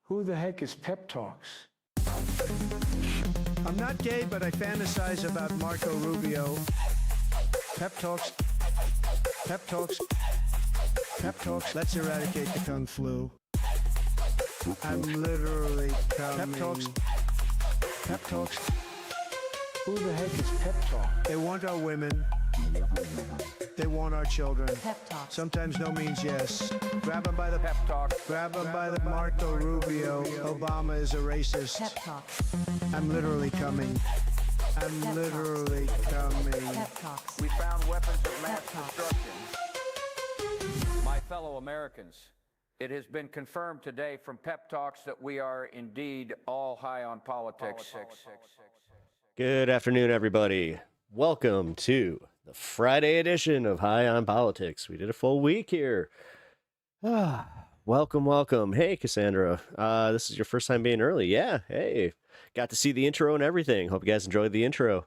Who the heck is Pep Talks? I'm not gay, but I fantasize about Marco Rubio. Pep Talks. Pep Talks. Pep Talks. Let's eradicate the Kung Flu. I'm literally coming. Pep Talks. Pep Talks. Who the heck is Pep Talk? They want our women. They want our children. Pep Talk. Sometimes no means yes. Grab them by the pep talk. Grab them by the Marco Rubio. Obama is a racist. Pep Talk. I'm literally coming. I'm Pep literally coming. Pep Talks. We found weapons of mass Pep talks. destruction. My fellow Americans, it has been confirmed today from Pep Talks that we are indeed all high on politics. Good afternoon, everybody. Welcome to the Friday edition of High on Politics. We did a full week here. Welcome. Hey, Cassandra. This is your first time being early. Yeah, hey. Got to see the intro and everything. Hope you guys enjoyed the intro.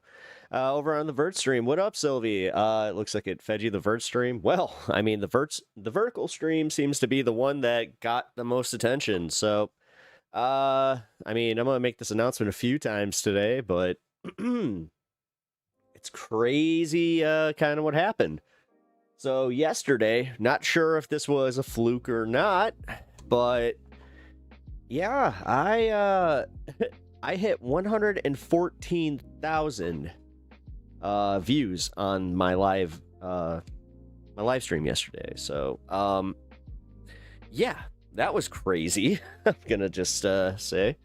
Over on the Vert stream, what up, Sylvie? It looks like it fed you the Vert stream. Well, I mean, the vertical stream seems to be the one that got the most attention. So, I mean, I'm going to make this announcement a few times today, but it's crazy kind of what happened. So yesterday, not sure if this was a fluke or not, but yeah, I hit 114,000 views on my live stream yesterday. So yeah, that was crazy. I'm gonna just say,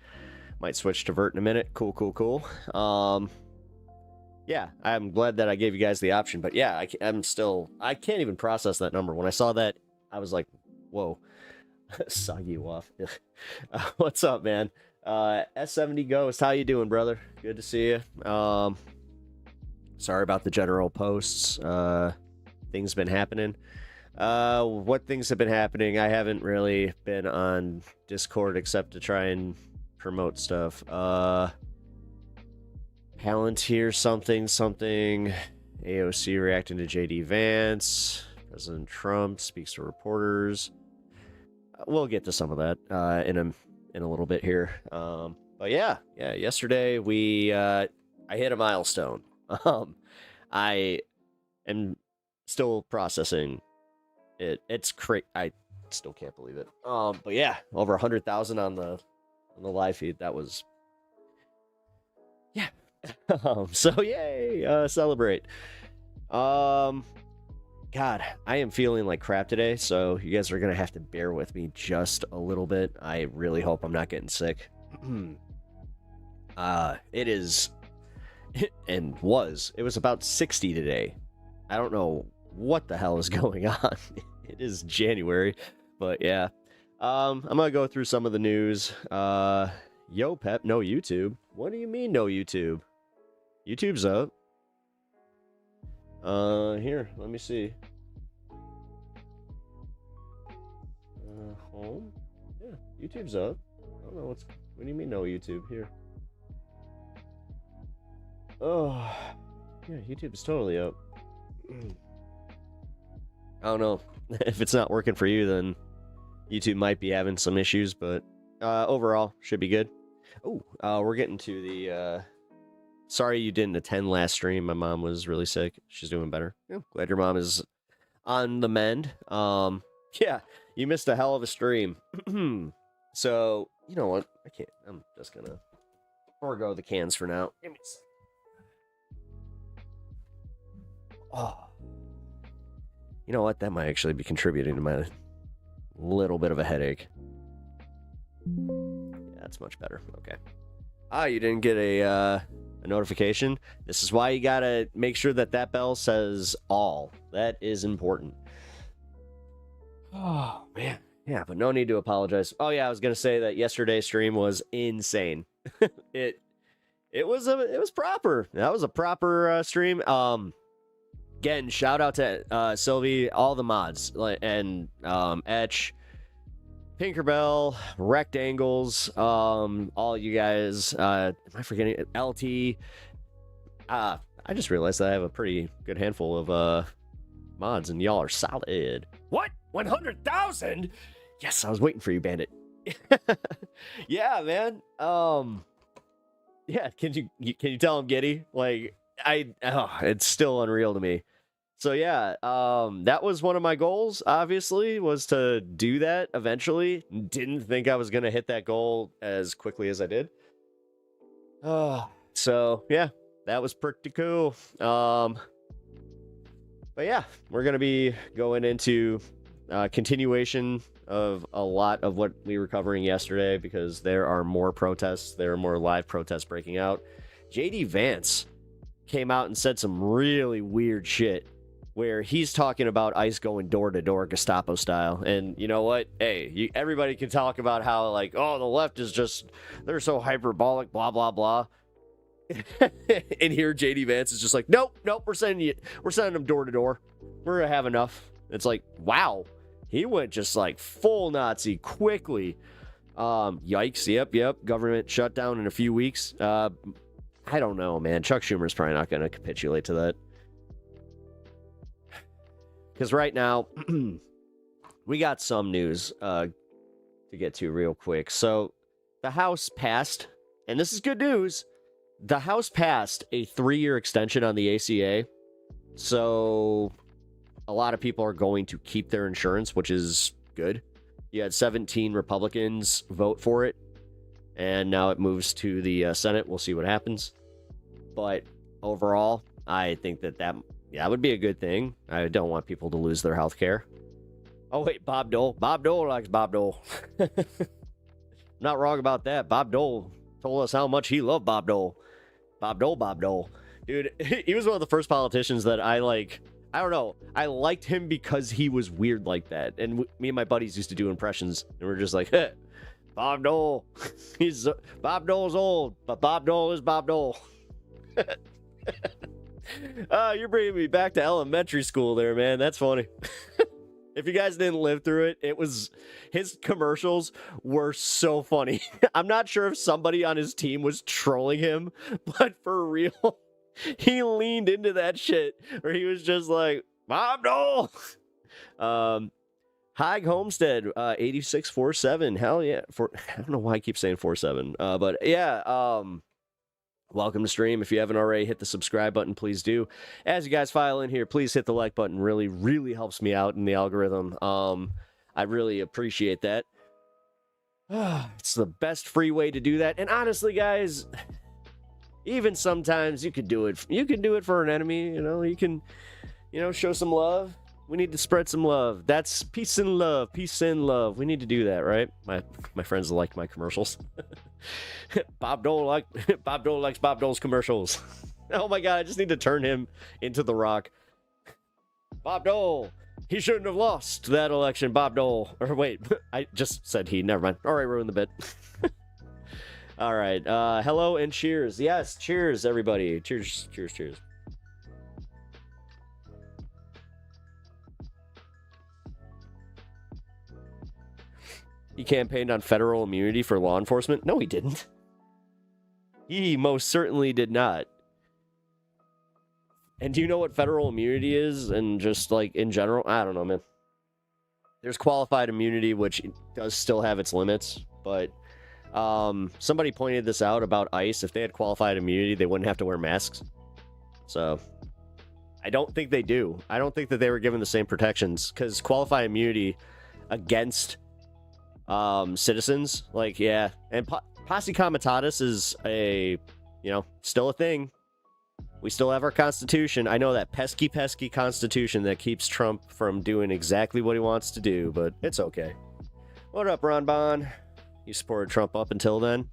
might switch to Vert in a minute. Cool. Yeah, I'm glad that I gave you guys the option, but yeah, I can't even process that number. When I saw that, I was like, whoa. Saw you off. What's up, man? S70 Ghost, how you doing, brother? Good to see you. Sorry about the general posts. Things been happening. What things have been happening? I haven't really been on Discord except to try and promote stuff. Palantir something. AOC reacting to JD Vance. President Trump speaks to reporters. We'll get to some of that in a little bit here. But yeah. Yesterday I hit a milestone. I am still processing it. It's crazy. I still can't believe it. But yeah, over 100,000 on the live feed. That was, yeah. So yay, celebrate. God, I am feeling like crap today, so you guys are gonna have to bear with me just a little bit. I really hope I'm not getting sick. It is, and it was about 60 today. I don't know what the hell is going on. It is January, but yeah. I'm gonna go through some of the news. Yo, Pep, no YouTube. What do you mean no YouTube? YouTube's up. Here, let me see. Home? Yeah, YouTube's up. I don't know what do you mean no YouTube? Here. Oh, yeah, YouTube is totally up. I don't know. If it's not working for you, then YouTube might be having some issues, but overall, should be good. Oh, we're getting to the... Sorry you didn't attend last stream. My mom was really sick. She's doing better. Yeah, glad your mom is on the mend. Yeah, you missed a hell of a stream. So, you know what? I'm just gonna forego the cans for now. Give me a second. Oh. You know what? That might actually be contributing to my little bit of a headache. Yeah, that's much better. Okay. You didn't get a notification. This is why you gotta make sure that bell says all. That is important. Oh man, yeah, but no need to apologize. Oh yeah, I was gonna say that yesterday's stream was insane. it was proper. That was a proper stream. Again, shout out to Sylvie, all the mods, and Etch, Pinkerbell, Rectangles, all you guys. Am I forgetting LT? I just realized that I have a pretty good handful of mods, and y'all are solid. What? 100,000? Yes, I was waiting for you, Bandit. Yeah, man. Yeah, can you tell I'm giddy? Like it's still unreal to me. So yeah, that was one of my goals, obviously, was to do that eventually. Didn't think I was gonna hit that goal as quickly as I did. So yeah, that was pretty cool. But yeah, we're gonna be going into continuation of a lot of what we were covering yesterday, because there are more protests. There are more live protests breaking out. JD Vance came out and said some really weird shit, where he's talking about ICE going door to door Gestapo style. And you know what? Hey, everybody can talk about how, like, oh, the left is just, they're so hyperbolic, blah, blah, blah. And here JD Vance is just like, nope, we're sending them door to door. We're gonna have enough. It's like, wow, he went just like full Nazi quickly. Yikes. Yep. Government shutdown in a few weeks. I don't know, man. Chuck Schumer's probably not gonna capitulate to that. Because right now, we got some news to get to real quick. So, the House passed, and this is good news, the House passed a 3-year extension on the ACA. So, a lot of people are going to keep their insurance, which is good. You had 17 Republicans vote for it, and now it moves to the Senate. We'll see what happens. But overall, I think that would be a good thing. I don't want people to lose their health care. Oh, wait, Bob Dole. Bob Dole likes Bob Dole. Not wrong about that. Bob Dole told us how much he loved Bob Dole. Bob Dole. Dude, he was one of the first politicians that I don't know. I liked him because he was weird like that. And me and my buddies used to do impressions, and we're just like, hey, Bob Dole. Bob Dole's old, but Bob Dole is Bob Dole. You're bringing me back to elementary school there, man. That's funny. If you guys didn't live through it, his commercials were so funny. I'm not sure if somebody on his team was trolling him, but for real, he leaned into that shit where he was just like, Bob Dole. Haig Homestead, 8647. Hell yeah. I don't know why I keep saying 47. But yeah, welcome to stream. If you haven't already hit the subscribe button, please do. As you guys file in here, please hit the like button. Really, really helps me out in the algorithm. I really appreciate that. It's the best free way to do that. And honestly, guys, even sometimes you could do it. You can do it for an enemy. You can, show some love. We need to spread some love. That's peace and love. Peace and love. We need to do that, right? My friends like my commercials. Bob Dole likes Bob Dole's commercials. Oh my god, I just need to turn him into The Rock. Bob Dole. He shouldn't have lost that election, Bob Dole. Or wait, I just said he. Never mind. All right, ruined the bit. All right. Hello and cheers. Yes, cheers, everybody. Cheers. He campaigned on federal immunity for law enforcement? No, he didn't. He most certainly did not. And do you know what federal immunity is? And just like in general? I don't know, man. There's qualified immunity, which does still have its limits. But somebody pointed this out about ICE. If they had qualified immunity, they wouldn't have to wear masks. So I don't think they do. I don't think that they were given the same protections. Because qualified immunity against citizens, like, yeah, and posse comitatus is still a thing. We still have our constitution. I know that pesky constitution that keeps Trump from doing exactly what he wants to do, but it's okay. What up, Ron Bond? You supported Trump up until then.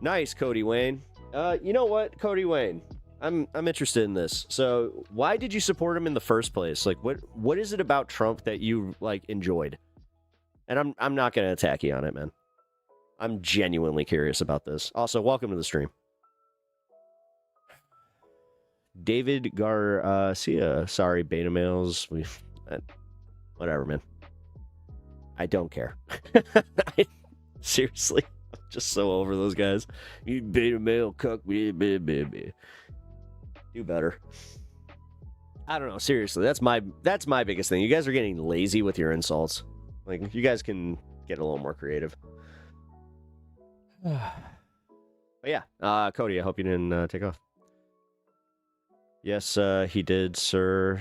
Nice, Cody Wayne. You know what, Cody Wayne, I'm interested in this. So why did you support him in the first place? Like, what is it about Trump that you enjoyed? And I'm not going to attack you on it, man. I'm genuinely curious about this. Also, welcome to the stream. David Garcia. Sorry, beta males. Whatever, man. I don't care. Seriously. I'm just so over those guys. You beta male cuck. Do better. I don't know. Seriously, that's my biggest thing. You guys are getting lazy with your insults. Like, you guys can get a little more creative. But yeah, Cody, I hope you didn't take off. Yes, he did, sir.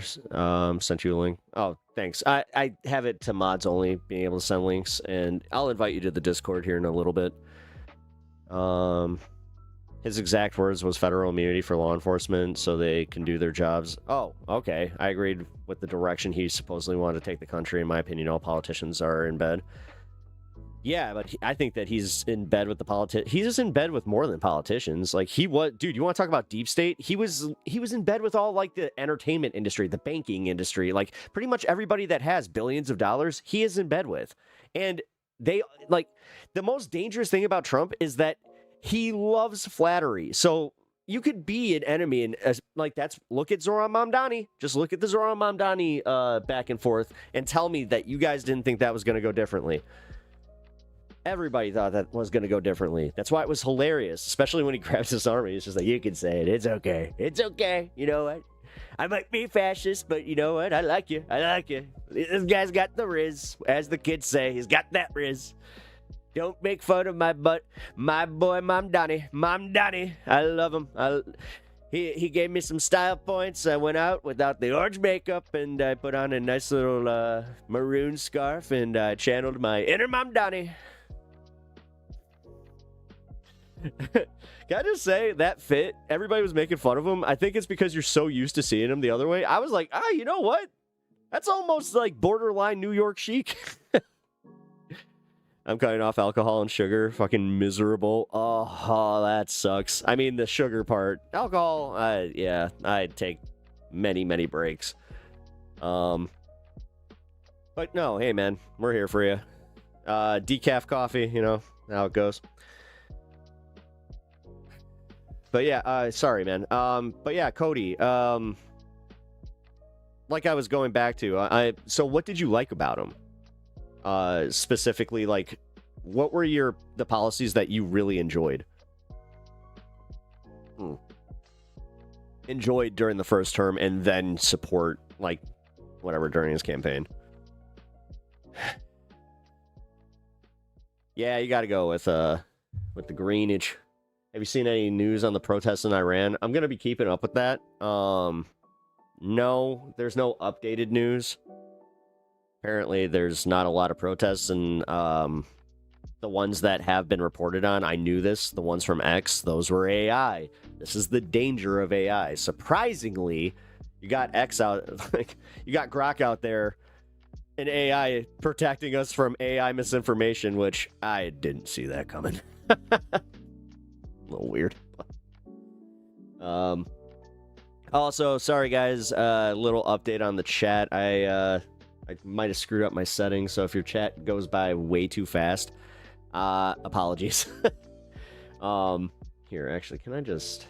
Sent you a link. Oh, thanks. I have it to mods only, being able to send links, and I'll invite you to the Discord here in a little bit. His exact words was federal immunity for law enforcement so they can do their jobs. Oh, okay. I agreed with the direction he supposedly wanted to take the country. In my opinion, all politicians are in bed. Yeah, but I think that he's in bed with the he's just in bed with more than politicians. Like, he was, dude, you want to talk about deep state? He was in bed with all, like, the entertainment industry, the banking industry, like pretty much everybody that has billions of dollars, he is in bed with. And they, like, the most dangerous thing about Trump is that he loves flattery. So you could be an enemy, and like, that's, look at Zoran Mamdani. Just look at the Zoran Mamdani back and forth and tell me that you guys didn't think that was going to go differently. Everybody thought that was going to go differently. That's why it was hilarious, especially when he grabs his army. He's just like, you can say it. It's okay. It's okay. You know what? I might be fascist, but you know what? I like you. I like you. This guy's got the riz. As the kids say, he's got that riz. Don't make fun of my boy, Mamdani. Mamdani. I love him. He gave me some style points. I went out without the orange makeup, and I put on a nice little maroon scarf, and I channeled my inner Mamdani. Can I just say, that fit, everybody was making fun of him. I think it's because you're so used to seeing him the other way. I was like, you know what? That's almost like borderline New York chic. I'm cutting off alcohol and sugar. Fucking miserable. Oh, that sucks. I mean, the sugar part. Alcohol, yeah, I'd take many, many breaks. But no, hey, man, we're here for you. Decaf coffee, you know how it goes. But yeah, sorry, man. But yeah, Cody, like I was going back to, so what did you like about him? Specifically, like, what were the policies that you really enjoyed? Enjoyed during the first term and then support, like, whatever, during his campaign. Yeah, you gotta go with the greenage. Have you seen any news on the protests in Iran? I'm going to be keeping up with that. No, there's no updated news. Apparently, there's not a lot of protests, and the ones that have been reported on, I knew this, the ones from X, those were AI. This is the danger of AI. Surprisingly, you got X out, like, you got Grok out there, and AI protecting us from AI misinformation, which I didn't see that coming. A little weird. Also, sorry guys, little update on the chat. I might have screwed up my settings, so if your chat goes by way too fast, apologies. Here, actually, can I just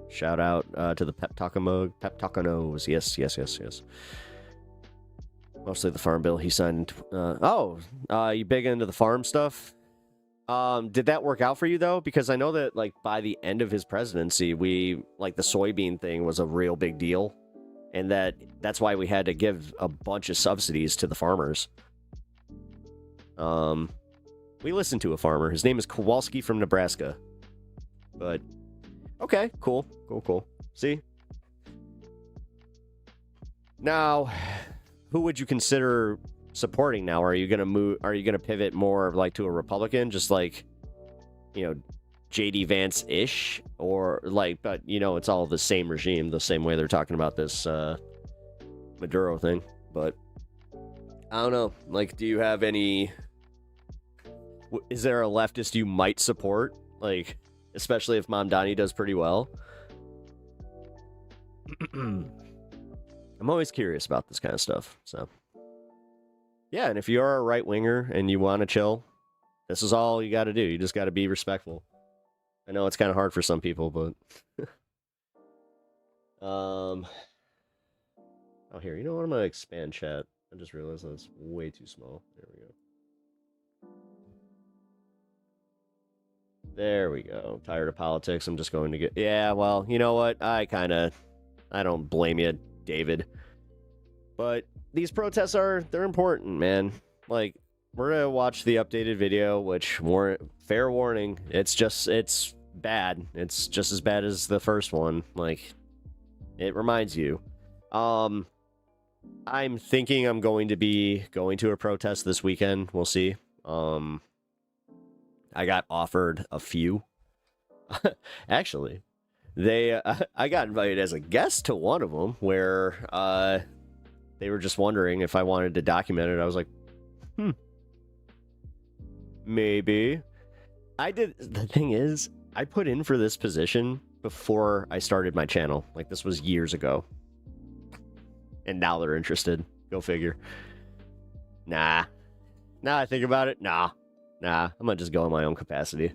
shout out to the Pep Tacanos? Yes. Mostly the farm bill he signed. You big into the farm stuff? Did that work out for you, though? Because I know that, like, by the end of his presidency, the soybean thing was a real big deal. And that's why we had to give a bunch of subsidies to the farmers. We listened to a farmer. His name is Kowalski from Nebraska. But, okay, cool. See? Now, who would you consider supporting now? Are you gonna pivot more like to a Republican, just like, you know, JD Vance-ish, or like, but you know, it's all the same regime, the same way they're talking about this Maduro thing. But I don't know, like, do you have any, is there a leftist you might support, like, especially if Mamdani does pretty well? I'm always curious about this kind of stuff, so yeah. And if you are a right-winger and you want to chill, this is all you got to do. You just got to be respectful. I know it's kind of hard for some people, but oh, here, you know what, I'm gonna expand chat. I just realized that's way too small. There we go. I'm tired of politics. I'm just going to get, yeah, well, you know what, I don't blame you, David, but these protests they're important, man. Like, we're gonna watch the updated video, which fair warning, it's bad. It's just as bad as the first one. Like, it reminds you. I'm thinking I'm going to be going to a protest this weekend. We'll see. I got offered a few. Actually, I got invited as a guest to one of them where they were just wondering if I wanted to document it. I was like, maybe. The thing is, I put in for this position before I started my channel. Like, this was years ago. And now they're interested. Go figure. Nah. Now I think about it, nah. I'm gonna just go in my own capacity.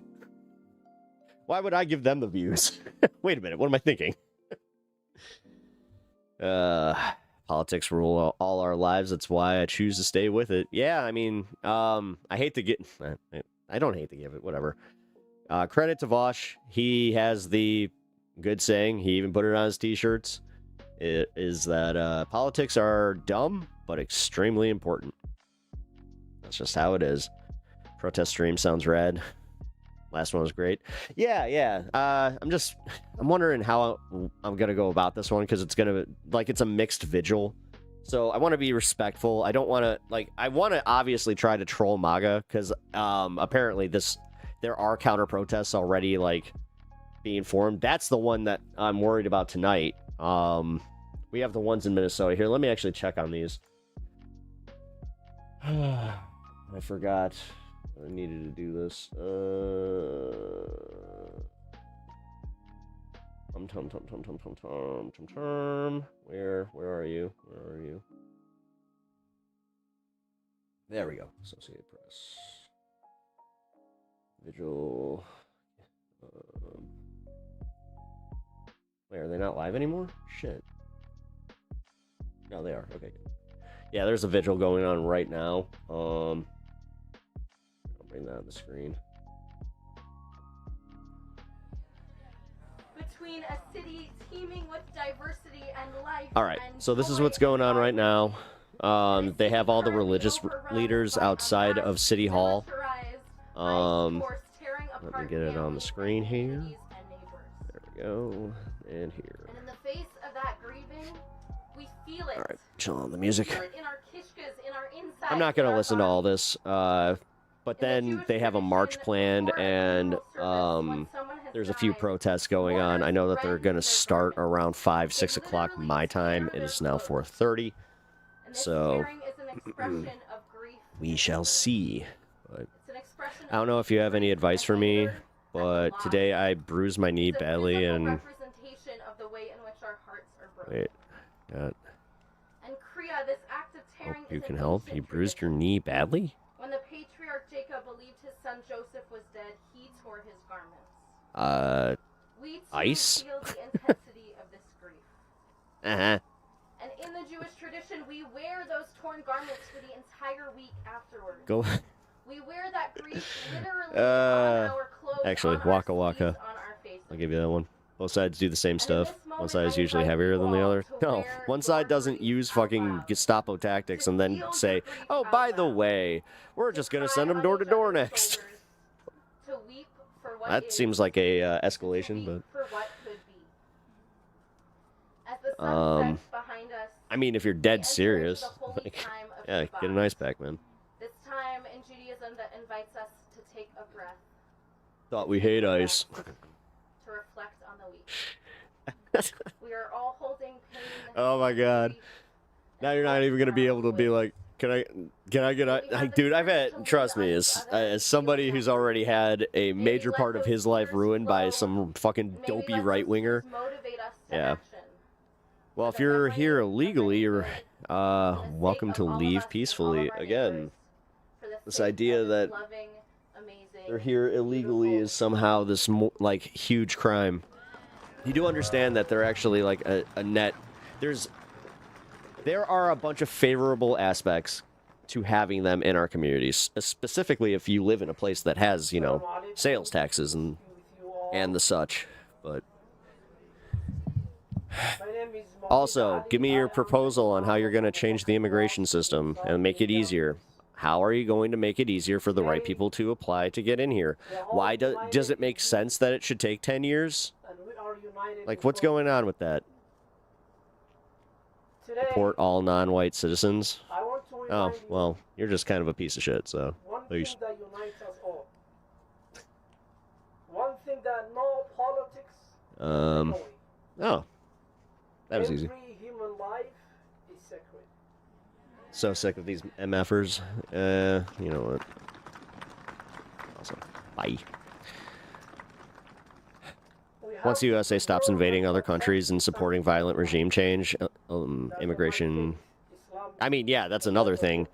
Why would I give them the views? Wait a minute, what am I thinking? Politics rule all our lives. That's why I choose to stay with it. Yeah, I mean, I hate to get... I don't hate to give it, whatever. Credit to Vosh. He has the good saying. He even put it on his t-shirts. It is that politics are dumb, but extremely important. That's just how it is. Protest stream sounds rad. Last one was great. Yeah. I'm wondering how I'm gonna go about this one, because it's a mixed vigil. So I want to be respectful. I don't want to, I want to obviously try to troll MAGA, because apparently there are counter protests already being formed. That's the one that I'm worried about tonight. We have the ones in Minnesota here. Let me actually check on these. I forgot I needed to do this. Where are you? There we go. Associated Press. Vigil. Wait, are they not live anymore? Shit. No, they are. Okay. Yeah, there's a vigil going on right now. I'll bring that on the screen. Between a city teeming with diversity and life. All right, so this is what's going on right now. They have all the religious leaders outside of City Hall. Let me get it on the screen here. There we go. And here. And in the face of that grieving, we feel it. All right, chill on the music. We feel it in our kishkas, in our insides, I'm not going to in our listen to all bodies. this. But then they have a march planned, and there's a few protests going on. I know that they're going to start around 5, 6 o'clock my time. It is now 4:30. So we shall see. But I don't know if you have any advice for me, but today I bruised my knee badly, and wait, got. Hope you can help. You bruised your knee badly? When the patriarch Jacob believed his son Joseph was dead, he tore his garments. We too ice? feel the intensity of this grief. Uh-huh. And in the Jewish tradition, we wear those torn garments for the entire week afterwards. Go. We wear that grief literally on our clothes, actually, on waka our waka. sleeves, on our faces. I'll give you that one. Both sides do the same And in stuff. this moment, One side is I usually invite heavier you than the all other. to No, wear one your side doesn't grief use out fucking loud. Gestapo tactics and then Feel say, your grief oh, out by the loud. way, we're just going to Cry send them on door to each door other's next. shoulders, to weep for what That is, seems like a to escalation, weep but for what could be. As the sun Um, sets behind us, I mean, if you're we dead enter serious, into the holy like, time of yeah, Shabbat. get an ice pack, man. This time in Judaism that invites us to take a breath, Thought we hate ice. to reflect on the week. We are all holding pain. Oh my God. grief, Now and you're not hope even gonna be around able to be with like, can I get like, dude, I've had, trust me, as somebody who's already had a major part of his life ruined by some fucking May we dopey let those right winger. tears motivate us to Yeah. action. Well, if you're here illegally, you're welcome to leave peacefully. Again, this idea that they're here illegally is somehow this like huge crime. You do understand that they're actually like a net. There are a bunch of favorable aspects to having them in our communities, specifically if you live in a place that has, you know, sales taxes and the such. But also, give me your proposal on how you're going to change the immigration system and make it easier. How are you going to make it easier for the right people to apply to get in here? Why does it make sense that it should take 10 years? Like, what's going on with that? Deport all non-white citizens? Oh, well, you're just kind of a piece of shit, so. Peace. That unites us all. One thing that no politics. Oh. That was easy. Every human life is sacred. So sick of these MFers. You know what? Awesome. Bye. Once the USA stops invading other countries and supporting violent regime change, immigration... I mean, yeah, that's another thing.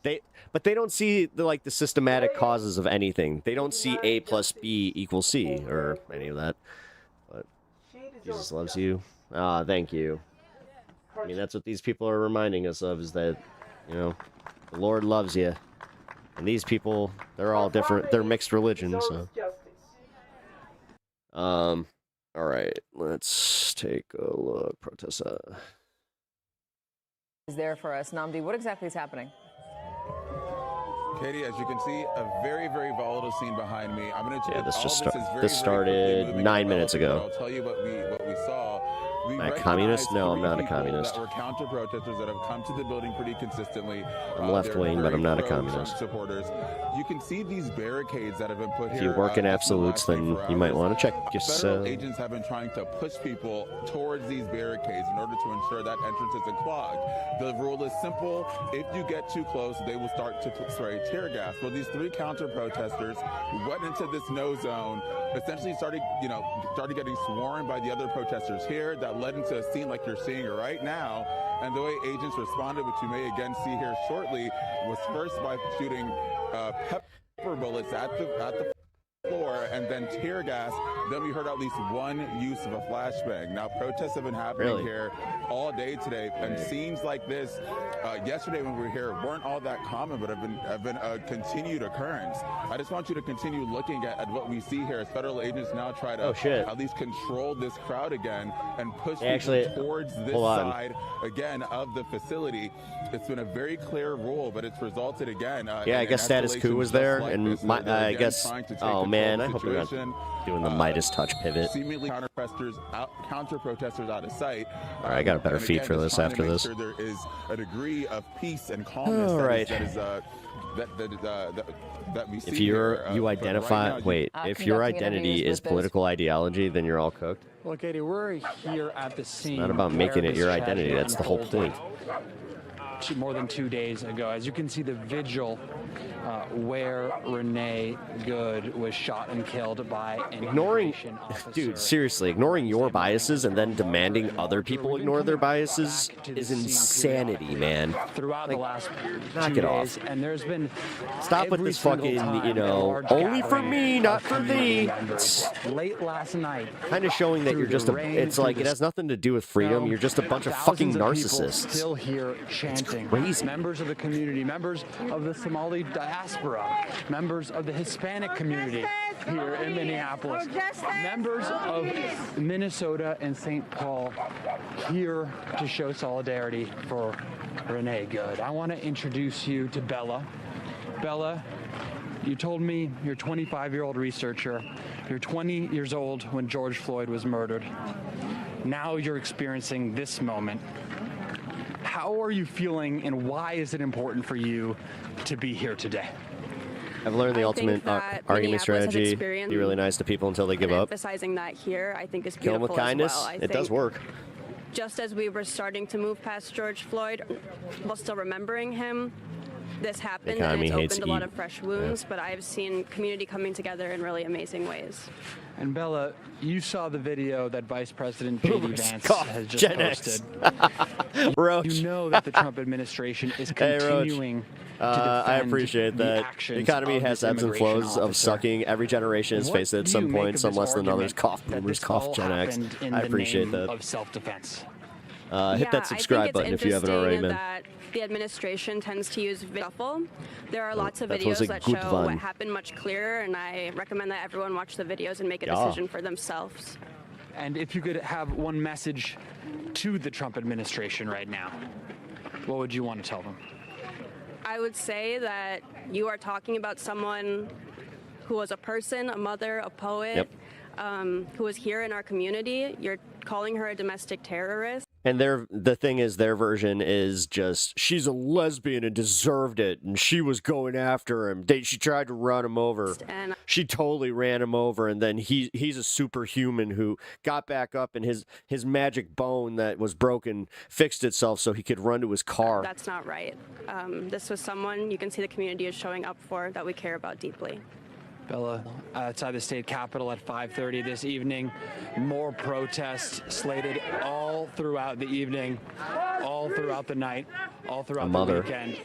But they don't see the systematic causes of anything. They don't see A plus B equals C or any of that. But Jesus loves you. Ah, thank you. I mean, that's what these people are reminding us of, is that, you know, the Lord loves you. And these people, they're all different. They're mixed religions, so. All right, let's take a look. Protesta. Is there for us, Namdi? What exactly is happening? Katie, as you can see, a very, very volatile scene behind me. I'm going to tell this started 9 minutes ago. I'll tell you what we saw. Am I a communist? No, I'm not a communist. That were counter-protesters that have come to the building pretty consistently. I'm left-wing, but I'm not a communist. Supporters. You can see these barricades that have been put here. If you work in absolutes, then you might want to check yourself. Federal agents have been trying to push people towards these barricades in order to ensure that entrance isn't clogged. The rule is simple. If you get too close, they will start to spray tear gas. Well, these three counter-protesters went into this no zone, essentially started getting swarmed by the other protesters here. That led into a scene like you're seeing right now. And the way agents responded, which you may again see here shortly, was first by shooting pepper bullets at the floor and then tear gas. Then we heard at least one use of a flashbang. Now, protests have been happening here all day today, and scenes like this yesterday when we were here weren't all that common, but have been a continued occurrence. I just want you to continue looking at what we see here as federal agents now try to at least control this crowd again and push people towards this side again of the facility. It's been a very clear rule, but it's resulted again. I guess status quo was there, and I guess. Oh man, I hope they're not doing the Midas touch pivot. Seemingly counter-protesters out of sight. All right, I got a better feed for this after this. Sure there is a degree of peace and calmness that we see. If you identify, if your identity is political ideology, then you're all cooked. Well, Katie, we're here at the scene. It's not about making it your identity. That's the whole point. More than 2 days ago. As you can see, the vigil where Renee Good was shot and killed by an immigration officer. Dude, seriously, ignoring your biases and then demanding other people ignore their biases is insanity, man. Throughout the last knock 2 it off. days, and there's been stop with this fucking, only for me, not for thee. Late last night, kind of showing that you're just it's like it has nothing to do with freedom. You're just a bunch of fucking narcissists. Still here chanting. Crazy. Members of the community, members of the Somali diaspora, members of the Hispanic community here in Minneapolis, members of Minnesota and St. Paul here to show solidarity for Renee Good. I want to introduce you to Bella. Bella, you told me you're a 25-year-old researcher. You're 20 years old when George Floyd was murdered. Now you're experiencing this moment. How are you feeling, and why is it important for you to be here today? I've learned the ultimate argument strategy. Be really nice to people until they give up. Emphasizing that here, I think, is Kill them beautiful with kindness. as well. It does work. Just as we were starting to move past George Floyd, while still remembering him, this happened and it's opened a lot of fresh wounds, but I've seen community coming together in really amazing ways. And Bella, you saw the video that Vice President J.D. Vance has just posted. You know that the Trump administration is continuing to defend I appreciate that. The economy has ebbs and flows of sucking. Every generation has faced it at some point, some less than others. Cough, boomers, cough, Gen X. I appreciate that. Of self-defense. Hit that subscribe button if you haven't already, man. The administration tends to use shuffle. There are lots of videos that show what happened much clearer, and I recommend that everyone watch the videos and make a decision for themselves. And if you could have one message to the Trump administration right now, what would you want to tell them? I would say that you are talking about someone who was a person, a mother, a poet, who was here in our community. You're calling her a domestic terrorist. And the thing is, their version is just, she's a lesbian and deserved it, and she was going after him. She tried to run him over. And she totally ran him over, and then he's a superhuman who got back up, and his magic bone that was broken fixed itself so he could run to his car. That's not right. This was someone you can see the community is showing up for that we care about deeply. Bella, outside the state capitol at 5:30 this evening. More protests slated all throughout the evening, all throughout the night, all throughout the weekend.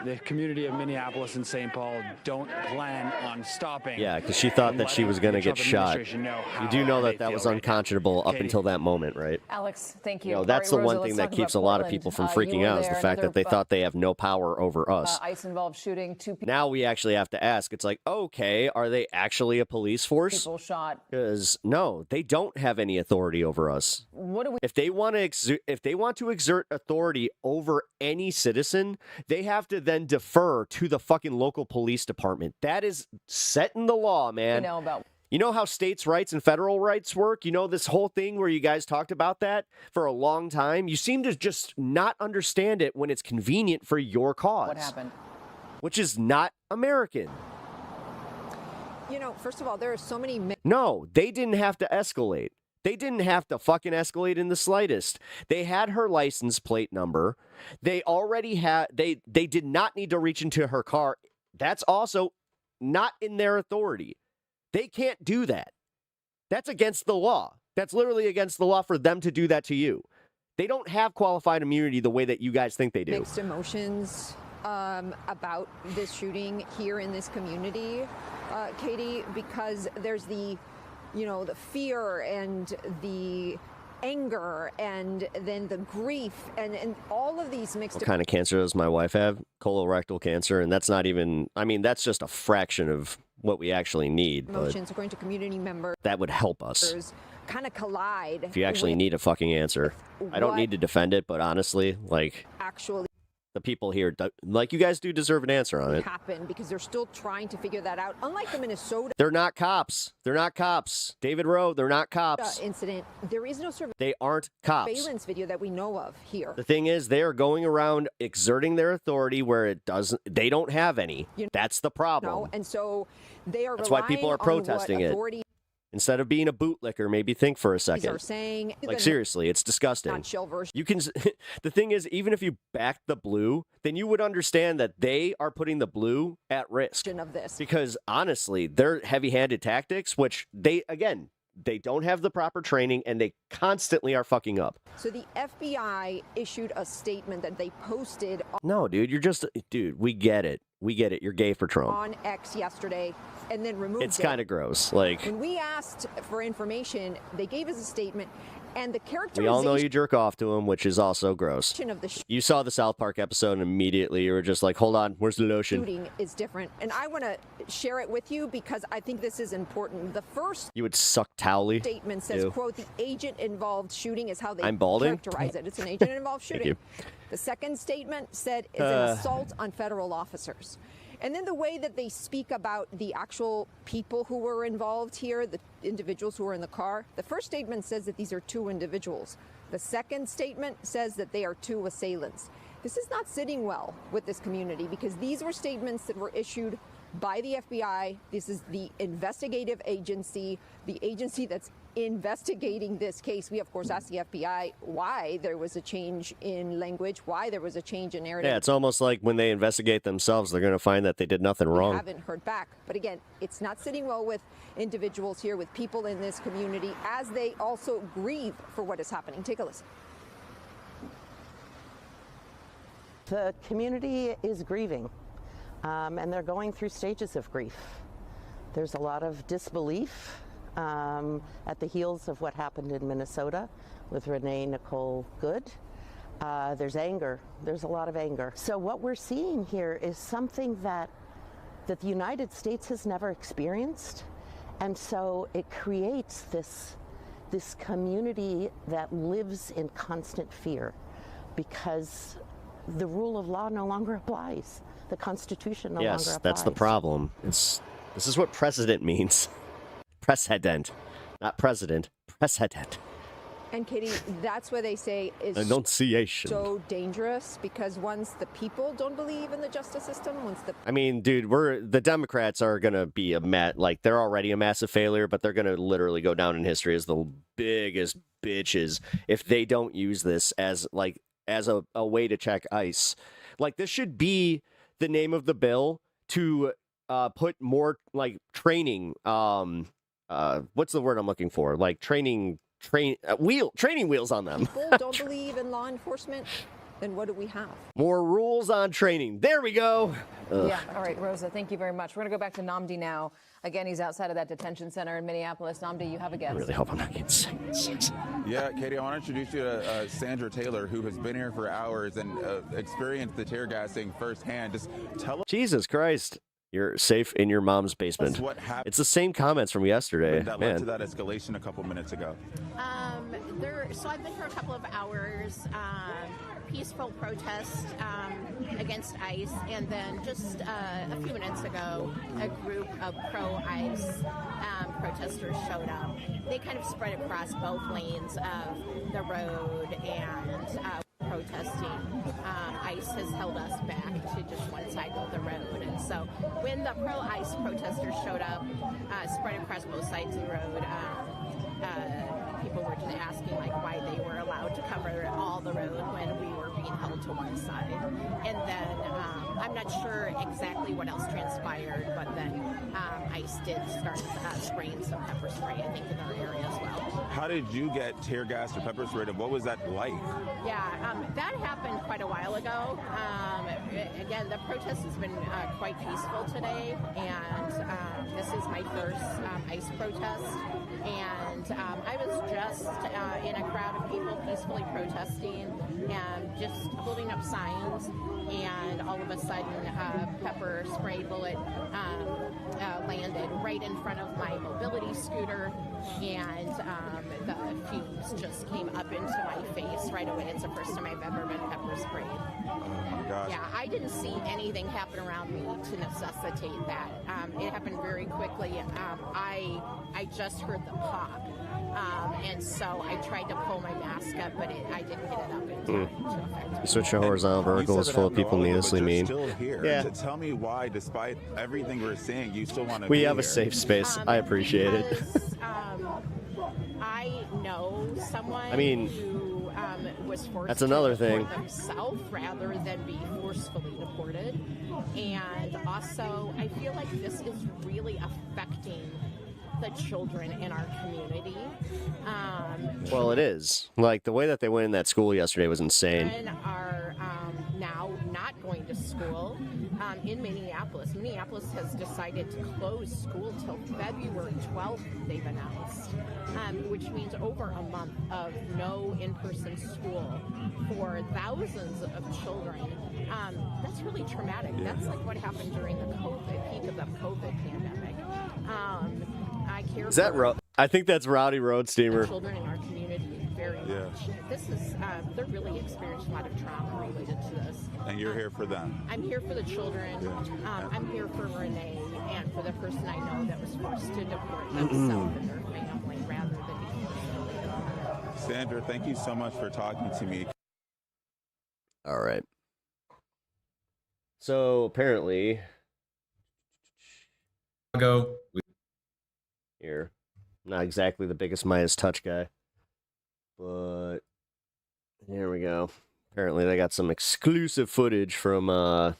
The community of Minneapolis and St. Paul don't plan on stopping. Yeah, because she thought that she was going to get shot. You do know that was unconscionable up until that moment, right? Alex, thank you. You know, that's the one thing that keeps a lot of people from freaking out is the fact that they thought they have no power over us. ICE-involved shooting, 2 people. Now we actually have to ask. It's like, okay, are they actually a police force? People shot. Because no, they don't have any authority over us. What do we? If they want to exert authority over any citizen, they have to then defer to the fucking local police department. That is set in the law, man. You know how states' rights and federal rights work? You know this whole thing where you guys talked about that for a long time? You seem to just not understand it when it's convenient for your cause. What happened? Which is not American. You know, first of all, there are so many... No, they didn't have to escalate. They didn't have to fucking escalate in the slightest. They had her license plate number. They already had... They did not need to reach into her car. That's also not in their authority. They can't do that. That's against the law. That's literally against the law for them to do that to you. They don't have qualified immunity the way that you guys think they do. Mixed emotions about this shooting here in this community, Katie, because there's the fear and the anger and then the grief and all of these mixed. What kind of cancer does my wife have? Colorectal cancer, and that's not even, I mean, that's just a fraction of what we actually need. Emotions according to community members. That would help us. Kind of collide. If you actually need a fucking answer. I don't need to defend it, but honestly, like, actually, the people here, like you guys do, deserve an answer on it. Happen because they're still trying to figure that out. Unlike the Minnesota. They're not cops. They're not cops. David Rowe, they're not cops. Incident. There is no They aren't cops. surveillance video that we know of here. The thing is, they are going around exerting their authority where they don't have any. That's the problem. No, and so they are. That's why people are protesting it. Instead of being a bootlicker, maybe think for a second. Like, seriously, it's disgusting. You can. The thing is, even if you backed the blue, then you would understand that they are putting the blue at risk. Of this. Because honestly, their heavy-handed tactics, which they don't have the proper training, and they constantly are fucking up. So the FBI issued a statement that they posted. No, dude, we get it. We get it. You're gay for Trump. On X yesterday, and then removed it. It's kind of gross. Like, when we asked for information, they gave us a statement, and the characterization. We all know you jerk off to him, which is also gross. You saw the South Park episode, and immediately you were just like, "Hold on, where's the lotion?" Shooting is different, and I want to share it with you because I think this is important. The first you would suck Towley statement says, "quote The agent-involved shooting is how they I'm balding? characterize it. It's an agent-involved shooting." The second statement said is an assault on federal officers. And then the way that they speak about the actual people who were involved here, the individuals who were in the car, the first statement says that these are 2 individuals. The second statement says that they are 2 assailants. This is not sitting well with this community because these were statements that were issued by the FBI. This is the investigative agency, the agency that's investigating this case. We, of course, asked the FBI why there was a change in language, why there was a change in narrative. Yeah, it's almost like when they investigate themselves, they're going to find that they did nothing wrong. We haven't heard back. But again, it's not sitting well with individuals here, with people in this community, as they also grieve for what is happening. Take a listen. The community is grieving, and they're going through stages of grief. There's a lot of disbelief at the heels of what happened in Minnesota with Renee Nicole Good. There's anger. There's a lot of anger. So what we're seeing here is something that the United States has never experienced, and so it creates this community that lives in constant fear because the rule of law no longer applies. The Constitution no longer applies. Yes, that's the problem. This is what precedent means. Precedent. Not president. Precedent. And Katie, that's where they say is Enunciation. so dangerous, because once the people don't believe in the justice system, I mean, dude, the Democrats are gonna be they're already a massive failure, but they're gonna literally go down in history as the biggest bitches if they don't use this as a way to check ICE. Like, this should be the name of the bill to put more training. What's the word I'm looking for? Like training wheels on them. people don't believe in law enforcement, then what do we have? More rules on training. There we go. Ugh. Yeah. All right, Rosa, thank you very much. We're going to go back to Namdi now. Again, he's outside of that detention center in Minneapolis. Namdi, you have a guest. I really hope I'm not getting sick. Yeah, Katie, I want to introduce you to Sandra Taylor, who has been here for hours and experienced the tear gassing firsthand. Just tell us. Jesus Christ. You're safe in your mom's basement. What happened? It's the same comments from yesterday. That led to that escalation a couple minutes ago. So I've been for a couple of hours, peaceful protest against ICE, and then just a few minutes ago, a group of pro-ICE protesters showed up. They kind of spread across both lanes of the road and protesting. ICE has held us back to just one side of the road, and so when the pro-ICE protesters showed up, spread across both sides of the road, people were just asking why they were allowed to cover all the road when we were being held to one side. And then I'm not sure exactly what else transpired, but then ICE did start spraying some pepper spray, I think, in our area as well. How did you get tear gassed or pepper sprayed, and what was that like? Yeah, that happened quite a while ago. Again, the protest has been quite peaceful today, and this is my first ICE protest. And I was just in a crowd of people peacefully protesting and just holding up signs, and all of a sudden a pepper spray bullet landed right in front of my mobility scooter, and the fumes just came up into my face right away. It's the first time I've ever been pepper sprayed. Oh my gosh. Yeah, I didn't see anything happen around me to necessitate that. It happened very quickly. I just heard the pop, and so I tried to pull my mask up, but I didn't get it up in time to affect You switch to horizontal vertical is full of people needlessly mean. Still here. Yeah. Tell me why, despite everything we're seeing, you still want to We be have a here. safe space. I appreciate it. I know someone who was forced That's another to thing. deport themselves rather than be forcefully deported. And also, I feel like this is really affecting the children in our community. Well, it is. Like, the way that they went in that school yesterday was insane. Children are now not going to school in Minneapolis. Minneapolis has decided to close school till February 12th, they've announced, which means over a month of no in-person school for thousands of children. That's really traumatic. That's like what happened during the peak of the COVID pandemic. I care Is that for I think that's Rowdy Roadsteamer. children in our community very much. This is, they're really experienced a lot of trauma related to this. And you're here for them. I'm here for the children. I'm here for Renee and for the person I know that was forced to deport themselves and their family rather than be forcibly deported. Sandra, thank you so much for talking to me. All right. So apparently, here, not exactly the biggest Midas Touch guy, but here we go. Apparently, they got some exclusive footage from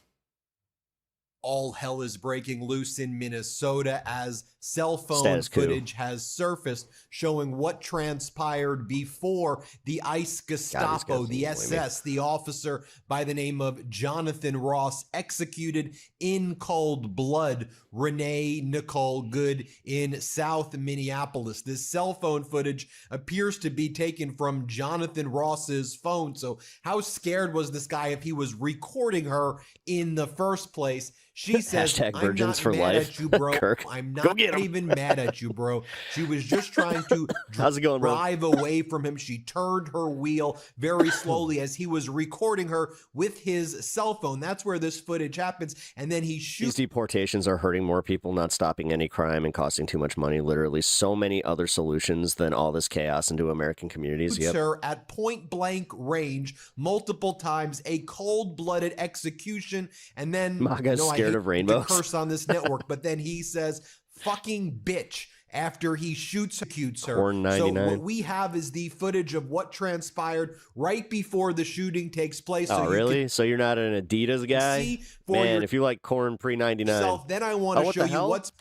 all hell is breaking loose in Minnesota as cell phone Status quo. footage has surfaced showing what transpired before the ICE Gestapo, the SS, the officer by the name of Jonathan Ross, executed in cold blood Renee Nicole Good in South Minneapolis. This cell phone footage appears to be taken from Jonathan Ross's phone. So how scared was this guy if he was recording her in the first place? She says, Hashtag I'm virgins not for mad life. at you, bro. Kirk, I'm go not get 'em. even mad at you, bro. She was just trying to How's it going, bro? drive away from him. She turned her wheel very slowly as he was recording her with his cell phone. That's where this footage happens. And then he shoots. These deportations are hurting more people, not stopping any crime, and costing too much money. Literally so many other solutions than all this chaos into American communities. Yep. Her at point blank range multiple times, a cold-blooded execution, and then MAGA's scared of rainbows. To curse on this network, but then he says fucking bitch after he shoots her. Corn 99. So what we have is the footage of what transpired right before the shooting takes place. Oh, so really? So you're not an Adidas guy? See for Man, if you like corn pre-99. yourself, then I want to show you what's...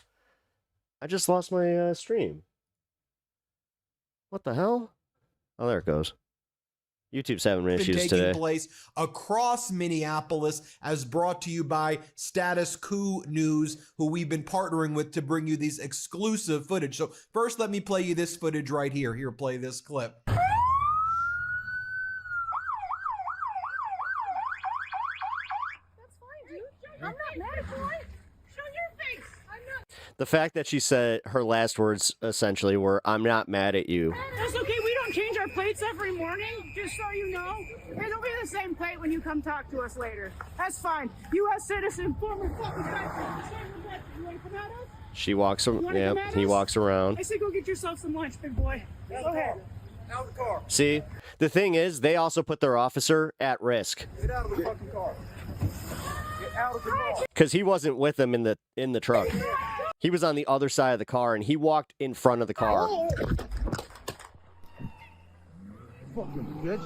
I just lost my stream. What the hell? Oh, there it goes. YouTube's having been issues taking today. place across Minneapolis, as brought to you by Status Quo News, who we've been partnering with to bring you these exclusive footage. So first, let me play you this footage right here. Here, play this clip. That's fine, dude. I'm not mad at you. Show your face. I'm not. The fact that she said her last words essentially were, "I'm not mad at you." That's okay. We don't change our plates every morning, just so you know. It'll be the same plate when you come talk to us later. That's fine. U.S. citizen, former fucking veteran. You want to come at us? She walks around. Yeah, he walks around. I say go get yourself some lunch, big boy. Go ahead. Out of the car. See, the thing is, they also put their officer at risk Get out of the fucking car. Get out of the car. because he wasn't with them in the truck. He was on the other side of the car, and he walked in front of the car. Fucking bitch.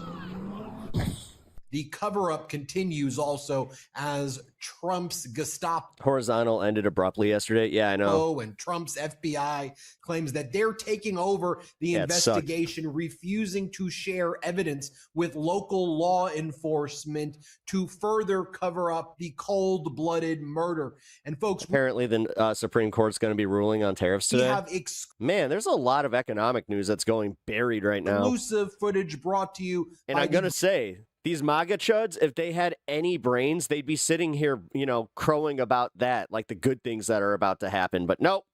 The cover-up continues also as Trump's Gestapo Horizontal ended abruptly yesterday. Yeah, I know. and Trump's FBI claims that they're taking over the Yeah, it sucked. investigation, refusing to share evidence with local law enforcement to further cover up the cold-blooded murder. And folks, Apparently, the Supreme Court's going to be ruling on tariffs we today. have Man, there's a lot of economic news that's going buried right now. exclusive footage brought to you And by I'm the going to say, these MAGA chuds, if they had any brains, they'd be sitting here, crowing about that, like the good things that are about to happen. But nope,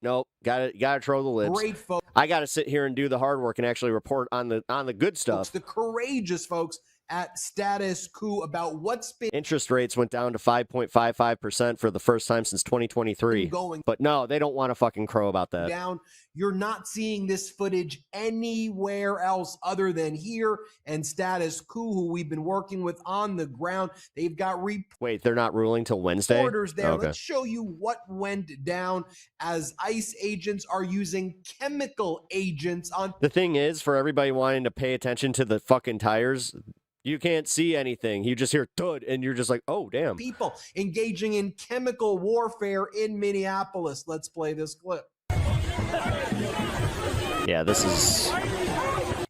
gotta throw the lids. great folks. I gotta sit here and do the hard work and actually report on the good stuff. The courageous folks at Status Quo about what's been Interest rates went down to 5.55% for the first time since 2023. going But no, they don't want to fucking crow about that. down. You're not seeing this footage anywhere else other than here and Status Quo, who we've been working with on the ground. They've got Wait, they're not ruling till Wednesday? reporters there. Okay. Let's show you what went down as ICE agents are using chemical agents on The thing is, for everybody wanting to pay attention to the fucking tires, you can't see anything. You just hear thud, and you're just like, oh, damn. people engaging in chemical warfare in Minneapolis. Let's play this clip. Yeah, this is...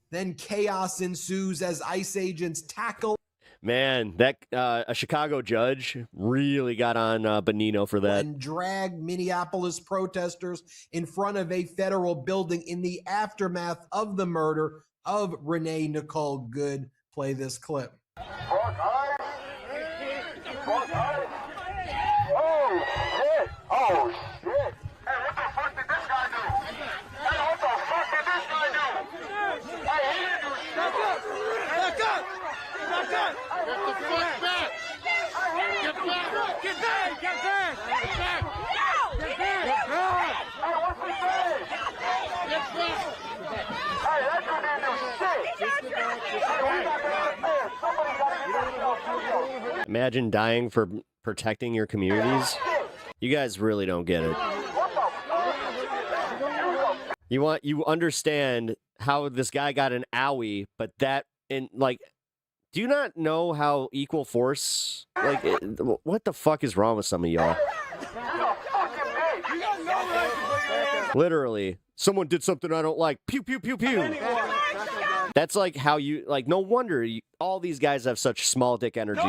Then chaos ensues as ICE agents tackle Man, that a Chicago judge really got on Benino for that. and drag Minneapolis protesters in front of a federal building in the aftermath of the murder of Renee Nicole Good. Play this clip. Oh shit! Hey, what the fuck did this guy do? Hey, what the fuck did this guy do? Hey, he didn't do shit. Back up! Back up! Back up! Get the fuck back! Get back! Get back! Get back! Get back! Get back! Get back! Hey, what's he saying? Get back! Hey, that dude didn't do shit! Hey, we got that man. Somebody got to Imagine dying for protecting your communities. You guys really don't get it. You understand how this guy got an owie, but that do you not know how equal force? What the fuck is wrong with some of y'all? Literally, someone did something I don't like. Pew pew pew pew. That's like how you no wonder all these guys have such small dick energy.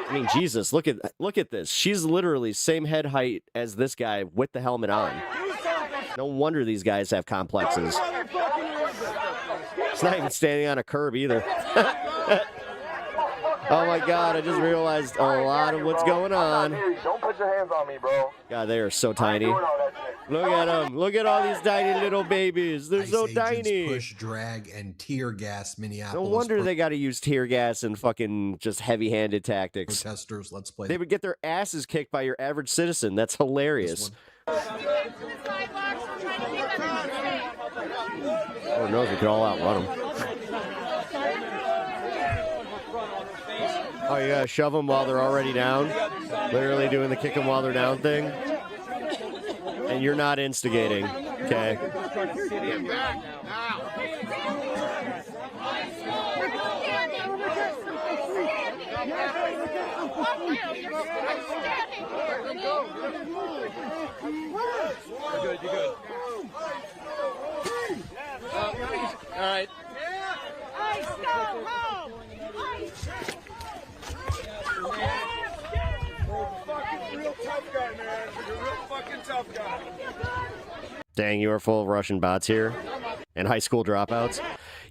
I mean, Jesus, look at this. She's literally same head height as this guy with the helmet on. No wonder these guys have complexes. It's not even standing on a curb either. Oh my God, I just realized a lot of what's going on. Don't put your hands on me, bro. God, they are so tiny. Look at them. Look at all these tiny little babies. They're so tiny. Push, drag, and tear gas Minneapolis. No wonder they got to use tear gas and fucking just heavy-handed tactics. Protesters, let's play. They would get their asses kicked by your average citizen. That's hilarious. Lord knows we could all outrun them. Oh, you gotta shove them while they're already down? Literally doing the kick them while they're down thing? And you're not instigating, okay? You're good, you're good. All right. Ice, go home! Ice! Real tough guy, man. You're a real fucking tough guy. Dang, you are full of Russian bots here and high school dropouts.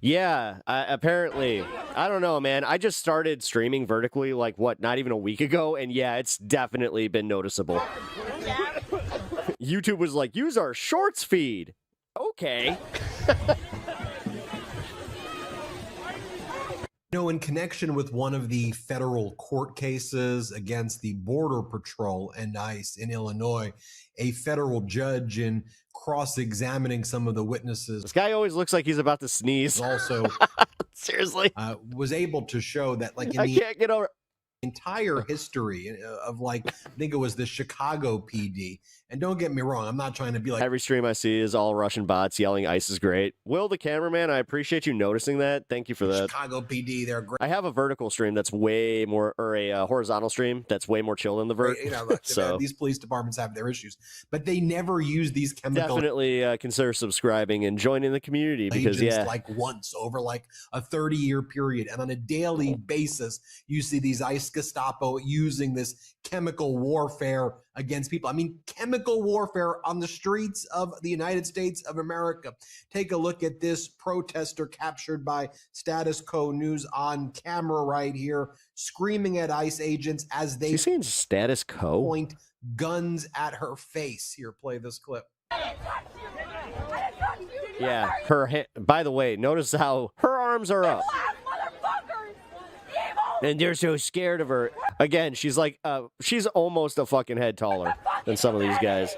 Yeah, apparently. I don't know, man. I just started streaming vertically, like, what, not even a week ago? And yeah, it's definitely been noticeable. YouTube was like, use our shorts feed. Okay. In connection with one of the federal court cases against the Border Patrol and ICE in Illinois, a federal judge, in cross-examining some of the witnesses, this guy always looks like he's about to sneeze. Also, seriously, was able to show that, like, in I can't get over entire history of, like, I think it was the Chicago PD. And don't get me wrong, I'm not trying to be like... Every stream I see is all Russian bots yelling ICE is great. Will, the cameraman, I appreciate you noticing that. Thank you for that. Chicago PD, they're great. I have a vertical stream that's way more, or a horizontal stream that's way more chill than the vert. Look, so these police departments have their issues, but they never use these chemical... Definitely consider subscribing and joining the community because, yeah. Like once over like a 30-year period. And on a daily basis, you see these ICE Gestapo using this chemical warfare against people. I mean, chemical warfare on the streets of the United States of America. Take a look at this protester captured by Status Quo News on camera right here, screaming at ICE agents as they Status Quo point guns at her face. Here, play this clip. Yeah, by the way, notice how her arms are up. And they're so scared of her. Again, she's like, she's almost a fucking head taller than some of these guys.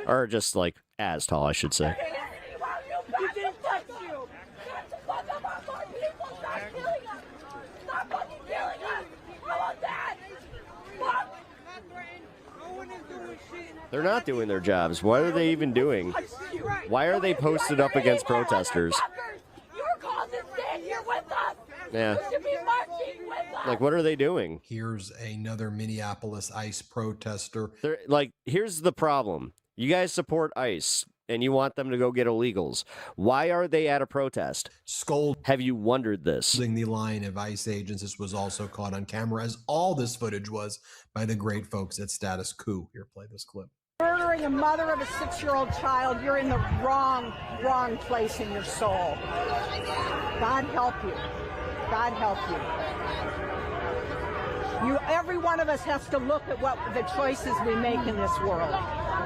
Or just like as tall, I should say. They're not doing their jobs. What are they even doing? Why are they posted up against protesters? Yeah. Like, what are they doing? Here's another Minneapolis ICE protester. Like, here's the problem. You guys support ICE, and you want them to go get illegals. Why are they at a protest? Have you wondered this? The line of ICE agents. This was also caught on camera, as all this footage was, by the great folks at Status Quo. Here, play this clip. Murdering a mother of a 6-year-old child, you're in the wrong place in your soul. God help you. God help you. Every one of us has to look at what the choices we make in this world.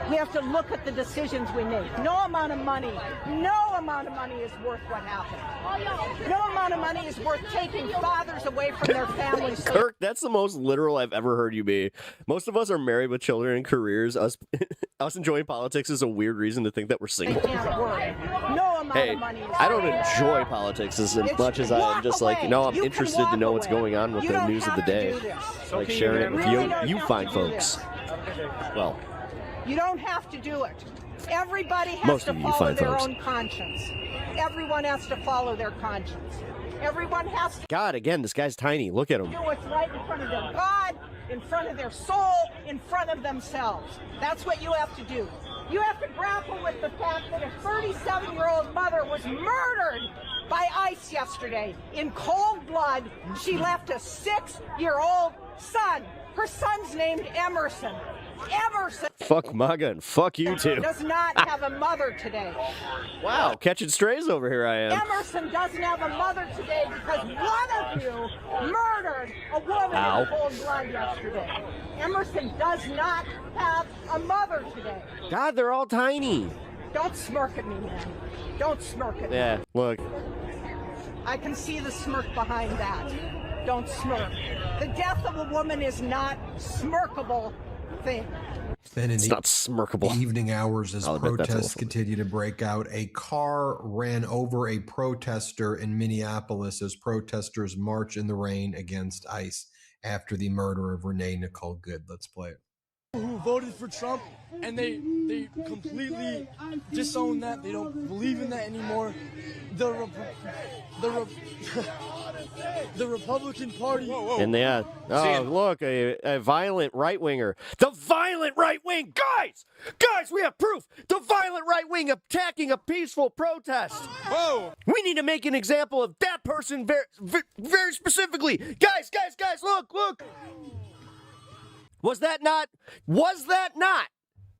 We have to look at the decisions we make. No amount of money is worth what happened. No amount of money is worth taking fathers away from their families. Kirk, that's the most literal I've ever heard you be. Most of us are married with children and careers. Us enjoying politics is a weird reason to think that we're single. No amount of money is I don't enjoy politics as much as I am just like, I'm interested to know what's going on with the news of the day. Like sharing it with you fine folks. Well, you don't have to do it. Everybody has to follow their own conscience. Everyone has to follow their conscience. Everyone has to. God, again, this guy's tiny. Look at him. Do what's right in front of their God, in front of their soul, in front of themselves. That's what you have to do. You have to grapple with the fact that a 37-year-old mother was murdered by ICE yesterday in cold blood. She left a 6-year-old son. Her son's named Emerson. Emerson. Fuck MAGA and fuck you too. Does not have a mother today. Wow, catching strays over here I am. Emerson doesn't have a mother today because one of you murdered a woman in cold blood yesterday. Emerson does not have a mother today. God, they're all tiny. Don't smirk at me, man. Don't smirk at me. Yeah, look. I can see the smirk behind that. Don't smirk. The death of a woman is not smirkable thing. Then it's not smirkable. Evening hours as protests continue to break out. A car ran over a protester in Minneapolis as protesters march in the rain against ICE after the murder of Renee Nicole Good. Let's play it. Who voted for Trump and they completely disown that. They don't believe in that anymore. The Republican Party. And they look, a violent right-winger. The violent right wing! Guys, we have proof! The violent right wing attacking a peaceful protest! Whoa! We need to make an example of that person very specifically! Guys, look! Was that not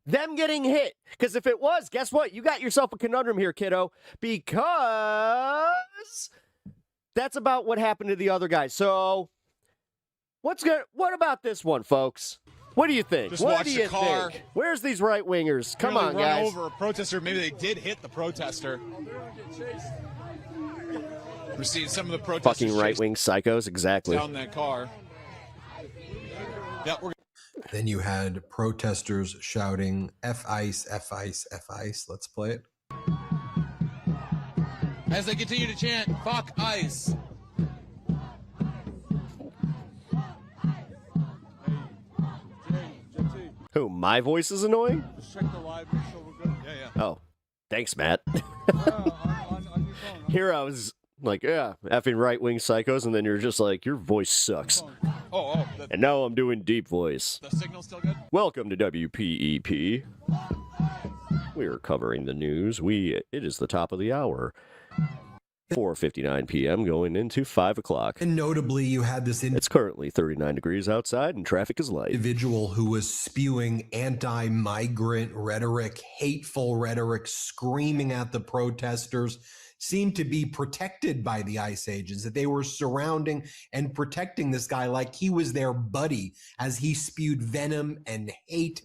them getting hit? Because if it was, guess what? You got yourself a conundrum here, kiddo. Because that's about what happened to the other guys. So, what about this one, folks? What do you think? Just what watch do the you car. think? Where's these right wingers? Come on, run guys. over a protester. Maybe they did hit the protester. We're seeing some of the protesters Fucking right wing psychos, exactly. down that car. Yep, Then you had protesters shouting, F ICE, F ICE, F ICE. Let's play it. As they continue to chant, fuck ICE. Who, my voice is annoying? Just check the live, make sure we're good. Yeah. Oh, thanks, Matt. Here I was like, yeah, effing right-wing psychos, and then you're just like, your voice sucks. And now I'm doing deep voice. The signal's still good? Welcome to WPEP. We are covering the news. It is the top of the hour. 4:59 p.m. going into 5 o'clock. And notably, you had this It's currently 39 degrees outside and traffic is light. individual who was spewing anti-migrant rhetoric, hateful rhetoric, screaming at the protesters, seemed to be protected by the ICE agents, that they were surrounding and protecting this guy like he was their buddy as he spewed venom and hate.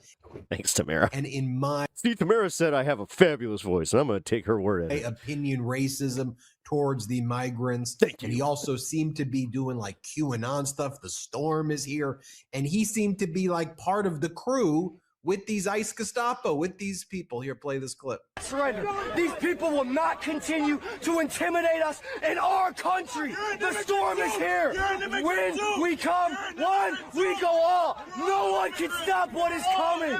Thanks, Tamara. And in my See, Tamara said I have a fabulous voice, and I'm going to take her word at it. opinion, racism towards the migrants. And he also seemed to be doing like QAnon stuff. The storm is here. And he seemed to be like part of the crew with these ICE Gestapo, with these people. Here, play this clip. Surrender. These people will not continue to intimidate us in our country. The storm is here. When we come, one, we go all. No one can stop what is coming.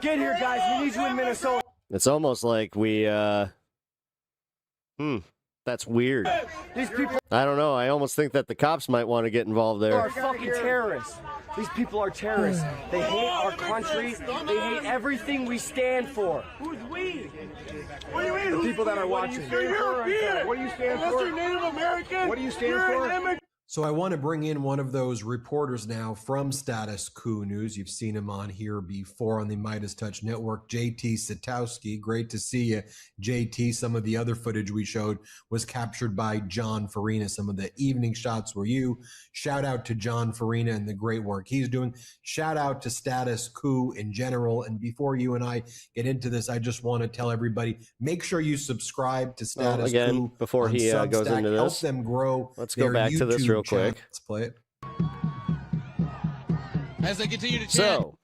Get here, guys. We need you in Minnesota. It's almost like we, that's weird. These people I don't know. I almost think that the cops might want to get involved there. are fucking terrorists. These people are terrorists. They hate our country. They hate everything we stand for. Who's we? What do you mean? The people that are watching. What do you stand for? You're Native American. What do you stand for? So I want to bring in one of those reporters now from Status Quo News. You've seen him on here before on the Midas Touch Network, JT Satowski. Great to see you, JT. Some of the other footage we showed was captured by John Farina. Some of the evening shots were you. Shout out to John Farina and the great work he's doing. Shout out to Status Quo in general. And before you and I get into this, I just want to tell everybody, make sure you subscribe to Status Quo. Before he on goes Substack. into this, help them grow. Let's go their back to this YouTube real quick. channel. Let's play it. As they continue to chant. So,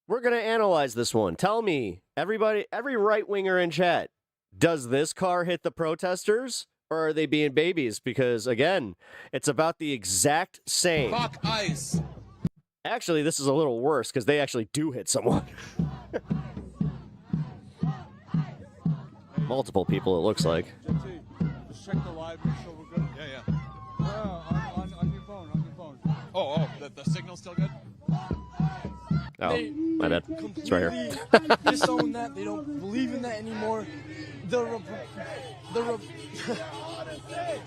we're going to analyze this one. Tell me, everybody, every right-winger in chat, does this car hit the protesters, or are they being babies? Because, again, it's about the exact same. Fuck ICE. Actually, this is a little worse, because they actually do hit someone. Multiple people, it looks like. Just check the live, make sure we're good. Yeah. On your phone, The signal's still good? Oh, my bad. It's right here. Disown that. They don't believe in that anymore. The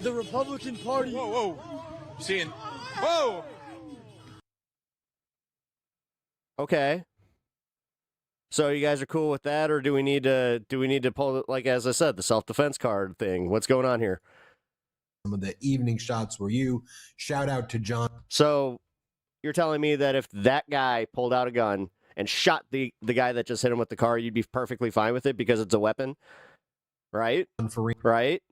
Republican Party. Seeing. Whoa! Okay. So you guys are cool with that, or do we need to pull, like, as I said, the self-defense card thing? What's going on here? Some of the evening shots were you. Shout out to John. So you're telling me that if that guy pulled out a gun and shot the guy that just hit him with the car, you'd be perfectly fine with it because it's a weapon, right? Right?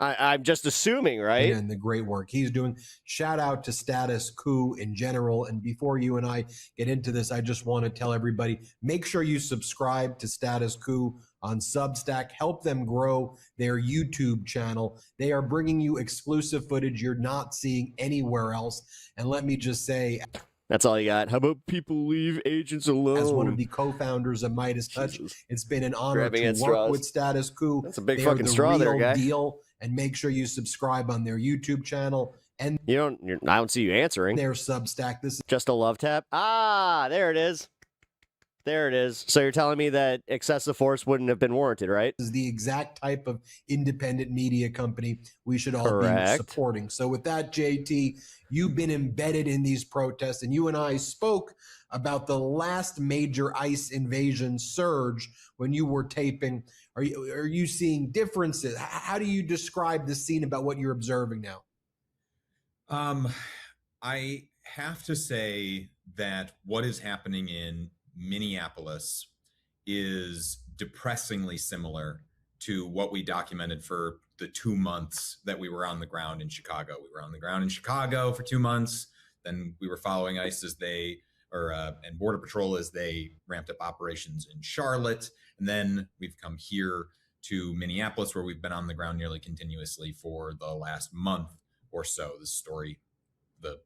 I'm just assuming, right? And the great work he's doing. Shout out to Status Coup in general. And before you and I get into this, I just want to tell everybody, make sure you subscribe to Status Coup on Substack. Help them grow their YouTube channel. They are bringing you exclusive footage you're not seeing anywhere else. And let me just say, that's all you got. How about people leave agents alone? As one of the co-founders of Midas Touch, it's been an honor to work with Status Coup. That's a big fucking straw there, guy. Deal. And make sure you subscribe on their YouTube channel. And I don't see you answering. Their Substack. This is just a love tap. Ah, there it is. There it is. So you're telling me that excessive force wouldn't have been warranted, right? This is the exact type of independent media company we should all be supporting. So with that, JT, you've been embedded in these protests, and you and I spoke about the last major ICE invasion surge when you were taping. Are you seeing differences? How do you describe the scene about what you're observing now? I have to say that what is happening in Minneapolis is depressingly similar to what we documented for the 2 months that we were on the ground in Chicago. We were on the ground in Chicago for 2 months. Then we were following ICE and Border Patrol as they ramped up operations in Charlotte. And then we've come here to Minneapolis, where we've been on the ground nearly continuously for the last month or so. The story, the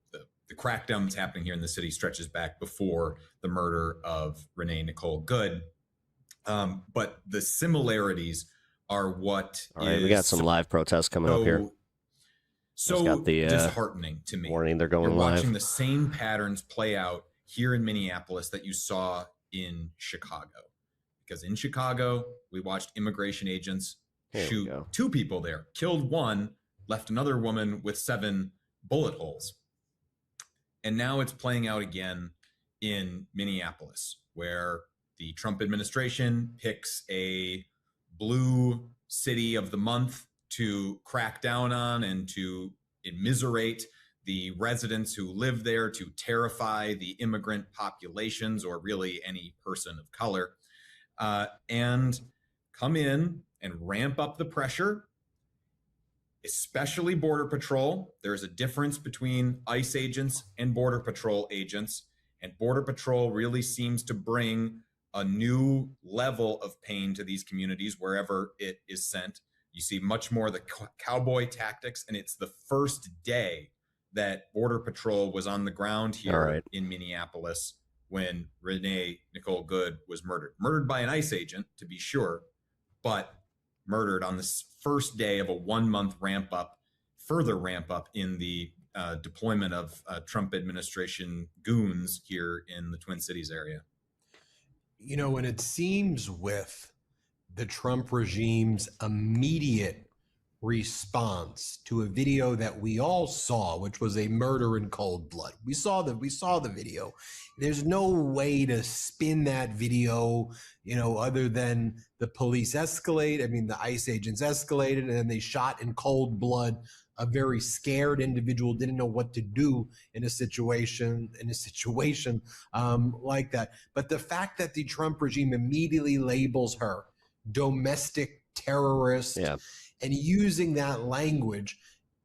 crackdown that's happening here in the city stretches back before the murder of Renee Nicole Good. But the similarities are what all right, we got some live protests coming up here. So got the, disheartening to me. Warning, they're going You're live. Watching the same patterns play out here in Minneapolis that you saw in Chicago. Because in Chicago, we watched immigration agents shoot 2 people there, killed 1, left another woman with 7 bullet holes. And now it's playing out again in Minneapolis, where the Trump administration picks a blue city of the month to crack down on and to immiserate the residents who live there, to terrify the immigrant populations, or really any person of color, and come in and ramp up the pressure, especially Border Patrol. There's a difference between ICE agents and Border Patrol agents, and Border Patrol really seems to bring a new level of pain to these communities wherever it is sent. You see much more of the cowboy tactics, and it's the first day that Border Patrol was on the ground here in Minneapolis when Renee Nicole Good was murdered. Murdered by an ICE agent, to be sure, but murdered on this first day of a 1-month further ramp up in the deployment of Trump administration goons here in the Twin Cities area. You know, and it seems with the Trump regime's immediate response to a video that we all saw, which was a murder in cold blood. We saw the video. There's no way to spin that video, you know, other than the police escalate. I mean, the ICE agents escalated, and then they shot in cold blood a very scared individual, didn't know what to do in a situation like that. But the fact that the Trump regime immediately labels her domestic terrorist, and using that language,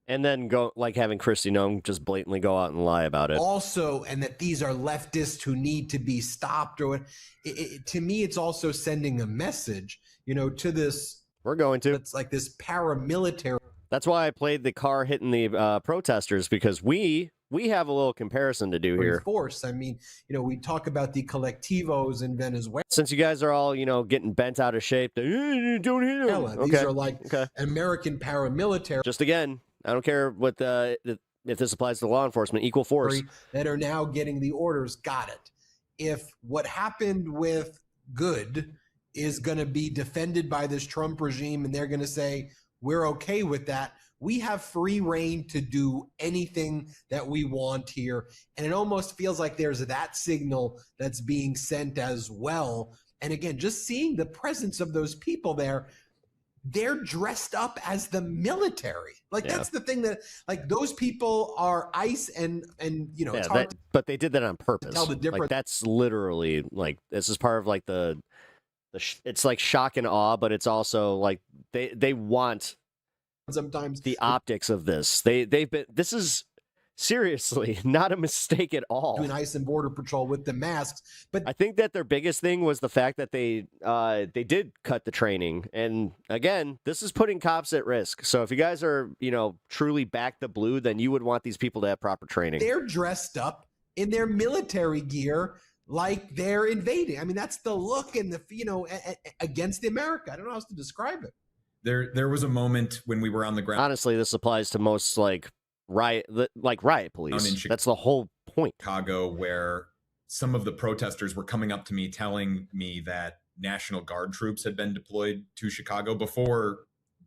and then go like having Kristi Noem just blatantly go out and lie about it. Also, and that these are leftists who need to be stopped, or to me, it's also sending a message, you know, to this. We're going to. It's like this paramilitary. That's why I played the car hitting the protesters, because we have a little comparison to do here. Force. I mean, you know, we talk about the colectivos in Venezuela. Since you guys are all, you know, getting bent out of shape, don't hit them. These are like American paramilitary. Just again, I don't care what if this applies to law enforcement, equal force. That are now getting the orders. Got it. If what happened with Good is going to be defended by this Trump regime, and they're going to say, we're okay with that, we have free reign to do anything that we want here. And it almost feels like there's that signal that's being sent as well. And again, just seeing the presence of those people there, they're dressed up as the military. Like that's the thing that, like, those people are ICE and you know, it's hard but they did that on purpose. tell the difference. Like, that's literally, like, this is part of, like, it's like shock and awe, but it's also like they want sometimes the optics of this. This is seriously not a mistake at all. Doing ICE and Border Patrol with the masks, but I think that their biggest thing was the fact that they did cut the training, and again, this is putting cops at risk. So if you guys are, you know, truly back the blue, then you would want these people to have proper training. They're dressed up in their military gear like they're invading. I mean, that's the look and the, you know, against America. I don't know how else to describe it. There was a moment when we were on the ground. Honestly, this applies to most riot police. That's the whole point. Chicago, where some of the protesters were coming up to me telling me that National Guard troops had been deployed to Chicago before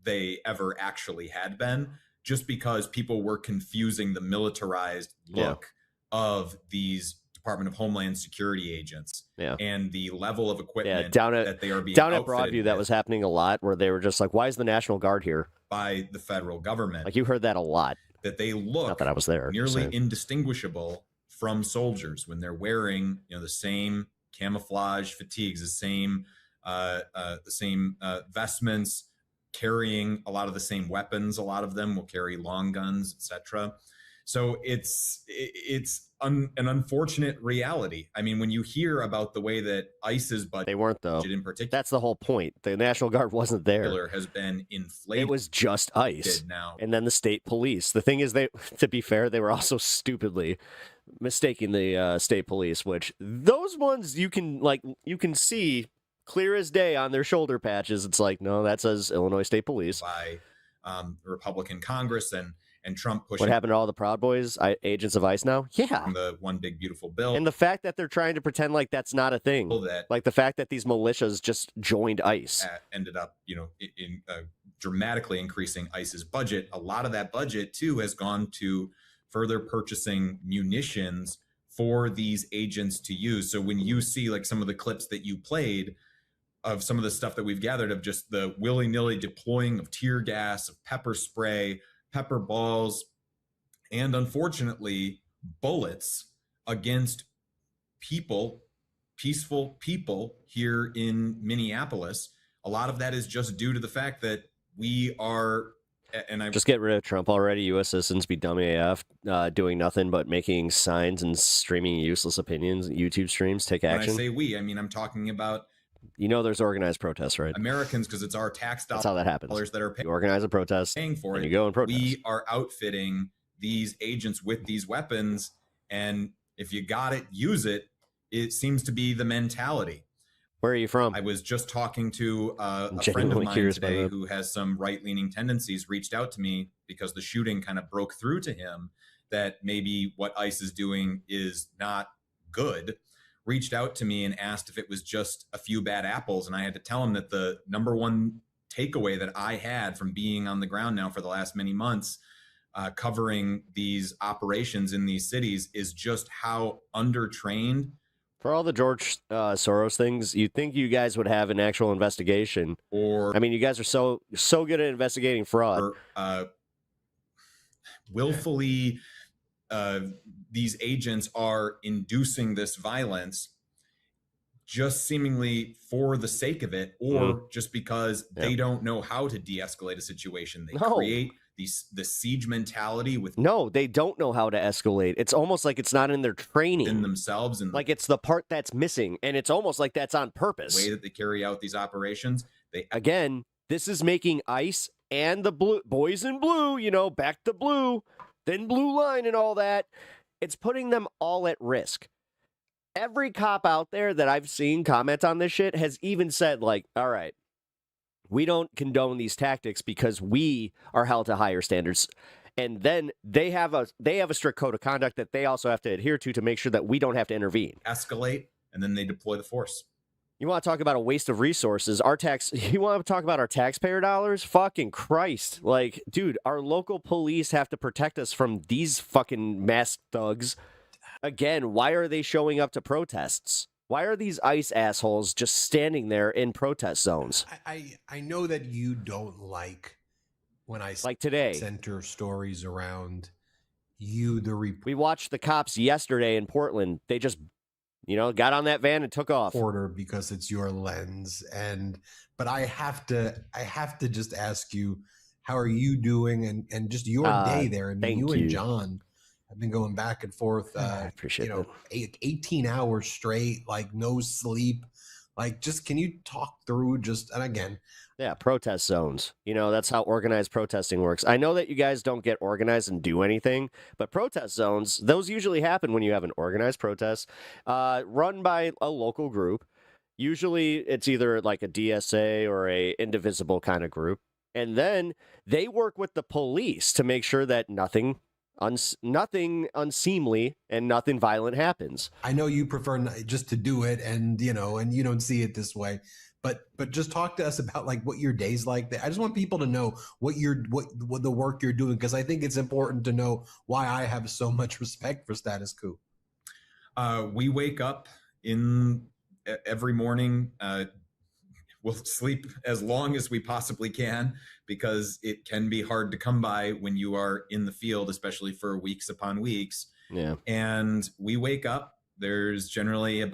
they ever actually had been, just because people were confusing the militarized look of these Department of Homeland Security agents and the level of equipment that they are being down at Broadview. That was happening a lot, where they were just like, why is the National Guard here? By the federal government. Like, you heard that a lot. That they look not that I was there, nearly indistinguishable from soldiers when they're wearing, you know, the same camouflage fatigues, the same vestments, carrying a lot of the same weapons. A lot of them will carry long guns, etc. So it's an unfortunate reality. I mean, when you hear about the way that ICE's budget, they weren't though. In particular, that's the whole point. The National Guard wasn't there. Has been inflated. It was just ICE and then the state police. The thing is, to be fair, they were also stupidly mistaking the state police, which those ones you can see clear as day on their shoulder patches. It's like, no, that says Illinois State Police. By Republican Congress and Trump pushing. What happened to all the Proud Boys, agents of ICE now? Yeah. The one big beautiful bill. And the fact that they're trying to pretend like that's not a thing. Like the fact that these militias just joined ICE. Ended up, you know, in dramatically increasing ICE's budget. A lot of that budget, too, has gone to further purchasing munitions for these agents to use. So when you see like some of the clips that you played of some of the stuff that we've gathered of just the willy-nilly deploying of tear gas, of pepper spray, pepper balls, and unfortunately bullets against people, peaceful people here in Minneapolis. A lot of that is just due to the fact that we are, and I just get rid of Trump already. U.S. citizens be dumb AF, doing nothing but making signs and streaming useless opinions, YouTube streams. Take action. When I say we, I mean I'm talking about. You know, there's organized protests, right? Americans, because it's our tax dollars. That's how that happens. That are you organize a protest, paying for it. You go and protest. We are outfitting these agents with these weapons, and if you got it, use it. It seems to be the mentality. Where are you from? I was just talking to a friend of mine today who has some right-leaning tendencies. Reached out to me because the shooting kind of broke through to him that maybe what ICE is doing is not good. Reached out to me and asked if it was just a few bad apples. And I had to tell him that the number one takeaway that I had from being on the ground now for the last many months, covering these operations in these cities, is just how undertrained. For all the George Soros things, you'd think you guys would have an actual investigation. Or, I mean, you guys are so good at investigating fraud. Or, willfully... these agents are inducing this violence just seemingly for the sake of it, or just because they don't know how to de-escalate a situation. They create the siege mentality with. No, they don't know how to escalate. It's almost like it's not in their training in themselves, and like it's the part that's missing, and it's almost like that's on purpose. The way that they carry out these operations. Again, this is making ICE and the boys in blue, you know, back to blue. Thin blue line and all that, it's putting them all at risk. Every cop out there that I've seen comment on this shit has even said, like, all right, we don't condone these tactics because we are held to higher standards. And then they have a strict code of conduct that they also have to adhere to make sure that we don't have to intervene. Escalate, and then they deploy the force. You want to talk about a waste of resources? You want to talk about our taxpayer dollars? Fucking Christ. Like, dude, our local police have to protect us from these fucking masked thugs. Again, why are they showing up to protests? Why are these ICE assholes just standing there in protest zones? I know that you don't like when I like today center stories around we watched the cops yesterday in Portland. They just, got on that van and took off. Reporter, because it's your lens, but I have to just ask you, how are you doing, and just your day there? I mean, you and John have been going back and forth. I appreciate it. 18 hours straight, like no sleep. Like, just can you talk through and again? Yeah, protest zones. That's how organized protesting works. I know that you guys don't get organized and do anything, but protest zones, those usually happen when you have an organized protest run by a local group. Usually it's either like a DSA or a indivisible kind of group. And then they work with the police to make sure that nothing unseemly and nothing violent happens. I know you prefer just to do it, and you don't see it this way. But just talk to us about like what your day's like. I just want people to know what the work you're doing, because I think it's important to know why I have so much respect for Status Quo. We wake up every morning. We'll sleep as long as we possibly can, because it can be hard to come by when you are in the field, especially for weeks upon weeks. Yeah. And we wake up. There's generally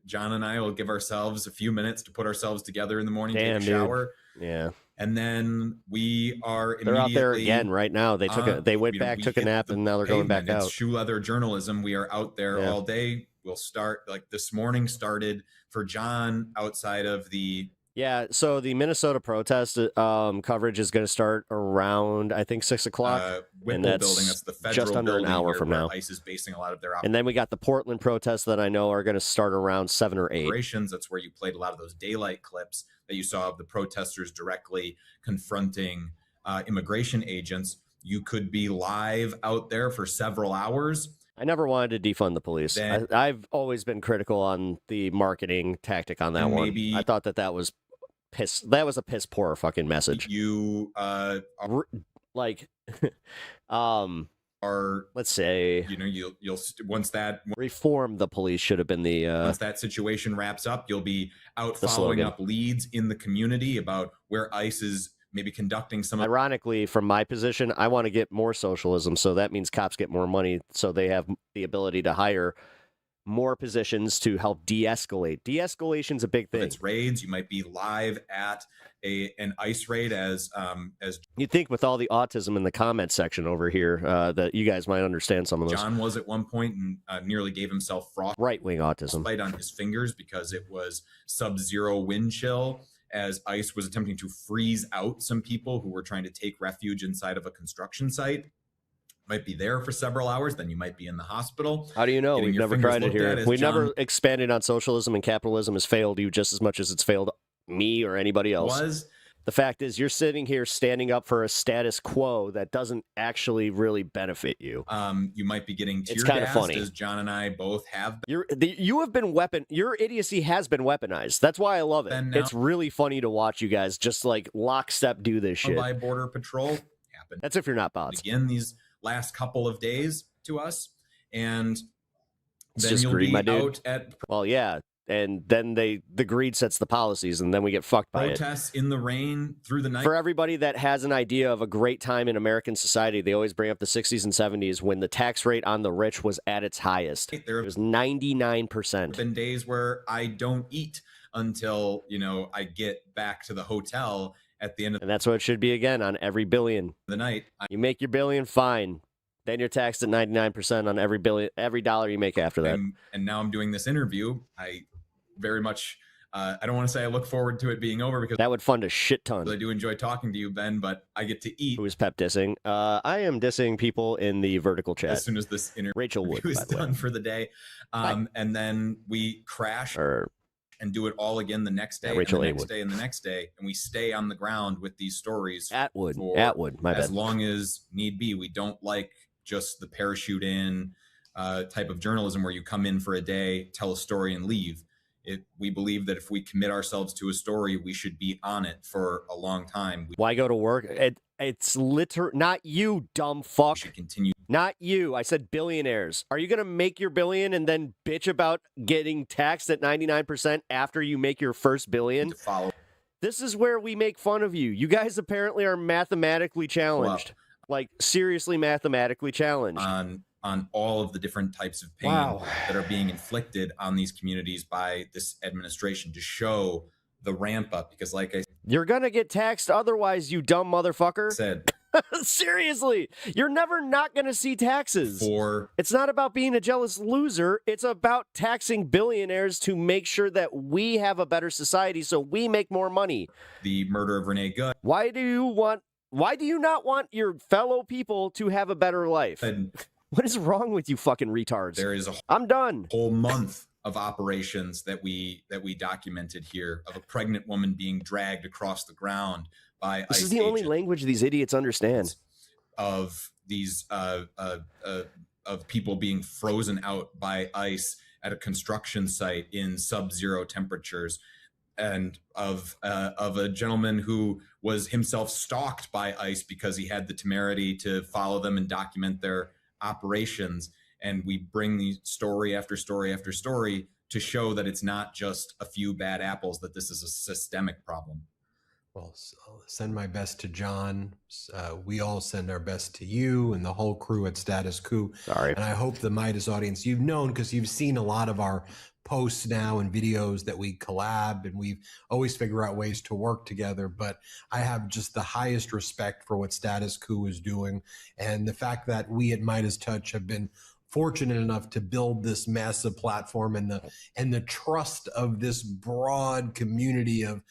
John and I will give ourselves a few minutes to put ourselves together in the morning, take a shower. Dude. Yeah. And then we are they're out there again right now. They went back, took a nap, and now they're going back out. It's shoe leather journalism. We are out there all day. We'll start, like this morning started for John outside of the... Yeah, so the Minnesota protest coverage is going to start around, I think, 6 o'clock. Whipple building, that's the federal just under an hour from now. ICE is basing a lot of their operations. And then we got the Portland protests that I know are going to start around 7 or 8. That's where you played a lot of those daylight clips that you saw of the protesters directly confronting immigration agents. You could be live out there for several hours. I never wanted to defund the police. I've always been critical on the marketing tactic on that one. I thought that was a piss poor fucking message. You let's say, you'll once that reform the police should have been the once that situation wraps up, you'll be out following up leads in the community about where ICE is maybe conducting some. Ironically, from my position, I want to get more socialism, so that means cops get more money, so they have the ability to hire more positions to help de-escalate. De-escalation's a big thing. It's raids. You might be live at an ICE raid as you'd think with all the autism in the comment section over here that you guys might understand some of those. John was at one point and nearly gave himself right-wing autism on his fingers because it was sub-zero wind chill, as ICE was attempting to freeze out some people who were trying to take refuge inside of a construction site. Might be there for several hours, then you might be in the hospital. How do you know? We've never tried it here. We've never expanded on socialism, and capitalism has failed you just as much as it's failed me or anybody else. The fact is, you're sitting here standing up for a status quo that doesn't actually really benefit you. You might be getting tear gassed, funny. As John and I both have. Your idiocy has been weaponized. That's why I love it. It's really funny to watch you guys just like lockstep do this shit. By Border Patrol happened. That's if you're not bots. Again, these last couple of days to us, and then just you'll greed, be out at and then the greed sets the policies, and then we get fucked by it. Protests in the rain through the night. For everybody that has an idea of a great time in American society, they always bring up the 60s and 70s when the tax rate on the rich was at its highest. It was 99%. There have been days where I don't eat until I get back to the hotel at the end of and that's what it should be again on every billion. The night. You make your billion, fine. Then you're taxed at 99% on every dollar you make after that. And now I'm doing this interview. I very much, I don't want to say I look forward to it being over, because that would fund a shit ton. I do enjoy talking to you, Ben, but I get to eat. Who is Pep dissing? I am dissing people in the vertical chat. As soon as this interview Rachel Wood is done for the day. And then we crash and do it all again the next day, and the next day, and the next day, and we stay on the ground with these stories. Atwood, my bad. As long as need be. We don't like just the parachute in type of journalism where you come in for a day, tell a story, and leave. We believe that if we commit ourselves to a story, we should be on it for a long time. Why go to work? It's not you, dumb fuck. We should continue. Not you. I said billionaires. Are you going to make your billion and then bitch about getting taxed at 99% after you make your first billion? To follow. This is where we make fun of you. You guys apparently are mathematically challenged. Like, seriously mathematically challenged. On all of the different types of pain that are being inflicted on these communities by this administration to show the ramp up. Because like I You're going to get taxed otherwise, you dumb motherfucker. said, Seriously, you're never not going to see taxes. It's not about being a jealous loser. It's about taxing billionaires to make sure that we have a better society so we make more money. The murder of Renee Good. Why do you not want your fellow people to have a better life? What is wrong with you fucking retards? There is I'm done. Whole month of operations that we documented here of a pregnant woman being dragged across the ground by This is the only language these idiots understand. Of these of people being frozen out by ice at a construction site in sub-zero temperatures, and of a gentleman who was himself stalked by ice because he had the temerity to follow them and document their operations. And we bring the story after story after story to show that it's not just a few bad apples, that this is a systemic problem. Well, I'll send my best to John. We all send our best to you and the whole crew at Status Coup. Sorry. And I hope the Midas audience, you've known, because you've seen a lot of our posts now and videos that we collab, and we always figure out ways to work together. But I have just the highest respect for what Status Coup is doing. And the fact that we at Midas Touch have been fortunate enough to build this massive platform and the trust of this broad community of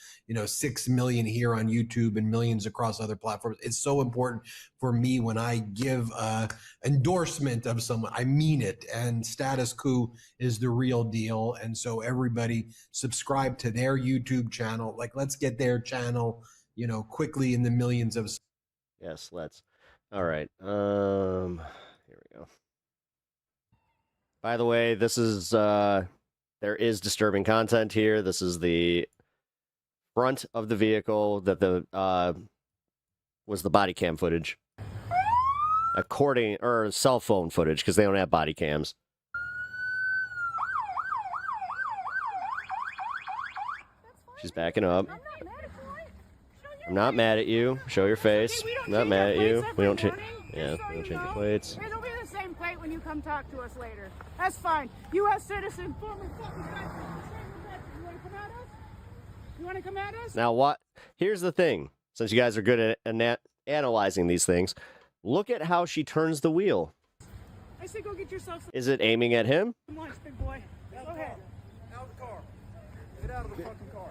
6 million here on YouTube and millions across other platforms. It's so important for me when I give a endorsement of someone, I mean it. And Status Coup is the real deal. And so everybody subscribe to their YouTube channel. Like, let's get their channel quickly in the millions of. Yes, let's. All right. Here we go. By the way, this is, there is disturbing content here. This is the front of the vehicle that was the body cam footage. Or cell phone footage, because they don't have body cams. She's backing up. I'm not mad at you. Show your face. I'm not mad at you. We don't change. Yeah, we don't change your plates. It'll be the same plate when you come talk to us later. That's fine. U.S. citizen, former fucking country. You want to come at us? You want to come at us? Now what? Here's the thing. Since you guys are good at analyzing these things, look at how she turns the wheel. I say go get yourself some. Is it aiming at him? Lunch, big boy. Go ahead. Out of the car. Get out of the fucking car.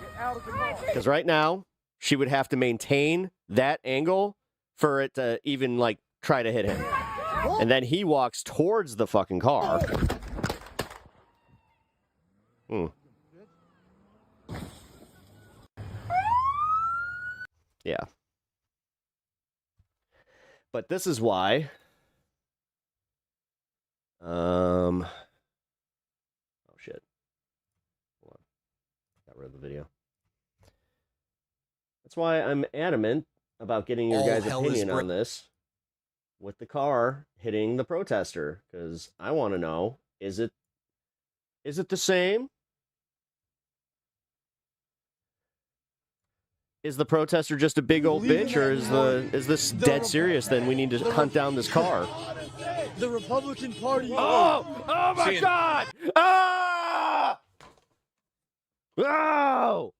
Get out of the car. Because right now, she would have to maintain that angle for it to even, try to hit him. And then he walks towards the fucking car. Yeah. But this is why. Oh, shit. Hold on. Got rid of the video. That's why I'm adamant about getting your guys' opinion on this with the car hitting the protester, because I want to know, is it the same? Is the protester just a big old bitch, or is this dead serious? Then we need to hunt down this car. The Republican Party. Oh my God! Ah! Oh!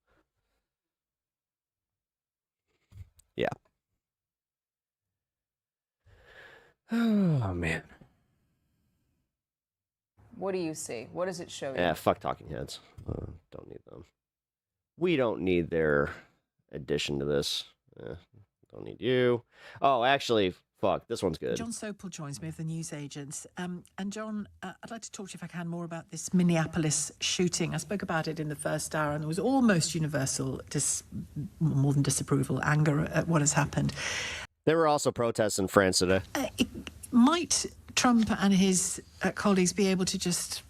Yeah. Oh, man. What do you see? What does it show you? Yeah, fuck talking heads. Don't need them. We don't need their addition to this. Don't need you. Oh, actually, fuck, this one's good. John Sopel joins me of the news agents. And John, I'd like to talk to you, if I can, more about this Minneapolis shooting. I spoke about it in the first hour, and there was almost universal, more than disapproval, anger at what has happened. There were also protests in France today. Might Trump and his colleagues be able to just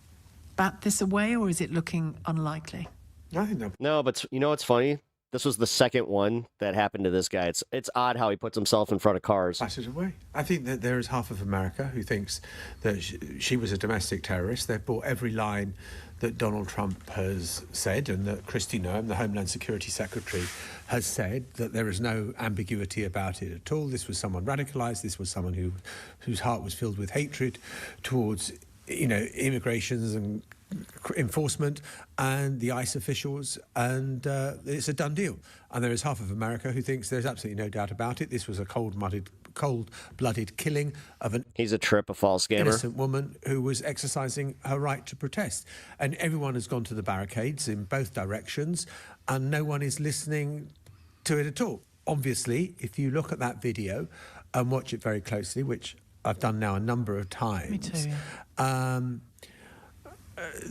bat this away, or is it looking unlikely? I think no. No, but you know what's funny? This was the second one that happened to this guy. It's odd how he puts himself in front of cars. Bat it away. I think that there is half of America who thinks that she was a domestic terrorist. They've bought every line that Donald Trump has said, and that Kristi Noem, the Homeland Security Secretary, has said that there is no ambiguity about it at all. This was someone radicalized. This was someone whose heart was filled with hatred towards, immigrations and enforcement and the ICE officials, and it's a done deal. And there is half of America who thinks there's absolutely no doubt about it. This was a cold-blooded killing of an a false scammer, innocent woman who was exercising her right to protest. And everyone has gone to the barricades in both directions, and no one is listening to it at all. Obviously, if you look at that video and watch it very closely, which I've done now a number of times. Me too, yeah.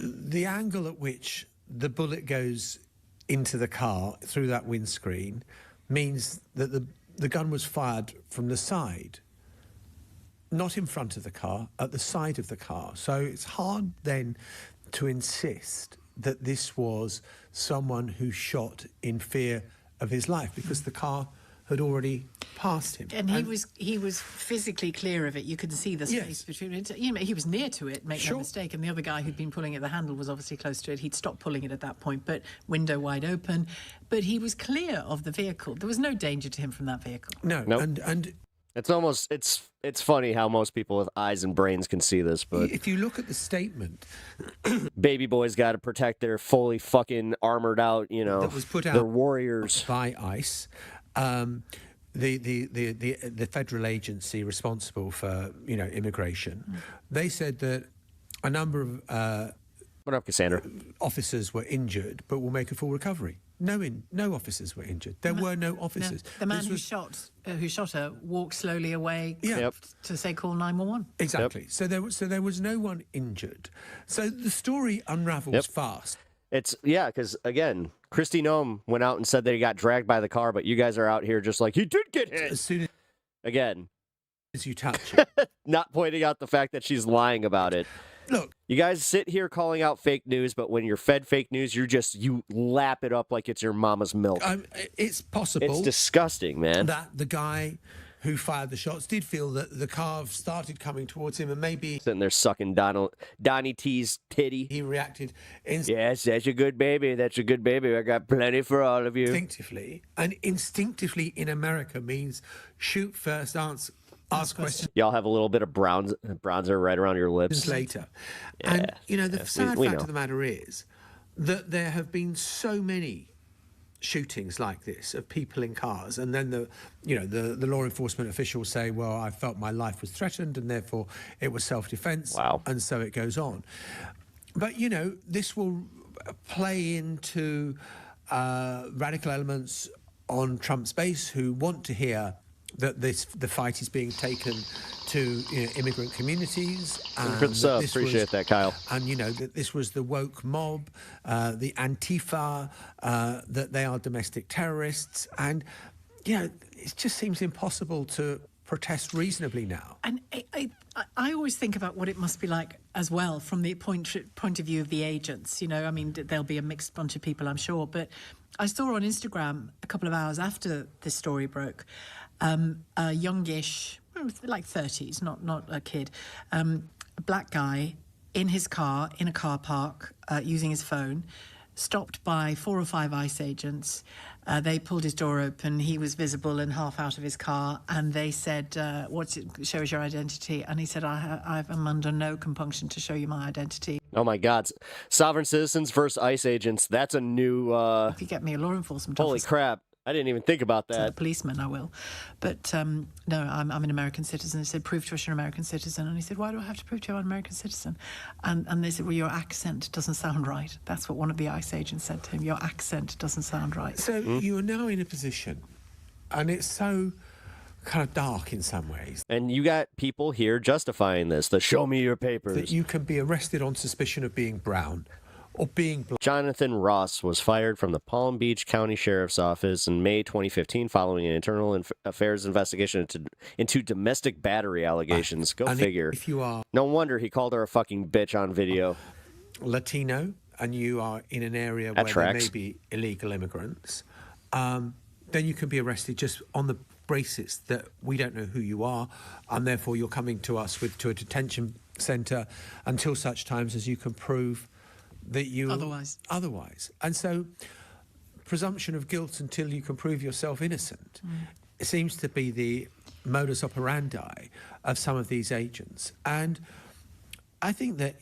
The angle at which the bullet goes into the car through that windscreen means that the gun was fired from the side, not in front of the car, at the side of the car. So it's hard then to insist that this was someone who shot in fear of his life, because the car had already passed him. And he was physically clear of it. You could see the space between it. He was near to it, make no mistake. And the other guy who'd been pulling at the handle was obviously close to it. He'd stopped pulling it at that point, but window wide open. But he was clear of the vehicle. There was no danger to him from that vehicle. No. Nope. And it's funny how most people with eyes and brains can see this, but if you look at the statement, baby boys got to protect their fully fucking armored out, that was put out their warriors by ICE. The federal agency responsible for immigration, they said that a number of what up, Cassandra? Officers were injured, but will make a full recovery. No officers were injured. There were no officers. No. The man who shot her walked slowly away to say call 911. Exactly. Yep. So there was no one injured. So the story unravels fast. It's because again, Kristi Noem went out and said that he got dragged by the car, but you guys are out here just like he did get hit. As soon as you touch it, not pointing out the fact that she's lying about it. Look, you guys sit here calling out fake news, but when you're fed fake news, you lap it up like it's your mama's milk. It's possible. It's disgusting, man. That the guy who fired the shots did feel that the car started coming towards him, and maybe sitting there sucking Donnie T's titty. He reacted yes, that's a good baby. That's a good baby. I got plenty for all of you. Instinctively, and instinctively in America means shoot first, ask questions. Y'all have a little bit of bronzer right around your lips later. Yeah, and the sad fact of the matter is that there have been so many shootings like this of people in cars, and then the law enforcement officials say, well, I felt my life was threatened and therefore it was self-defense. Wow. And so it goes on. But this will play into radical elements on Trump's base who want to hear that the fight is being taken to immigrant communities. Appreciate that, Kyle. And that this was the woke mob, the Antifa, that they are domestic terrorists, and it just seems impossible to protest reasonably now. And I always think about what it must be like as well from the point of view of the agents. I mean, there'll be a mixed bunch of people, I'm sure, but I saw on Instagram a couple of hours after this story broke, a youngish, like 30s, not a kid, a black guy in his car, in a car park, using his phone, stopped by 4 or 5 ICE agents. They pulled his door open. He was visible and half out of his car, and they said, show us your identity. And he said, I'm under no compunction to show you my identity. Oh, my God. Sovereign citizens versus ICE agents. That's a new... If you get me a law enforcement holy officer. Crap. I didn't even think about that. A policeman, I will. But no, I'm an American citizen. They said, prove to us you're an American citizen. And he said, why do I have to prove to you I'm an American citizen? And they said, well, your accent doesn't sound right. That's what one of the ICE agents said to him. Your accent doesn't sound right. So you are now in a position, and it's so kind of dark in some ways. And you got people here justifying this, the show me your papers. That you can be arrested on suspicion of being brown. Or being Jonathan Ross was fired from the Palm Beach County Sheriff's Office in May 2015 following an internal affairs investigation into domestic battery allegations. Go figure. If you are... No wonder he called her a fucking bitch on video. Latino and you are in an area where there may be illegal immigrants, then you can be arrested just on the basis that we don't know who you are, and therefore you're coming to us to a detention centre until such times as you can prove that you otherwise. And so presumption of guilt until you can prove yourself innocent seems to be the modus operandi of some of these agents. And I think that,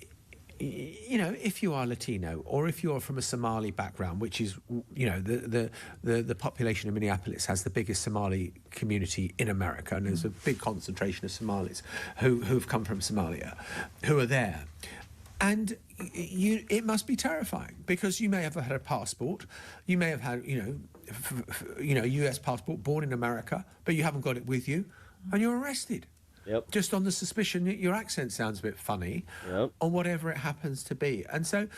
you know, if you are Latino or if you're from a Somali background, which is, you know, the population of Minneapolis has the biggest Somali community in America, and there's a big concentration of Somalis who've come from Somalia, who are there. And it must be terrifying because you may have had a passport, you may have had, U.S. passport, born in America, but you haven't got it with you, and you're arrested. Yep. Just on the suspicion that your accent sounds a bit funny, or whatever it happens to be. And so,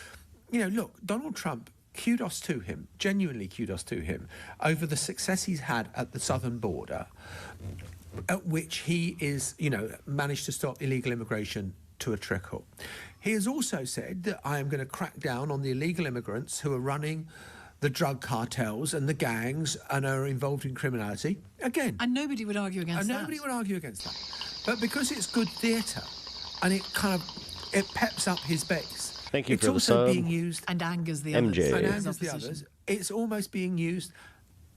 you know, look, Donald Trump, kudos to him, genuinely kudos to him, over the success he's had at the southern border, at which he is, you know, managed to stop illegal immigration to a trickle. He has also said that I am going to crack down on the illegal immigrants who are running the drug cartels and the gangs and are involved in criminality. Again. And nobody would argue against that. Nobody would argue against that. But because it's good theatre and it peps up his base. Thank you it's for the also sub. being used. And angers the MJ. others. And angers the others. It's almost being used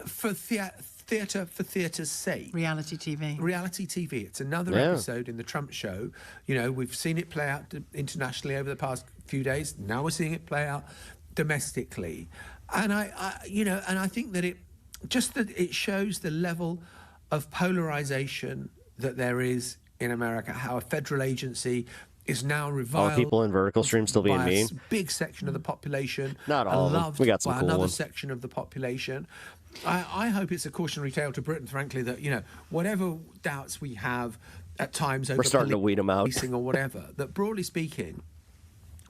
for theatre for theatre's sake. Reality TV. Reality TV. It's another episode in the Trump show. You know, we've seen it play out internationally over the past few days. Now we're seeing it play out domestically. And I think that it shows the level of polarization that there is in America, how a federal agency is now reviled. All the people in vertical stream still being mean. A big section of the population. Not all of them. We got some by cool another ones. section of the population. I hope it's a cautionary tale to Britain, frankly, that, you know, whatever doubts we have at times over We're starting to weed them out. policing or whatever, that broadly speaking,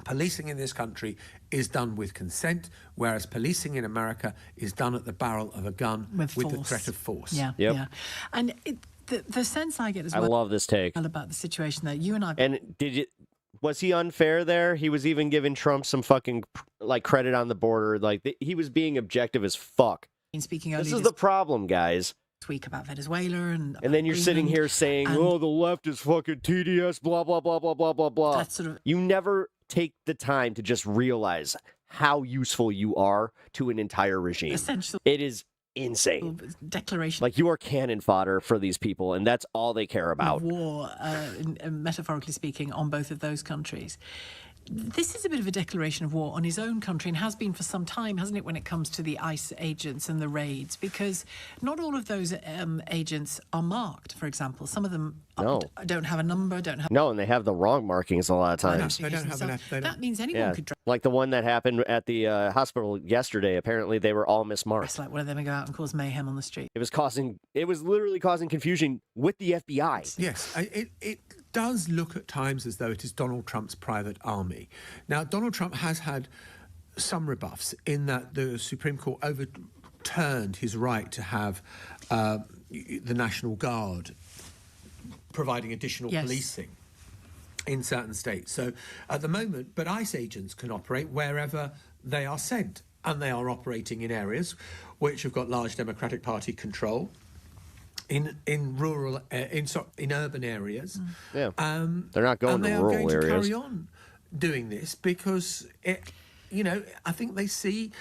policing in this country is done with consent, whereas policing in America is done at the barrel of a gun with the threat of force. Yeah, Yep. yeah. And the sense I get as I well love this take. about the situation that you and I... And was he unfair there? He was even giving Trump some fucking credit on the border. He was being objective as fuck. Speaking this is the problem, guys. This week about Venezuela and then you're sitting here saying, "Oh, the left is fucking TDS," blah blah blah blah blah blah blah. That's sort of... You never take the time to just realize how useful you are to an entire regime. Essential. It is insane. Declaration. Like, you are cannon fodder for these people, and that's all they care about. War, metaphorically speaking, on both of those countries. This is a bit of a declaration of war on his own country, and has been for some time, hasn't it, when it comes to the ICE agents and the raids? Because not all of those agents are marked, for example. Some of them don't have a number, don't have... No, and they have the wrong markings a lot of times. They don't have enough. That means anyone could drive. Like the one that happened at the hospital yesterday. Apparently, they were all mismarked. It's like one of them go out and cause mayhem on the street. It was literally causing confusion with the FBI. Yes, it does look at times as though it is Donald Trump's private army. Now, Donald Trump has had some rebuffs in that the Supreme Court overturned his right to have the National Guard providing additional policing in certain states. So at the moment, but ICE agents can operate wherever they are sent, and they are operating in areas which have got large Democratic Party control. In rural, in urban areas, they're not going to rural areas. And they are going to carry on doing this because I think they see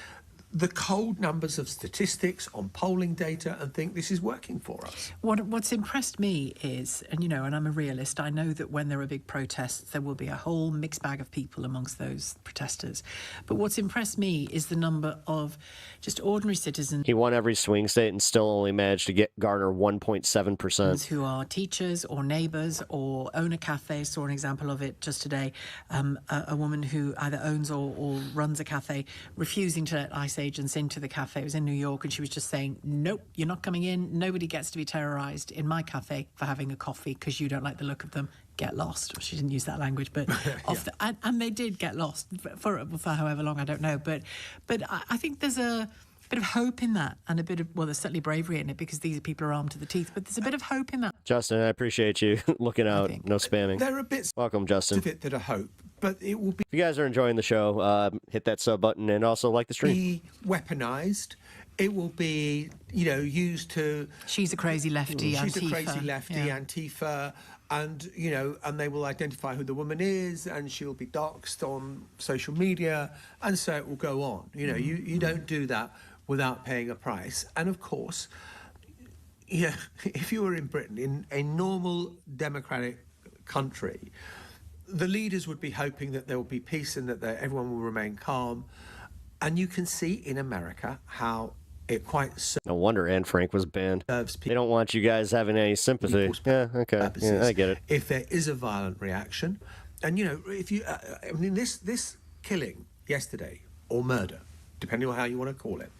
the cold numbers of statistics on polling data and think this is working for us. What's impressed me is, and I'm a realist, I know that when there are big protests, there will be a whole mixed bag of people amongst those protesters. But what's impressed me is the number of just ordinary citizens. He won every swing state and still only managed to garner 1.7%. Who are teachers or neighbours or own a cafe. Saw an example of it just today. A woman who either owns or runs a cafe refusing to let ICE agents into the cafe. It was in New York, and she was just saying, "Nope, you're not coming in. Nobody gets to be terrorised in my cafe for having a coffee because you don't like the look of them. Get lost." She didn't use that language, but and they did get lost for however long, I don't know. But I think there's a bit of hope in that, and a bit of, there's certainly bravery in it because these people are armed to the teeth, but there's a bit of hope in that. Justin, I appreciate you looking out. No spamming. There are bits Welcome, Justin. of it that are hope, But it will If you guys are enjoying the show, hit that sub button and also like the stream. be weaponized. It will be, used to... She's a crazy lefty, She's Antifa. a crazy lefty, yeah. Antifa. And, and they will identify who the woman is, and she'll be doxxed on social media, and so it will go on. You don't do that without paying a price. And, of course, if you were in Britain, in a normal democratic country, the leaders would be hoping that there will be peace and that everyone will remain calm. And you can see in America how it quite No wonder Anne Frank was banned. They don't want you guys having any sympathy. Yeah, okay. Yeah, I get it. If there is a violent reaction, and if you, this killing yesterday, or murder, depending on how you want to call it,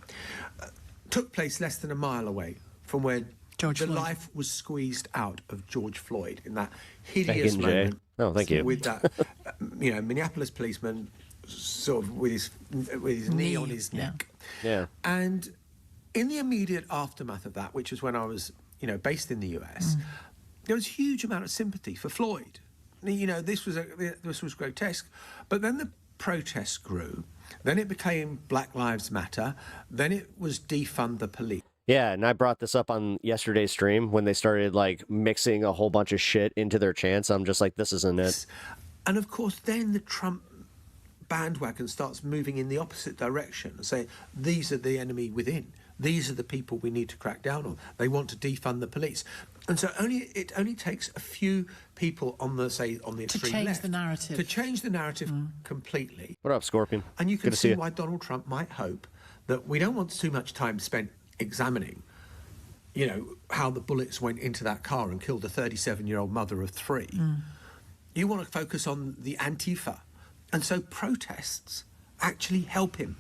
took place less than a mile away from where the life was squeezed out of George Floyd in that hideous moment. Oh, thank you. With that, Minneapolis policeman, sort of with his knee on his neck. Yeah. And in the immediate aftermath of that, which is when I was, based in the US, there was a huge amount of sympathy for Floyd. This was grotesque. But then the protests grew. Then it became Black Lives Matter. Then it was defund the police. Yeah, and I brought this up on yesterday's stream when they started mixing a whole bunch of shit into their chants. I'm just like, this isn't it. And of course, then the Trump bandwagon starts moving in the opposite direction and saying, these are the enemy within. These are the people we need to crack down on. They want to defund the police. And so it only takes a few people on the extreme left to change the narrative completely. What up, Scorpion? And you can Good to see you. why Donald Trump might hope that we don't want too much time spent examining, how the bullets went into that car and killed a 37-year-old mother of 3. You want to focus on the Antifa. And so protests actually help him.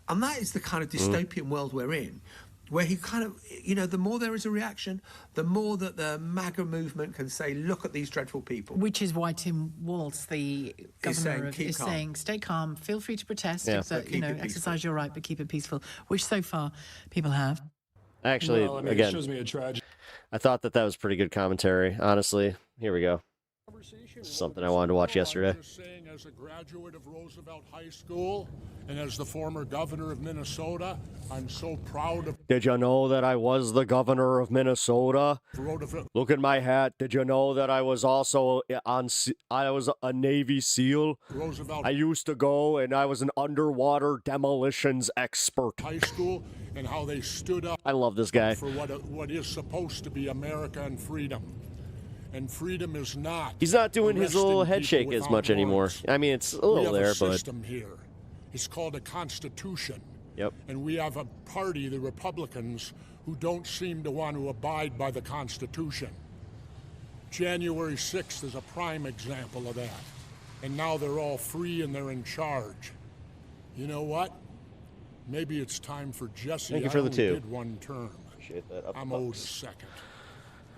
And that is the kind of dystopian world we're in, where he kind of, the more there is a reaction, the more that the MAGA movement can say, look at these dreadful people. Which is why Tim Walz, the governor, is calm. saying, stay calm, feel free to protest, exercise your right, but keep it peaceful, which so far people have. Actually, again, it shows me a tragedy. I thought that was pretty good commentary, honestly. Here we go. Something I wanted to watch yesterday. As a graduate of Roosevelt High School and as the former governor of Minnesota, I'm so proud of... Did you know that I was the governor of Minnesota? Look at my hat. Did you know that I was also I was a Navy SEAL? Roosevelt I used to go and I was an underwater demolitions expert. High School and how they stood up. I love this guy. For what is supposed to be America and freedom. And freedom is not. He's not doing his little head shake as much anymore. I mean, it's a little there, but... We have a system here. It's called a constitution. Yep. And we have a party, the Republicans, who don't seem to want to abide by the Constitution. January 6th is a prime example of that. And now they're all free and they're in charge. You know what? Maybe it's time for Jesse. Thank you for the 2. Did one term. Appreciate that. I'm owed a second.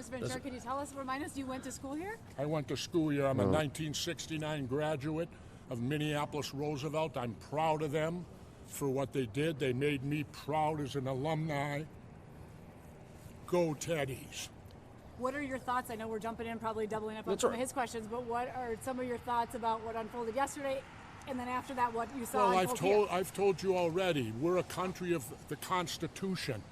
Mr. Ventura, can you remind us, you went to school here? I went to school here. I'm a 1969 graduate of Minneapolis Roosevelt. I'm proud of them for what they did. They made me proud as an alumni. Go Teddies. What are your thoughts? I know we're jumping in, probably doubling up on some of his questions, but what are some of your thoughts about what unfolded yesterday, and then after that, what you saw? Well, I've told you already. We're a country of the Constitution.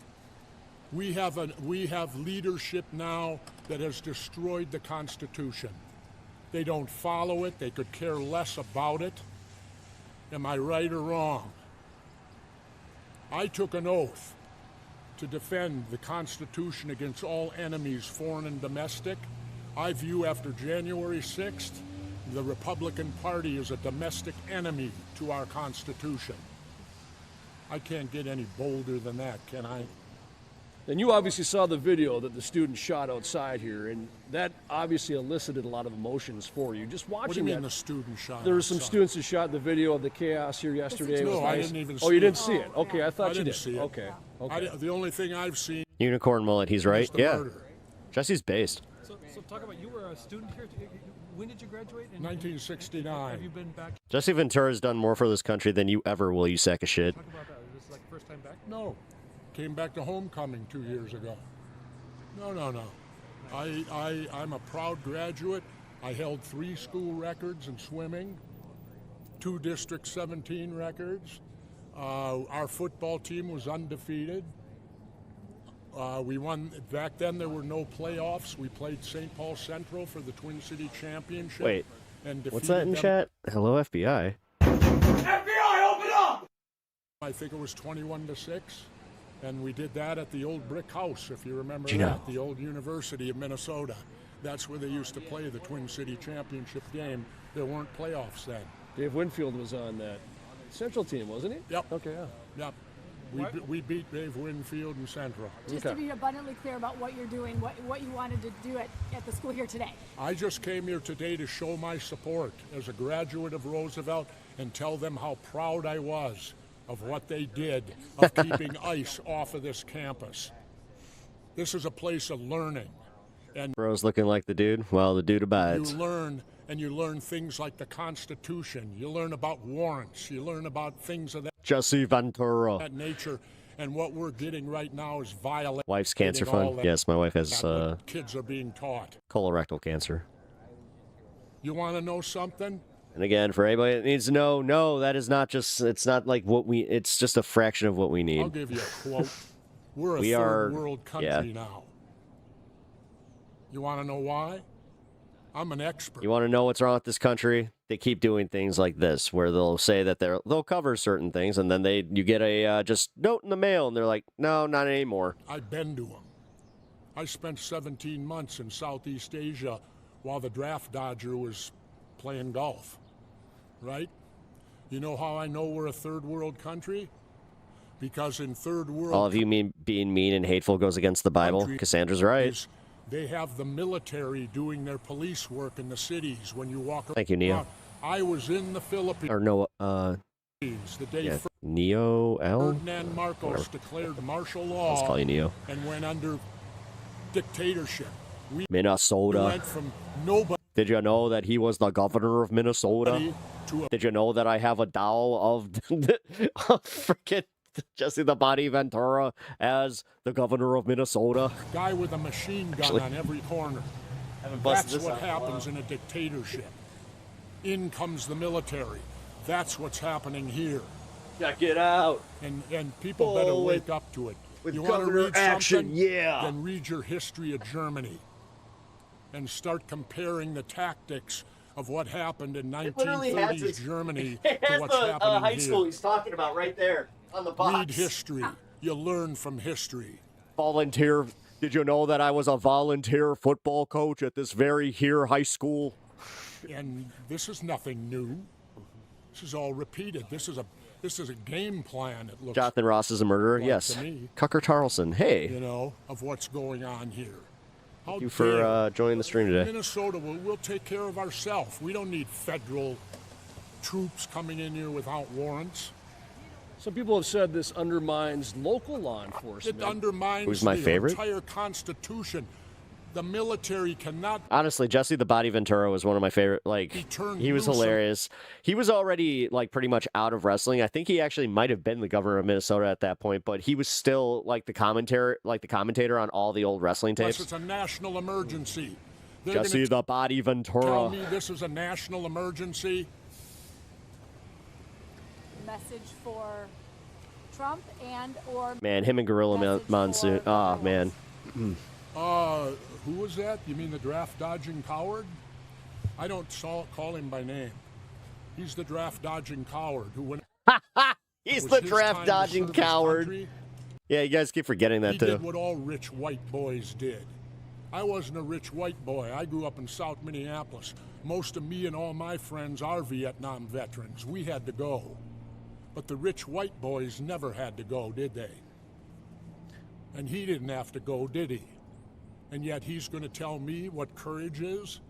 We have leadership now that has destroyed the Constitution. They don't follow it. They could care less about it. Am I right or wrong? I took an oath to defend the Constitution against all enemies, foreign and domestic. I view after January 6th, the Republican Party as a domestic enemy to our Constitution. I can't get any bolder than that, can I? And you obviously saw the video that the student shot outside here, and that obviously elicited a lot of emotions for you. Just watching What do you mean that, the student shot there were some outside? students who shot the video of the chaos here yesterday. No, It was I nice. didn't even see Oh, you it. didn't see it? Okay, I thought I you didn't did. see it. Okay. The only thing I've seen... Unicorn mullet, he's right. the Yeah. murder. Jesse's based. So talk about, you were a student here. When did you graduate? 1969. Have you been back? Jesse Ventura's done more for this country than you ever will, you sack of shit. Talk about that. Is this like first time back? No. Came back to homecoming 2 years ago. No. I'm a proud graduate. I held 3 school records in swimming. 2 District 17 records. Our football team was undefeated. We won. Back then, there were no playoffs. We played St. Paul Central for the Twin City Championship. Wait, and what's that in them. chat? Hello, FBI. FBI, open up! I think it was 21-6, and we did that at the old brick house, if you remember Gino. that, the old University of Minnesota. That's where they used to play the Twin City Championship game. There weren't playoffs then. Dave Winfield was on that Central team, wasn't he? Yep. Okay, yeah. Yep. We beat Dave Winfield and Central. Just to be abundantly clear about what you're doing, what you wanted to do at the school here today. I just came here today to show my support as a graduate of Roosevelt and tell them how proud I was of what they did of keeping ICE off of this campus. This is a place of learning. And Bro's looking like the dude. Well, the dude abides. you learn things like the Constitution. You learn about warrants. You learn about things of Jesse Ventura. that nature. And what we're getting right now is violent. Wife's cancer all fund. that- Yes, my wife has that what kids are being taught. colorectal cancer. You want to know something? And again, for anybody that needs to know, no, that is not just, it's not like what we, it's just a fraction of what we need. I'll give you a quote. We're a We third are- world country yeah. now. You want to know why? I'm an expert. You want to know what's wrong with this country? They keep doing things like this, where they'll say that they'll cover certain things, and then you get a just note in the mail, and they're like, no, not anymore. I've been to them. I spent 17 months in Southeast Asia while the draft dodger was playing golf, right? You know how I know we're a third world country? Because in third world All of you being mean and hateful goes against the Bible. countries, Cassandra's right. they have the military doing their police work in the cities when you walk around. Thank you, Neo. I was in the Philippines Or no, the day yeah, Neo L. Ferdinand Marcos Whatever. declared martial Let's law call you Neo. and went under dictatorship. We Minnesota. went from nobody Did you know that he was the governor of Minnesota? to a Did you know that I have a doll of freaking Jesse the Body Ventura as the governor of Minnesota? guy with a machine gun Actually, on every corner. haven't busted That's this what out in a happens in a dictatorship. In comes the military. That's what's happening here. Check it out. And people better Oh, wake up to it. with You want to governor read action, something? yeah. Then read your history of Germany and start comparing the tactics of what happened in 1930s Germany to what's happening here. he's talking about right there on the box. Read history. You learn from history. Volunteer. Did you know that I was a volunteer football coach at this very here high school? And this is nothing new. This is all repeated. This is a game plan. It looks Jonathan Ross is a murderer. like Yes. to me. Tucker Tarleson. Hey. You know, of what's going on here. How Thank you for joining the stream today. Minnesota, we'll take care of ourselves. We don't need federal troops coming in here without warrants. Some people have said this undermines local law enforcement. It undermines Who's my the favorite? entire Constitution. The military cannot. Honestly, Jesse the Body Ventura was one of my favorite. Like, turned he was loose. hilarious. He was already like pretty much out of wrestling. I think he actually might have been the governor of Minnesota at that point, but he was still like the commentator on all the old wrestling Unless tapes. it's a national emergency. They're Jesse gonna the Body tell Ventura. me this is a national emergency. Message for Trump or Man, him and Gorilla Monsoon. Oh man. Who was that? You mean the draft dodging coward? I don't call him by name. He's the draft dodging coward who went. He's it the was his draft time to dodging serve his coward. country. Yeah, you guys keep forgetting that He too. did what all rich white boys did. I wasn't a rich white boy. I grew up in South Minneapolis. Most of me and all my friends are Vietnam veterans. We had to go. But the rich white boys never had to go, did they? And he didn't have to go, did he? And yet he's going to tell me what courage is?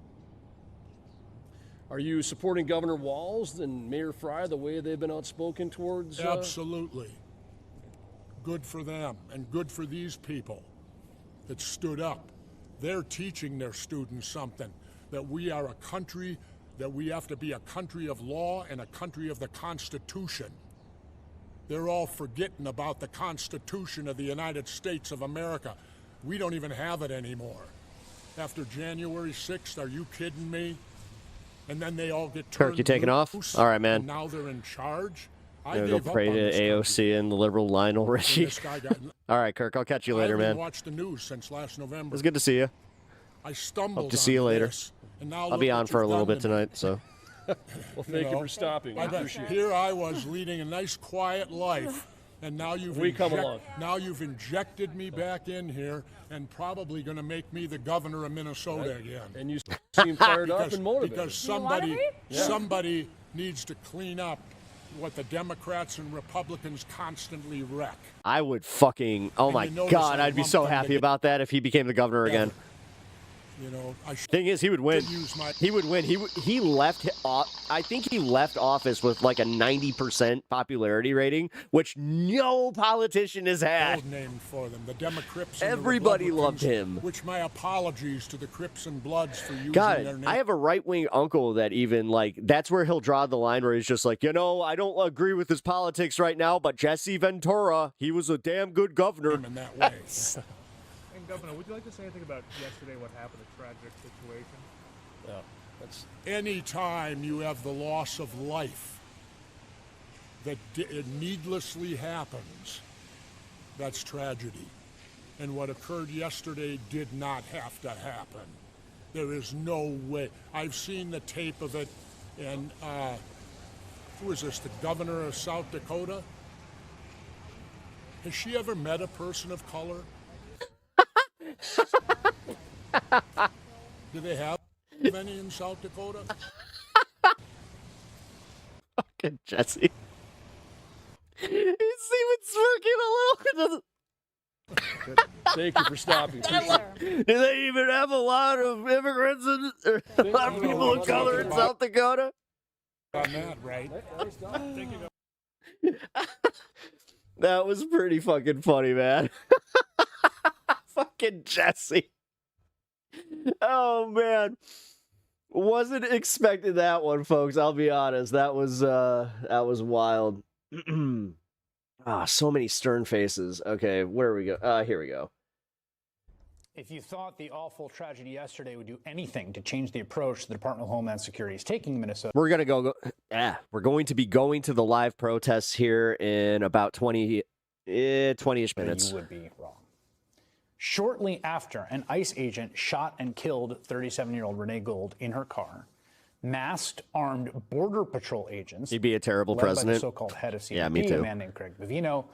Are you supporting Governor Walz and Mayor Fry the way they've been outspoken towards? Absolutely. Good for them and good for these people that stood up. They're teaching their students something, that we are a country, that we have to be a country of law and a country of the Constitution. They're all forgetting about the Constitution of the United States of America. We don't even have it anymore. After January 6th, are you kidding me? and then they all get Kirk, turned you taking off? loose, All right, man. and now they're in charge. I Gonna gave go up pray on to this country. AOC and the liberal Lionel When Richie. this guy got- All right, Kirk, I'll catch you I later, haven't man. watched the news since last November. It was good to see you. I stumbled. Hope to see you onto later. this, and now I'll look be what on for a you've little done bit to me. tonight, so. Well, thank you for stopping. We appreciate it. Here I was leading a nice, quiet life, and now you've injected me back in here, and probably going to make me the governor of Minnesota again. And you seem fired up and motivated. Because somebody needs to clean up what the Democrats and Republicans constantly wreck. I would fucking, oh my you notice God, I I'd be lumped so them happy together. about that if he became the governor again. You know, Thing is, he would win. He would win. He left. I think he left office with like a 90% popularity rating, which no politician has had. Old name for them, the Democrats. And Everybody the loved Republicans, him. Which my apologies to the Crips and Bloods for using God, their name. I have a right-wing uncle that even like that's where he'll draw the line where he's just like, you know, I don't agree with his politics right now, but Jesse Ventura, he was a damn good governor. In that way. And Governor, would you like to say anything about yesterday, what happened, a tragic situation? Yeah, that's any time you have the loss of life that needlessly happens, that's tragedy. And what occurred yesterday did not have to happen. There is no way. I've seen the tape of it, and who is this, the governor of South Dakota? Has she ever met a person of color? Do they have any in South Dakota? Fucking Jesse. He's even smirking a little. Thank you for stopping. Do they even have a lot of immigrants and a lot of people of color in South Dakota? On that, right? That was pretty fucking funny, man. Fucking Jesse. Oh man. Wasn't expecting that one, folks. I'll be honest. That was wild. So many stern faces. Okay, where we go? Here we go. If you thought the awful tragedy yesterday would do anything to change the approach the Department of Homeland Security is taking in Minnesota, We're going to be going to the live protests here in about 20-ish minutes. you would be wrong. Shortly after an ICE agent shot and killed 37-year-old Renee Gold in her car, masked armed Border Patrol agents, He'd be a terrible led by president. the so-called head of CBP, Yeah, me too. a man named Craig Bavino,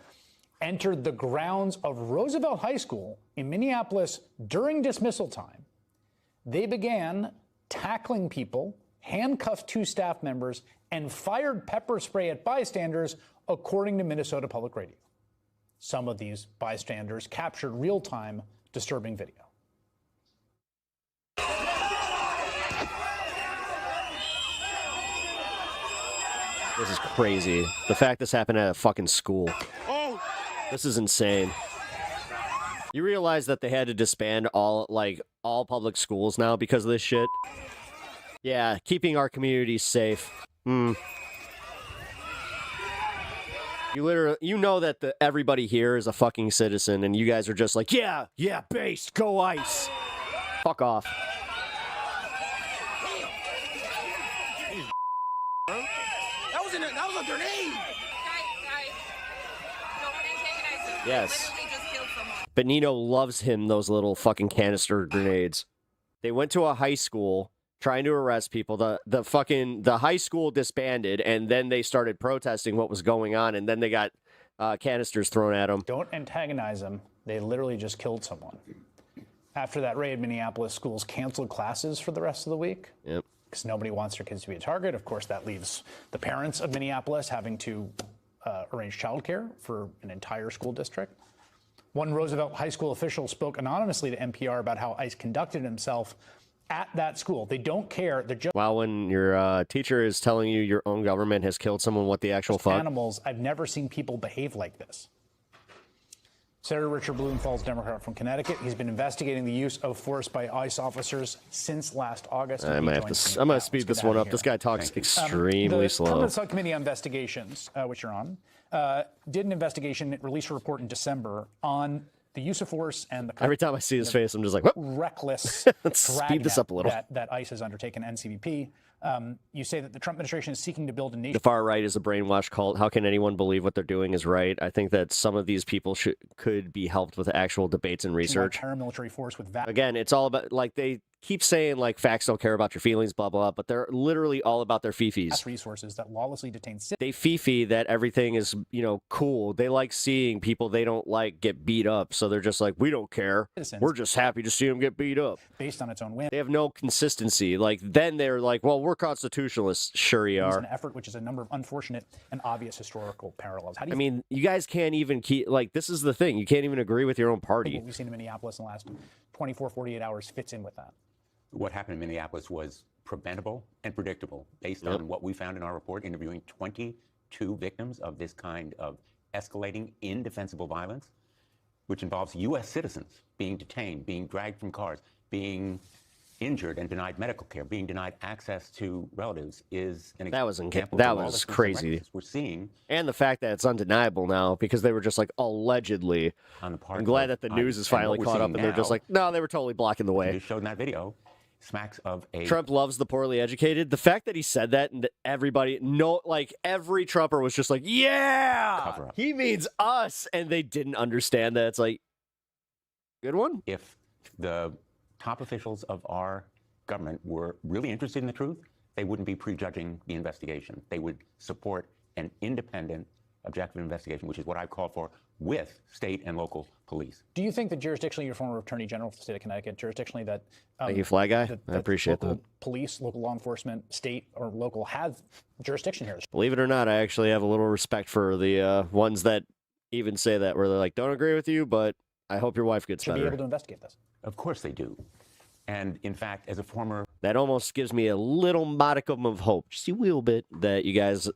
entered the grounds of Roosevelt High School in Minneapolis during dismissal time. They began tackling people, handcuffed 2 staff members, and fired pepper spray at bystanders, according to Minnesota Public Radio. Some of these bystanders captured real-time disturbing video. This is crazy. The fact this happened at a fucking school. This is insane. You realize that they had to disband all public schools now because of this shit? Yeah, keeping our communities safe. You know that everybody here is a fucking citizen, and you guys are just like, yeah, based, go ICE. Fuck off. That was a grenade. Yes. But Nino loves him, those little fucking canister grenades. They went to a high school trying to arrest people. The high school disbanded, and then they started protesting what was going on, and then they got canisters thrown at them. Don't antagonize them. They literally just killed someone. After that raid, Minneapolis schools canceled classes for the rest of the week. Yep. Because nobody wants their kids to be a target. Of course, that leaves the parents of Minneapolis having to arrange childcare for an entire school district. One Roosevelt High School official spoke anonymously to NPR about how ICE conducted himself at that school. They don't care. They're just Wow, when your teacher is telling you your own government has killed someone, what the actual fuck? animals. I've never seen people behave like this. Senator Richard Blumenthal's Democrat from Connecticut. He's been investigating the use of force by ICE officers since last August. I'm going to speed this one up. This guy talks extremely the slow. Permanent Subcommittee on Investigations, which you're on, did an investigation, released a report in December on the use of force and the Every time I see his face, I'm just like, whoop. reckless Let's speed this up a little. that ICE has undertaken, NCVP. You say that the Trump administration is seeking to build a nation. The far right is a brainwashed cult. How can anyone believe what they're doing is right? I think that some of these people could be helped with actual debates and research. Paramilitary force with Again, it's all about, like, they keep saying, like, facts don't care about your feelings, blah, blah, but they're literally all about their fifis. Resources that lawlessly detain citizens. They fifi that everything is, cool. They like seeing people they don't like get beat up, so they're just like, we don't care. We're just happy to see them get beat up. Based on its own whim. They have no consistency. Like, then they're like, well, we're constitutionalists. Sure you It's are. an effort which is a number of unfortunate and obvious historical parallels. How do you I mean, you guys can't even keep, like, this is the thing. You can't even agree with your own party. what we've seen in Minneapolis in the last 24, 48 hours fits in with that? What happened in Minneapolis was preventable and predictable based on what we found in our report, interviewing 22 victims of this kind of escalating, indefensible violence, which involves U.S. citizens being detained, being dragged from cars, being injured and denied medical care, being denied access to relatives is an example. That was crazy. We're seeing. And the fact that it's undeniable now because they were just like allegedly. On the part I'm glad that the news is finally caught up and they're just like, no, they were totally blocking the way. You showed in that video smacks of a. Trump loves the poorly educated. The fact that he said that and everybody, every Trumper was just like, yeah, he means us. And they didn't understand that. It's like, good one. If the top officials of our government were really interested in the truth, they wouldn't be prejudging the investigation. They would support an independent, objective investigation, which is what I've called for with state and local police. Do you think that jurisdictionally, your former Attorney General of the state of Connecticut, jurisdictionally that thank you, Fly Guy. I appreciate local that. Police, local law enforcement, state or local have jurisdiction here? Believe it or not, I actually have a little respect for the ones that even say that, where they're like, don't agree with you, but I hope your wife gets Should better. be able to investigate this. Of course they do. And in fact, as a former. That almost gives me a little modicum of hope, just a little bit, that you guys,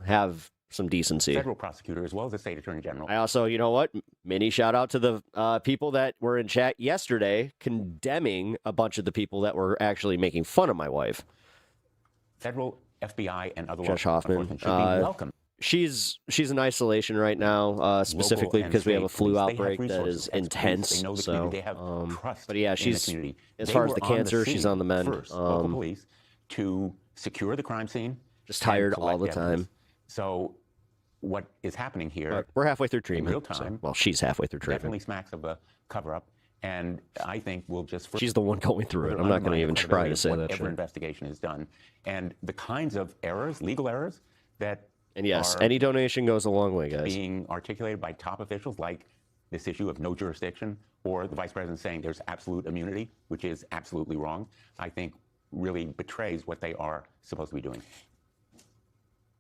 have some decency. Federal prosecutor as well as the state attorney general. I also, you know what? Mini shout out to the people that were in chat yesterday condemning a bunch of the people that were actually making fun of my wife. Federal, FBI, and other Judge law Hoffman enforcement should be welcome. She's in isolation right now, specifically because we have a flu outbreak that is intense. They know the community. They have trust but yeah, in she's the community. as They far as were the on cancer, she's on the mend. First, local police to secure the crime scene. Just tired all the time. So what is happening here? But we're halfway through treatment. In real time. Well, she's halfway through treatment. Definitely smacks of a cover-up. And I think we'll just. She's the one going through it. I'm not going to even try to say that. Whatever investigation is done, and the kinds of errors, legal errors, that. And yes, any donation goes a long way, guys. Being articulated by top officials, like this issue of no jurisdiction, or the vice president saying there's absolute immunity, which is absolutely wrong, I think really betrays what they are supposed to be doing.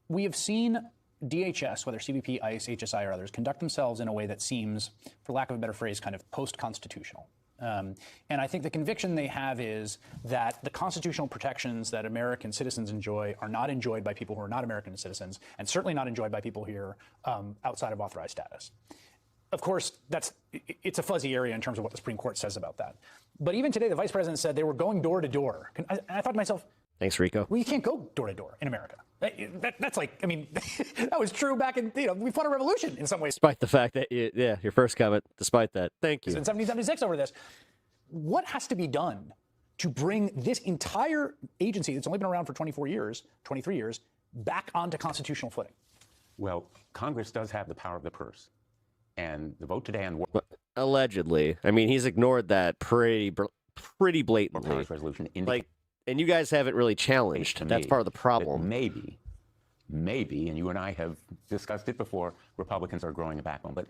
We have seen DHS, whether CBP, ICE, HSI, or others, conduct themselves in a way that seems, for lack of a better phrase, kind of post-constitutional. And I think the conviction they have is that the constitutional protections that American citizens enjoy are not enjoyed by people who are not American citizens, and certainly not enjoyed by people here outside of authorized status. Of course, it's a fuzzy area in terms of what the Supreme Court says about that. But even today, the vice president said they were going door to door. And I thought to myself, thanks, Rico. Well, you can't go door to door in America. That's like, I mean, that was true back in, we fought a revolution in some ways. Despite the fact that, your first comment, despite that, thank you. In 1776 over this. What has to be done to bring this entire agency that's only been around for 23 years, back onto constitutional footing? Well, Congress does have the power of the purse. And the vote today on allegedly, I mean, he's ignored that pretty blatantly. Resolution and you guys haven't really challenged. That's part of the problem. Maybe, and you and I have discussed it before, Republicans are growing a backbone. But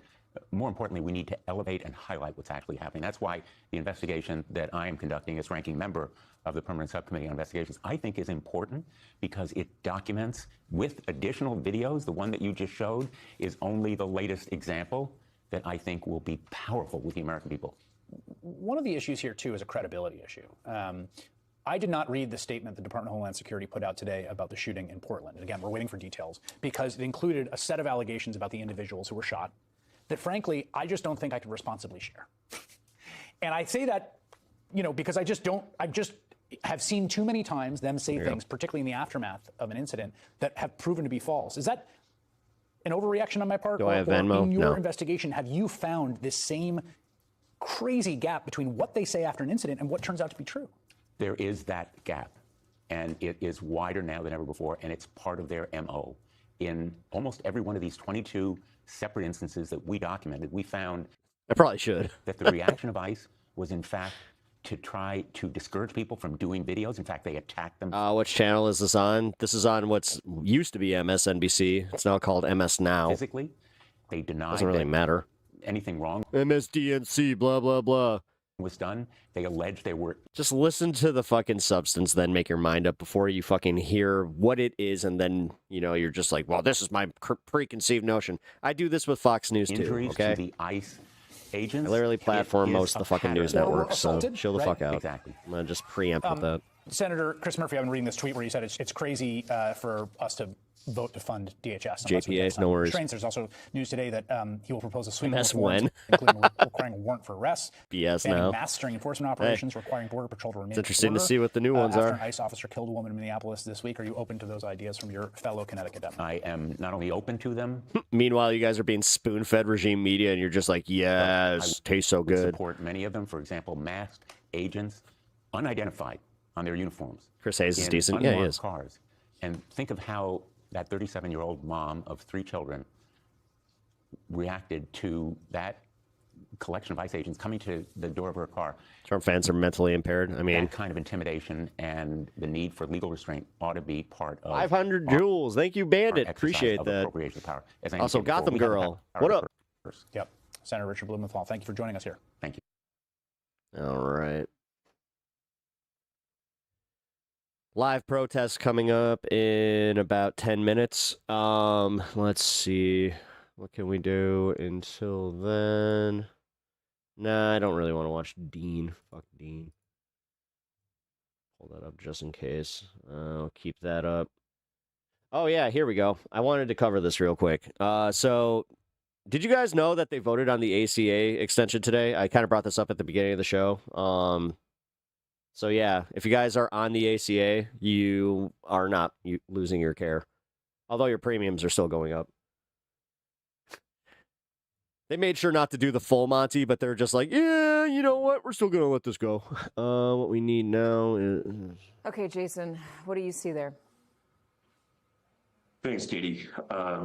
more importantly, we need to elevate and highlight what's actually happening. That's why the investigation that I am conducting as ranking member of the Permanent Subcommittee on Investigations, I think is important because it documents with additional videos. The one that you just showed is only the latest example that I think will be powerful with the American people. One of the issues here, too, is a credibility issue. I did not read the statement the Department of Homeland Security put out today about the shooting in Portland. And again, we're waiting for details because it included a set of allegations about the individuals who were shot that, frankly, I just don't think I could responsibly share. And I say that, because I just have seen too many times them say things, particularly in the aftermath of an incident, that have proven to be false. Is that an overreaction on my part? Do I have Venmo? In your No. investigation, have you found this same crazy gap between what they say after an incident and what turns out to be true? There is that gap. and it is wider now than ever before, and it's part of their MO. In almost every one of these 22 separate instances that we documented, we found I probably should. that the reaction of ICE was, in fact, to try to discourage people from doing videos. In fact, they attacked them. Which channel is this on? This is on what's used to be MSNBC. It's now called MS Now. Physically, they denied. Doesn't really matter. Anything wrong. MSDNC, blah, blah, blah. Was done. They alleged they were. Just listen to the fucking substance, then make your mind up before you fucking hear what it is, and then, you're just like, well, this is my preconceived notion. I do this with Fox News, too, okay? To the ICE agents. I literally platform most of the fucking news networks, so assaulted, chill the right? fuck out. Exactly. I'm going to just preempt with that. Senator Chris Murphy, I've been reading this tweet where you said it's crazy for us to vote to fund DHS. JPA, no worries. There's also news today that he will propose a sweep of That's reforms, when. including requiring a warrant for arrests, BS banning now. mass during enforcement operations, requiring Border Patrol to remain. It's interesting to border. see what the new ones after are. An ICE officer killed a woman in Minneapolis this week. Are you open to those ideas from your fellow Connecticut Democrat? I am not only open to them. Meanwhile, you guys are being spoon-fed regime media, and you're just like, yes, tastes so good. Support many of them. For example, masked agents, unidentified on their uniforms. Chris Hayes is in decent. Yeah, he unmarked is. Cars. And think of how that 37-year-old mom of 3 children reacted to that collection of ICE agents coming to the door of her car. Trump fans are mentally impaired. I mean, that kind of intimidation and the need for legal restraint ought to be part of 500 joules. Thank you, Bandit. Appreciate that. Appropriation of power. As I Also, indicated before, Gotham we have the Girl. power What to up? first. Yep. Senator Richard Blumenthal, thank you for joining us here. Thank you. All right. Live protests coming up in about 10 minutes. Let's see. What can we do until then? Nah, I don't really want to watch Dean. Fuck Dean. Pull that up just in case. I'll keep that up. Oh, yeah, here we go. I wanted to cover this real quick. So, did you guys know that they voted on the ACA extension today? I kind of brought this up at the beginning of the show. So, yeah, if you guys are on the ACA, you are not losing your care. Although your premiums are still going up. They made sure not to do the full Monty, but they're just like, yeah, you know what? We're still going to let this go. What we need now is... Okay, Jason, what do you see there? Thanks, Katie.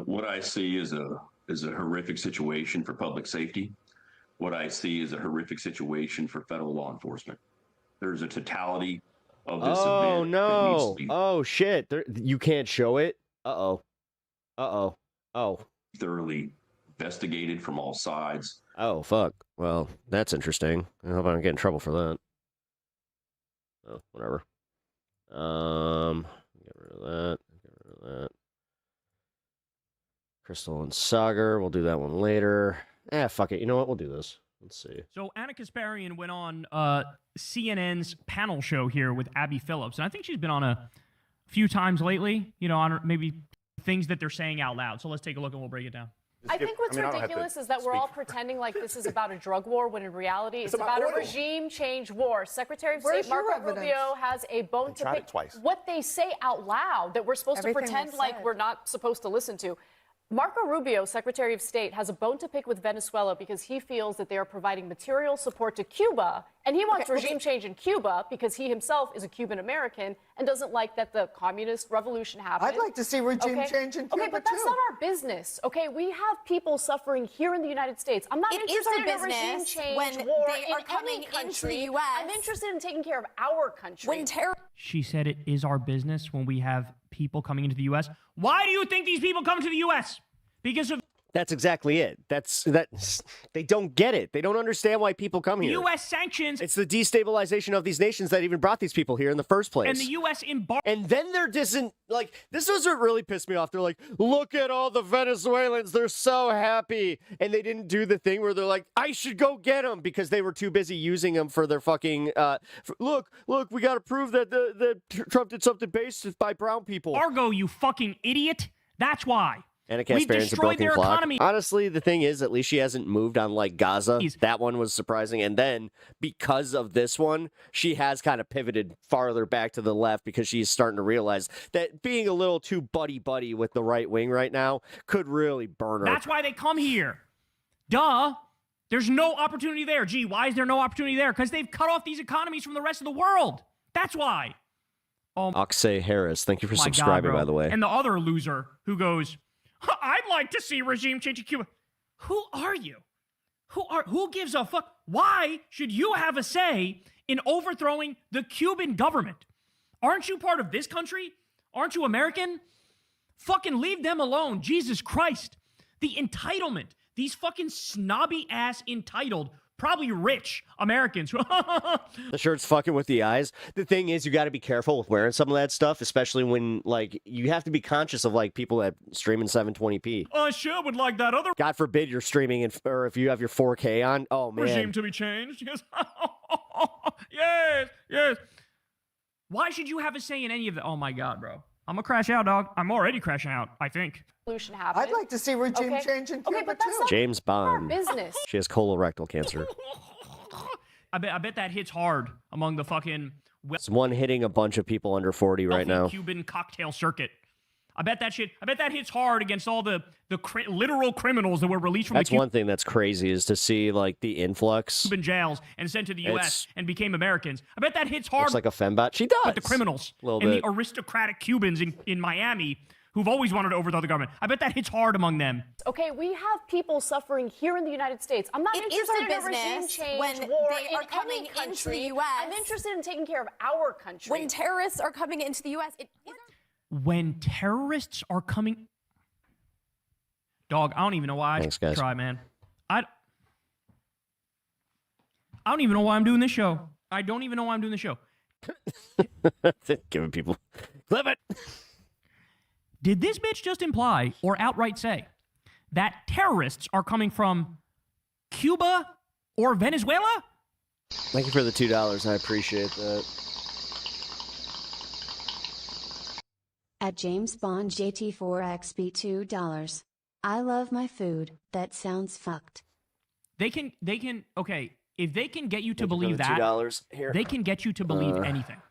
What I see is a horrific situation for public safety. What I see is a horrific situation for federal law enforcement. There's a totality of this event. Oh, no. That needs to be Oh, shit. You can't show it? Uh-oh. Oh. thoroughly investigated from all sides. Oh, fuck. Well, that's interesting. I hope I don't get in trouble for that. Oh, whatever. Get rid of that. Get rid of that. Crystal and Sagar. We'll do that one later. Fuck it. You know what? We'll do this. Let's see. So Anna Kasparian went on CNN's panel show here with Abby Phillips, and I think she's been on a few times lately, on maybe things that they're saying out loud. So let's take a look and we'll break it down. I think what's ridiculous is that we're all pretending like this is about a drug war when in reality it's about a regime change war. Secretary of State Marco Rubio has a bone to pick. What they say out loud that we're supposed to pretend like we're not supposed to listen to. Marco Rubio, Secretary of State, has a bone to pick with Venezuela because he feels that they are providing material support to Cuba, and he wants regime change in Cuba because he himself is a Cuban American and doesn't like that the communist revolution happened. I'd like to see regime change in Cuba, Okay, but that's not our business. Okay, we have people suffering here in the United States. I'm not interested in a regime change when war they are in coming any into country. the U.S. I'm interested in taking care of our country. When terror She said it is our business when we have people coming into the U.S. Why do you think these people come to the U.S.? Because of That's exactly it. They don't get it. They don't understand why people come here. U.S. sanctions. It's the destabilization of these nations that even brought these people here in the first place. And the U.S. embarked. And then they're this was what really pissed me off. They're like, look at all the Venezuelans. They're so happy. And they didn't do the thing where they're like, I should go get them because they were too busy using them for their fucking, look, we got to prove that Trump did something based by brown people. Argo, you fucking idiot. That's why. Anna We've Kasparian's a destroyed broken their clock. economy. Honestly, the thing is, at least she hasn't moved on like Gaza. That one was surprising. And then because of this one, she has kind of pivoted farther back to the left because she's starting to realize that being a little too buddy-buddy with the right wing right now could really burn her. That's why they come here. Duh. There's no opportunity there. Gee, why is there no opportunity there? Because they've cut off these economies from the rest of the world. That's why. Oxay Harris, thank you for my subscribing, God, bro. by the way. And the other loser who goes, I'd like to see regime change in Cuba. Who are you? Who gives a fuck? Why should you have a say in overthrowing the Cuban government? Aren't you part of this country? Aren't you American? Fucking leave them alone. Jesus Christ. The entitlement. These fucking snobby ass entitled, probably rich Americans. The shirt's fucking with the eyes. The thing is, you got to be careful with wearing some of that stuff, especially when, like, you have to be conscious of, like, people that stream in 720p. I sure would like that other God forbid you're streaming in, or if you have your 4K on. Oh, man. regime to be changed. Yes. Yes. Yes. Why should you have a say in any of that? Oh, my God, bro. I'm going to crash out, dog. I'm already crashing out, I think. I'd like to see regime change in Cuba, too. James Bond. business. She has colorectal cancer. I bet that hits hard among the fucking It's one hitting a bunch of people under 40 right now. Cuban cocktail circuit. I bet that hits hard against all the literal criminals that were released from That's the Cuban one thing that's crazy is to see, like, the influx. jails and sent to the U.S. and became Americans. I bet that hits hard. Looks like a fembot. She does. With the criminals A little and bit. the aristocratic Cubans in Miami who've always wanted to overthrow the government. I bet that hits hard among them. Okay, we have people suffering here in the United States. I'm not It is interested their in a regime business change when war they are in coming any into country. the US. I'm interested in taking care of our country. When terrorists are coming into the U.S., When terrorists are coming... Dog, I don't even know why Thanks, I guys. try, man. I don't even know why I'm doing this show. I don't even know why I'm doing this show. Giving people... Clip it! Did this bitch just imply or outright say that terrorists are coming from Cuba or Venezuela? Thank you for the $2. I appreciate that. At James Bond JT4XB $2. I love my food. That sounds fucked. They can, okay, if they can get you to Thank you for believe the that, $2 here. they can get you to believe anything.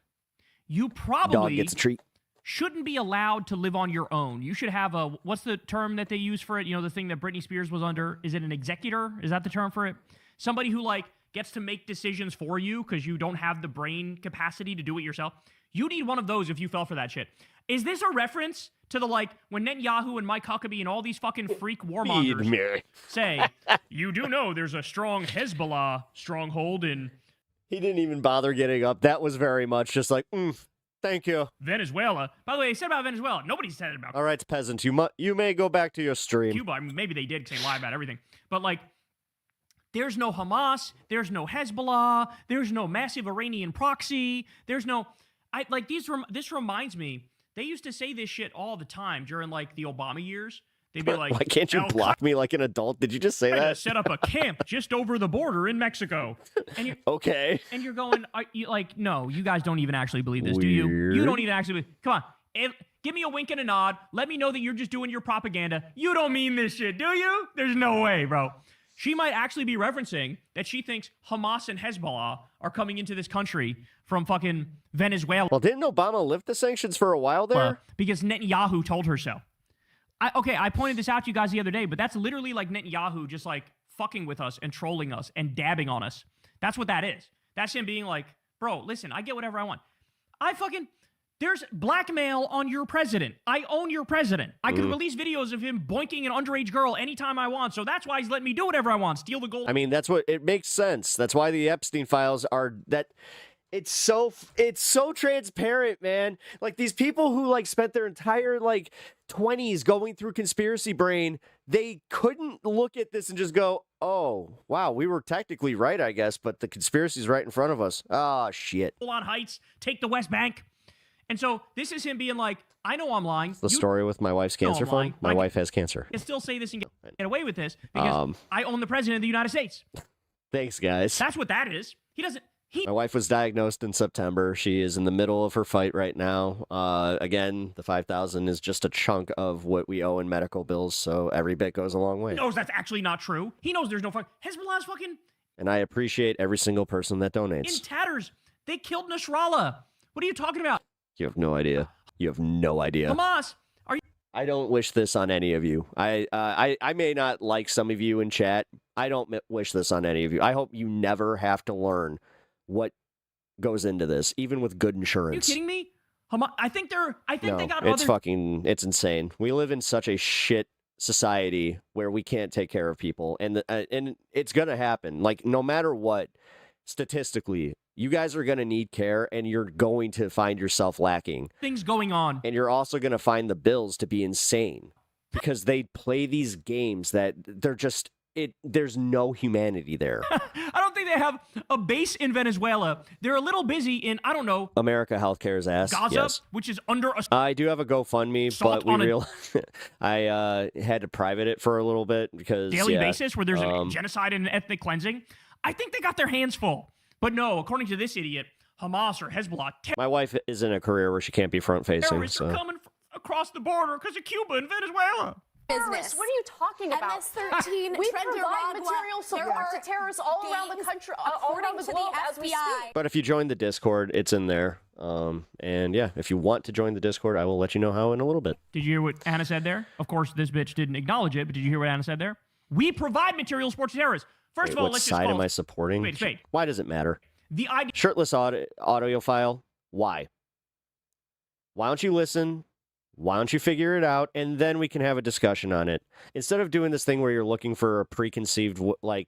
You Dog probably gets a treat. shouldn't be allowed to live on your own. You should have a, what's the term that they use for it? You know, the thing that Britney Spears was under? Is it an executor? Is that the term for it? Somebody who, like, gets to make decisions for you because you don't have the brain capacity to do it yourself. You need one of those if you fell for that shit. Is this a reference to the, like, when Netanyahu and Mike Huckabee and all these fucking freak warmongers say, you do know there's a strong Hezbollah stronghold in... He didn't even bother getting up. That was very much just like, thank you. Venezuela. By the way, they said about Venezuela. Nobody said it about All right, peasants, you may go back to your stream. Cuba. I mean, maybe they did because they lie about everything. But, like, there's no Hamas. There's no Hezbollah. There's no massive Iranian proxy. There's no... this reminds me... They used to say this shit all the time during, like, the Obama years. They'd be like, Why can't you block me like an adult? Did you just say that? Set up a camp just over the border in Mexico. And you're, okay. And you're going, no, you guys don't even actually believe this, do you? You don't even actually believe. Come on. Give me a wink and a nod. Let me know that you're just doing your propaganda. You don't mean this shit, do you? There's no way, bro. She might actually be referencing that she thinks Hamas and Hezbollah are coming into this country from fucking Venezuela. Well, didn't Obama lift the sanctions for a while there? Because Netanyahu told her so. I pointed this out to you guys the other day, but that's literally like Netanyahu just like fucking with us and trolling us and dabbing on us. That's what that is. That's him being like, bro, listen, I get whatever I want. There's blackmail on your president. I own your president. I can release videos of him boinking an underage girl anytime I want. So that's why he's letting me do whatever I want. Steal the gold. I mean, that's what it makes sense. That's why the Epstein files are that. It's so transparent, man. Like these people who like spent their entire like 20s going through conspiracy brain, they couldn't look at this and just go, "Oh, wow, we were technically right, I guess, but the conspiracy's right in front of us." Oh, shit. On Heights, take the West Bank. And so this is him being like, I know I'm lying. The story with my wife's cancer fund. My wife has cancer. I can still say this and get away with this because I own the president of the United States. Thanks, guys. That's what that is. He doesn't. My wife was diagnosed in September. She is in the middle of her fight right now. Again, the $5,000 is just a chunk of what we owe in medical bills, so every bit goes a long way. He knows that's actually not true. He knows there's no fucking Hezbollah's fucking. And I appreciate every single person that donates. In tatters. They killed Nasrallah. What are you talking about? You have no idea. You have no idea. Hamas. Are you? I don't wish this on any of you. I may not like some of you in chat. I don't wish this on any of you. I hope you never have to learn what goes into this, even with good insurance. Are you kidding me? I think they got it's other. it's insane. We live in such a shit society where we can't take care of people, and it's gonna happen. Like, no matter what, statistically, you guys are gonna need care, and you're going to find yourself lacking Things going on, and you're also gonna find the bills to be insane because they play these games that they're just there's no humanity there. I don't think they have a base in Venezuela. They're a little busy in, I don't know, America healthcare's ass. Gaza, Yes. which is under a. I do have a GoFundMe, but we realized I had to private it for a little bit because daily basis where there's a genocide and an ethnic cleansing. I think they got their hands full. But no, according to this idiot, Hamas or Hezbollah. My wife is in a career where she can't be front facing. Terrorists are coming across the border because of Cuba and Venezuela. Business. What are you talking about? MS-13, we provide material support to terrorists all around the country, all around the globe as we speak. But if you join the Discord, it's in there. And yeah, if you want to join the Discord, I will let you know how in a little bit. Did you hear what Anna said there? Of course, this bitch didn't acknowledge it, but did you hear what Anna said there? We provide material support to terrorists. First of all, what let's side just am I supporting? Wait. Why does it matter? The idea. Shirtless audio file. Why? Why don't you listen? Why don't you figure it out, and then we can have a discussion on it instead of doing this thing where you're looking for a preconceived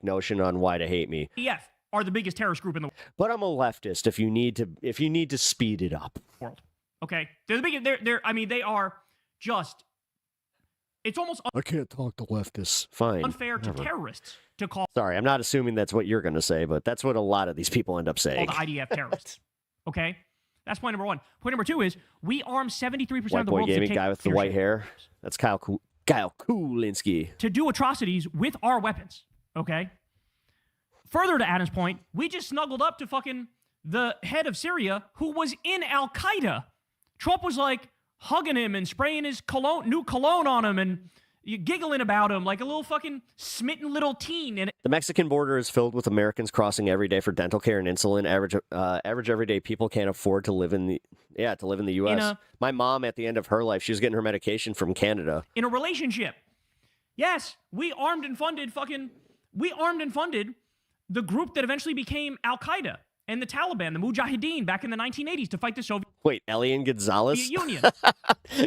notion on why to hate me. EF are the biggest terrorist group in the world. But I'm a leftist. If you need to speed it up. World. Okay, they're the biggest. They're. I mean, they are just. It's almost. I can't talk to leftists. Fine. Unfair to terrorists to call. Sorry, I'm not assuming that's what you're going to say, but that's what a lot of these people end up saying. All the IDF terrorists. Okay. That's point number one. Point number two is we arm 73% of the world's gaming guy with the white hair. That's Kyle Kulinski. To do atrocities with our weapons. Okay. Further to Adam's point, we just snuggled up to fucking the head of Syria who was in Al Qaeda. Trump was like hugging him and spraying his new cologne on him and giggling about him like a little fucking smitten little teen. And the Mexican border is filled with Americans crossing every day for dental care and insulin. Average everyday people can't afford to live in the U.S. My mom, at the end of her life, she was getting her medication from Canada. In a relationship, yes, we armed and funded the group that eventually became Al Qaeda and the Taliban, the Mujahideen, back in the 1980s to fight the Soviet. Wait, Elian Gonzalez? Union.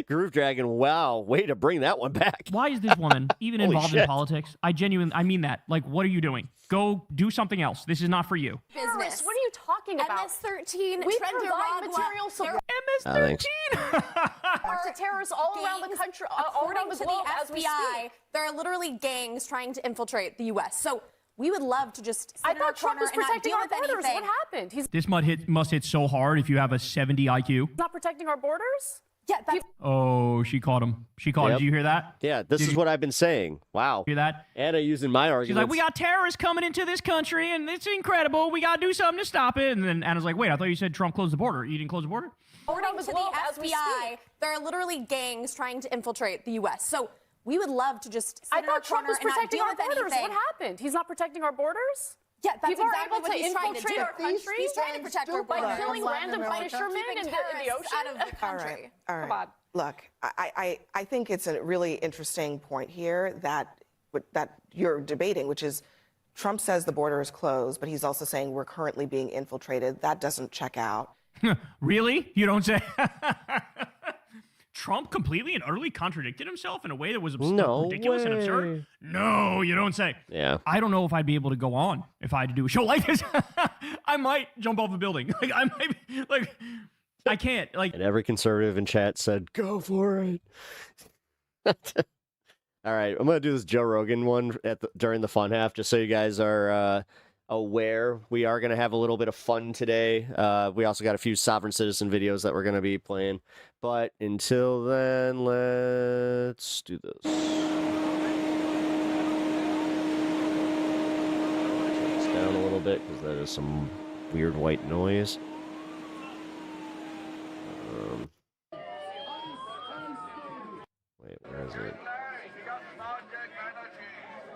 Groove Dragon, wow, way to bring that one back. Why is this woman even involved in politics? I mean that. Like, what are you doing? Go do something else. This is not for you. Business. What are you talking about? MS-13, we provide material support. MS-13. To terrorists all around the country, all around the globe as we speak. There are literally gangs trying to infiltrate the U.S. So we would love to just sit I in our thought Trump corner was and not protecting deal our with borders. anything. What happened? He's This must hit so hard if you have a 70 IQ. not protecting our borders? Yeah, that's Oh, she caught him. Did you hear that? Yeah, this is what I've been saying. Wow. Hear that? Anna using my argument. She's like, we got terrorists coming into this country, and it's incredible. We got to do something to stop it. And then Anna's like, wait, I thought you said Trump closed the border. You didn't close the border? according to the FBI, there are literally gangs trying to infiltrate the U.S. So we would love to just sit I in our thought Trump corner was and not protecting deal our with borders. anything. What happened? He's not protecting our borders? Yeah, that's People exactly are able what to he's trying to infiltrate do. our country. He's trying to protect our by borders. killing random fishermen in the ocean. Out of the country. All right. Come on. Look, I think it's a really interesting point here that you're debating, which is Trump says the border is closed, but he's also saying we're currently being infiltrated. That doesn't check out. Really? You don't say? Trump completely and utterly contradicted himself in a way that was ridiculous and absurd? No, you don't say. Yeah. I don't know if I'd be able to go on if I had to do a show like this. I might jump off a building. I can't. And every conservative in chat said, go for it. All right, I'm going to do this Joe Rogan one during the fun half, just so you guys are aware. We are going to have a little bit of fun today. We also got a few Sovereign Citizen videos that we're going to be playing. But until then, let's do this. Turn this down a little bit, because that is some weird white noise. Wait, where is it?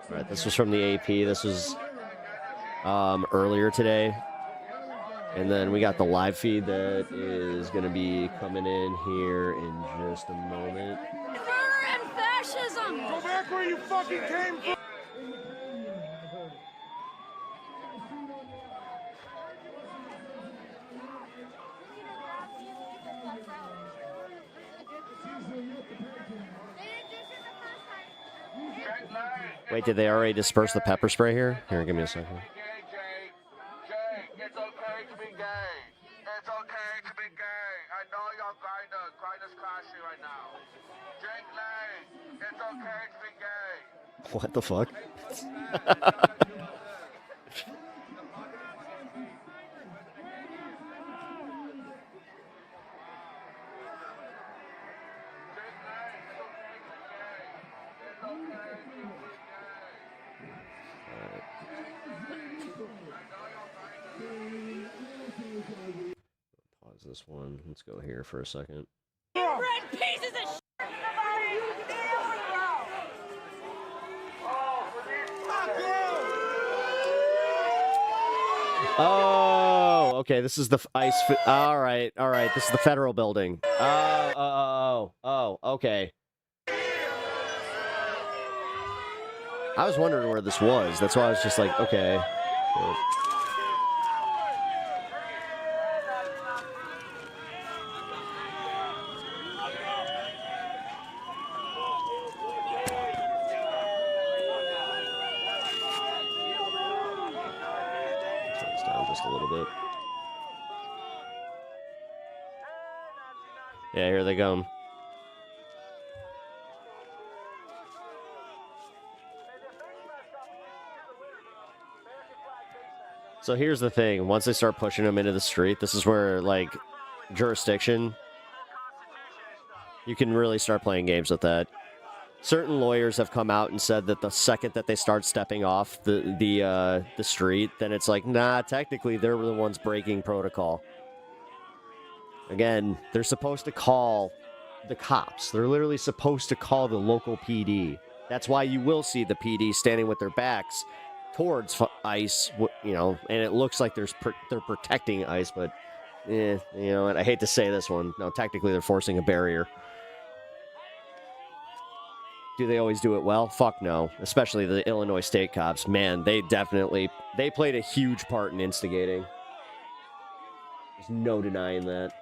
All right, this was from the AP. This was earlier today. And then we got the live feed that is going to be coming in here in just a moment. Murder and fascism! Go back where you fucking came from! Wait, did they already disperse the pepper spray here? Here, give me a second. It's okay to be gay. It's okay to be gay. I know you're kind of classy right now. Jake Lang, it's okay to be gay. What the fuck? Pause this one. Let's go here for a second. Pieces of shit. Oh, okay. This is the ice. All right. This is the federal building. Oh, okay. I was wondering where this was. That's why I was just like, okay. Turn this down just a little bit. Yeah, here they go. So here's the thing. Once they start pushing them into the street, this is where, like, jurisdiction, you can really start playing games with that. Certain lawyers have come out and said that the second that they start stepping off the street, then it's like, nah, technically they're the ones breaking protocol. Again, they're supposed to call the cops. They're literally supposed to call the local PD. That's why you will see the PD standing with their backs towards ICE, you know, and it looks like they're protecting ICE, but, you know what, I hate to say this one. No, technically they're forcing a barrier. Do they always do it well? Fuck no. Especially the Illinois state cops. Man, they played a huge part in instigating. There's no denying that.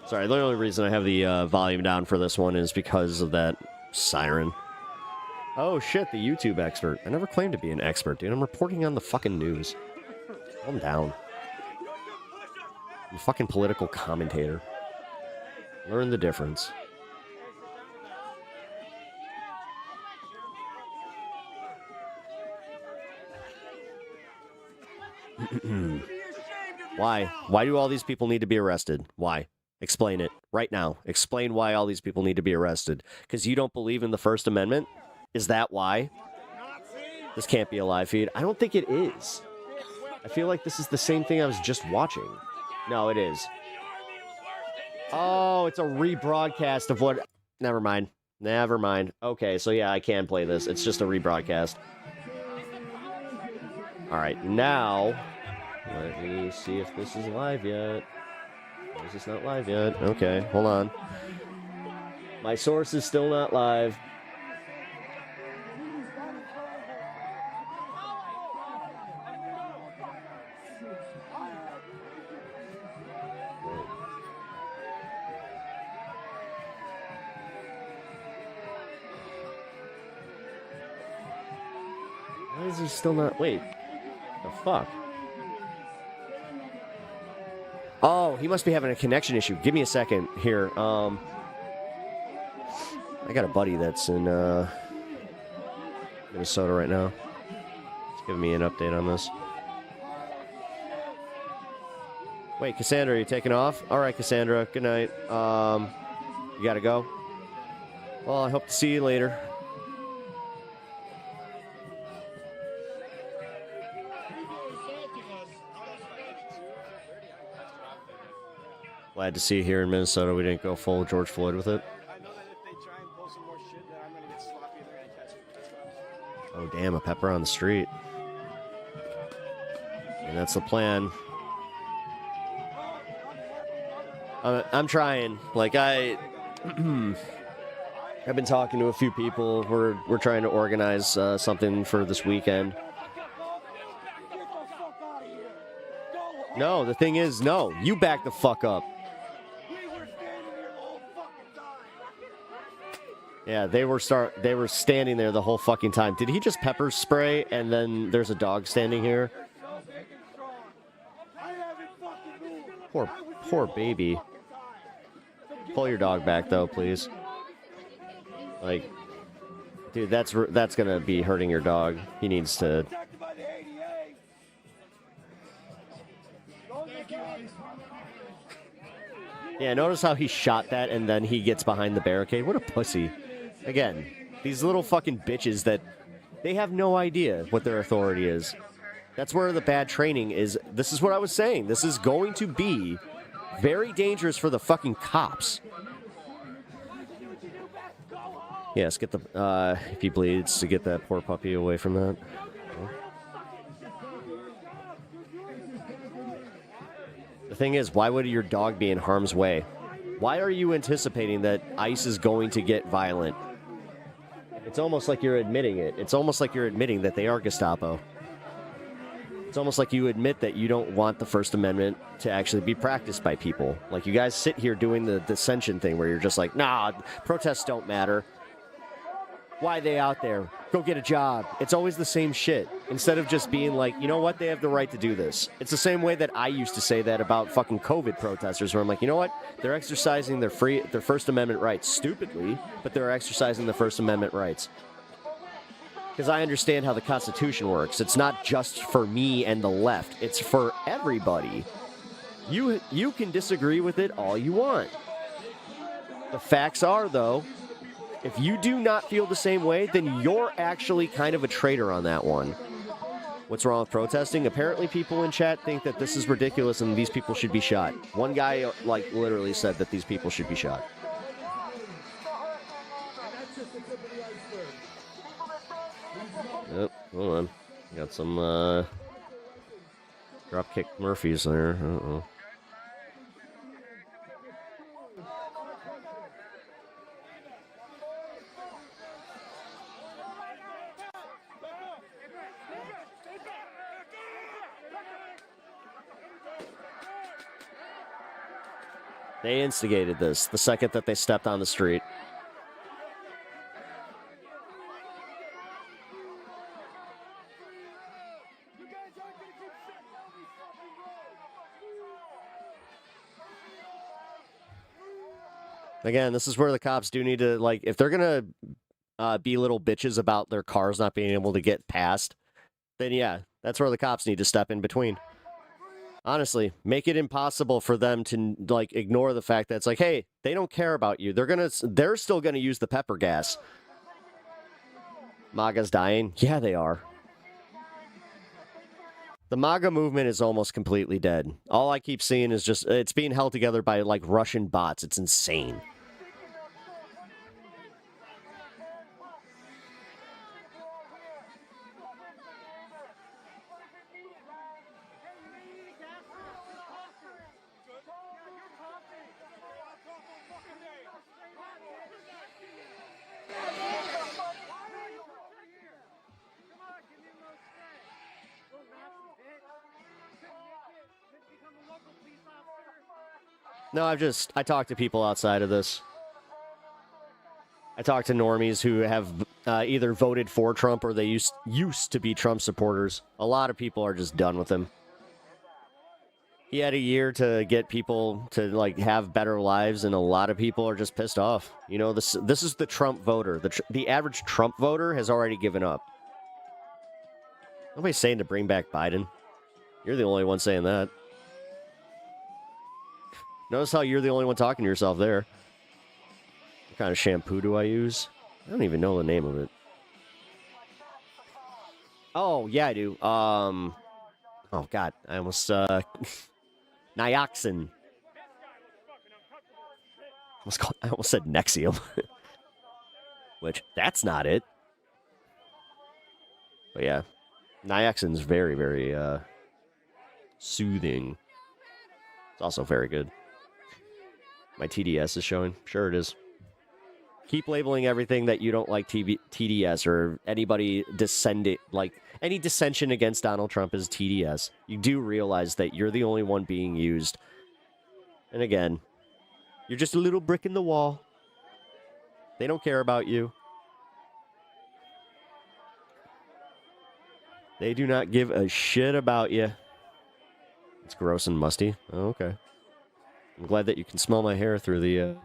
Sorry, the only reason I have the volume down for this one is because of that siren. Oh shit, the YouTube expert. I never claimed to be an expert, dude. I'm reporting on the fucking news. Calm down. I'm a fucking political commentator. Learn the difference. Why? Why do all these people need to be arrested? Why? Explain it right now. Explain why all these people need to be arrested. Because you don't believe in the First Amendment? Is that why? This can't be a live feed. I don't think it is. I feel like this is the same thing I was just watching. No, it is. Oh, it's a rebroadcast of what... Never mind. Never mind. Okay, so yeah, I can play this. It's just a rebroadcast. All right, now... Let me see if this is live yet. Why is this not live yet? Okay, hold on. My source is still not live. Why is he still not... Wait. The fuck? Oh, he must be having a connection issue. Give me a second here. I got a buddy that's in Minnesota right now. He's giving me an update on this. Wait, Cassandra, are you taking off? All right, Cassandra. Good night. You gotta go? Well, I hope to see you later. Glad to see here in Minnesota we didn't go full George Floyd with it. Oh, damn, a pepper on the street. And that's the plan. I'm trying. Like I've been talking to a few people. We're trying to organize something for this weekend. No, the thing is, no. You back the fuck up. Yeah, they were standing there the whole fucking time. Did he just pepper spray and then there's a dog standing here? Poor baby. Pull your dog back though, please. Like, dude, that's gonna be hurting your dog. He needs to. Yeah, notice how he shot that and then he gets behind the barricade. What a pussy. Again, these little fucking bitches that they have no idea what their authority is. That's where the bad training is. This is what I was saying. This is going to be very dangerous for the fucking cops. Yes, get the, if he bleeds, to get that poor puppy away from that. The thing is, why would your dog be in harm's way? Why are you anticipating that ICE is going to get violent? It's almost like you're admitting it. It's almost like you're admitting that they are Gestapo. It's almost like you admit that you don't want the First Amendment to actually be practiced by people. Like, you guys sit here doing the dissension thing where you're just like, nah, protests don't matter. Why are they out there? Go get a job. It's always the same shit. Instead of just being like, you know what? They have the right to do this. It's the same way that I used to say that about fucking COVID protesters, where I'm like, you know what? They're exercising their First Amendment rights stupidly, but they're exercising the First Amendment rights. Because I understand how the Constitution works. It's not just for me and the left. It's for everybody. You can disagree with it all you want. The facts are, though, if you do not feel the same way, then you're actually kind of a traitor on that one. What's wrong with protesting? Apparently people in chat think that this is ridiculous and these people should be shot. One guy, like, literally said that these people should be shot. Yep, hold on. Got some, dropkick Murphys there. Uh-oh. They instigated this the second that they stepped on the street. Again, this is where the cops do need to, like, if they're going to be little bitches about their cars not being able to get past, then yeah, that's where the cops need to step in between. Honestly, make it impossible for them to, like, ignore the fact that it's like, hey, they don't care about you. They're still gonna use the pepper gas. MAGA's dying? Yeah, they are. The MAGA movement is almost completely dead. All I keep seeing is just, it's being held together by, like, Russian bots. It's insane. No, I talk to people outside of this. I talk to normies who have either voted for Trump or they used to be Trump supporters. A lot of people are just done with him. He had a year to get people to, like, have better lives, and a lot of people are just pissed off. You know, this is the Trump voter. The average Trump voter has already given up. Nobody's saying to bring back Biden. You're the only one saying that. Notice how you're the only one talking to yourself there. What kind of shampoo do I use? I don't even know the name of it. Oh, yeah, I do. Oh, God. I almost, Nioxin. I almost said Nexium. Which, that's not it. But yeah. Nioxin's very, very, soothing. It's also very good. My TDS is showing. Sure it is. Keep labeling everything that you don't like TDS or anybody descending, like any dissension against Donald Trump is TDS. You do realize that you're the only one being used. And again, you're just a little brick in the wall. They don't care about you. They do not give a shit about you. It's gross and musty. Oh, okay. I'm glad that you can smell my hair through the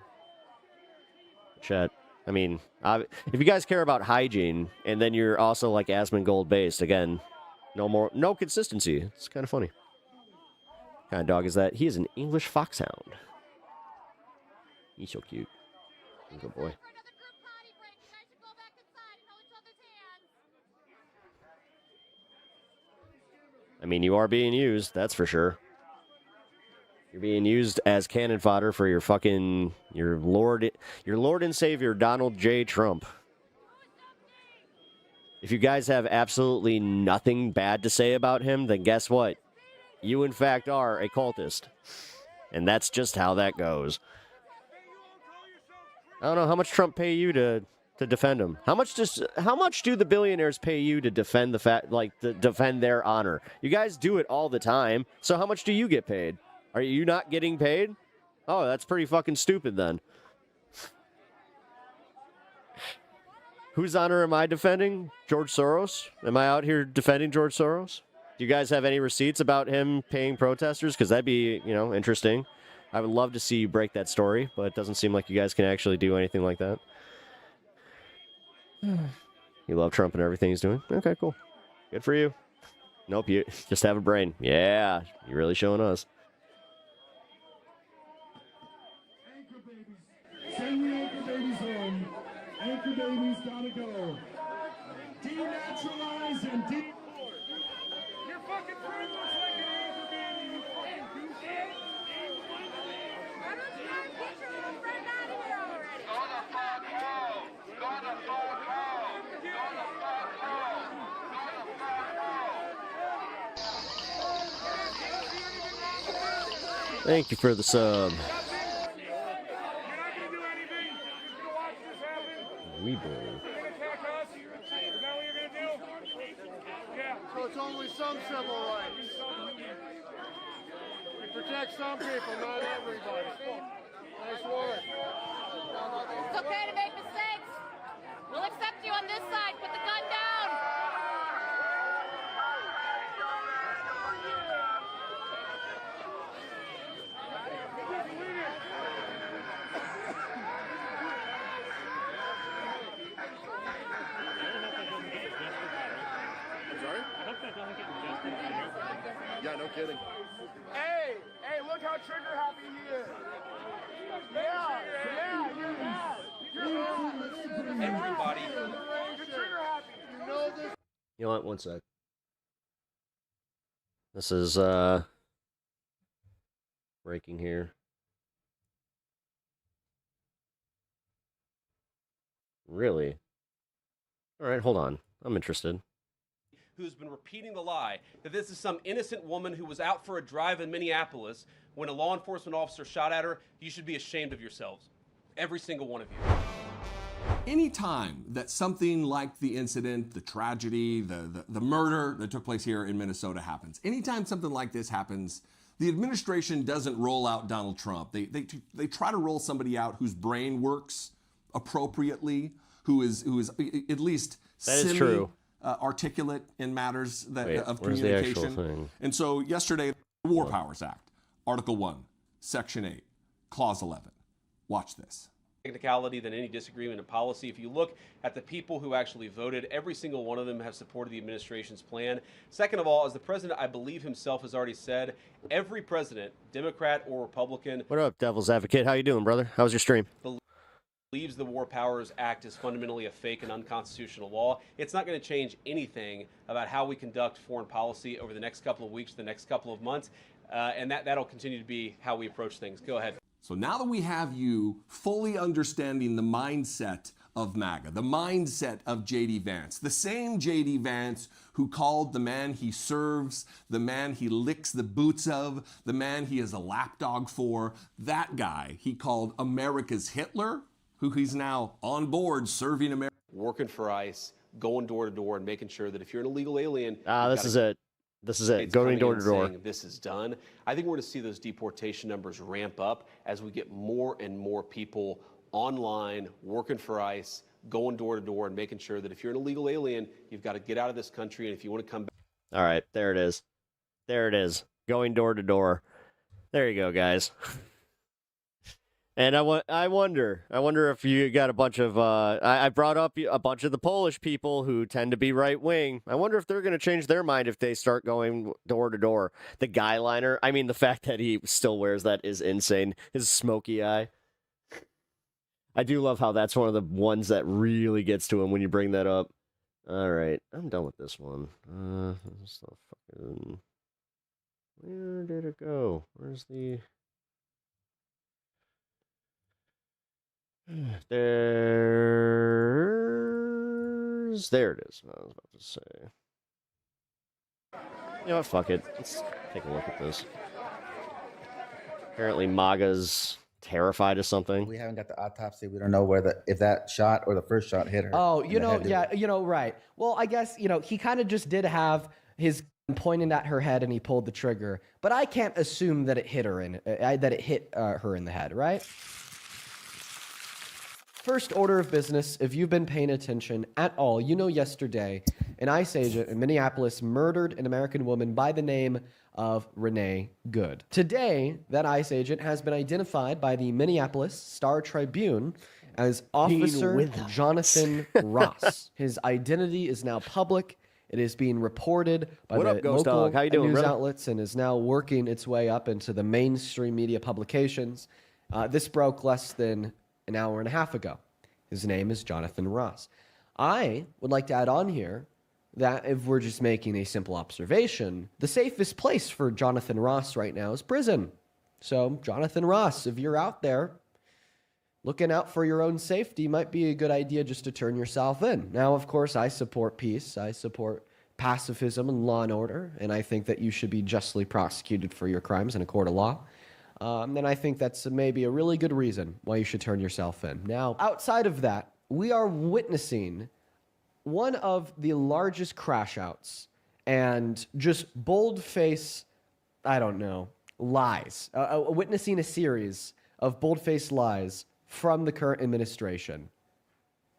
chat. I mean, if you guys care about hygiene, and then you're also like Asmon Gold based, again, no consistency. It's kind of funny. What kind of dog is that? He is an English foxhound. He's so cute. Good boy. I mean, you are being used, that's for sure. You're being used as cannon fodder for your Lord and Savior, Donald J. Trump. If you guys have absolutely nothing bad to say about him, then guess what? You, in fact, are a cultist. And that's just how that goes. I don't know, how much Trump pay you to defend him? How much do the billionaires pay you to defend defend their honor? You guys do it all the time. So how much do you get paid? Are you not getting paid? Oh, that's pretty fucking stupid then. Whose honor am I defending? George Soros? Am I out here defending George Soros? Do you guys have any receipts about him paying protesters? Because that'd be, interesting. I would love to see you break that story, but it doesn't seem like you guys can actually do anything like that. You love Trump and everything he's doing? Okay, cool. Good for you. Nope, you just have a brain. Yeah, you're really showing us. Send the anchor babies home. Anchor babies gotta go. Denaturalize and Your fucking friend looks like an anchor baby, you fucking douchebag. Why don't you guys get your little friend out of here already? Go the fuck home. Go the fuck home. Go the fuck home. Go the fuck home. Thank you for the sub. We believe. Yeah, so it's only some civil rights. We protect some people, not everybody. Nice work. It's okay to make mistakes. We'll accept you on this side. Put the gun down. Yeah, no kidding. Hey, look how trigger happy he is. Yeah, Everybody. You're trigger happy. You know this. You know what? One sec. This is breaking here. Really? All right, hold on. I'm interested. Who's been repeating the lie that this is some innocent woman who was out for a drive in Minneapolis when a law enforcement officer shot at her. You should be ashamed of yourselves. Every single one of you. Anytime that something like the incident, the tragedy, the murder that took place here in Minnesota happens, anytime something like this happens, the administration doesn't roll out Donald Trump. They try to roll somebody out whose brain works appropriately, who is at least that is true. Articulate in matters of where's the actual communication. thing? And so yesterday, the War Powers Act, Article 1, Section 8, Clause 11. Watch this. Technicality than any disagreement in policy. If you look at the people who actually voted, every single one of them have supported the administration's plan. Second of all, as the president, I believe himself has already said, every president, Democrat or Republican. What up, Devil's Advocate? How you doing, brother? How was your stream? Believes the War Powers Act is fundamentally a fake and unconstitutional law. It's not going to change anything about how we conduct foreign policy over the next couple of weeks, the next couple of months, and that'll continue to be how we approach things. Go ahead. So now that we have you fully understanding the mindset of MAGA, the mindset of J.D. Vance, the same J.D. Vance who called the man he serves, the man he licks the boots of, the man he is a lapdog for, that guy he called America's Hitler, who he's now on board serving America. Working for ICE, going door to door and making sure that if you're an illegal alien, This is it. This is it. Going door to door. This is done. I think we're going to see those deportation numbers ramp up as we get more and more people online, working for ICE, going door to door and making sure that if you're an illegal alien, you've got to get out of this country. And if you want to come back. All right, there it is. There it is. Going door to door. There you go, guys. And I wonder if you got a bunch of, I brought up a bunch of the Polish people who tend to be right wing. I wonder if they're going to change their mind if they start going door to door. The guy liner, I mean, the fact that he still wears that is insane. His smoky eye. I do love how that's one of the ones that really gets to him when you bring that up. All right, I'm done with this one. Where did it go? Where's the... There it is. I was about to say. You know what? Fuck it. Let's take a look at this. Apparently, MAGA's terrified of something. We haven't got the autopsy. We don't know if that shot or the first shot hit her. Oh, right. Well, I guess, he kind of just did have his gun pointing at her head and he pulled the trigger. But I can't assume that it hit her in the head, right? First order of business, if you've been paying attention at all, yesterday an ICE agent in Minneapolis murdered an American woman by the name of Renee Good. Today, that ICE agent has been identified by the Minneapolis Star-Tribune as Officer Jonathan Ross. His identity is now public. It is being reported by the local news outlets and is now working its way up into the mainstream media publications. This broke less than an hour and a half ago. His name is Jonathan Ross. I would like to add on here that if we're just making a simple observation, the safest place for Jonathan Ross right now is prison. So, Jonathan Ross, if you're out there looking out for your own safety, might be a good idea just to turn yourself in. Now, of course, I support peace. I support pacifism and law and order, and I think that you should be justly prosecuted for your crimes in a court of law. Then I think that's maybe a really good reason why you should turn yourself in. Now, outside of that, we are witnessing one of the largest crash outs and just bold-faced, lies. Witnessing a series of bold-faced lies from the current administration.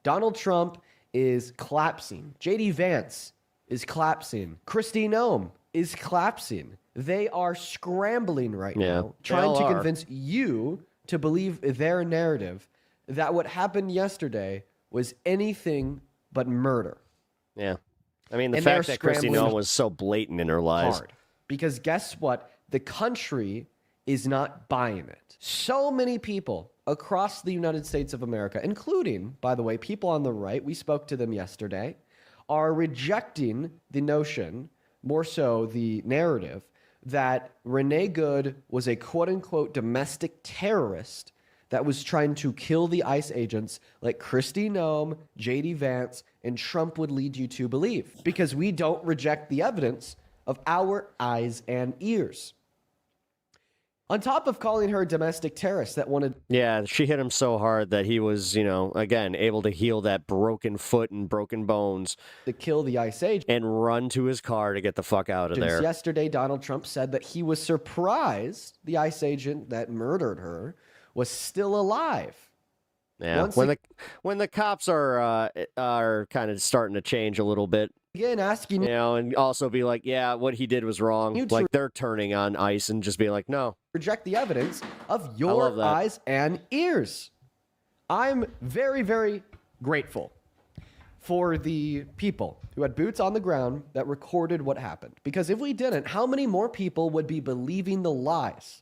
Donald Trump is collapsing. J.D. Vance is collapsing. Kristi Noem is collapsing. They are scrambling right now, trying to convince you to believe their narrative that what happened yesterday was anything but murder. Yeah. I mean, the fact that Kristi Noem was so blatant in her lies. Hard. Because guess what? The country is not buying it. So many people across the United States of America, including, by the way, people on the right, we spoke to them yesterday, are rejecting the notion, more so the narrative, that Renee Good was a quote-unquote domestic terrorist that was trying to kill the ICE agents like Kristi Noem, J.D. Vance, and Trump would lead you to believe. Because we don't reject the evidence of our eyes and ears. On top of calling her a domestic terrorist that wanted... Yeah, she hit him so hard that he was, again, able to heal that broken foot and broken bones. To kill the ICE agent. And run to his car to get the fuck out of there. Yesterday, Donald Trump said that he was surprised the ICE agent that murdered her was still alive. Yeah, when the cops are kind of starting to change a little bit. Again, asking and also be like, yeah, what he did was wrong. Like they're turning on ICE and just be like, no. Reject the evidence of your eyes and ears. I'm very, very grateful for the people who had boots on the ground that recorded what happened. Because if we didn't, how many more people would be believing the lies?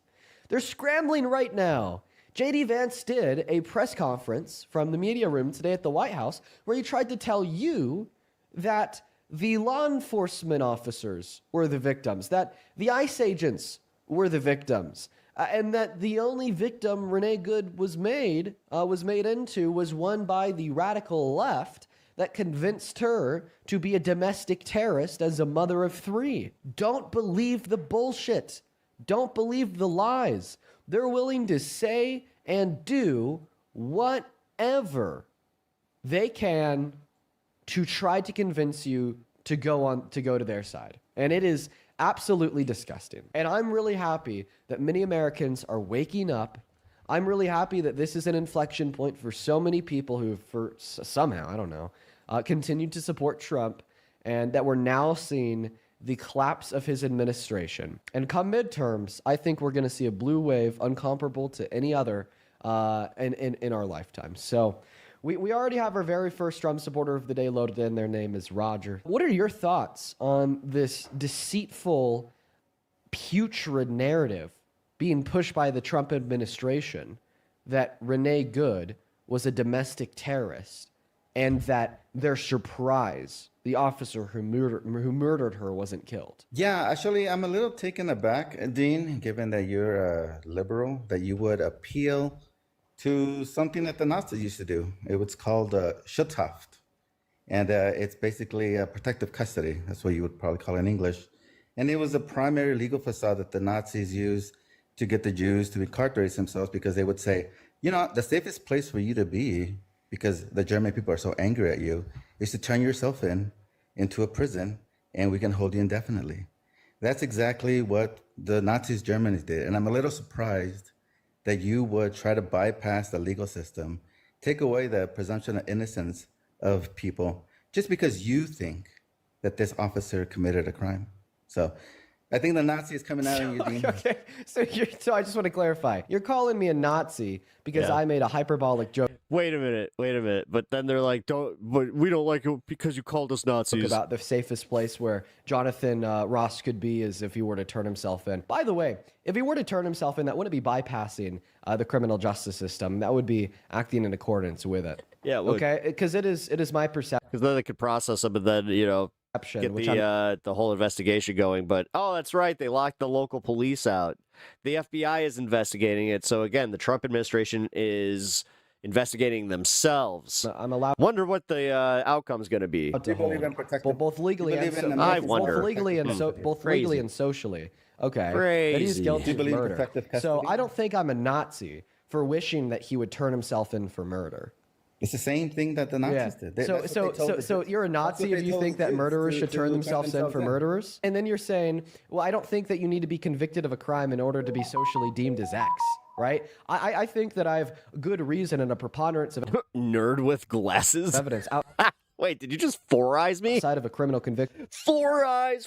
They're scrambling right now. J.D. Vance did a press conference from the media room today at the White House where he tried to tell you that the law enforcement officers were the victims, that the ICE agents were the victims, and that the only victim Renee Good was made into was one by the radical left that convinced her to be a domestic terrorist as a mother of 3. Don't believe the bullshit. Don't believe the lies. They're willing to say and do whatever they can to try to convince you to go to their side. And it is absolutely disgusting. And I'm really happy that many Americans are waking up. I'm really happy that this is an inflection point for so many people who, for somehow, I don't know, continued to support Trump, and that we're now seeing the collapse of his administration. And come midterms, I think we're going to see a blue wave uncomparable to any other in our lifetime. So we already have our very first Trump supporter of the day loaded in. Their name is Roger. What are your thoughts on this deceitful, putrid narrative being pushed by the Trump administration that Renee Good was a domestic terrorist, and that they're surprised the officer who murdered her wasn't killed? Yeah, actually, I'm a little taken aback, Dean, given that you're a liberal, that you would appeal to something that the Nazis used to do. It was called Schutzhaft. And it's basically protective custody. That's what you would probably call it in English. And it was a primary legal facade that the Nazis used to get the Jews to incarcerate themselves, because they would say, you know, the safest place for you to be, because the German people are so angry at you, is to turn yourself into a prison, and we can hold you indefinitely. That's exactly what the Nazis Germans did. And I'm a little surprised that you would try to bypass the legal system, take away the presumption of innocence of people, just because you think that this officer committed a crime. So I think the Nazi is coming out of you, Dean. Okay, so I just want to clarify. You're calling me a Nazi because I made a hyperbolic joke. Wait a minute. But then they're like, but we don't like it because you called us Nazis. About the safest place where Jonathan Ross could be is if he were to turn himself in. By the way, if he were to turn himself in, that wouldn't be bypassing the criminal justice system. That would be acting in accordance with it. Yeah, it would. Okay, because it is my perception. Because then they could process them and then, get the whole investigation going. But, oh, that's right. They locked the local police out. The FBI is investigating it. So, again, the Trump administration is investigating themselves. I'm allowed. Wonder what the outcome's going to be. Both legally and socially. Okay. Crazy. That he's guilty of murder. So I don't think I'm a Nazi for wishing that he would turn himself in for murder. It's the same thing that the Nazis did. So you're a Nazi if you think that murderers should turn themselves in for murderers? And then you're saying, well, I don't think that you need to be convicted of a crime in order to be socially deemed as X, right? I think that I have good reason and a preponderance of nerd with glasses evidence out. Wait, did you just four eyes me? Outside of a criminal conviction. Four eyes.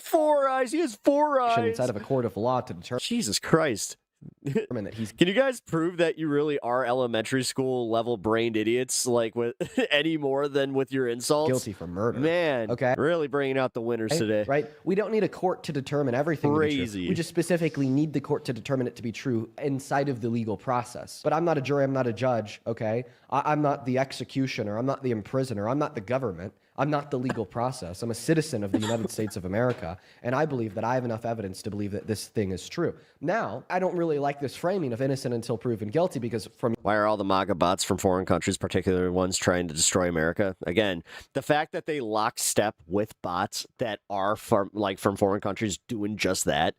He has four eyes. Inside of a court of law to determine. Jesus Christ. That he's. Can you guys prove that you really are elementary school level brained idiots, like with any more than with your insults? Guilty for murder. Man, okay. Really bringing out the winners today. Right? We don't need a court to determine everything Crazy. To be true. We just specifically need the court to determine it to be true inside of the legal process. But I'm not a jury. I'm not a judge. Okay. I'm not the executioner. I'm not the imprisoner. I'm not the government. I'm not the legal process. I'm a citizen of the United States of America, and I believe that I have enough evidence to believe that this thing is true. Now, I don't really like this framing of innocent until proven guilty because from... Why are all the MAGA bots from foreign countries, particularly ones trying to destroy America? Again, the fact that they lock step with bots that are from foreign countries doing just that,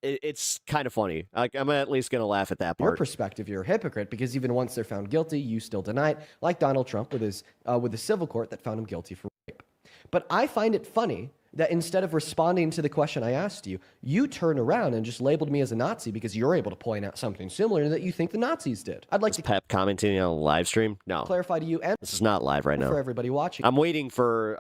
it's kind of funny. I'm at least going to laugh at that part. Your perspective, you're a hypocrite because even once they're found guilty, you still deny it, like Donald Trump with the civil court that found him guilty for rape. But I find it funny that instead of responding to the question I asked you, you turn around and just labeled me as a Nazi because you're able to point out something similar that you think the Nazis did. I'd like to Pep commenting on a live stream. No, clarify to you and this is not live right now for everybody watching. I'm waiting for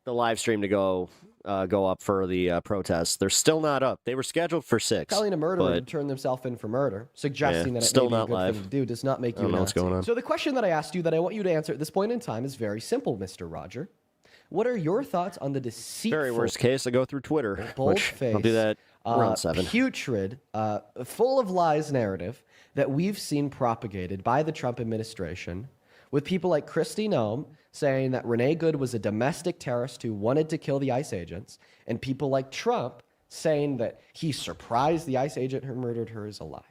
the live stream to go up for the protests. They're still not up. They were scheduled for 6. Telling a murderer to turn themselves in for murder, suggesting that it may be a good thing to do, does not make you a Nazi. What's going on. So the question that I asked you that I want you to answer at this point in time is very simple, Mr. Roger. What are your thoughts on the deceitful... Very worst case, I go through Twitter. Bold-faced, I'll do that around 7. Putrid, full of lies narrative that we've seen propagated by the Trump administration with people like Kristi Noem saying that Renee Good was a domestic terrorist who wanted to kill the ICE agents, and people like Trump saying that he's surprised the ICE agent who murdered her is alive.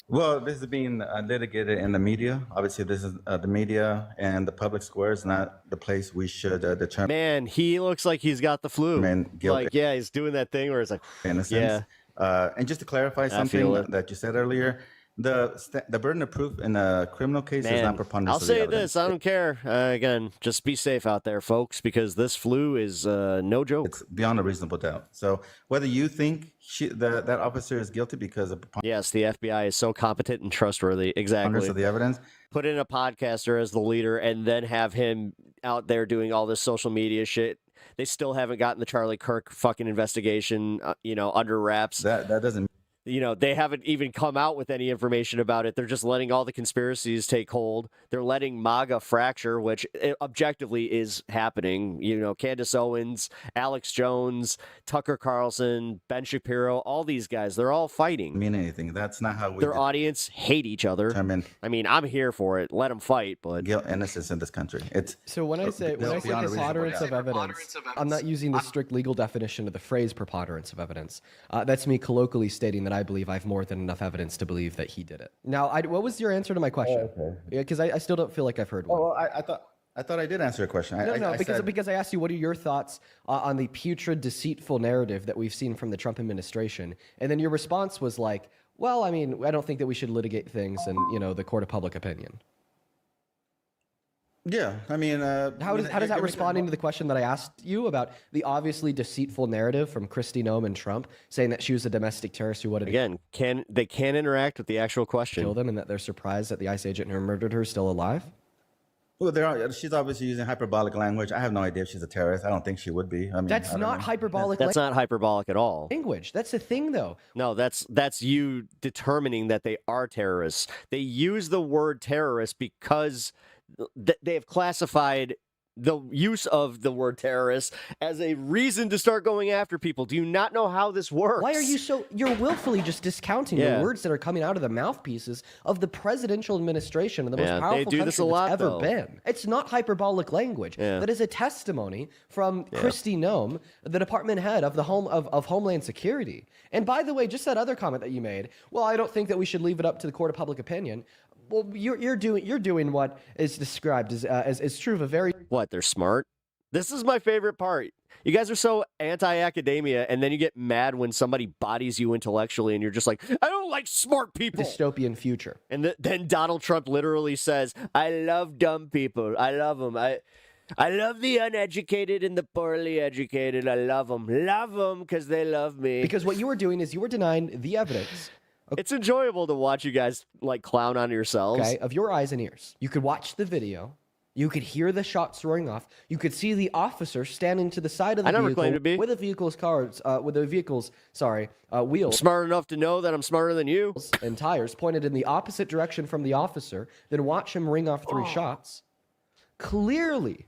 Well, this is being litigated in the media. Obviously, this is the media and the public square is not the place we should determine. Man, he looks like he's got the flu. Guilt. Like, yeah, he's doing that thing where it's like, innocence. yeah. And just to clarify something that you said earlier, the burden of proof in a criminal case is not preponderance. I'll of the say evidence. this: I don't care. Again, just be safe out there, folks, because this flu is no joke. It's beyond a reasonable doubt. So whether you think that officer is guilty because of yes, the FBI is so competent and trustworthy. Exactly. of the evidence. Put in a podcaster as the leader, and then have him out there doing all this social media shit. They still haven't gotten the Charlie Kirk fucking investigation, under wraps. That doesn't. They haven't even come out with any information about it. They're just letting all the conspiracies take hold. They're letting MAGA fracture, which objectively is happening. Candace Owens, Alex Jones, Tucker Carlson, Ben Shapiro, all these guys, they're all fighting. Mean anything. That's not how we. Their audience hate each other. I mean, I'm here for it. Let them fight, but guilt, innocence in this country. It's so when I say preponderance of evidence, I'm not using the strict legal definition of the phrase preponderance of evidence. That's me colloquially stating that I believe I have more than enough evidence to believe that he did it. Now, what was your answer to my question? Because I still don't feel like I've heard one. Well, I thought I did answer a question. Because I asked you, what are your thoughts on the putrid, deceitful narrative that we've seen from the Trump administration? And then your response was like, well, I mean, I don't think that we should litigate things in, the court of public opinion. Yeah, I mean, how does that respond to the question that I asked you about the obviously deceitful narrative from Kristi Noem and Trump saying that she was a domestic terrorist who wanted they can interact with the actual question, kill them, and that they're surprised that the ICE agent who murdered her is still alive? Well, she's obviously using hyperbolic language. I have no idea if she's a terrorist. I don't think she would be. I mean, that's not hyperbolic. That's not hyperbolic at all. Language. That's the thing, though. No, that's you determining that they are terrorists. They use the word terrorist because they have classified the use of the word terrorist as a reason to start going after people. Do you not know how this works? Why are you you're willfully just discounting the words that are coming out of the mouthpieces of the presidential administration and the most powerful country that's ever been. It's not hyperbolic language. That is a testimony from Kristi Noem, the department head of the Homeland Security. And by the way, just that other comment that you made, well, I don't think that we should leave it up to the court of public opinion. Well, you're doing what is described as true of a very... What, they're smart? This is my favorite part. You guys are so anti-academia, and then you get mad when somebody bodies you intellectually, and you're just like, I don't like smart people. Dystopian future. And then Donald Trump literally says, I love dumb people. I love them. I love the uneducated and the poorly educated. I love them. Love them because they love me. Because what you were doing is you were denying the evidence. It's enjoyable to watch you guys clown on yourselves. Okay, of your eyes and ears. You could watch the video. You could hear the shots roaring off. You could see the officer standing to the side of the vehicle with the vehicle's wheels. Smart enough to know that I'm smarter than you. And tires pointed in the opposite direction from the officer. Then watch him ring off 3 shots. Clearly,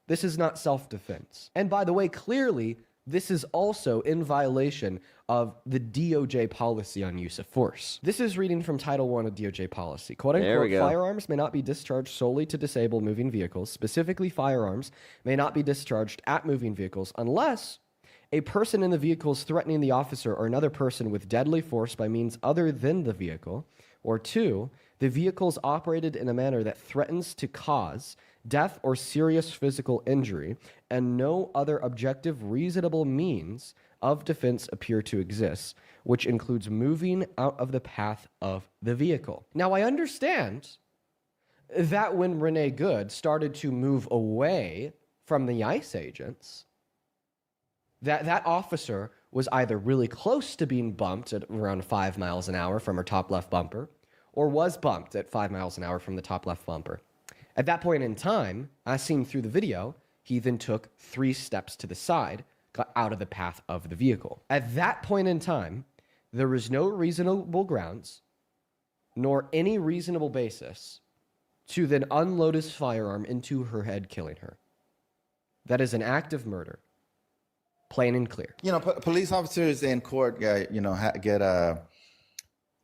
this is not self-defense. And by the way, clearly, this is also in violation of the DOJ policy on use of force. This is reading from Title I of DOJ policy. Quote unquote, firearms may not be discharged solely to disable moving vehicles. Specifically, firearms may not be discharged at moving vehicles unless a person in the vehicle is threatening the officer or another person with deadly force by means other than the vehicle, or 2, the vehicle is operated in a manner that threatens to cause death or serious physical injury, and no other objective reasonable means of defense appear to exist, which includes moving out of the path of the vehicle. Now, I understand that when Renee Good started to move away from the ICE agents, that officer was either really close to being bumped at around 5 miles an hour from her top left bumper, or was bumped at 5 miles an hour from the top left bumper. At that point in time, as seen through the video, he then took 3 steps to the side, got out of the path of the vehicle. At that point in time, there was no reasonable grounds, nor any reasonable basis to then unload his firearm into her head, killing her. That is an act of murder, plain and clear. Police officers in court, they're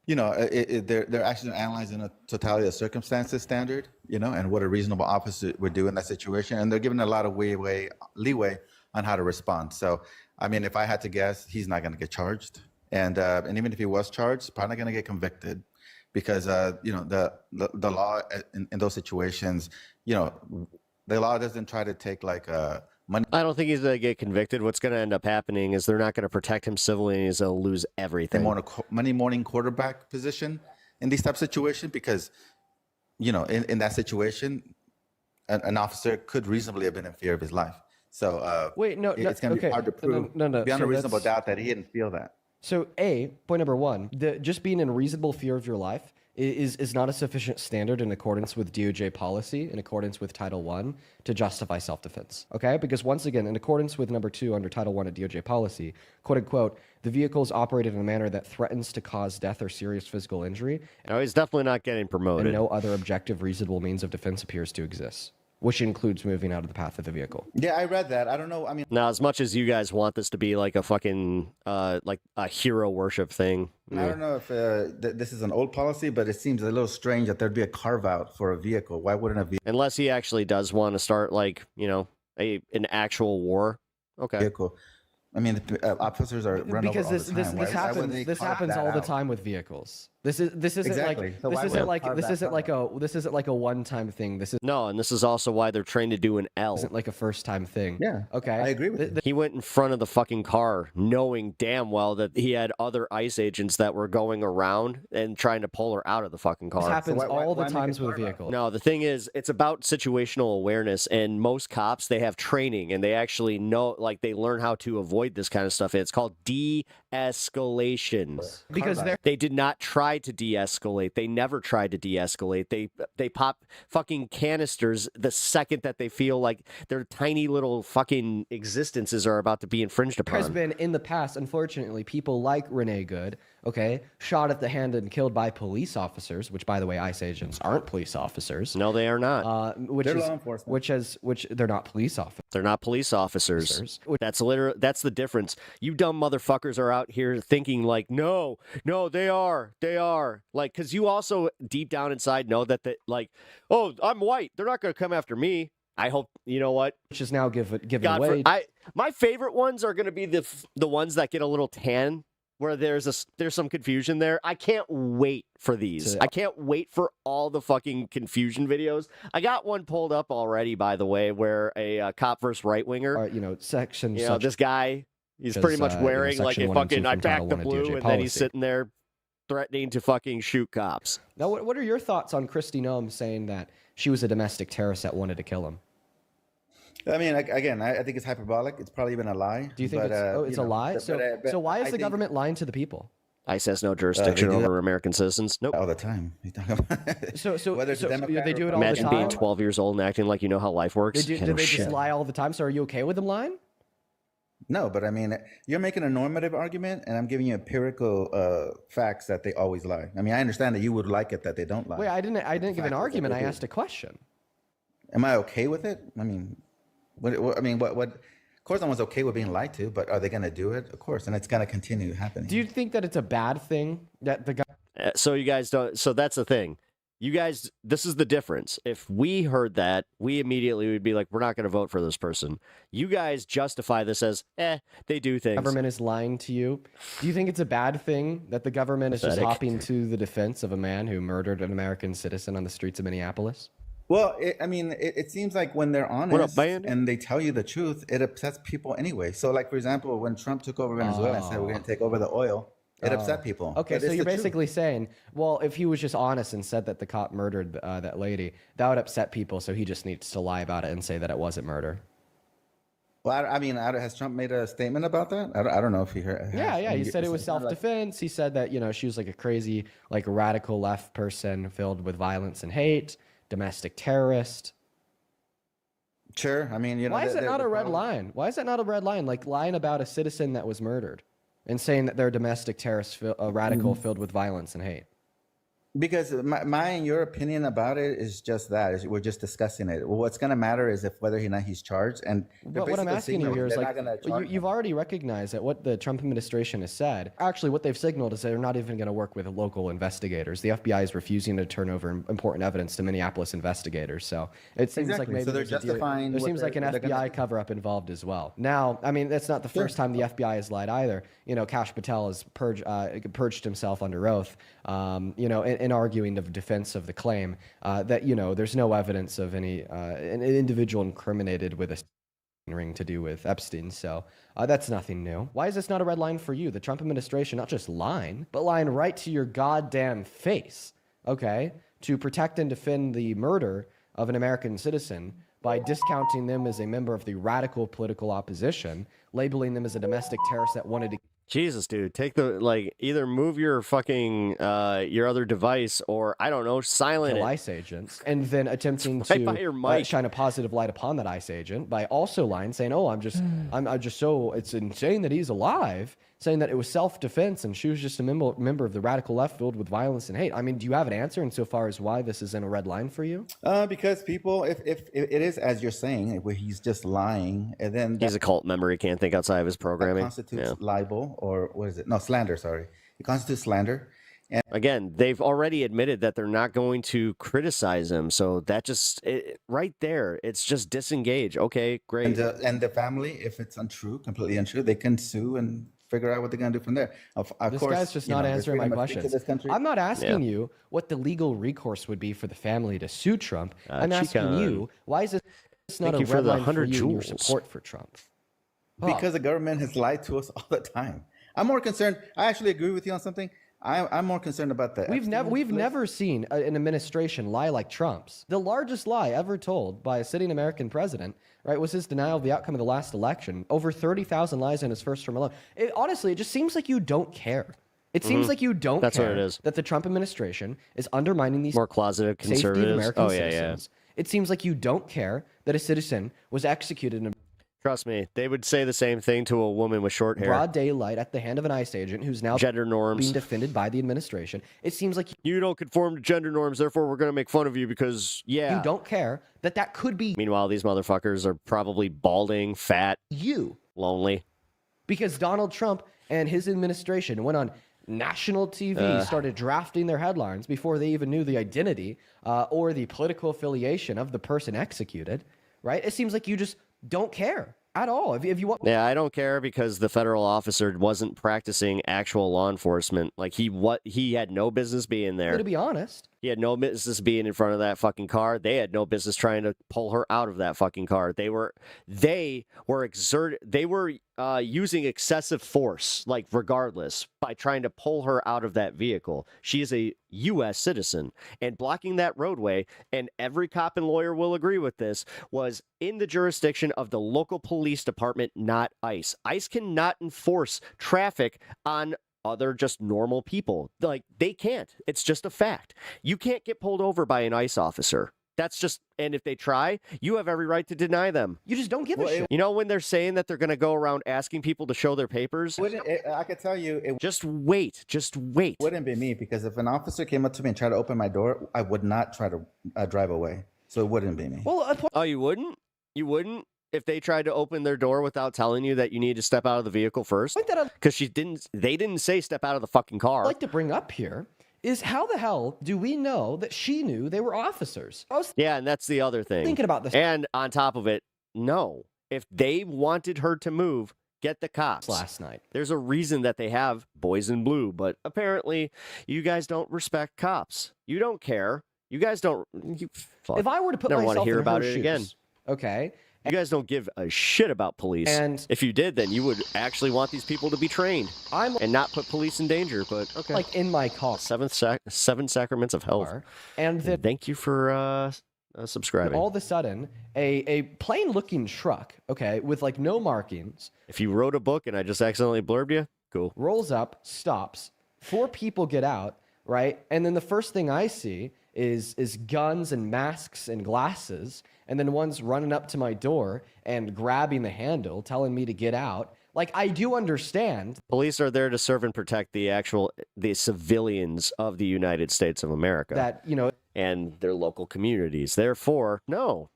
actually analyzing a totality of circumstances standard, and what a reasonable officer would do in that situation. And they're given a lot of leeway on how to respond. So, I mean, if I had to guess, he's not going to get charged, and even if he was charged, probably not going to get convicted, because the law in those situations, the law doesn't try to take like money. I don't think he's going to get convicted. What's going to end up happening is they're not going to protect him civilly, and he's going to lose everything. Money morning quarterback position in these type of situations, because in that situation, an officer could reasonably have been in fear of his life. So wait, no, it's going to be hard to prove beyond a reasonable doubt that he didn't feel that. So point number one, just being in reasonable fear of your life is not a sufficient standard in accordance with DOJ policy, in accordance with Title I, to justify self-defense. Okay? Because once again, in accordance with number 2 under Title I of DOJ policy, quote unquote, the vehicle is operated in a manner that threatens to cause death or serious physical injury. No, he's definitely not getting promoted. And no other objective reasonable means of defense appears to exist, which includes moving out of the path of the vehicle. Yeah, I read that. I don't know. I mean, now, as much as you guys want this to be like a fucking like a hero worship thing, I don't know if this is an old policy, but it seems a little strange that there'd be a carve out for a vehicle. Why wouldn't a vehicle? Unless he actually does want to start like an actual war. Okay. Vehicle. I mean, officers are run because over all the time. this happens. This happens all the time with vehicles. This isn't exactly. like this isn't like a one-time thing. This is no, and this is also why they're trained to do an L. Isn't like a first-time thing. Yeah. Okay. I agree with you. He went in front of the fucking car, knowing damn well that he had other ICE agents that were going around and trying to pull her out of the fucking car. This happens all the times with vehicles. No, the thing is, it's about situational awareness, and most cops, they have training, and they actually know, like, they learn how to avoid this kind of stuff. It's called de-escalation. Because they did not try to de-escalate. They never tried to de-escalate. They pop fucking canisters the second that they feel like their tiny little fucking existences are about to be infringed upon. There has been in the past, unfortunately, people like Renee Good, okay, shot at the hand and killed by police officers, which, by the way, ICE agents aren't police officers. No, they are not. They're law enforcement. Which they're not police officers. They're not police officers. That's the difference. You dumb motherfuckers are out here thinking like, no, they are. Like, because you also deep down inside know that like, oh, I'm white. They're not going to come after me. I hope, you know what? Which is now given away. My favorite ones are going to be the ones that get a little tan, where there's some confusion there. I can't wait for these. I can't wait for all the fucking confusion videos. I got one pulled up already, by the way, where a cop versus right winger. This guy, he's pretty much wearing like a fucking I back the blue, and then he's sitting there threatening to fucking shoot cops. Now, what are your thoughts on Kristi Noem saying that she was a domestic terrorist that wanted to kill him? I mean, again, I think it's hyperbolic. It's probably even a lie. Do you think it's a lie? So why is the government lying to the people? ICE has no jurisdiction over American citizens. Nope. All the time. So whether it's a Democrat they do it all imagine the time? being 12 years old and acting like you know how life works. Do they just lie all the time? So are you okay with them lying? No, but I mean, you're making a normative argument, and I'm giving you empirical facts that they always lie. I mean, I understand that you would like it that they don't lie. Wait, I didn't give an argument. I asked a question. Am I okay with it? I mean, what? Of course, no one's okay with being lied to, but are they going to do it? Of course, and it's going to continue happening. Do you think that it's a bad thing that the guy? So you guys don't. So that's the thing. You guys, this is the difference. If we heard that, we immediately would be like, we're not going to vote for this person. You guys justify this as, they do things. The government is lying to you. Do you think it's a bad thing that the government is just hopping to the defense of a man who murdered an American citizen on the streets of Minneapolis? Well, it seems like when they're honest and they tell you the truth, it upsets people anyway. So, like, for example, when Trump took over Venezuela and said we're going to take over the oil, it upset people. Okay, so you're basically saying, well, if he was just honest and said that the cop murdered that lady, that would upset people, so he just needs to lie about it and say that it wasn't murder. Well, I mean, has Trump made a statement about that? I don't know if he heard. Yeah, he said it was self-defense. He said that, she was like a crazy, like radical left person filled with violence and hate, domestic terrorist. Sure, I mean, why is it not a red line? Why is that not a red line? Like lying about a citizen that was murdered and saying that they're a domestic terrorist, a radical filled with violence and hate. Because my and your opinion about it is just that. We're just discussing it. What's going to matter is if whether or not he's charged. And what I'm asking you here is like, you've already recognized that what the Trump administration has said, actually what they've signaled is they're not even going to work with local investigators. The FBI is refusing to turn over important evidence to Minneapolis investigators. So it seems like maybe they're justifying. There seems like an FBI cover-up involved as well. Now, I mean, that's not the first time the FBI has lied either. You know, Kash Patel has purged himself under oath, you know, in arguing the defense of the claim that, you know, there's no evidence of any an individual incriminated with a ring to do with Epstein. So that's nothing new. Why is this not a red line for you? The Trump administration not just lying, but lying right to your goddamn face, okay, to protect and defend the murder of an American citizen by discounting them as a member of the radical political opposition, labeling them as a domestic terrorist that wanted to... Jesus, dude, take the, like, either move your fucking, your other device or, I don't know, silent it. ICE agents, and then attempting to shine a positive light upon that ICE agent by also lying, saying, oh, I'm just so, it's insane that he's alive, saying that it was self-defense and she was just a member of the radical left filled with violence and hate. I mean, do you have an answer insofar as why this isn't a red line for you? Because people, if it is as you're saying, where he's just lying, and then he's a cult member, he can't think outside of his programming. That constitutes libel, or what is it? No, slander. Sorry, it constitutes slander. And again, they've already admitted that they're not going to criticize him, so that just right there, it's just disengage. Okay, great. And the family, if it's untrue, completely untrue, they can sue and figure out what they're going to do from there. Of this course, guy's just not answering my questions. I'm not asking you what the legal recourse would be for the family to sue Trump. I'm asking you, why is this not a red line for you and your support for Trump? Because the government has lied to us all the time. I'm more concerned. I actually agree with you on something. I'm more concerned about that. We've never seen an administration lie like Trump's. The largest lie ever told by a sitting American president, right, was his denial of the outcome of the last election. Over 30,000 lies in his first term alone. Honestly, it just seems like you don't care. It seems like you don't care what it is. That the Trump administration is undermining these more closeted conservatives. Safety of American citizens. It seems like you don't care that a citizen was executed in Trust me, they would say the same thing to a woman with short hair. Broad daylight at the hand of an ICE agent who's now gender norms being defended by the administration. It seems like you don't conform to gender norms, therefore we're going to make fun of you because, yeah. You don't care that could be. Meanwhile, these motherfuckers are probably balding, fat, lonely. Because Donald Trump and his administration went on national TV, started drafting their headlines before they even knew the identity or the political affiliation of the person executed, right? It seems like you just don't care at all. If you want, yeah, I don't care because the federal officer wasn't practicing actual law enforcement. Like he had no business being there. To be honest, he had no business being in front of that fucking car. They had no business trying to pull her out of that fucking car. They were using excessive force, like regardless, by trying to pull her out of that vehicle. She is a U.S. citizen, and blocking that roadway, and every cop and lawyer will agree with this, was in the jurisdiction of the local police department, not ICE. ICE cannot enforce traffic on other just normal people. Like, they can't. It's just a fact. You can't get pulled over by an ICE officer. That's just, and if they try, you have every right to deny them. You just don't give a shit. You know, when they're saying that they're going to go around asking people to show their papers? I could tell you. Just wait. It wouldn't be me, because if an officer came up to me and tried to open my door, I would not try to drive away. So it wouldn't be me. Well, oh, you wouldn't? You wouldn't? If they tried to open their door without telling you that you need to step out of the vehicle first? Because they didn't say step out of the fucking car. I'd like to bring up here is how the hell do we know that she knew they were officers? Yeah, and that's the other thing. Thinking about this. And on top of it, no. If they wanted her to move, get the cops. Last night. There's a reason that they have boys in blue, but apparently you guys don't respect cops. You don't care. You guys don't. If I were to put myself myself want to hear in about her it shoes, again. Okay. You guys don't give a shit about police. And if you did, then you would actually want these people to be trained and not put police in danger. But okay. Like in my car. Seven sacraments of health. And thank you for subscribing. All of a sudden, a plain-looking truck, okay, with like no markings. If you wrote a book and I just accidentally blurbed you, cool. Rolls up, stops. 4 people get out, right? And then the first thing I see is guns and masks and glasses, and then one's running up to my door and grabbing the handle, telling me to get out. Like, I do understand. Police are there to serve and protect the civilians of the United States of America. That, you know, and their local communities. Therefore, no.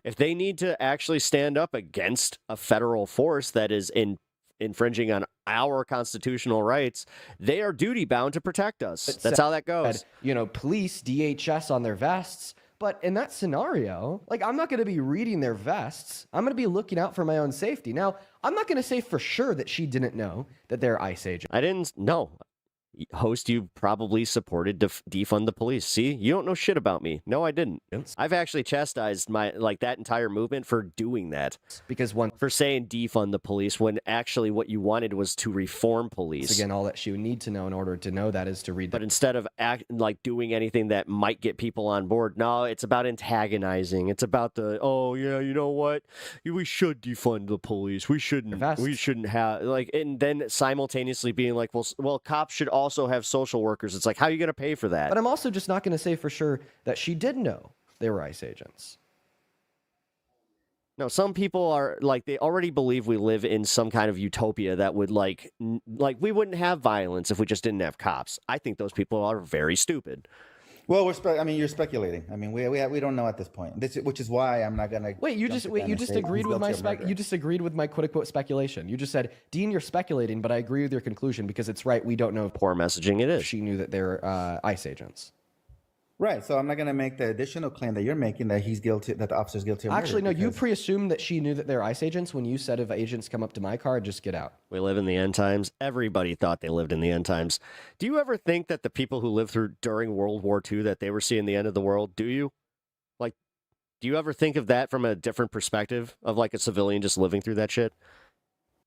If they need to actually stand up against a federal force that is infringing on our constitutional rights, they are duty bound to protect us. That's how that goes. You know, police, DHS on their vests. But in that scenario, like, I'm not going to be reading their vests. I'm going to be looking out for my own safety. Now, I'm not going to say for sure that she didn't know that they're ICE agents. I didn't know. Host, you probably supported defund the police. See, you don't know shit about me. No, I didn't. I've actually chastised that entire movement for doing that. Because for saying defund the police when actually what you wanted was to reform police. Again, all that she would need to know in order to know that is to read. But instead of doing anything that might get people on board, no, it's about antagonizing. It's about you know what? We should defund the police. We shouldn't have and then simultaneously being like, well, cops should also have social workers. It's like, how are you going to pay for that? But I'm also just not going to say for sure that she did know they were ICE agents. No, some people are they already believe we live in some kind of utopia that would we wouldn't have violence if we just didn't have cops. I think those people are very stupid. Well, you're speculating. I mean, we don't know at this point. Which is why I'm not gonna. You just agreed with you disagreed with my quote unquote speculation. You just said, Dean, you're speculating, but I agree with your conclusion because it's right. We don't know. Poor messaging it is. She knew that they're ICE agents. Right. So I'm not going to make the additional claim that you're making that he's guilty, that the officer's guilty of murder. Actually, no, you pre-assumed that she knew that they're ICE agents when you said if agents come up to my car, just get out. We live in the end times. Everybody thought they lived in the end times. Do you ever think that the people who lived during World War II, that they were seeing the end of the world? Do you? Do you ever think of that from a different perspective of a civilian just living through that shit?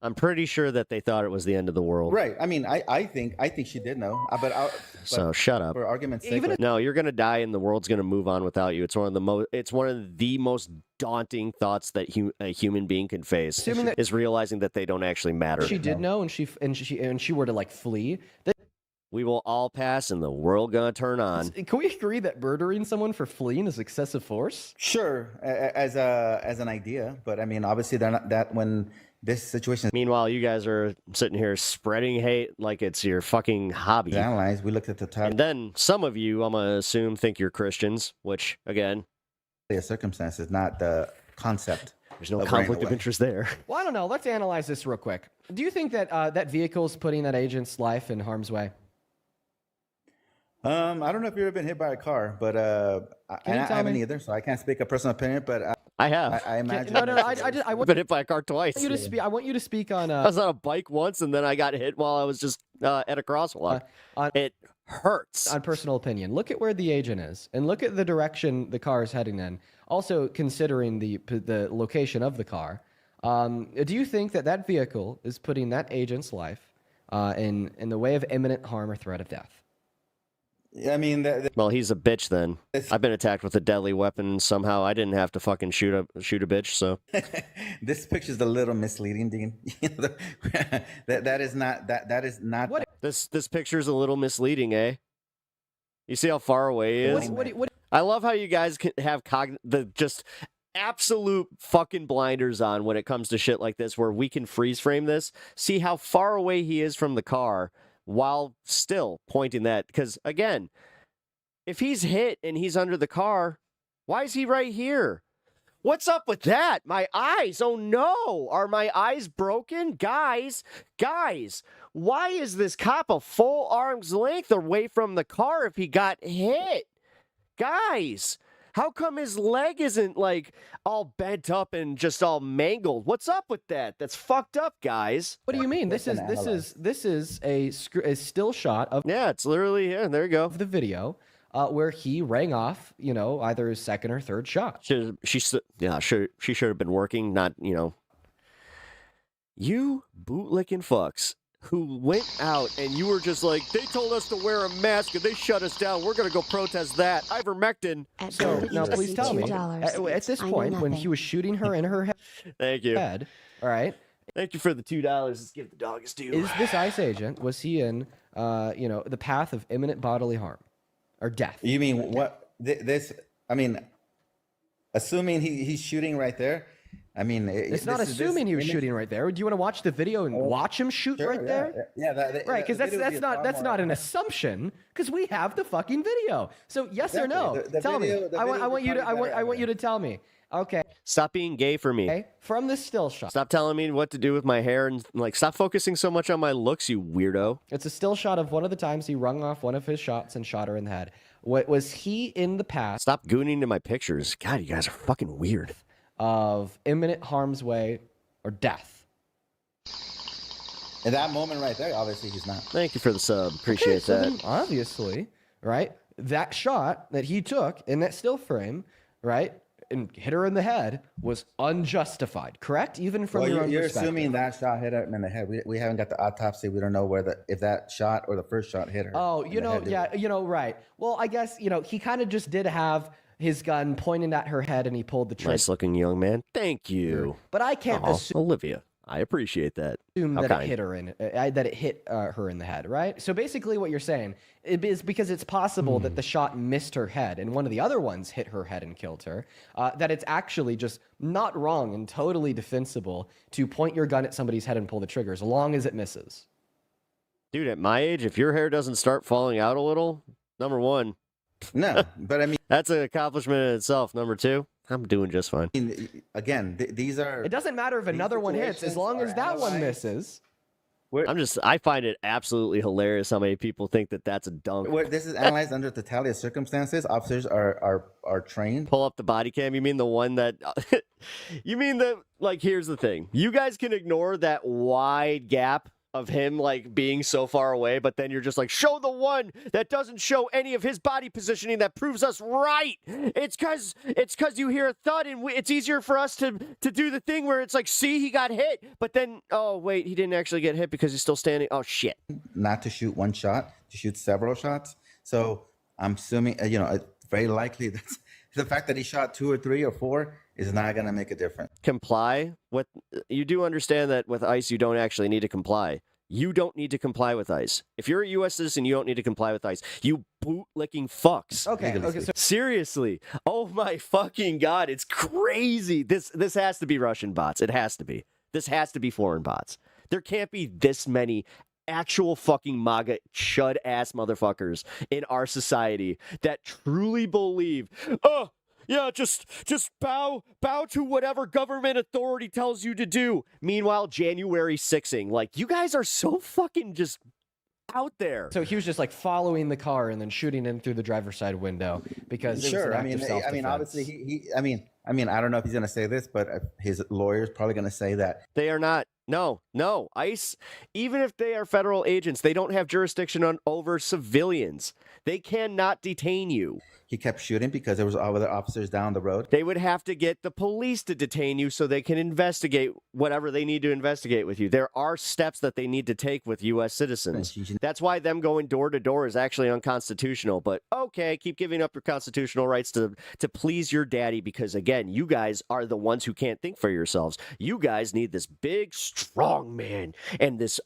I'm pretty sure that they thought it was the end of the world. Right. I mean, I think she did know. So shut up. For argument's sake, no, you're gonna die and the world's gonna move on without you. It's one of the most daunting thoughts that a human being can face. Is realizing that they don't actually matter. She did know, and she were to flee. We will all pass, and the world gonna turn on. Can we agree that murdering someone for fleeing is excessive force? Sure, as an idea, but I mean, obviously they're not that when. This situation. Meanwhile, you guys are sitting here spreading hate like it's your fucking hobby. Analyze. We looked at the top. And then some of you, I'm gonna assume, think you're Christians, which again, the circumstances, not the concept. There's no conflict of interest there. Well, I don't know. Let's analyze this real quick. Do you think that that vehicle is putting that agent's life in harm's way? I don't know if you've ever been hit by a car, but I haven't either, so I can't speak a personal opinion. But I have. I imagine. I I've been hit by a car twice. I want you to speak on. I was on a bike once, and then I got hit while I was just at a crosswalk. It hurts. On personal opinion, look at where the agent is, and look at the direction the car is heading in. Also, considering the location of the car, do you think that vehicle is putting that agent's life in the way of imminent harm or threat of death? I mean, well, he's a bitch then. I've been attacked with a deadly weapon. Somehow I didn't have to fucking shoot a bitch, so. This picture's a little misleading, Dean. that is not. What? This picture's a little misleading, eh? You see how far away he is? I love how you guys can have just absolute fucking blinders on when it comes to shit like this, where we can freeze frame this. See how far away he is from the car, while still pointing that, because again, if he's hit and he's under the car, why is he right here? What's up with that? My eyes, oh no, are my eyes broken? Guys, why is this cop a full arm's length away from the car if he got hit? Guys, how come his leg isn't all bent up and just all mangled? What's up with that? That's fucked up, guys. What do you mean? This is a still shot of. Yeah, it's literally here. There you go. Of the video where he rang off, either his second or third shot. She should have been working. Not you bootlicking fucks who went out and you were just like, they told us to wear a mask and they shut us down. We're going to go protest that. Ivermectin. So now please tell me, at this point, when he was shooting her in her head. Thank you. All right. Thank you for the $2. Let's give the dog his due. Is this ICE agent, was he in, the path of imminent bodily harm or death? You mean what? This, I mean, assuming he's shooting right there, I mean, it's not assuming he was shooting right there. Do you want to watch the video and watch him shoot right there? Right, because that's not an assumption, because we have the fucking video. So yes or no? Tell me. I want you to tell me. Okay. Stop being gay for me. Okay. From the still shot. Stop telling me what to do with my hair and like stop focusing so much on my looks, you weirdo. It's a still shot of one of the times he rung off one of his shots and shot her in the head. What was he in the past? Stop gooning to my pictures. God, you guys are fucking weird. Of imminent harm's way or death. In that moment right there, obviously he's not. Thank you for the sub. Appreciate that. Obviously, right? That shot that he took in that still frame, right, and hit her in the head was unjustified, correct? Even from your own you're perspective. assuming that shot hit her in the head. We haven't got the autopsy. We don't know if that shot or the first shot hit her. Oh, right. Well, I guess, he kind of just did have his gun pointing at her head and he pulled the trigger. Nice looking young man. Thank you. But I can't assume Olivia. I appreciate that. That it hit her in the head, right? So basically what you're saying is because it's possible that the shot missed her head and one of the other ones hit her head and killed her, that it's actually just not wrong and totally defensible to point your gun at somebody's head and pull the trigger as long as it misses. Dude, at my age, if your hair doesn't start falling out a little, number one. No, but I mean... That's an accomplishment in itself. Number two, I'm doing just fine. Again, these are... It doesn't matter if another one hits as long as that one misses. I find it absolutely hilarious how many people think that that's a dunk. This is analyzed under totality of circumstances. Officers are trained. Pull up the body cam. You mean the one that... you mean the... Like, here's the thing. You guys can ignore that wide gap of him like being so far away, but then you're just like, show the one that doesn't show any of his body positioning that proves us right. It's cause you hear a thud and it's easier for us to do the thing where it's like, see, he got hit, but then, oh wait, he didn't actually get hit because he's still standing. Oh shit. Not to shoot one shot, to shoot several shots. So I'm assuming, very likely that's the fact that he shot 2 or 3 or 4 is not going to make a difference. Comply with, you do understand that with ICE, you don't actually need to comply. You don't need to comply with ICE. If you're a U.S. citizen, you don't need to comply with ICE. You bootlicking fucks. Okay. So seriously. Oh my fucking God. It's crazy. This has to be Russian bots. It has to be. This has to be foreign bots. There can't be this many actual fucking MAGA chud ass motherfuckers in our society that truly believe, oh, yeah, just bow to whatever government authority tells you to do. Meanwhile, January 6ing, like, you guys are so fucking just out there. So he was just like following the car and then shooting in through the driver's side window because it was an act of self-defense. Obviously I don't know if he's going to say this, but his lawyer's probably going to say that they are not. No. ICE, even if they are federal agents, they don't have jurisdiction over civilians. They cannot detain you. He kept shooting because there was other officers down the road. They would have to get the police to detain you so they can investigate whatever they need to investigate with you. There are steps that they need to take with U.S. citizens. That's why them going door to door is actually unconstitutional. But okay, keep giving up your constitutional rights to please your daddy because, again, you guys are the ones who can't think for yourselves. You guys need this big, strong man and this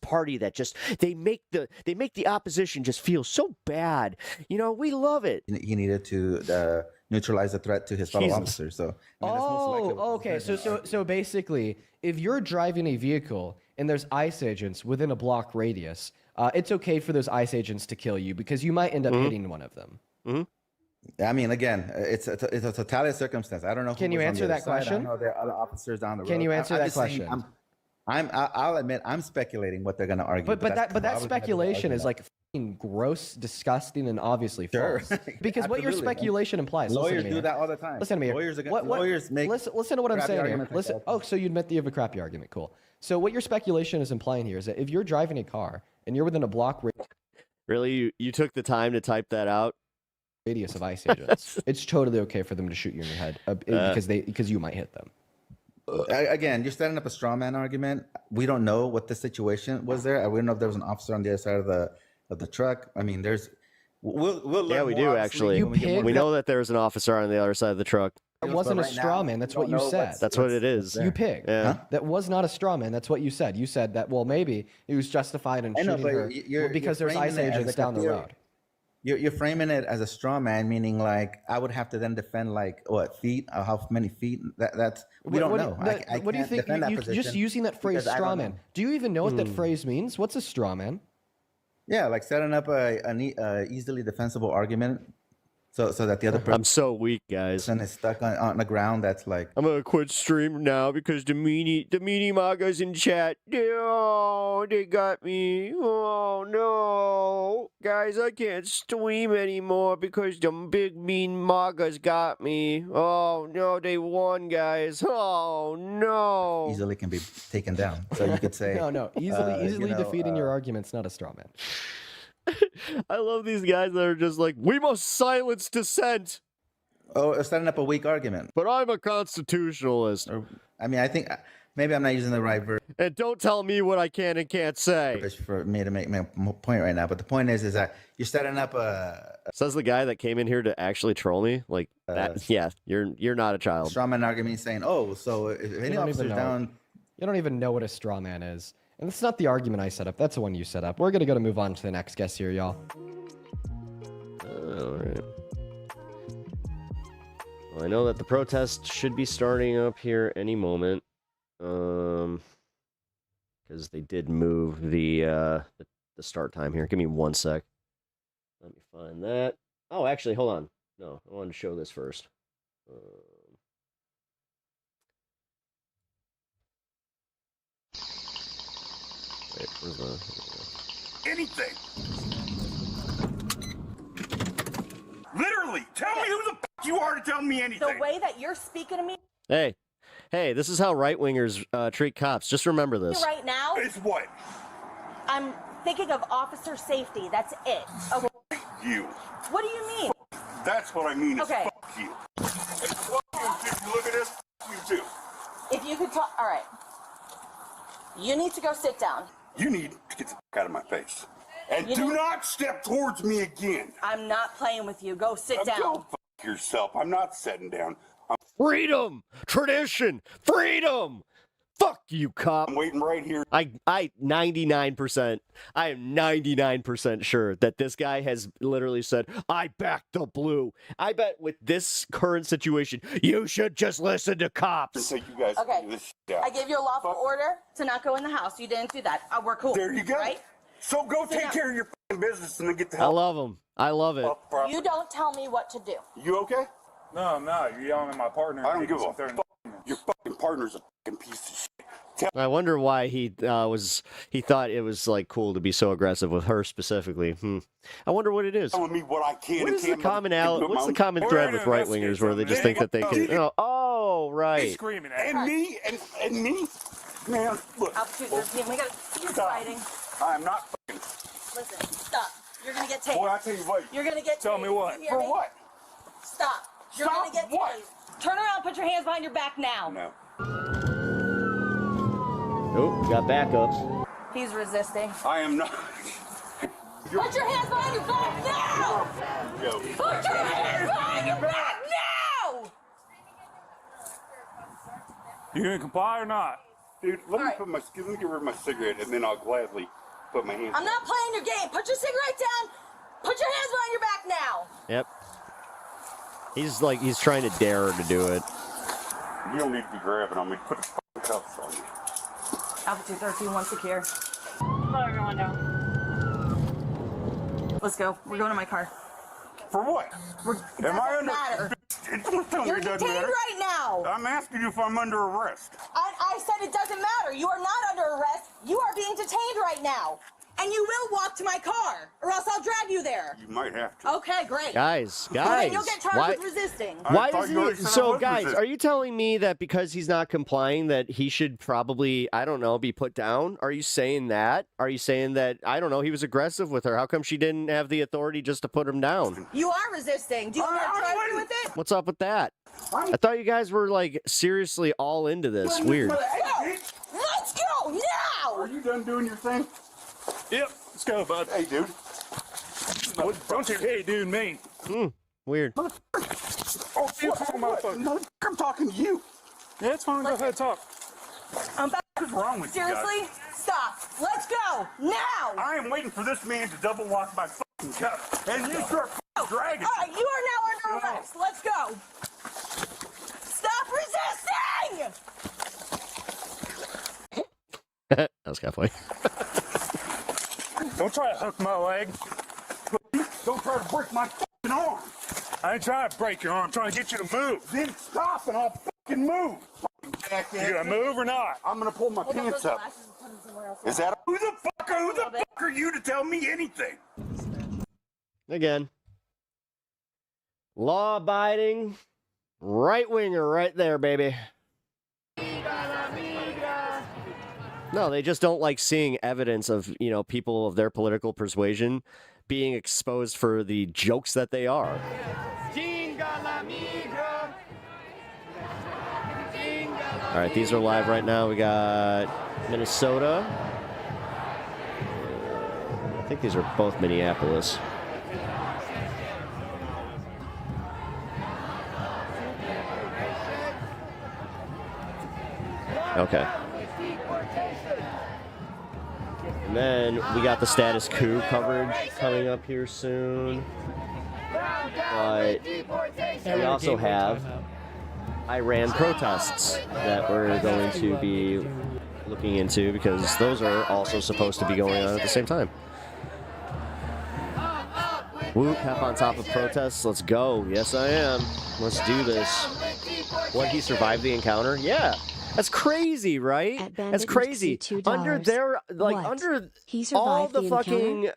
party that just they make the opposition just feel so bad. We love it. He needed to neutralize the threat to his fellow officers. So, okay. So basically, if you're driving a vehicle and there's ICE agents within a block radius, it's okay for those ICE agents to kill you because you might end up hitting one of them. Mm-hmm. I mean, again, it's a totality of circumstance. I don't know. Can you answer that question? I know there are other officers down the road. Can you answer that question? I'll admit I'm speculating what they're going to argue. But that speculation is like gross, disgusting, and obviously false. Because what your speculation implies. Lawyers do that all the time. Listen to me. Lawyers make. Listen to what I'm saying here. Listen. Oh, so you admit that you have a crappy argument? Cool. So what your speculation is implying here is that if you're driving a car and you're within a block really, you took the time to type that out. Radius of ICE agents, it's totally okay for them to shoot you in your head because you might hit them. Again, you're setting up a straw man argument. We don't know what the situation was there. We don't know if there was an officer on the other side of the truck. I mean, we'll learn. Yeah, we do actually. We know that there's an officer on the other side of the truck. It wasn't a straw man. That's what you said. That's what it is. You pigged. Yeah. Huh? That was not a straw man. That's what you said. You said that, well, maybe he was justified in shooting her because there's ICE agents down the road. you're framing it as a straw man, meaning like I would have to then defend like what feet, how many feet? That's we don't know. I what do you can't think? defend that You position just using that phrase because I straw don't man. know. Do you even know what that phrase means? What's a straw man? Yeah, like setting up a easily defensible argument, so that the other person I'm so weak, guys. is stuck on the ground. That's like I'm gonna quit stream now because the meanie maga's in chat. Oh, they got me. Oh no, guys, I can't stream anymore because the big mean magas got me. Oh no, they won, guys. Oh no. easily can be taken down. So you could say no, easily defeating your argument's not a straw man. I love these guys that are just like, we must silence dissent. Oh, setting up a weak argument. But I'm a constitutionalist. I mean, I think maybe I'm not using the right verb. And don't tell me what I can and can't say. For me to make my point right now. But the point is that you're setting up a... Says the guy that came in here to actually troll me. Like, that, yeah, you're not a child. Straw man argument saying, oh, so if any officer's down... You don't even know what a straw man is. And it's not the argument I set up. That's the one you set up. We're going to move on to the next guest here, y'all. All right. Well, I know that the protest should be starting up here any moment. Because they did move the start time here. Give me 1 sec. Let me find that. Oh, actually, hold on. No, I wanted to show this first. Wait, where's the... Anything. Literally, tell me who the f you are to tell me anything. The way that you're speaking to me Hey, this is how right-wingers treat cops. Just remember this. right now. It's what? I'm thinking of officer safety. That's it. Okay. You. What do you mean? That's what I mean. Okay. Is fuck you. And fuck you. If you look at this, you too. If you could talk. All right. You need to go sit down. You need to get the f out of my face. And You do need- not step towards me again. I'm not playing with you. Go sit down. Go fuck yourself. I'm not sitting down. Freedom! Tradition! Freedom! Fuck you, cop. I'm waiting right here. I am 99% sure that this guy has literally said, I back the blue. I bet with this current situation, you should just listen to cops. So you guys Okay. figure this shit out. I gave you a lawful order to not go in the house. You didn't do that. We're cool. There you go. Right? So go Sit take down. care of your f***ing business and then get the I hell love him. I love it. You don't tell me what to do. You okay? No, I'm not. You're yelling at my partner. I don't give a fuck. Your fucking partner's a fucking piece of shit. I wonder why he thought it was like cool to be so aggressive with her specifically. I wonder what it is. Telling me what I can What and is the can't commonality? What's the common thread with right wingers where they just think that they can? Oh, right. Screaming at And me and me, man. Look, Altitude 13. We got you fighting. I'm not fucking. Listen. Stop. You're gonna get tased. Boy, I tell you what. You're gonna get. Tell me tased. what. You hear For me? what? Stop. You're Stop gonna get what? tased. Turn around. Put your hands behind your back now. No. Oh, got backups. He's resisting. I am not. Put your hands behind your back now! Yo. Put your hands behind your back now! You gonna comply or not? Dude, let me get rid of my cigarette and then I'll gladly put my hands. I'm not playing your game. Put your cigarette down. Put your hands behind your back now. Yep. He's trying to dare her to do it. You don't need to be grabbing on me. Put the fucking cuffs on me. Altitude 13, one secure. Slow everyone down. Let's go. We're going to my car. For what? Am I under? Matter. Don't tell me You're it doesn't detained matter. right now. I'm asking you if I'm under arrest. I said it doesn't matter. You are not under arrest. You are being detained right now. And you will walk to my car, or else I'll drag you there. You might have to. Okay, great. Guys, Well, then you'll get charged with resisting. Why is he? So, guys, are you telling me that because he's not complying, that he should probably, I don't know, be put down? Are you saying that? Are you saying that, I don't know, he was aggressive with her? How come she didn't have the authority just to put him down? You are resisting. Do you want to charge me with it? What's up with that? I thought you guys were like seriously all into this. Weird. Let's go now. Are you done doing your thing? Yep. Let's go, bud. Hey, dude. No, don't you hey, dude, me. Weird. Oh, motherfucker. I'm talking to you. Yeah, it's fine. Go ahead, talk. I'm back. What's wrong with you guys? Seriously? Stop. Let's go now. I am waiting for this man to double lock my fucking fucking go. And you start dragging. All right, you are now under arrest. Let's go. Stop resisting! That was kind of funny. Don't try to hook my leg. Don't try to break my fucking arm. I ain't trying to break your arm. I'm trying to get you to move. Then stop and I'll fucking move. You gonna move or not? I'm gonna pull my pants up. Is that who the fuck are you to tell me anything? Again, law-abiding right-winger right there, baby. No, they just don't like seeing evidence of, you know, people of their political persuasion being exposed for the jokes that they are. All right, these are live right now. We got Minnesota. I think these are both Minneapolis. Okay. And then we got the status quo coverage coming up here soon. But we also have Iran protests that we're going to be looking into because those are also supposed to be going on at the same time. Woo, pep on top of protests. Let's go. Yes, I am. Let's do this. What, he survived the encounter? Yeah. That's crazy, right? That's crazy. Under their, like, what? Under all the fucking,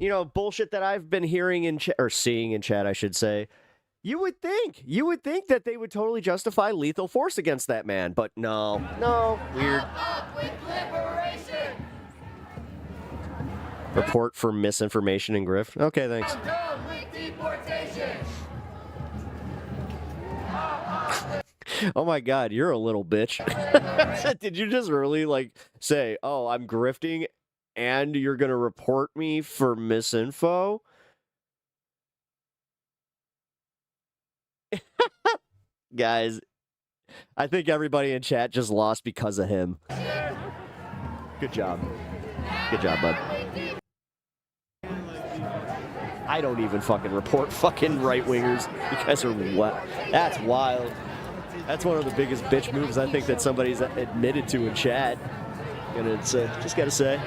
you know, bullshit that I've been hearing in chat, or seeing in chat, I should say, you would think that they would totally justify lethal force against that man, but no, weird. Report for misinformation and grift. Okay, thanks. Oh my God, you're a little bitch. Did you just really like say, "Oh, I'm grifting," and you're gonna report me for misinfo? Guys, I think everybody in chat just lost because of him. Good job. Good job, bud. I don't even fucking report fucking right-wingers. You guys are what? That's wild. That's one of the biggest bitch moves I think that somebody's admitted to in chat. And it's just gotta say.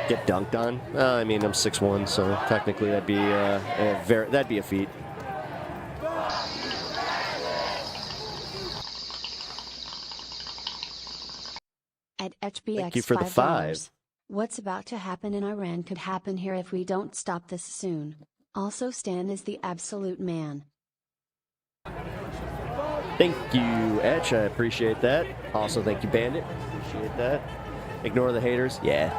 Get dunked on? I mean, I'm 6'1", so technically that'd be that'd be a feat. At HBX, thank you for the $5. What's about to happen in Iran could happen here if we don't stop this soon. Also, Stan is the absolute man. Thank you, Etch. I appreciate that. Also, thank you, Bandit. Appreciate that. Ignore the haters. Yeah.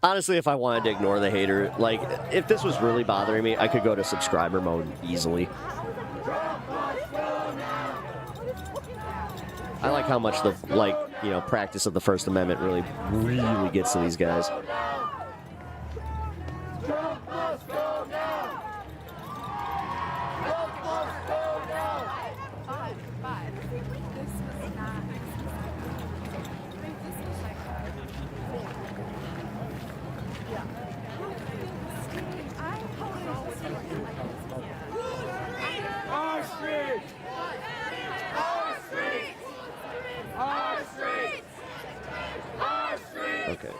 Honestly, if I wanted to ignore the hater, like, if this was really bothering me, I could go to subscriber mode easily. I like how much the, like, you know, practice of the First Amendment really gets to these guys. Okay.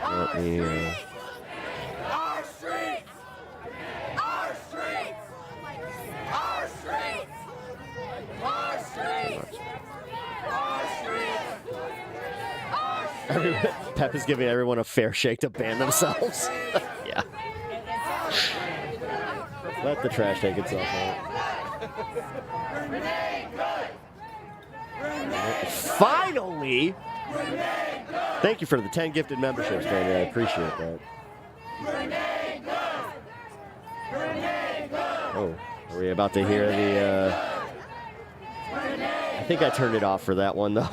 Let me. Our streets! Our streets! Our streets! Our streets! Our streets! Pep is giving everyone a fair shake to ban themselves. Yeah. Let the trash take itself out. Finally! Thank you for the 10 gifted memberships, man. I appreciate that. Oh, are we about to hear the, I think I turned it off for that one, though.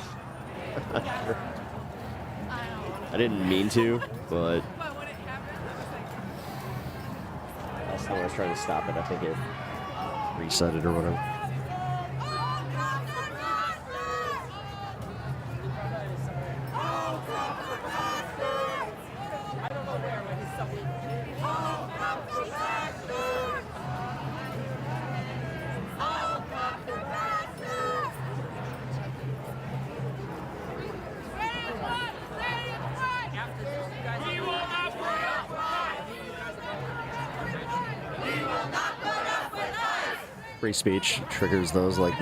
I didn't mean to, but I was trying to stop it. I think it reset it or whatever. Free speech triggers those like.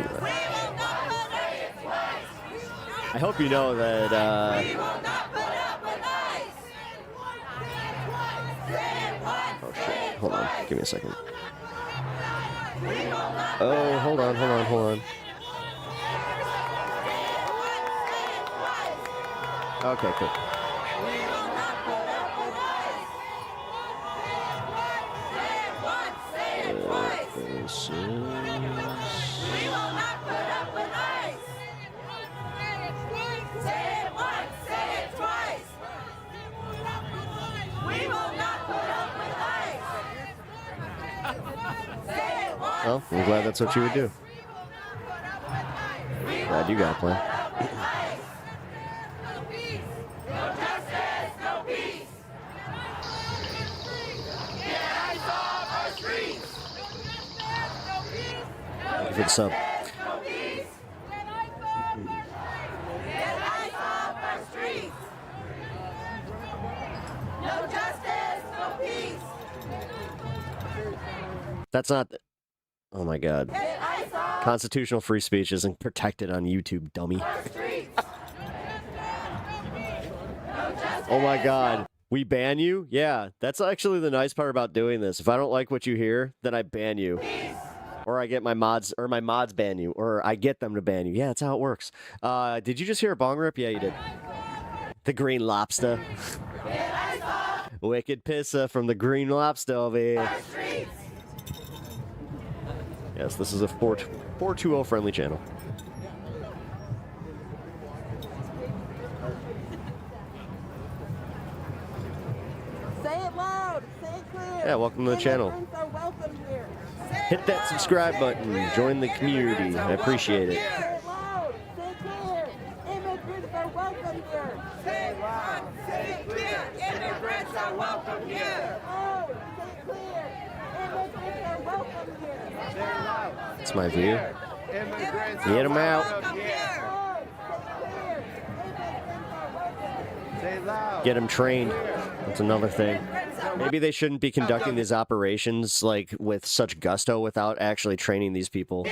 I hope you know that. Oh shit! Hold on. Give me a second. Oh, hold on. Okay, cool. This is... Well, I'm glad that's what you would do. Glad you got a plan. If it's up. That's not. Oh my God. Constitutional free speech isn't protected on YouTube, dummy. Oh my God. We ban you? Yeah, that's actually the nice part about doing this. If I don't like what you hear, then I ban you. Or I get my mods ban you, or I get them to ban you. Yeah, that's how it works. Did you just hear a bong rip? Yeah, you did. The Green Lobster. Wicked Pissa from the Green Lobster over here. Yes, this is a 420 friendly channel. Say it loud. Say it clear. Yeah, welcome to the channel. Hit that subscribe button. Join the community. I appreciate it. Say it loud. Say it clear. Immigrants are welcome here. Say it loud. Say it clear. Immigrants are welcome here. Loud. Say it clear. Immigrants are welcome here. Say it loud. That's my view. Get them out. Get them trained. That's another thing. Maybe they shouldn't be conducting these operations like with such gusto without actually training these people.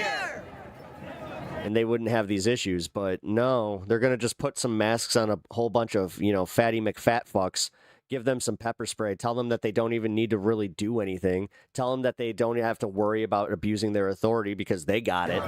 And they wouldn't have these issues, but no, they're going to just put some masks on a whole bunch of, fatty McFat fucks, give them some pepper spray, tell them that they don't even need to really do anything, tell them that they don't have to worry about abusing their authority because they got it.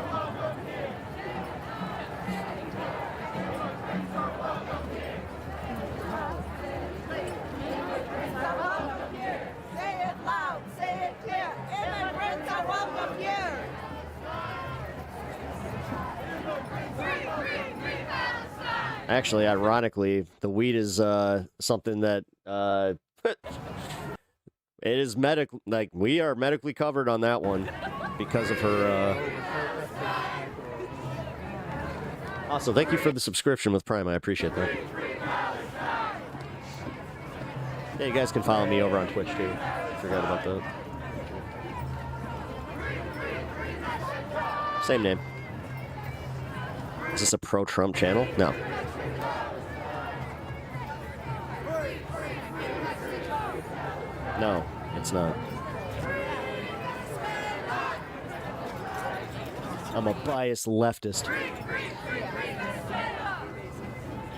Actually, ironically, the weed is something that it is medical. Like, we are medically covered on that one because of her. Also, thank you for the subscription with Prime. I appreciate that. Yeah, you guys can follow me over on Twitch too. Forgot about that. Same name. Is this a pro-Trump channel? No. No, it's not. I'm a biased leftist.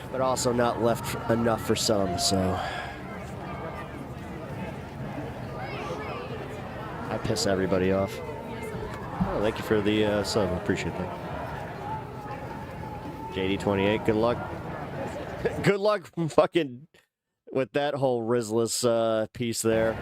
But also not left enough for some, so... I piss everybody off. Oh, thank you for the sub. I appreciate that. JD28, good luck. Good luck fucking with that whole Rizless piece there.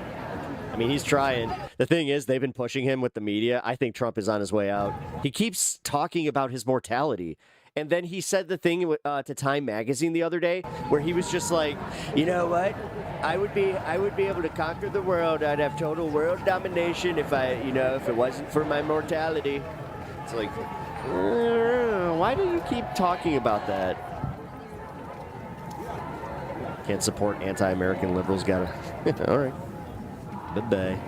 I mean, he's trying. The thing is, they've been pushing him with the media. I think Trump is on his way out. He keeps talking about his mortality. And then he said the thing to Time Magazine the other day where he was just like, you know what? I would be able to conquer the world. I'd have total world domination if if it wasn't for my mortality. It's like, why do you keep talking about that? Can't support anti-American liberals. Gotta. All right. Bye-bye.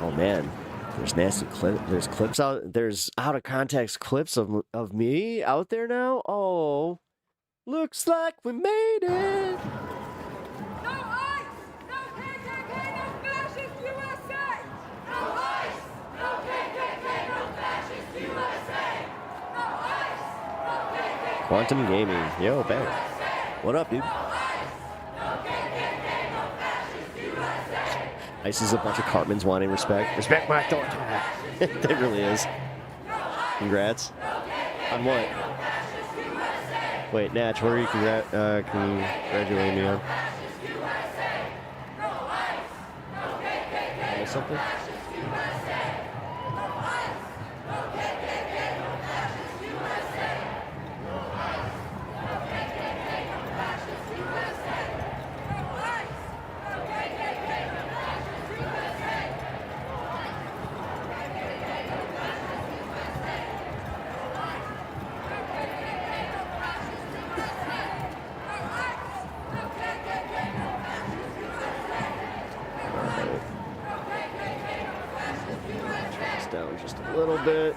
Oh man, there's nasty there's clips out. There's out of context clips of me out there now. Oh, looks like we made it. Quantum Gaming. Yo, Ben. What up, dude? ICE is a bunch of Cartmans wanting respect. Respect my authority. It really is. Congrats. On what? Wait, Natch, what are you congratulating me on? Something? Bit.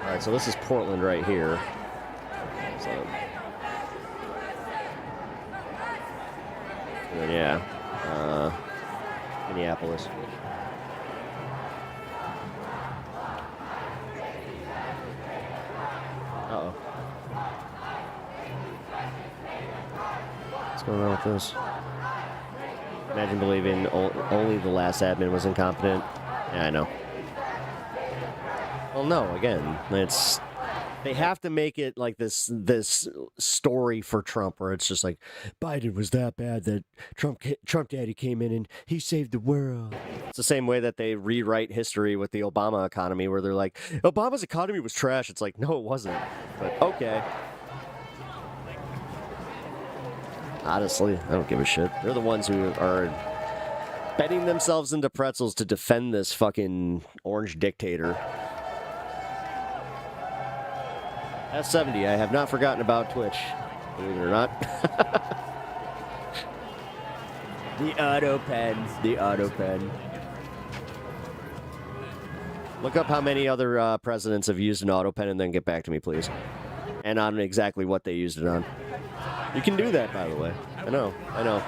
All right, so this is Portland right here. So, and yeah, Minneapolis. Uh-oh. What's going on with this? Imagine believing only the last admin was incompetent. Yeah, I know. Well, no, again, they have to make it like this story for Trump where it's just like, Biden was that bad that Trump daddy came in and he saved the world. It's the same way that they rewrite history with the Obama economy where they're like, Obama's economy was trash. It's like, no, it wasn't. But okay. Honestly, I don't give a shit. They're the ones who are betting themselves into pretzels to defend this fucking orange dictator. F70, I have not forgotten about Twitch, believe it or not. The auto pen. Look up how many other presidents have used an auto pen and then get back to me, please. And on exactly what they used it on. You can do that, by the way. I know.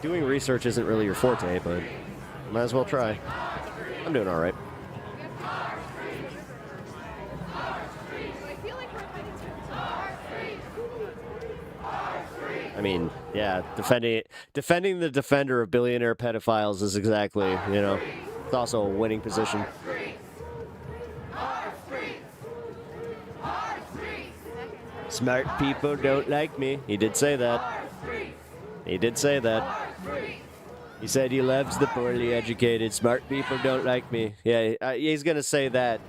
Doing research isn't really your forte, but might as well try. I'm doing all right. I mean, yeah, defending the defender of billionaire pedophiles is exactly, it's also a winning position. Smart people don't like me. He did say that. He said he loves the poorly educated. Smart people don't like me. Yeah, he's going to say that,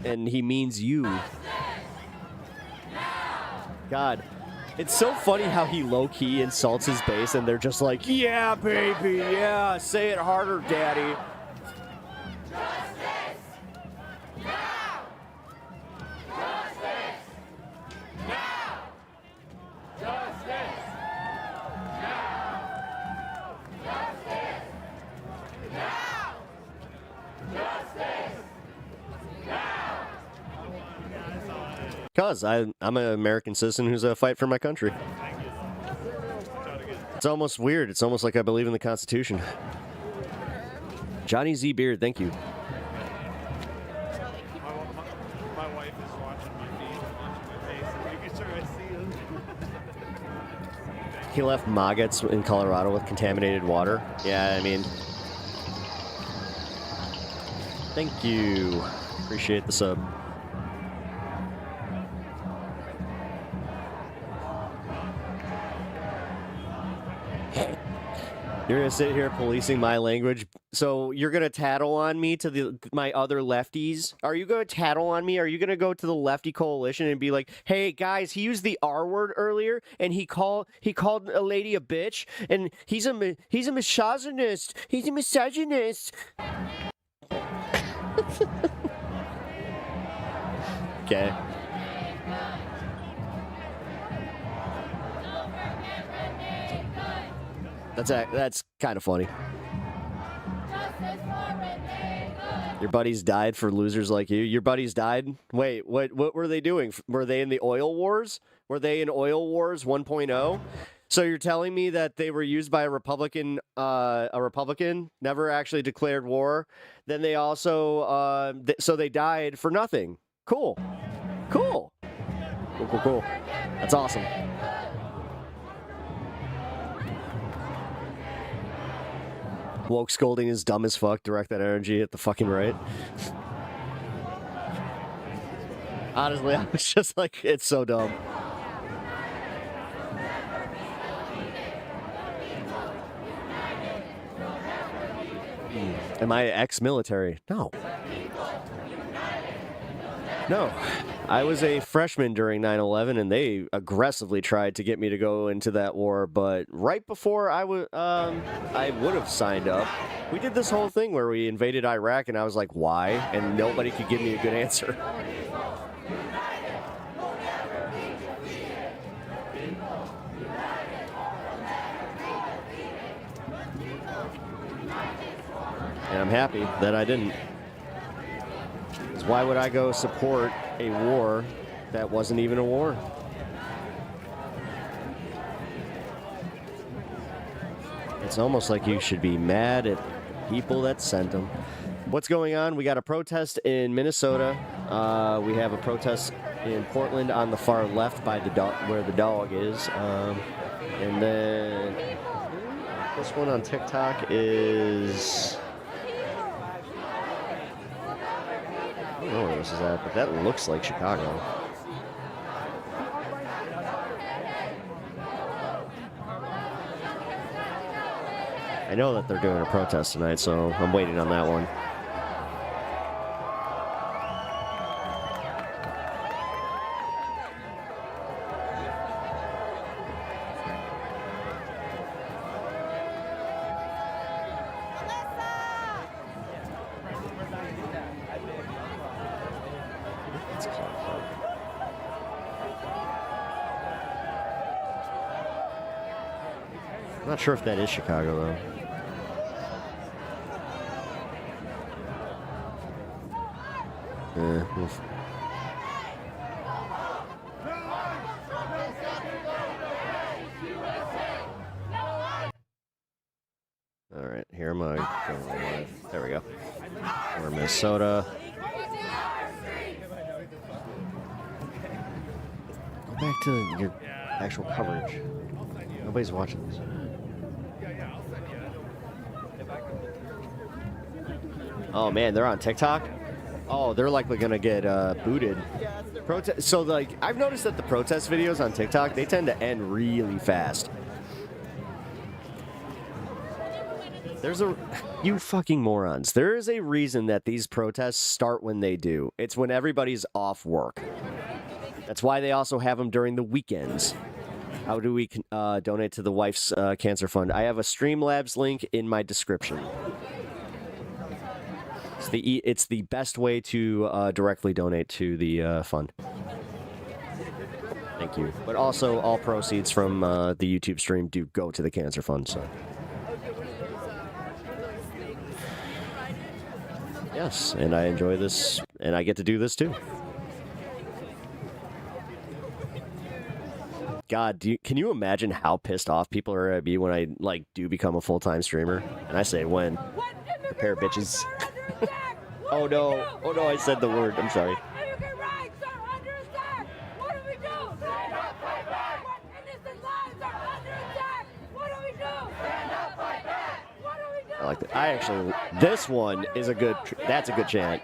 and he means you. God. It's so funny how he low-key insults his base, and they're just like, yeah, baby, yeah, say it harder, daddy. Because I'm an American citizen who's a fight for my country. It's almost weird. It's almost like I believe in the Constitution. Johnny Z. Beard, thank you. My wife is watching my feed, watching my face, and making sure I see him. He left maggots in Colorado with contaminated water. Yeah, I mean... Thank you. Appreciate the sub. You're gonna sit here policing my language. So you're gonna tattle on me to my other lefties? Are you gonna tattle on me? Are you gonna go to the lefty coalition and be like, "Hey guys, he used the R word earlier, and he called a lady a bitch, and he's a misogynist. He's a misogynist." Okay. That's kind of funny. Your buddies died for losers like you. Your buddies died? Wait, what were they doing? Were they in the oil wars? Were they in oil wars 1.0? So you're telling me that they were used by a Republican, never actually declared war. Then they also, so they died for nothing. Cool. Cool. Cool, cool, cool. That's awesome. Woke scolding is dumb as fuck. Direct that energy at the fucking right. Honestly, I was just like, it's so dumb. Am I ex-military? No. No. I was a freshman during 9/11, and they aggressively tried to get me to go into that war, but right before I would have signed up, we did this whole thing where we invaded Iraq, and I was like, why? And nobody could give me a good answer. And I'm happy that I didn't. Because why would I go support a war that wasn't even a war? It's almost like you should be mad at people that sent them. What's going on? We got a protest in Minnesota. We have a protest in Portland on the far left by the where the dog is. And then this one on TikTok is... I don't know where this is at, but that looks like Chicago. I know that they're doing a protest tonight, so I'm waiting on that one. I'm not sure if that is Chicago, though. All right, here am I. There we go. We're in Minnesota. Go back to your actual coverage. Nobody's watching this. Oh man, they're on TikTok? Oh, they're likely gonna get booted. So like, I've noticed that the protest videos on TikTok, they tend to end really fast. You fucking morons. There is a reason that these protests start when they do. It's when everybody's off work. That's why they also have them during the weekends. How do we donate to the wife's cancer fund? I have a Streamlabs link in my description. It's the best way to directly donate to the fund. Thank you. But also, all proceeds from the YouTube stream do go to the cancer fund. So. Yes, and I enjoy this, and I get to do this too. God, can you imagine how pissed off people are gonna be when I do become a full-time streamer? And I say when. The pair of bitches. Oh no! Oh no! I said the word. I'm sorry. I like that. I actually, this one is that's a good chant.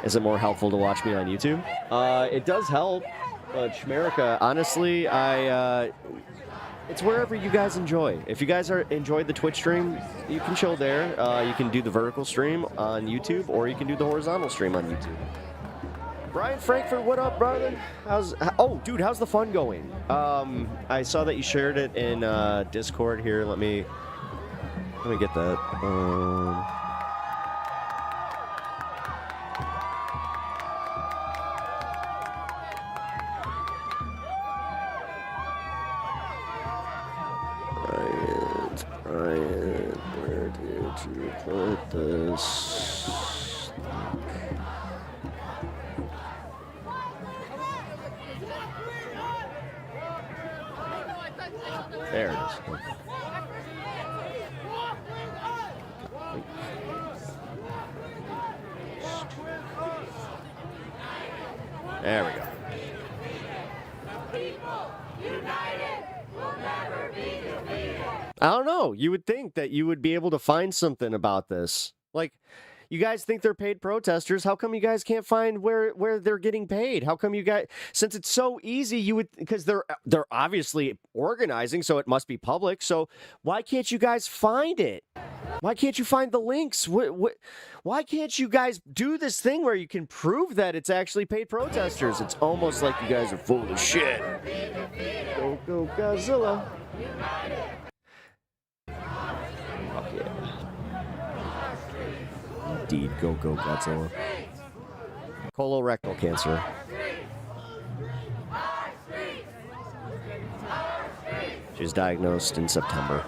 Is it more helpful to watch me on YouTube? It does help, but Schmerica, honestly, It's wherever you guys enjoy. If you guys enjoyed the Twitch stream, you can chill there. You can do the vertical stream on YouTube, or you can do the horizontal stream on YouTube. Brian Frankfurt, what up, brother? Oh, dude, how's the fun going? I saw that you shared it in Discord here. Let me get that. Brian, where did you put this? There it is. There we go. I don't know. You would think that you would be able to find something about this. Like, you guys think they're paid protesters. How come you guys can't find where they're getting paid? How come you guys, since it's so easy, you would, because they're obviously organizing, so it must be public. So why can't you guys find it? Why can't you find the links? Why can't you guys do this thing where you can prove that it's actually paid protesters? It's almost like you guys are full of shit. Go, go, Godzilla. Fuck yeah. Indeed, go, go, Godzilla. Colorectal cancer. She was diagnosed in September.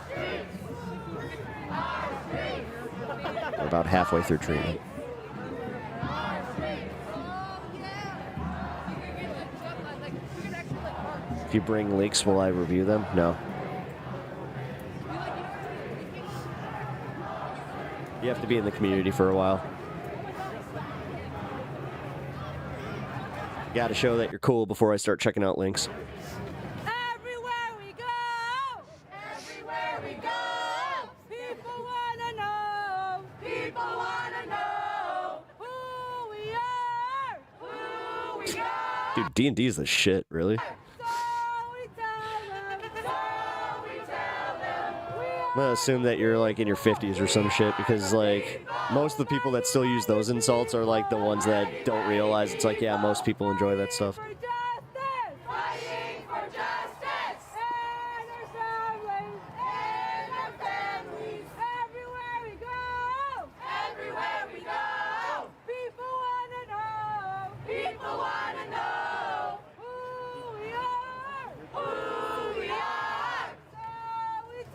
We're about halfway through treatment. If you bring leaks, will I review them? No. You have to be in the community for a while. You gotta show that you're cool before I start checking out links. Everywhere we go, people wanna know, who we are. Dude, D&D is the shit, really. I'm gonna assume that you're like in your 50s or some shit, because like most of the people that still use those insults are like the ones that don't realize it's like, yeah, most people enjoy that stuff.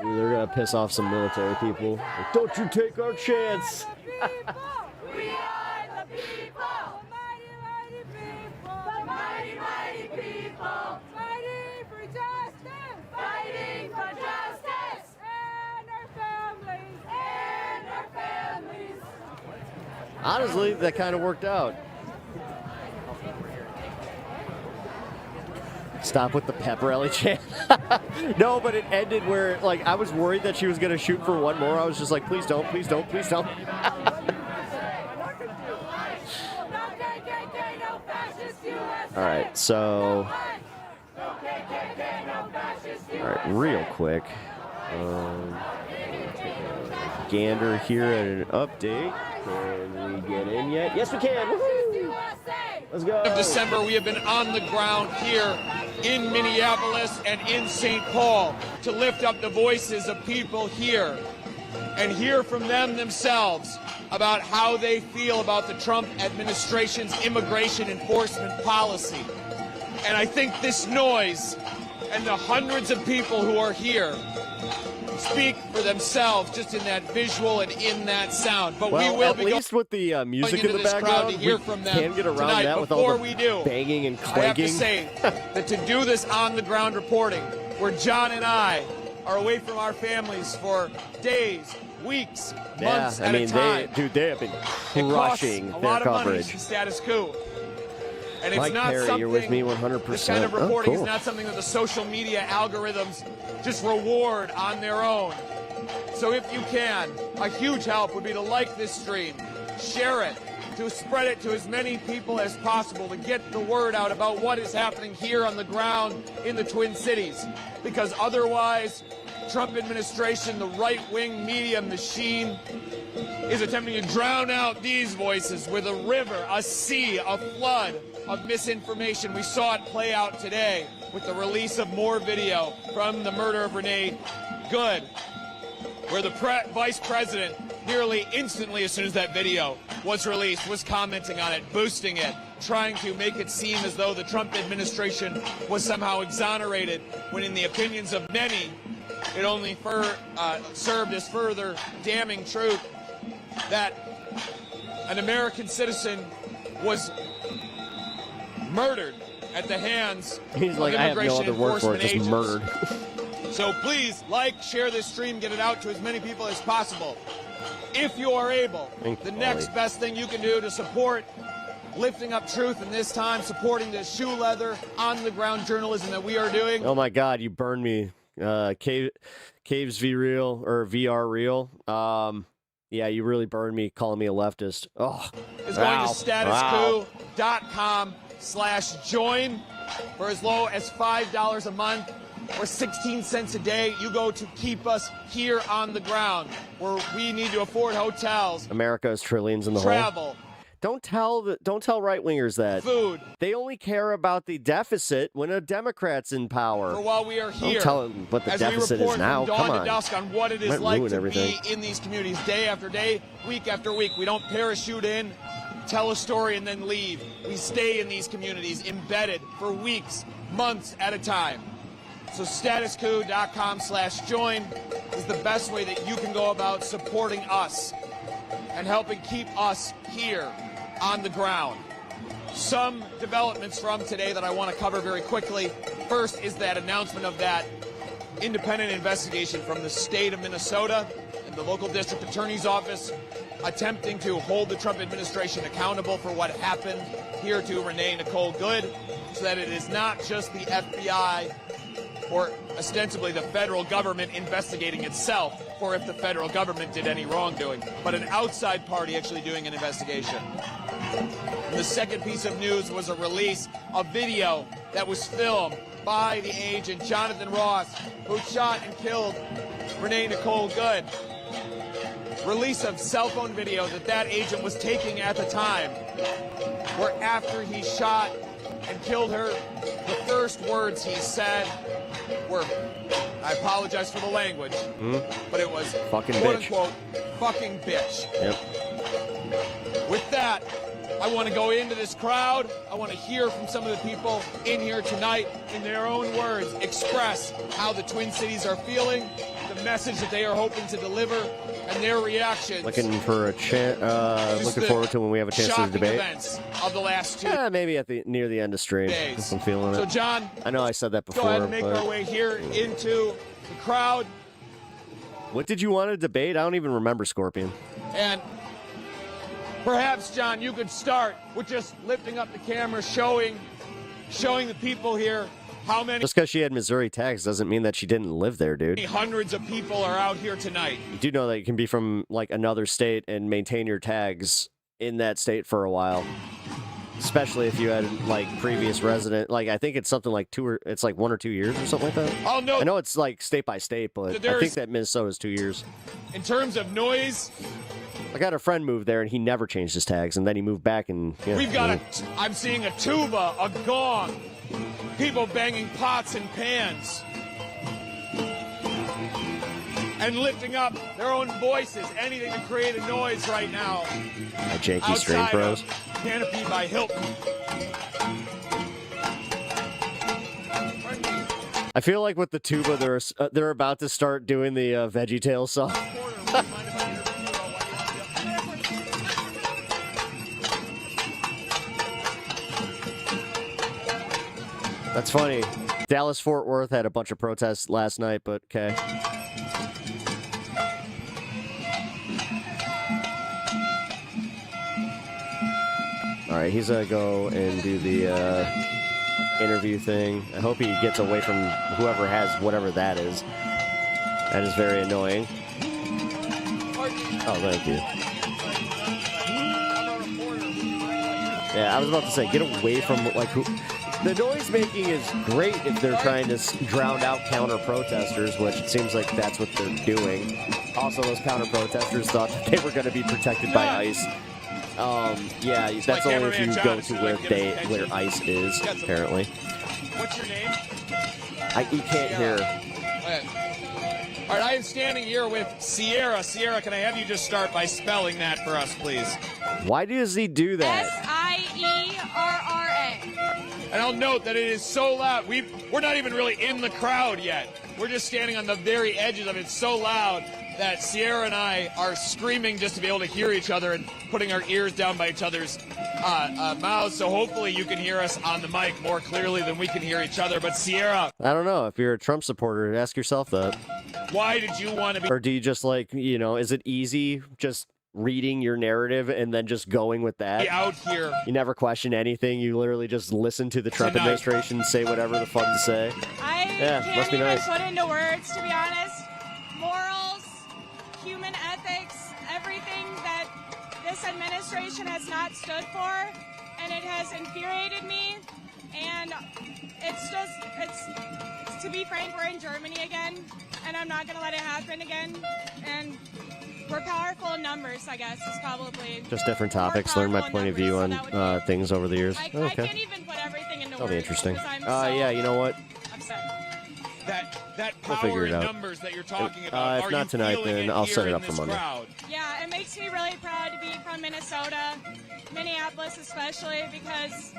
Dude, they're gonna piss off some military people. Like, don't you take our chance! Honestly, that kind of worked out. Stop with the pep rally chant. No, but it ended where, like, I was worried that she was going to shoot for one more. I was just like, please don't, please don't, please don't. All right, so... All right, real quick. Gander here at an update. Can we get in yet? Yes, we can. Woohoo! Let's go. Of December, we have been on the ground here in Minneapolis and in St. Paul to lift up the voices of people here and hear from them themselves about how they feel about the Trump administration's immigration enforcement policy. And I think this noise and the hundreds of people who are here speak for themselves just in that visual and in that sound. But well, we will at be least with the music in the background, to hear we from them can get around tonight. that with Before all the we do, banging and I have to clanking. say that to do this on-the-ground reporting, where John and I are away from our families for days, weeks, months at a time. They have been crushing it costs a their lot of money coverage. to status quo. And it's Mike not Perry, something, you're with me 100%. this kind of reporting oh, cool. is not something that the social media algorithms just reward on their own. So if you can, a huge help would be to like this stream, share it, to spread it to as many people as possible, to get the word out about what is happening here on the ground in the Twin Cities. Because otherwise, Trump administration, the right-wing media machine, is attempting to drown out these voices with a river, a sea, a flood of misinformation. We saw it play out today with the release of more video from the murder of Renee Good, where the vice president nearly instantly, as soon as that video was released, was commenting on it, boosting it, trying to make it seem as though the Trump administration was somehow exonerated, when in the opinions of many, it only served as further damning truth that an American citizen was murdered at the hands He's of like, I have no immigration other word for it, enforcement just agents. murdered. So please, share this stream, get it out to as many people as possible. If you are able, the next best thing you can do to support lifting up truth, and this time supporting the shoe leather, on-the-ground journalism that we are doing. Oh my God, you burned me. Caves V Real or VR Real. Yeah, you really burned me calling me a leftist. Oh, is going to statusquo.com/join for as low as $5 a month or 16 cents a day. You go to keep us here on the ground, where we need to afford hotels, America's trillions in the travel. hole. Don't tell right wingers that. Food. They only care about the deficit when a Democrat's in power. For while we are here, don't tell them what the as deficit we is report now. from Come dawn on. to dusk on what it is Might like ruin to everything. be in these communities, day after day, week after week. We don't parachute in, tell a story, and then leave. We stay in these communities, embedded for weeks, months at a time. So statusquo.com/join is the best way that you can go about supporting us and helping keep us here on the ground. Some developments from today that I want to cover very quickly. First is that announcement of that independent investigation from the state of Minnesota and the local district attorney's office attempting to hold the Trump administration accountable for what happened here to Renee Nicole Good, so that it is not just the FBI or ostensibly the federal government investigating itself for if the federal government did any wrongdoing, but an outside party actually doing an investigation. And the second piece of news was a release of video that was filmed by the agent Jonathan Ross, who shot and killed Renee Nicole Good. Release of cell phone video that agent was taking at the time, where after he shot and killed her, the first words he said were, I apologize for the language, but it was fucking quote bitch. unquote fucking bitch. Yep. With that, I want to go into this crowd. I want to hear from some of the people in here tonight, in their own words, express how the Twin Cities are feeling, the message that they are hoping to deliver, and their reactions. Looking for a chance. Looking forward to when we have a chance to shocking debate. events of the last 2 Yeah, maybe near the end of stream. days. If I'm feeling So, it. John, I know I said that before. go ahead and make but our way here into the crowd. what did you want to debate? I don't even remember, Scorpion. And perhaps, John, you could start with just lifting up the camera, showing the people here how many Just because she had Missouri tags doesn't mean that she didn't live there, dude. hundreds of people are out here tonight. You do know that you can be from like another state and maintain your tags in that state for a while. Especially if you had like previous resident, like I think it's something like 1 or 2 years or something like that. Oh, no. I know it's like state by state, but I There's- think that Minnesota's 2 years. In terms of noise, I got a friend moved there and he never changed his tags, and then he moved back and yeah, we've got I'm seeing a tuba, a gong, people banging pots and pans, and lifting up their own voices, anything to create a noise right now. a janky stream Outside pros. of Canopy by Hilton. I feel like with the tuba, they're about to start doing the VeggieTales song. That's funny. Dallas-Fort Worth had a bunch of protests last night, but okay. All right, he's gonna go and do the interview thing. I hope he gets away from whoever has whatever that is. That is very annoying. Oh, thank you. Yeah, I was about to say, get away from, like, who... The noise making is great if they're trying to drown out counter-protesters, which it seems like that's what they're doing. Also, those counter-protesters thought that they were going to be protected by ICE. Yeah, that's only if you go to where ICE is, apparently. What's your name? You can't hear. All right, I am standing here with Sierra. Sierra, can I have you just start by spelling that for us, please? Why does he do that? S-I-E-R-R-A. And I'll note that it is so loud. We're not even really in the crowd yet. We're just standing on the very edges of it. It's so loud that Sierra and I are screaming just to be able to hear each other and putting our ears down by each other's mouths. So hopefully you can hear us on the mic more clearly than we can hear each other. But Sierra, I don't know. If you're a Trump supporter, ask yourself that. why did you want to be... Or do you just, like, you know, is it easy just reading your narrative and then just going with that? out here? You never question anything. You literally just listen to the Trump administration say whatever the fuck to say. Can't must be even nice. put into words, to be honest. Morals, human ethics, everything that this administration has not stood for, and it has infuriated me. And it's to be frank, we're in Germany again, and I'm not going to let it happen again. And we're powerful in numbers, I guess, is probably. Just different topics. Learn my point of view on things over the years. I okay. can't even put everything into That'll words. be interesting. because I'm Yeah, you know what? upset. That We'll power figure it in out. numbers that you're talking about, If are not you tonight, feeling then I'll here set it in up for this Monday. crowd? Yeah, it makes me really proud to be from Minnesota, Minneapolis especially, because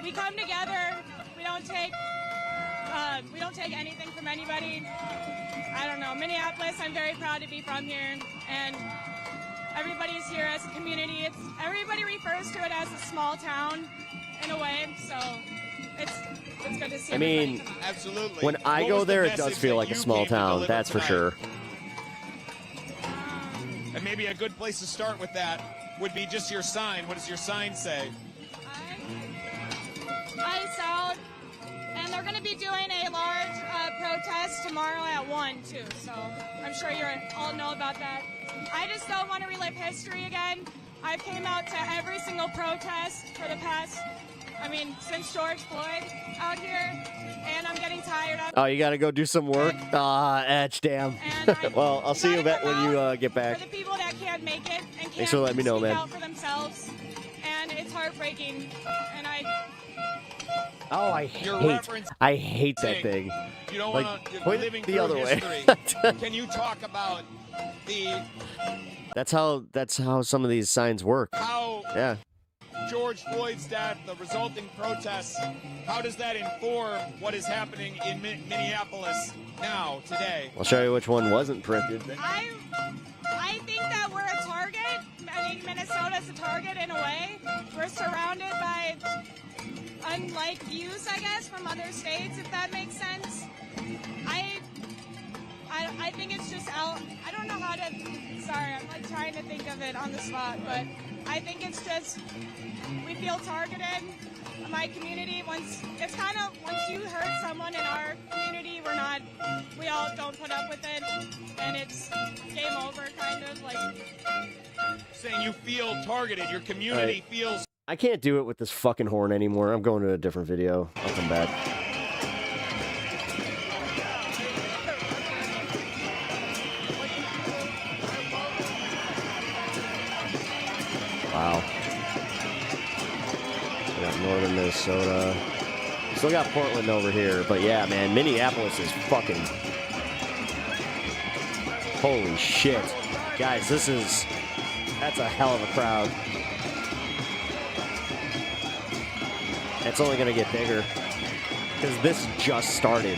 we come together. We don't take anything from anybody. I don't know. Minneapolis, I'm very proud to be from here, and everybody's here as a community. Everybody refers to it as a small town in a way, so it's good to see. I mean, everybody come out. Absolutely. when I What go was the there, it message does feel that like a you small came to town. deliver That's for tonight? sure. And maybe a good place to start with that would be just your sign. What does your sign say? Ice out, and they're going to be doing a large protest tomorrow at 1 too. So I'm sure you all know about that. I just don't want to relive history again. I came out to every single protest for the past, since George Floyd out here, and I'm getting tired of it. Oh, you got to go do some work? Damn. Well, I'll see you when you get back. For the people that can't make it and Thanks can't for letting me know, speak man. out for themselves, and it's heartbreaking. And Oh, I hate that thing. You don't Like, want to point it living the through other way. history. Can you talk about the That's how some of these signs work. how Yeah. George Floyd's death, the resulting protests, how does that inform what is happening in Minneapolis now, today? I'll show you which one wasn't printed. I think that we're a target. I think Minnesota's a target in a way. We're surrounded by unlike views, I guess, from other states, if that makes sense. I think it's just out. I don't know how to. Sorry, I'm like trying to think of it on the spot, but I think it's just we feel targeted. My community, once you hurt someone in our community, we all don't put up with it, and it's game over, kind of like. Saying you feel targeted, your community feels. I can't do it with this fucking horn anymore. I'm going to a different video. I'll come back. Wow. We got northern Minnesota. Still got Portland over here, but yeah, man, Minneapolis is fucking... Holy shit. Guys, that's a hell of a crowd. It's only going to get bigger because this just started.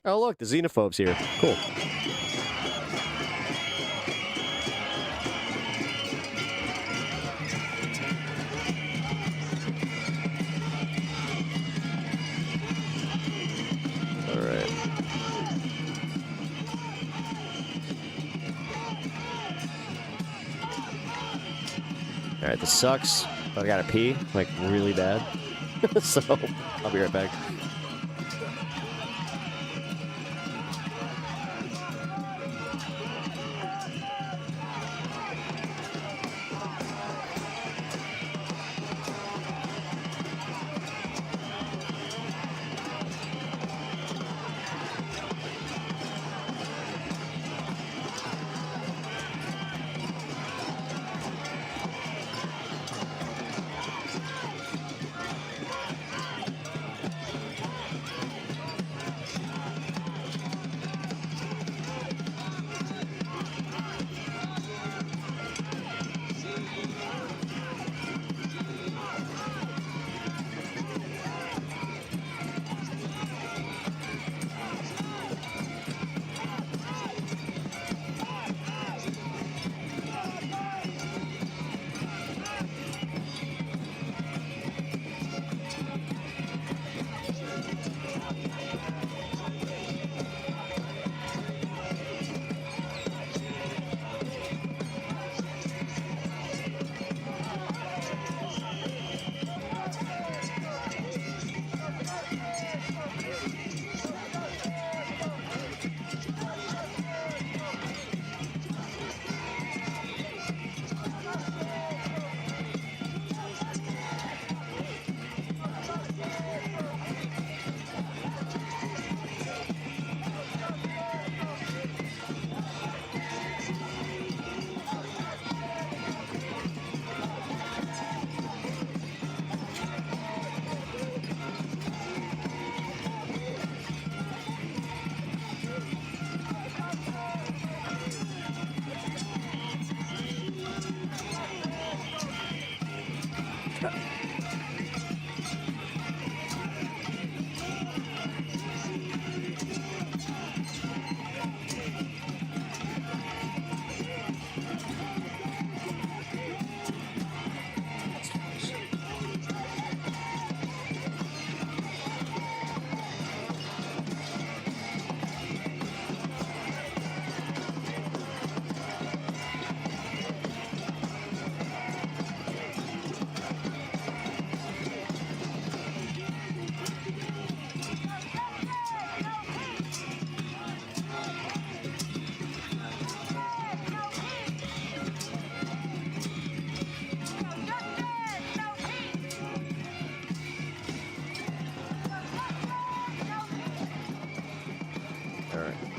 Oh, look, the xenophobes here. Cool. All right. All right, this sucks, but I gotta pee, like, really bad. So, I'll be right back.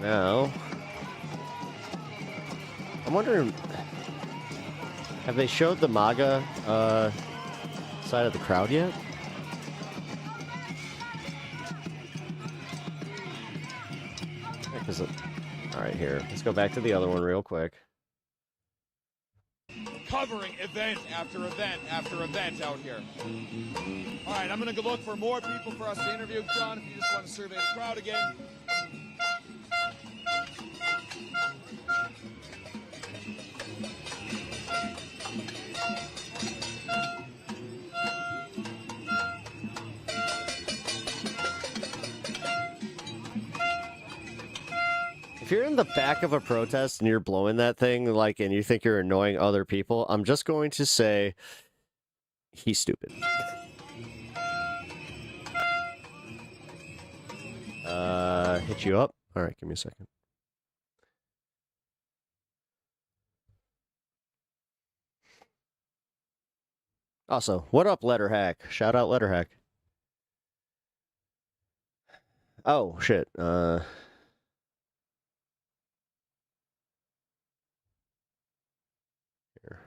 Now, I'm wondering, have they showed the MAGA side of the crowd yet? All right, here. Let's go back to the other one real quick. Covering event after event after event out here. All right, I'm going to look for more people for us to interview. John, if you just want to survey the crowd again. If you're in the back of a protest and you're blowing that thing, like, and you think you're annoying other people, I'm just going to say he's stupid. Hit you up? All right, give me a second. Also, what up, Letterhack? Shout out Letterhack. Oh, shit. Here.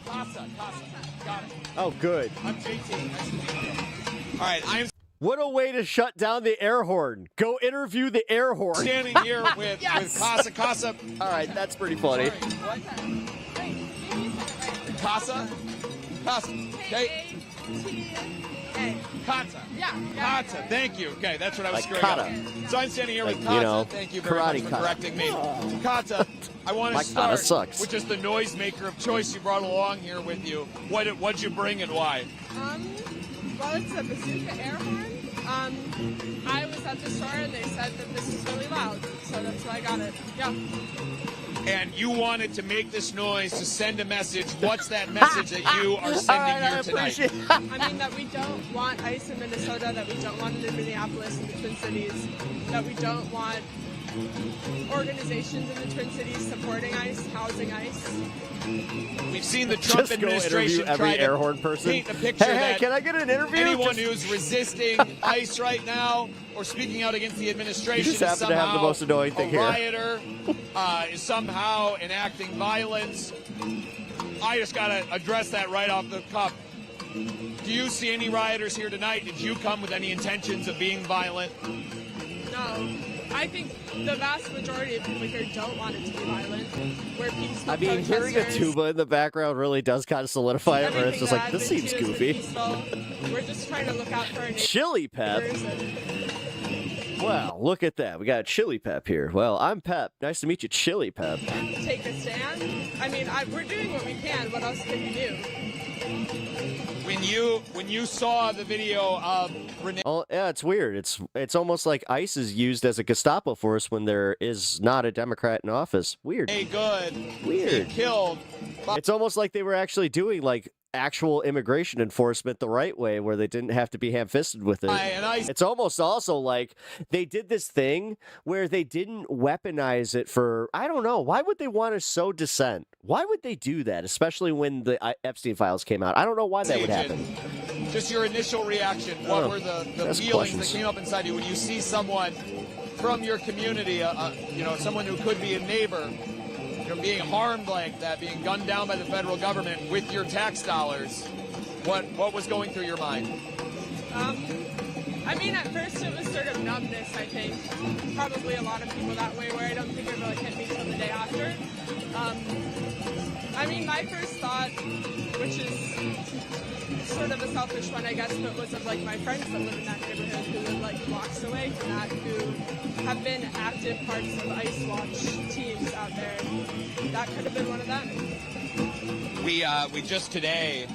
Casa, got it. Oh, good. I'm JT. Nice to meet you. All right, I'm What a way to shut down the air horn. Go interview the air horn. standing here with Casa. Casa. All right, that's pretty funny. Casa. Okay. Kata. Kata. Thank you. Okay, that's what I was Like screwing kata. up. So I'm standing here with Like, Kata. you know, Thank you very much karate for kata. correcting me. Kata, I want My to kata start sucks. with just the noisemaker of choice you brought along here with you. What'd you bring and why? Well, it's a bazooka air horn. I was at the store and they said that this is really loud, so that's why I got it. Yeah. And you wanted to make this noise to send a message. What's that message that you are sending here tonight? I mean that we don't want ICE in Minnesota, that we don't want it in Minneapolis and the Twin Cities, that we don't want organizations in the Twin Cities supporting ICE, housing ICE. We've seen the Trump Just go administration interview every try air to horn person. paint a picture Hey, that can I get an interview? anyone Just- who's resisting ICE right now or speaking out against the administration You just is happen to have the somehow most annoying thing a here. rioter, is somehow enacting violence. I just got to address that right off the cuff. Do you see any rioters here tonight? Did you come with any intentions of being violent? No. I think the vast majority of people here don't want it to be violent. We're peaceful I mean, hearing a protesters. tuba in the background really does kind of solidify it, where it's Everything just that like, I've this been seems to has been goofy. peaceful. We're just trying to look out for our Chili Pep. Wow, look at that. We got Chili Pep here. Well, I'm Pep. Nice to meet you, Chili Pep. take a stand. I mean, we're doing what we can. What else can we do? When you saw the video of Renee, Oh, yeah, it's weird. It's almost like ICE is used as a Gestapo force when there is not a Democrat in office. Weird. Good, Weird. killed. It's almost like they were actually doing like actual immigration enforcement the right way, where they didn't have to be ham-fisted with it. It's almost also like they did this thing where they didn't weaponize it for, I don't know, why would they want to sow dissent? Why would they do that, especially when the Epstein files came out? I don't know why that would happen. Just your initial reaction. What were the Ask feelings questions. that came up inside you when you see someone from your community, someone who could be a neighbor, being harmed like that, being gunned down by the federal government with your tax dollars? What was going through your mind? I mean, at first it was sort of numbness, I think. Probably a lot of people that way, where I don't think it really hit me till the day after. I mean, my first thought, which is sort of a selfish one, I guess, but was of like my friends that live in that neighborhood who live like blocks away from that, who have been active parts of ICE Watch teams out there. That could have been one of them. We just today,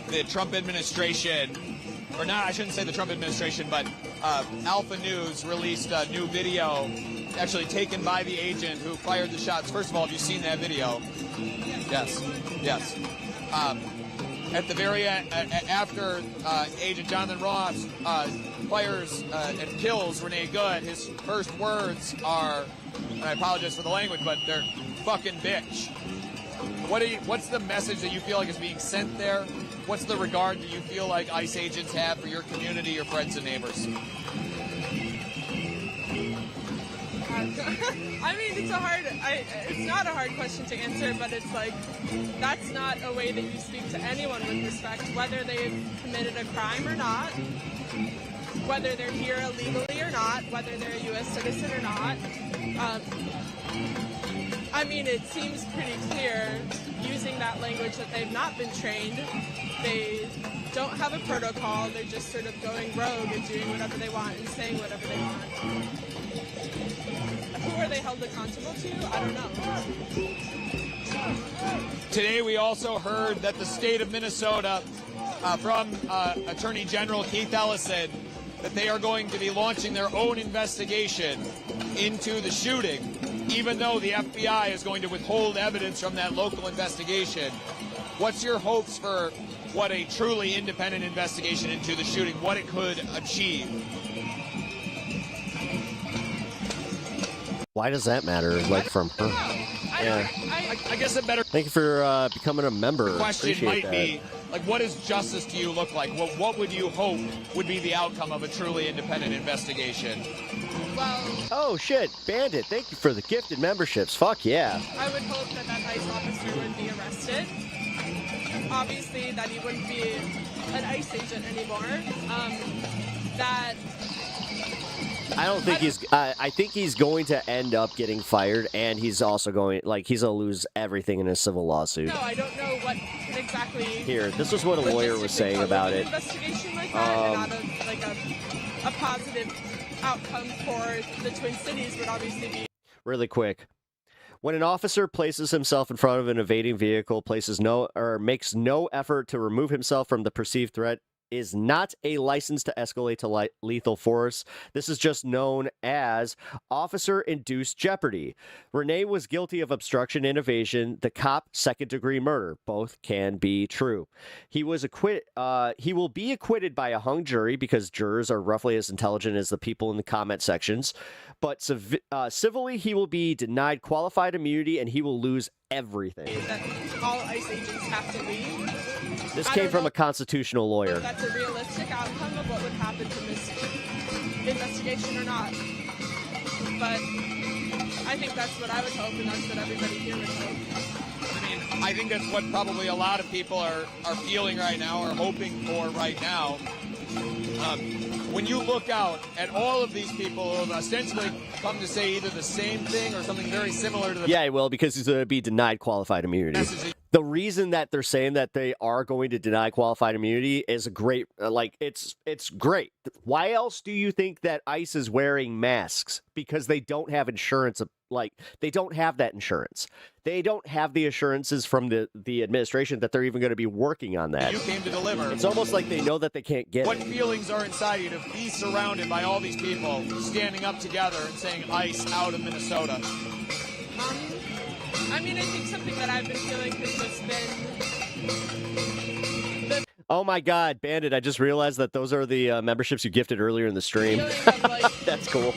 the Trump administration, or not, I shouldn't say the Trump administration, but Alpha News released a new video, actually taken by the agent who fired the shots. First of all, have you seen that video? Yes. At the very end, after Agent Jonathan Ross fires and kills Renee Good, his first words are, and I apologize for the language, but they're fucking bitch. What's the message that you feel like is being sent there? What's the regard that you feel like ICE agents have for your community, your friends and neighbors? I mean, it's not a hard question to answer, but it's like, that's not a way that you speak to anyone with respect, whether they've committed a crime or not, whether they're here illegally or not, whether they're a U.S. citizen or not. I mean, it seems pretty clear, using that language, that they've not been trained. They don't have a protocol. They're just sort of going rogue and doing whatever they want and saying whatever they want. Who are they held accountable to? I don't know. Today we also heard that the state of Minnesota, from Attorney General Keith Ellison, that they are going to be launching their own investigation into the shooting, even though the FBI is going to withhold evidence from that local investigation. What's your hopes for what a truly independent investigation into the shooting, what it could achieve? Why does that matter? Like, from her? Yeah. I guess a better Thank you for becoming a member. question Appreciate might that. be, like, what does justice to you look like? What would you hope would be the outcome of a truly independent investigation? Well, oh shit, Bandit! Thank you for the gifted memberships. Fuck yeah. I would hope that that ICE officer would be arrested. Obviously, that he wouldn't be an ICE agent anymore. That I don't think he's. I think he's going to end up getting fired, and he's also going, like, he's gonna lose everything in a civil lawsuit. no, I don't know what exactly. Here, this is what a lawyer was saying about it. Investigation like that, and not like a positive outcome for the Twin Cities would obviously be. Really quick. When an officer places himself in front of an evading vehicle, makes no effort to remove himself from the perceived threat, is not a license to escalate to lethal force. This is just known as officer-induced jeopardy. Renee was guilty of obstruction and evasion. The cop, second-degree murder. Both can be true. He was acquitted. He will be acquitted by a hung jury because jurors are roughly as intelligent as the people in the comment sections. But civilly, he will be denied qualified immunity and he will lose everything. That all ICE agents have to leave. This came from a constitutional lawyer. If that's a realistic outcome of what would happen to this investigation or not. But I think that's what I would hope, and that's what everybody here would hope. I mean, I think that's what probably a lot of people are feeling right now, or hoping for right now. When you look out at all of these people who have ostensibly come to say either the same thing or something very similar to the... Yeah, he will, because he's going to be denied qualified immunity. The reason that they're saying that they are going to deny qualified immunity is a great, it's great. Why else do you think that ICE is wearing masks? Because they don't have insurance. They don't have that insurance. They don't have the assurances from the administration that they're even going to be working on that. You came to deliver. It's almost like they know that they can't get What it. feelings are inside you to be surrounded by all these people standing up together and saying ICE out of Minnesota? I mean, I think something that I've been feeling has just been... Oh my God, Bandit, I just realized that those are the memberships you gifted earlier in the stream. That's cool.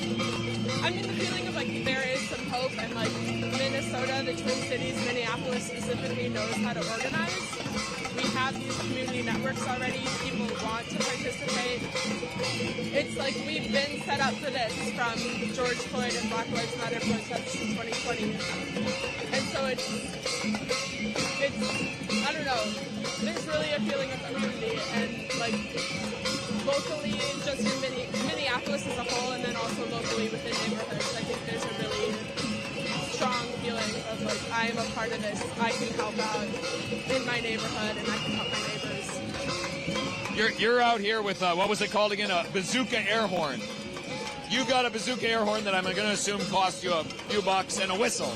I mean, the feeling of, there is some hope, and, Minnesota, the Twin Cities, Minneapolis specifically knows how to organize. We have these community networks already. People want to participate. It's like we've been set up for this from George Floyd and Black Lives Matter protests in 2020. And so it's I don't know, there's really a feeling of community, and locally, just in Minneapolis as a whole, and then also locally within neighborhoods, I think there's a really strong feeling of I am a part of this. I can help out in my neighborhood, and I can help my neighbors. You're out here with, what was it called again? A bazooka air horn. You got a bazooka air horn that I'm going to assume cost you a few bucks and a whistle.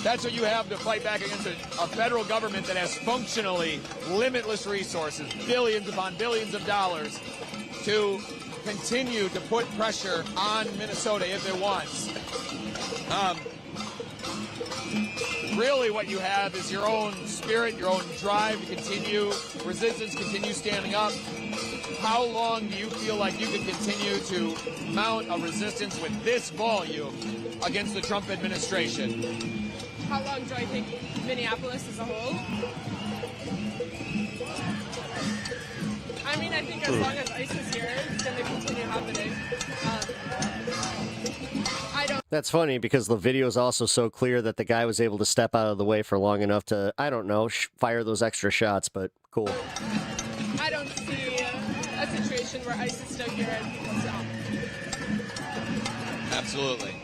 That's what you have to fight back against a federal government that has functionally limitless resources, billions upon billions of dollars, to continue to put pressure on Minnesota if it wants. Really what you have is your own spirit, your own drive to continue resistance, continue standing up. How long do you feel like you can continue to mount a resistance with this volume against the Trump administration? How long do I think Minneapolis as a whole? I mean, I think as long as ICE is here, it's going to continue happening. I don't. That's funny because the video is also so clear that the guy was able to step out of the way for long enough to, I don't know, fire those extra shots, but cool. I don't see a situation where ICE is still here and people stop. Absolutely.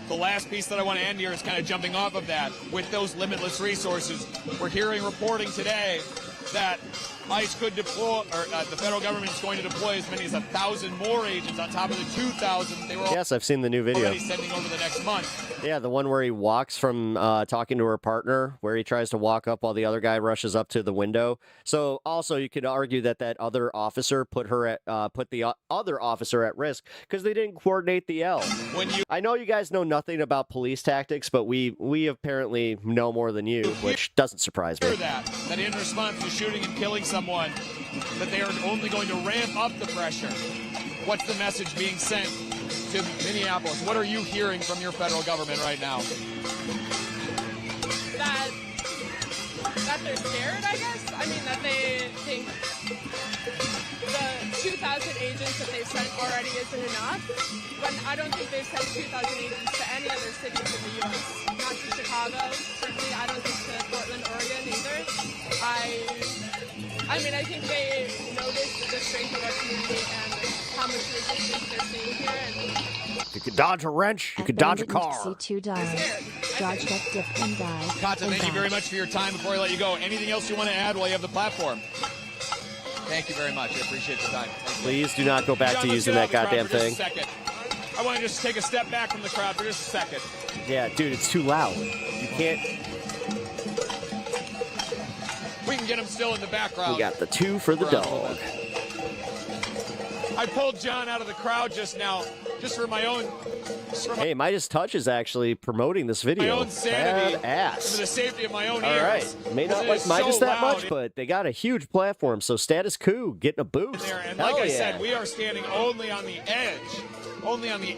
The last piece that I want to end here is kind of jumping off of that. With those limitless resources, we're hearing reporting today that ICE could deploy, or the federal government is going to deploy as many as 1,000 more agents on top of the 2,000 they were Yes, I've seen the new video. already sending over the next month. Yeah, the one where he walks from talking to her partner, where he tries to walk up while the other guy rushes up to the window. So also you could argue that that other officer put the other officer at risk because they didn't coordinate the L. I know you guys know nothing about police tactics, but we apparently know more than you, which doesn't surprise me. That in response to shooting and killing someone, that they are only going to ramp up the pressure. What's the message being sent to Minneapolis? What are you hearing from your federal government right now? That they're scared, I guess. I mean, that they think the 2,000 agents that they've sent already isn't enough. But I don't think they've sent 2,000 agents to any other cities in the U.S. Not to Chicago. Certainly, I don't think to Portland, Oregon either. I mean, I think they noticed the strength of our community and how much resistance they're seeing here. And You could dodge a wrench, you could dodge a car. $2. Dodge that dip and dive. Kata, thank you very much for your time. Before I let you go, anything else you want to add while you have the platform? Thank you very much. I appreciate the time. Please do not go back John, to let's using get that out of the goddamn crowd for thing. just a second. I want to just take a step back from the crowd for just a second. Yeah, dude, it's too loud. You can't. We can get him still in the background. We got the 2 for the dog. I pulled John out of the crowd just now, just for my own. Hey, Midas Touch is actually promoting this video. My own sanity, Badass. for the safety of my own All ears. right. May not It like is Midas so that loud. much, but they got a huge platform, so Status Quo getting a boost. And Hell like I yeah. said, we are standing only on the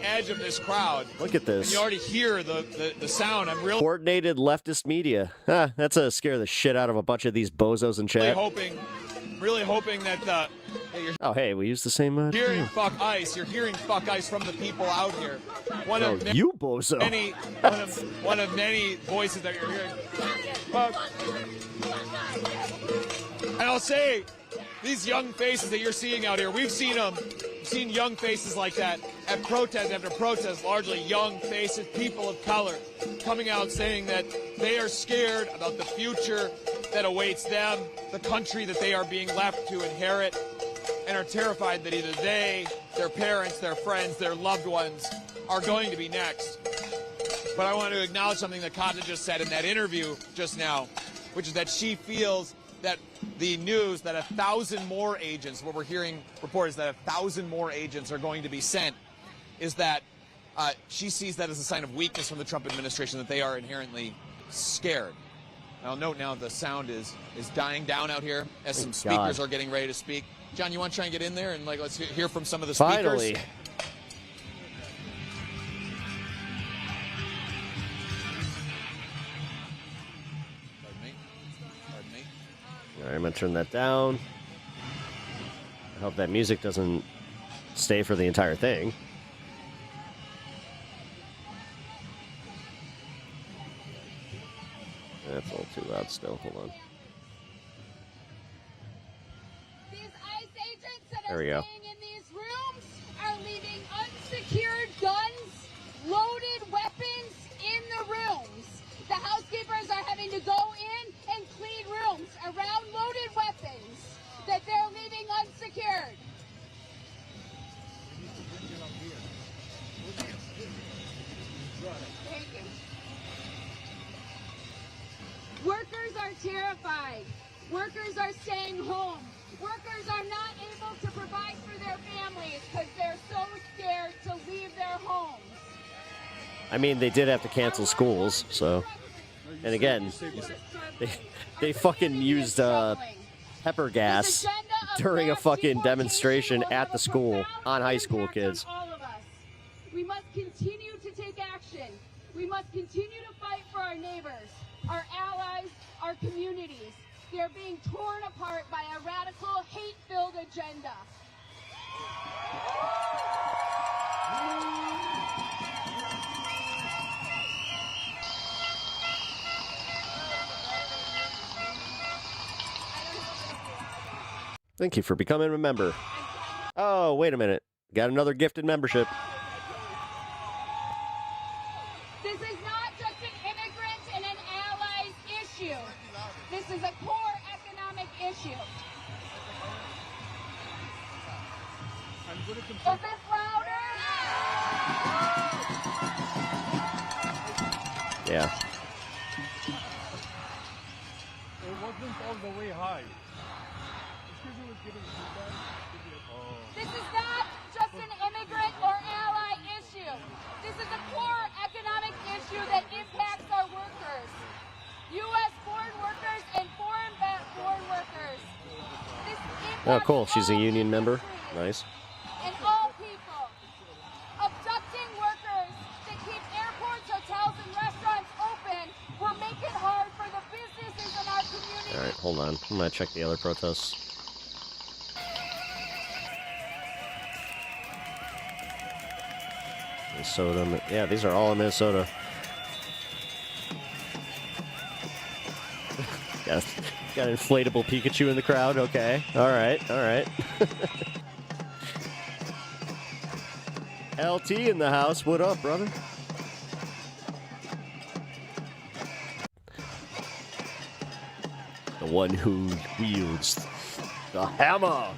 edge of this crowd. Look at this. And you already hear the sound. I'm really Coordinated leftist media. That's a scare the shit out of a bunch of these bozos in chat. really hoping that that you're Oh, hey, we used the same. hearing fuck ice. You're hearing fuck ice from the people out here. One Oh, of you bozo. one of many voices that you're hearing. Fuck. And I'll say, these young faces that you're seeing out here, we've seen them. We've seen young faces like that at protest after protest, largely young faces, people of color, coming out saying that they are scared about the future that awaits them, the country that they are being left to inherit, and are terrified that either they, their parents, their friends, their loved ones are going to be next. But I want to acknowledge something that Kata just said in that interview just now, which is that she feels that the news that 1,000 more agents, what we're hearing reported is that 1,000 more agents are going to be sent, is that she sees that as a sign of weakness from the Trump administration, that they are inherently scared. I'll note now the sound is dying down out here as some speakers are getting ready to speak. John, you want to try and get in there and let's hear from some of the speakers? Finally. All right, I'm going to turn that down. I hope that music doesn't stay for the entire thing. That's a little too loud still. Hold on. These ICE agents that There are we go. staying in these rooms are leaving unsecured guns, loaded weapons in the rooms. The housekeepers are having to go in and clean rooms around loaded weapons that they're leaving unsecured. Thank you. Workers are terrified. Workers are staying home. Workers are not able to provide for their families because they're so scared to leave their homes. I mean, they did have to cancel schools, so. And again, they fucking used pepper gas during a fucking demonstration at the school on high school kids. All of us. We must continue to take action. We must continue to fight for our neighbors, our allies, our communities. They are being torn apart by a radical, hate-filled agenda. Thank you for becoming a member. Oh, wait a minute. Got another gifted membership. This is not just an immigrant and an allies issue. This is a core economic issue. Is this louder? Yeah. It wasn't all the way high. This is not just an immigrant or ally issue. This is a core economic issue that impacts our workers. U.S. foreign workers and foreign workers. This impacts Oh, cool. She's a union member. Nice. and all people. Abducting workers that keep airports, hotels, and restaurants open will make it hard for the businesses in our community. All right, hold on. I'm going to check the other protests. Minnesota. Yeah, these are all in Minnesota. Got an inflatable Pikachu in the crowd. Okay. All right. All right. LT in the house. What up, brother? The one who wields the hammer.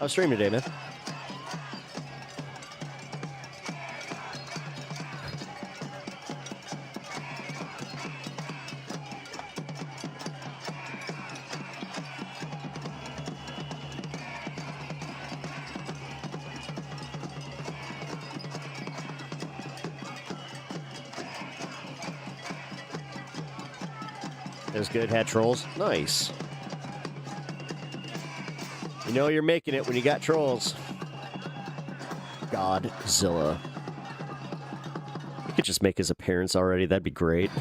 I was streaming today, man. It was good. Had trolls. Nice. You know you're making it when you got trolls. Godzilla. He could just make his appearance already. That'd be great.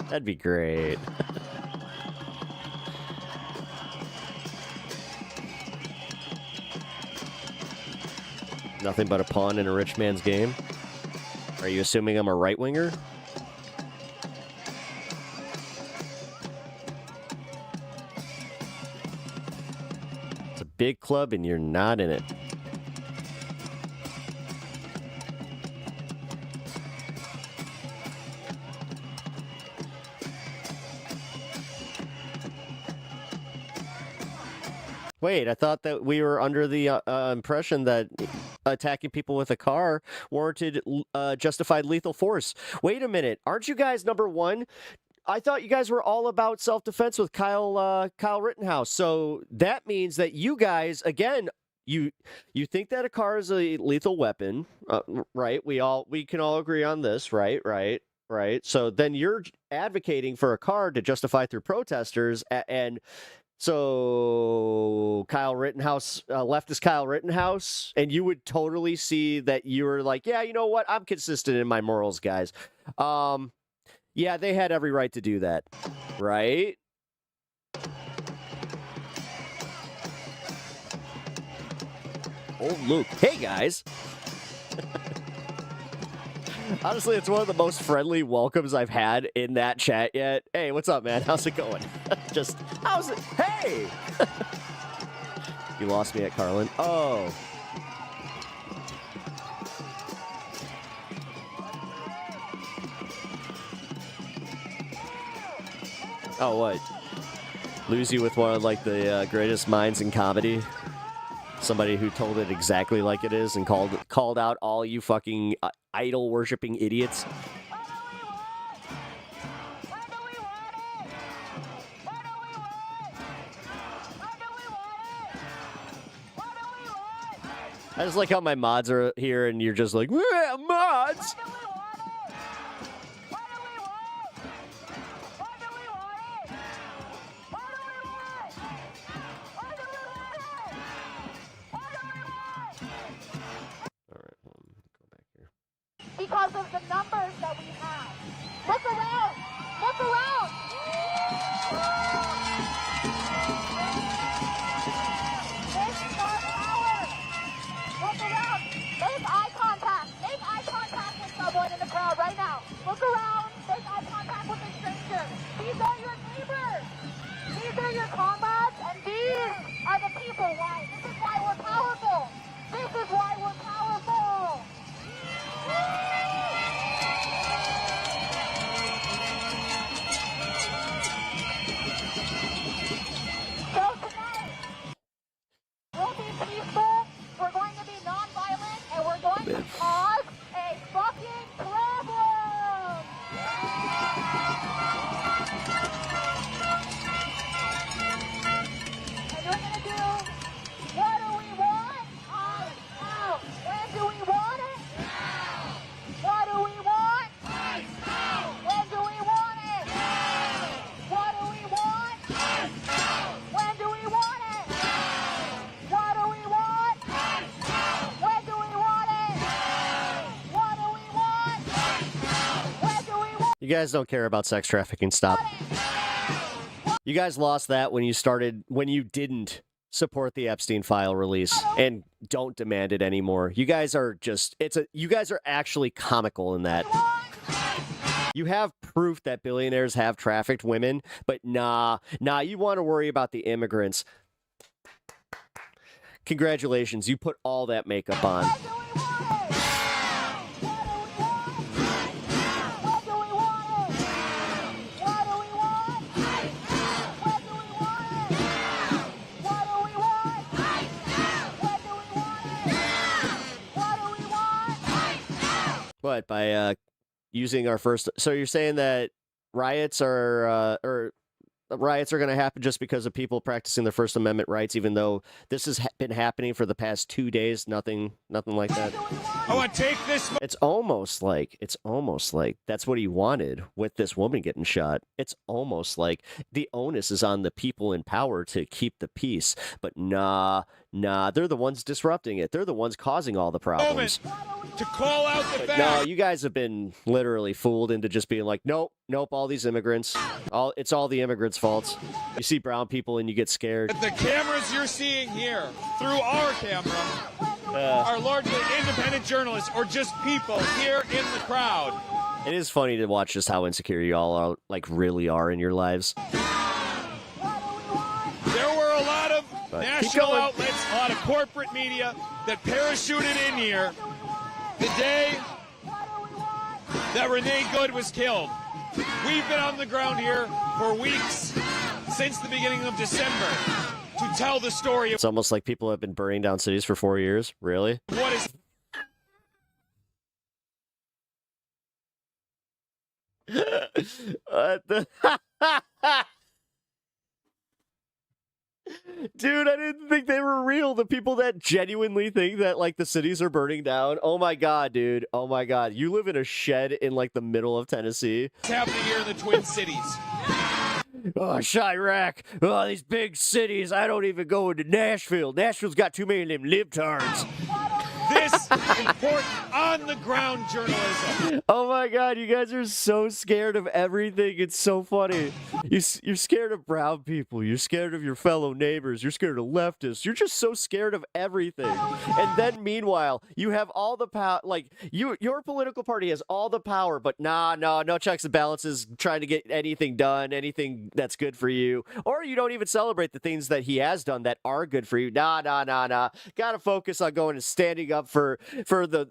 That'd be great. Nothing but a pawn in a rich man's game. Are you assuming I'm a right-winger? Big club and you're not in it. Wait, I thought that we were under the impression that attacking people with a car warranted justified lethal force. Wait a minute. Aren't you guys number one? I thought you guys were all about self-defense with Kyle Rittenhouse. So that means that you guys, again, you think that a car is a lethal weapon, right? We can all agree on this, right? So then you're advocating for a car to justify through protesters, and so Kyle Rittenhouse, leftist Kyle Rittenhouse, and you would totally see that you were like, yeah, you know what? I'm consistent in my morals, guys. Yeah, they had every right to do that, right? Old Luke. Hey, guys. Honestly, it's one of the most friendly welcomes I've had in that chat yet. Hey, what's up, man? How's it going? Just, how's it? Hey! You lost me at Carlin. Oh. Oh, what? Lose you with one of, like, the greatest minds in comedy? Somebody who told it exactly like it is and called out all you fucking idol-worshipping idiots? I just like how my mods are here and you're just like, mods! because of the numbers that we have. Look around. Look around. This is our power. Look around. Make eye contact. Make eye contact with someone in the crowd right now. Look around. Make eye contact with a stranger. These are your neighbors. These are your comrades, and these are the people. Why? This is why we're powerful. This is why we're powerful. So tonight, we'll be peaceful, we're going to be nonviolent, and we're going to cause a fucking problem! And we're going to do, what do we want? Now! When do we want it? Now! What do we want? Now! When do we want it? Now! What do we want? Now! When do we want it? Now! What do we want? Now! When do we want it? Now! What do we want? Now! When do we want You guys don't care about sex trafficking. Stop. You guys lost that when you didn't support the Epstein file release and don't demand it anymore. You guys are you guys are actually comical in that. You have proof that billionaires have trafficked women, but nah, you want to worry about the immigrants. Congratulations, you put all that makeup on. What, by using our first... So you're saying that riots are going to happen just because of people practicing their First Amendment rights, even though this has been happening for the past 2 days? Nothing like that. I want to take this. It's almost like that's what he wanted with this woman getting shot. It's almost like the onus is on the people in power to keep the peace. But nah, they're the ones disrupting it. They're the ones causing all the problems. To call out the fact. No, you guys have been literally fooled into just being like, nope, all these immigrants. It's all the immigrants' faults. You see brown people and you get scared. The cameras you're seeing here, through our camera, are largely independent journalists or just people here in the crowd. It is funny to watch just how insecure you all are, really are in your lives. There were a lot of national outlets, a lot of corporate media that parachuted in here the day that Renee Good was killed. We've been on the ground here for weeks, since the beginning of December, to tell the story. It's almost like people have been burning down cities for 4 years. Really? What is... Dude, I didn't think they were real. The people that genuinely think that, the cities are burning down. Oh my God, dude. Oh my God. You live in a shed in, the middle of Tennessee. What's happening here in the Twin Cities? Oh, Chirac. Oh, these big cities. I don't even go into Nashville. Nashville's got too many of them libtards. This important on-the-ground journalism. Oh my God, you guys are so scared of everything. It's so funny. You're scared of brown people. You're scared of your fellow neighbors. You're scared of leftists. You're just so scared of everything. And then meanwhile, you have all the power. Your political party has all the power, but no checks and balances trying to get anything done, anything that's good for you. Or you don't even celebrate the things that he has done that are good for you. Nah. Gotta focus on going and standing up for the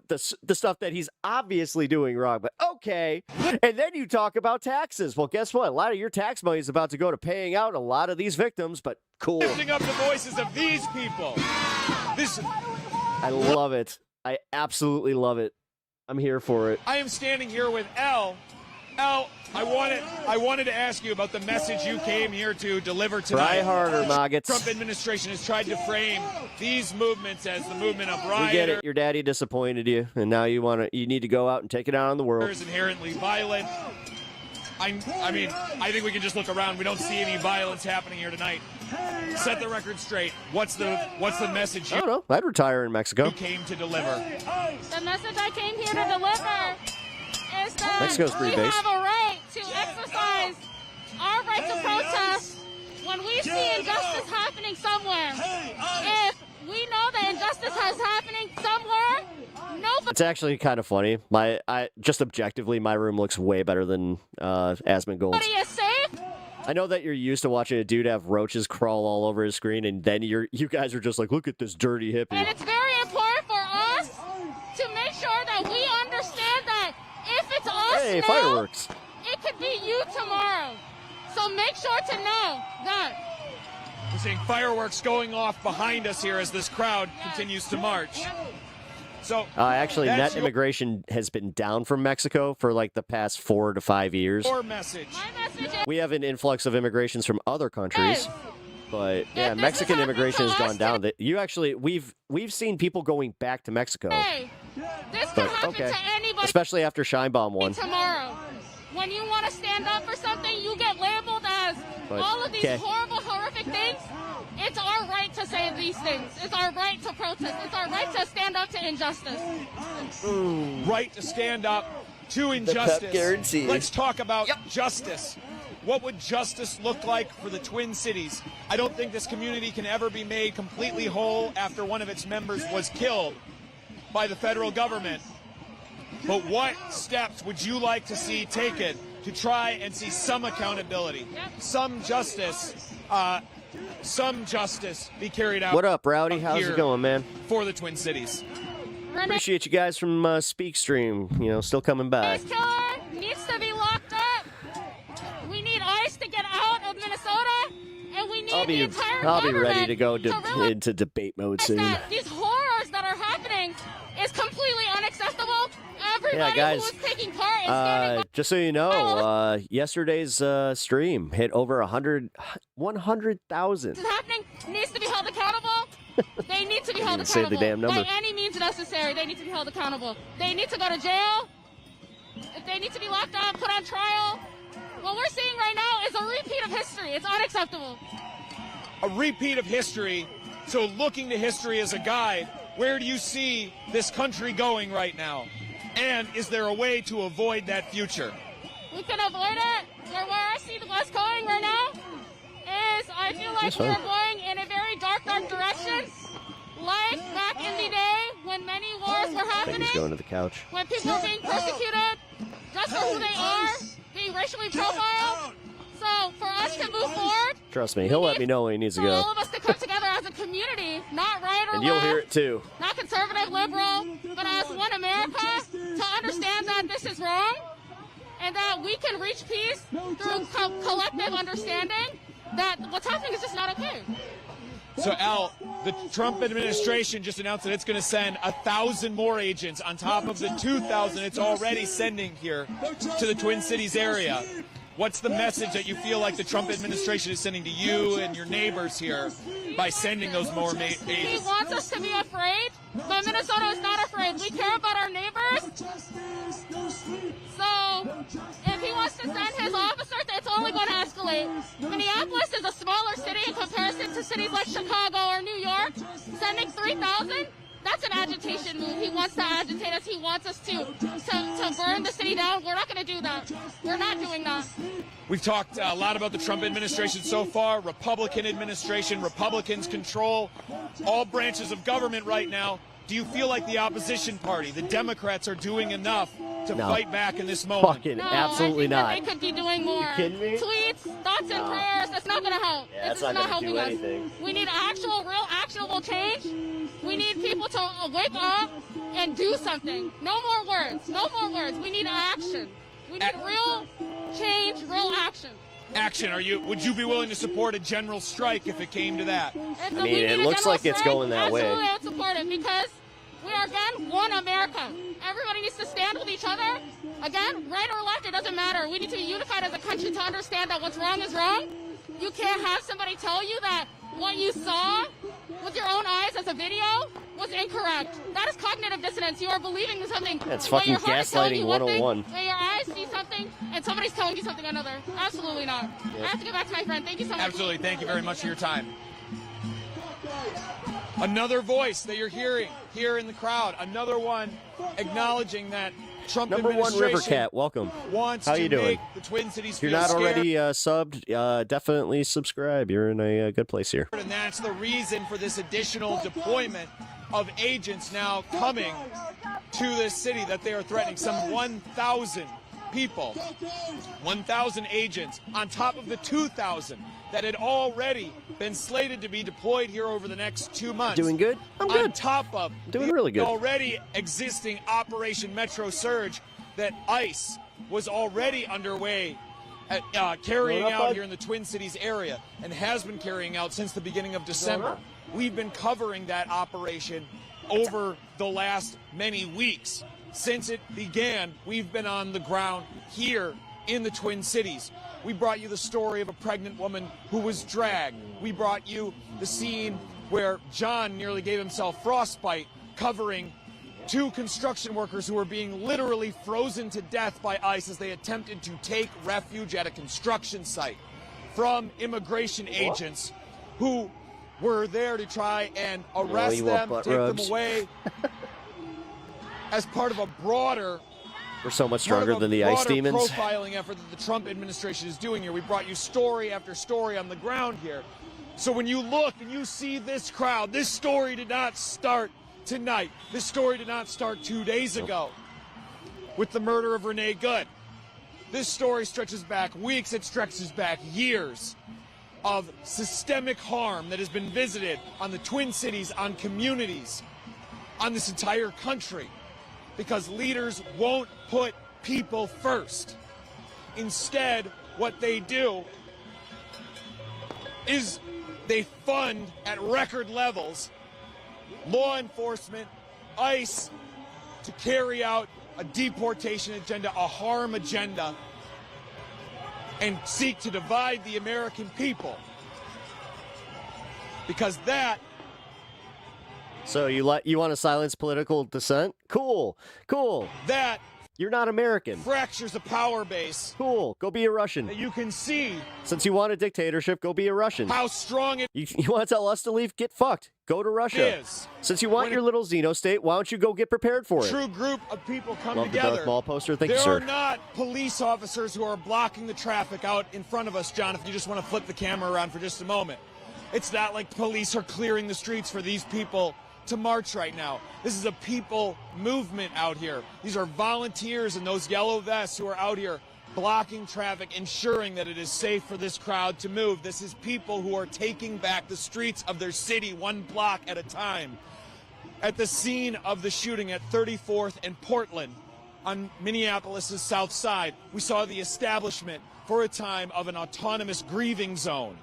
stuff that he's obviously doing wrong. But okay. And then you talk about taxes. Well, guess what? A lot of your tax money is about to go to paying out a lot of these victims, but cool. Lifting up the voices of these people. I love it. I absolutely love it. I'm here for it. I am standing here with Elle. Elle, I wanted to ask you about the message you came here to deliver tonight. Try harder, maggots. Trump administration has tried to frame these movements as the movement of rioters. We get it. Your daddy disappointed you, and now you need to go out and take it out on the world. Inherently violent. I mean, I think we can just look around. We don't see any violence happening here tonight. Set the record straight. What's the message I don't know. I'd retire in Mexico. you came to deliver? The message I came here to deliver is that Mexico's pretty we based. have a right to exercise our right to protest when we see injustice happening somewhere. If we know that injustice is happening somewhere, nobody... It's actually kind of funny. Just objectively, my room looks way better than Asmongold's. is safe. I know that you're used to watching a dude have roaches crawl all over his screen, and then you guys are just like, look at this dirty hippie. And it's very important for us to make sure that we understand that if it's us Hey, now, fireworks. it could be you tomorrow. So make sure to know that. We're seeing fireworks going off behind us here as this crowd continues to march. So Actually, that's net your immigration has been down from Mexico for like the past 4 to 5 years. message. We have an influx of immigrations from other countries, but yeah, Mexican immigration has gone down. We've seen people going back to Mexico. Hey, this could happen to anybody especially after Scheinbaum won. tomorrow. When you want to stand up for something, you get labeled as all of these horrible, horrific things. It's our right to say these things. It's our right to protest. It's our right to stand up to injustice. Right to stand up to injustice. guarantee. Let's talk about justice. What would justice look like for the Twin Cities? I don't think this community can ever be made completely whole after one of its members was killed by the federal government. But what steps would you like to see taken to try and see some accountability, some justice be carried out? What up, Rowdy? How's it going, man? For the Twin Cities. Appreciate you guys from Speak Stream. Still coming back. This killer needs to be locked up. We need ICE to get out of Minnesota, and we need the entire I'll be ready to go realize into debate mode soon. that these horrors that are happening is completely unacceptable. Everybody guys, who is taking part is standing by. Just so you know, yesterday's stream hit over 100,000. This is happening needs to be held accountable. They need to be held Say the accountable damn number. by any means necessary. They need to be held accountable. They need to go to jail. If they need to be locked up, put on trial. What we're seeing right now is a repeat of history. It's unacceptable. A repeat of history. So looking to history as a guide, where do you see this country going right now? And is there a way to avoid that future? We can avoid it. Where I see us going right now is I feel like we're going in a very dark direction. Like back in the day when many wars were happening. He's going to the couch. When people were being persecuted just for who they are, being racially profiled. So for us to move forward, Trust me, he'll let me know when he needs to for go. all of us to come together as a community, not right or And you'll left, hear it too. not conservative, liberal, but as one America, to understand that this is wrong and that we can reach peace through collective understanding that what's happening is just not okay. So, Al, the Trump administration just announced that it's going to send 1,000 more agents on top of the 2,000 it's already sending here to the Twin Cities area. What's the message that you feel like the Trump administration is sending to you and your neighbors here by sending those more agents? He wants us to be afraid, but Minnesota is not afraid. We care about our neighbors. So if he wants to send his officers, it's only going to escalate. Minneapolis is a smaller city in comparison to cities like Chicago or New York. Sending 3,000? That's an agitation move. He wants to agitate us. He wants us to burn the city down. We're not going to do that. We're not doing that. We've talked a lot about the Trump administration so far. Republican administration, Republicans control all branches of government right now. Do you feel like the opposition party, the Democrats, are doing enough to fight back in this moment? Fucking absolutely I not. think that they could be doing more. kidding me? Tweets, thoughts, and prayers. That's not going to help. Yeah, this that's is not not gonna helping do us. anything. We need actual, real, actionable change. We need people to wake up and do something. No more words. No more words. We need action. We need real change, real action. Action. Would you be willing to support a general strike if it came to that? I mean, it looks like it's going that way. Absolutely, I would support it because we are, again, one America. Everybody needs to stand with each other. Again, right or left, it doesn't matter. We need to be unified as a country to understand that what's wrong is wrong. You can't have somebody tell you that what you saw with your own eyes as a video was incorrect. That is cognitive dissonance. You are believing something. That's when fucking your heart is telling you gaslighting one thing, 101. and your eyes see something, and somebody's telling you something another. Absolutely not. I have to get back to my friend. Thank you so much. Absolutely. Thank you very much for your time. Another voice that you're hearing here in the crowd. Another one acknowledging that Trump Number one administration Rivercat, welcome. wants How to you doing? make the Twin Cities If you're feel not scared. already subbed, definitely subscribe. You're in a good place here. And that's the reason for this additional deployment of agents now coming to this city that they are threatening. Some 1,000 people, 1,000 agents on top of the 2,000 that had already been slated to be deployed here over the next 2 months. Doing good? I'm good. On top of Doing the really good. already existing Operation Metro Surge that ICE was already underway at, carrying out here in the Twin Cities area and has been carrying out since the beginning of December. We've been covering that operation over the last many weeks. Since it began, we've been on the ground here in the Twin Cities. We brought you the story of a pregnant woman who was dragged. We brought you the scene where John nearly gave himself frostbite, covering 2 construction workers who were being literally frozen to death by ICE as they attempted to take refuge at a construction site from immigration agents who were there to try and arrest them, take them away as part of a broader We're so much stronger than the ICE demons. profiling effort that the Trump administration is doing here. We brought you story after story on the ground here. So when you look and you see this crowd, this story did not start tonight. This story did not start 2 days ago with the murder of Renee Good. This story stretches back weeks, it stretches back years of systemic harm that has been visited on the Twin Cities, on communities, on this entire country, because leaders won't put people first. Instead, what they do is they fund at record levels law enforcement, ICE, to carry out a deportation agenda, a harm agenda, and seek to divide the American people. Because that So you want to silence political dissent? Cool. That You're not American. fractures a power base. Cool. Go be a Russian. That you can see Since you want a dictatorship, go be a Russian. how strong it You want to tell us to leave? Get fucked. Go to Russia. is. Since you want your little Xeno state, why don't you go get prepared for it? True group of people come Love the together. Darth Maul poster. Thank you, There sir. are not police officers who are blocking the traffic out in front of us, John, if you just want to flip the camera around for just a moment. It's not like police are clearing the streets for these people to march right now. This is a people movement out here. These are volunteers in those yellow vests who are out here blocking traffic, ensuring that it is safe for this crowd to move. This is people who are taking back the streets of their city one block at a time. At the scene of the shooting at 34th and Portland on Minneapolis' south side, we saw the establishment for a time of an autonomous grieving zone.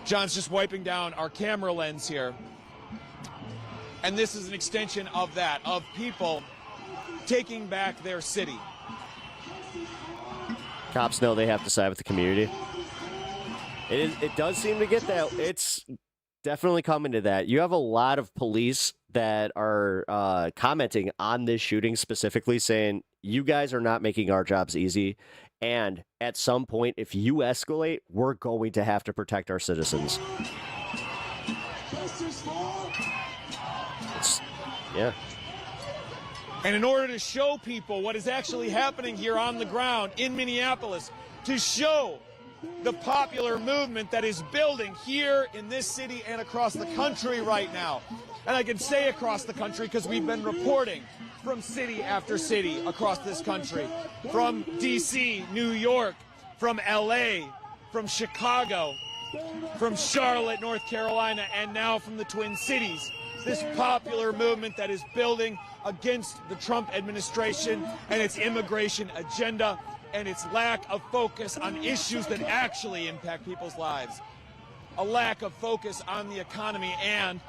John's just wiping down our camera lens here. And this is an extension of that, of people taking back their city. Cops know they have to side with the community. It does seem to get that. It's definitely coming to that. You have a lot of police that are commenting on this shooting specifically, saying, you guys are not making our jobs easy. And at some point, if you escalate, we're going to have to protect our citizens. Yeah. And in order to show people what is actually happening here on the ground in Minneapolis, to show the popular movement that is building here in this city and across the country right now. And I can say across the country because we've been reporting from city after city across this country, from D.C., New York, from L.A., from Chicago, from Charlotte, North Carolina, and now from the Twin Cities. This popular movement that is building against the Trump administration and its immigration agenda and its lack of focus on issues that actually impact people's lives. A lack of focus on the economy and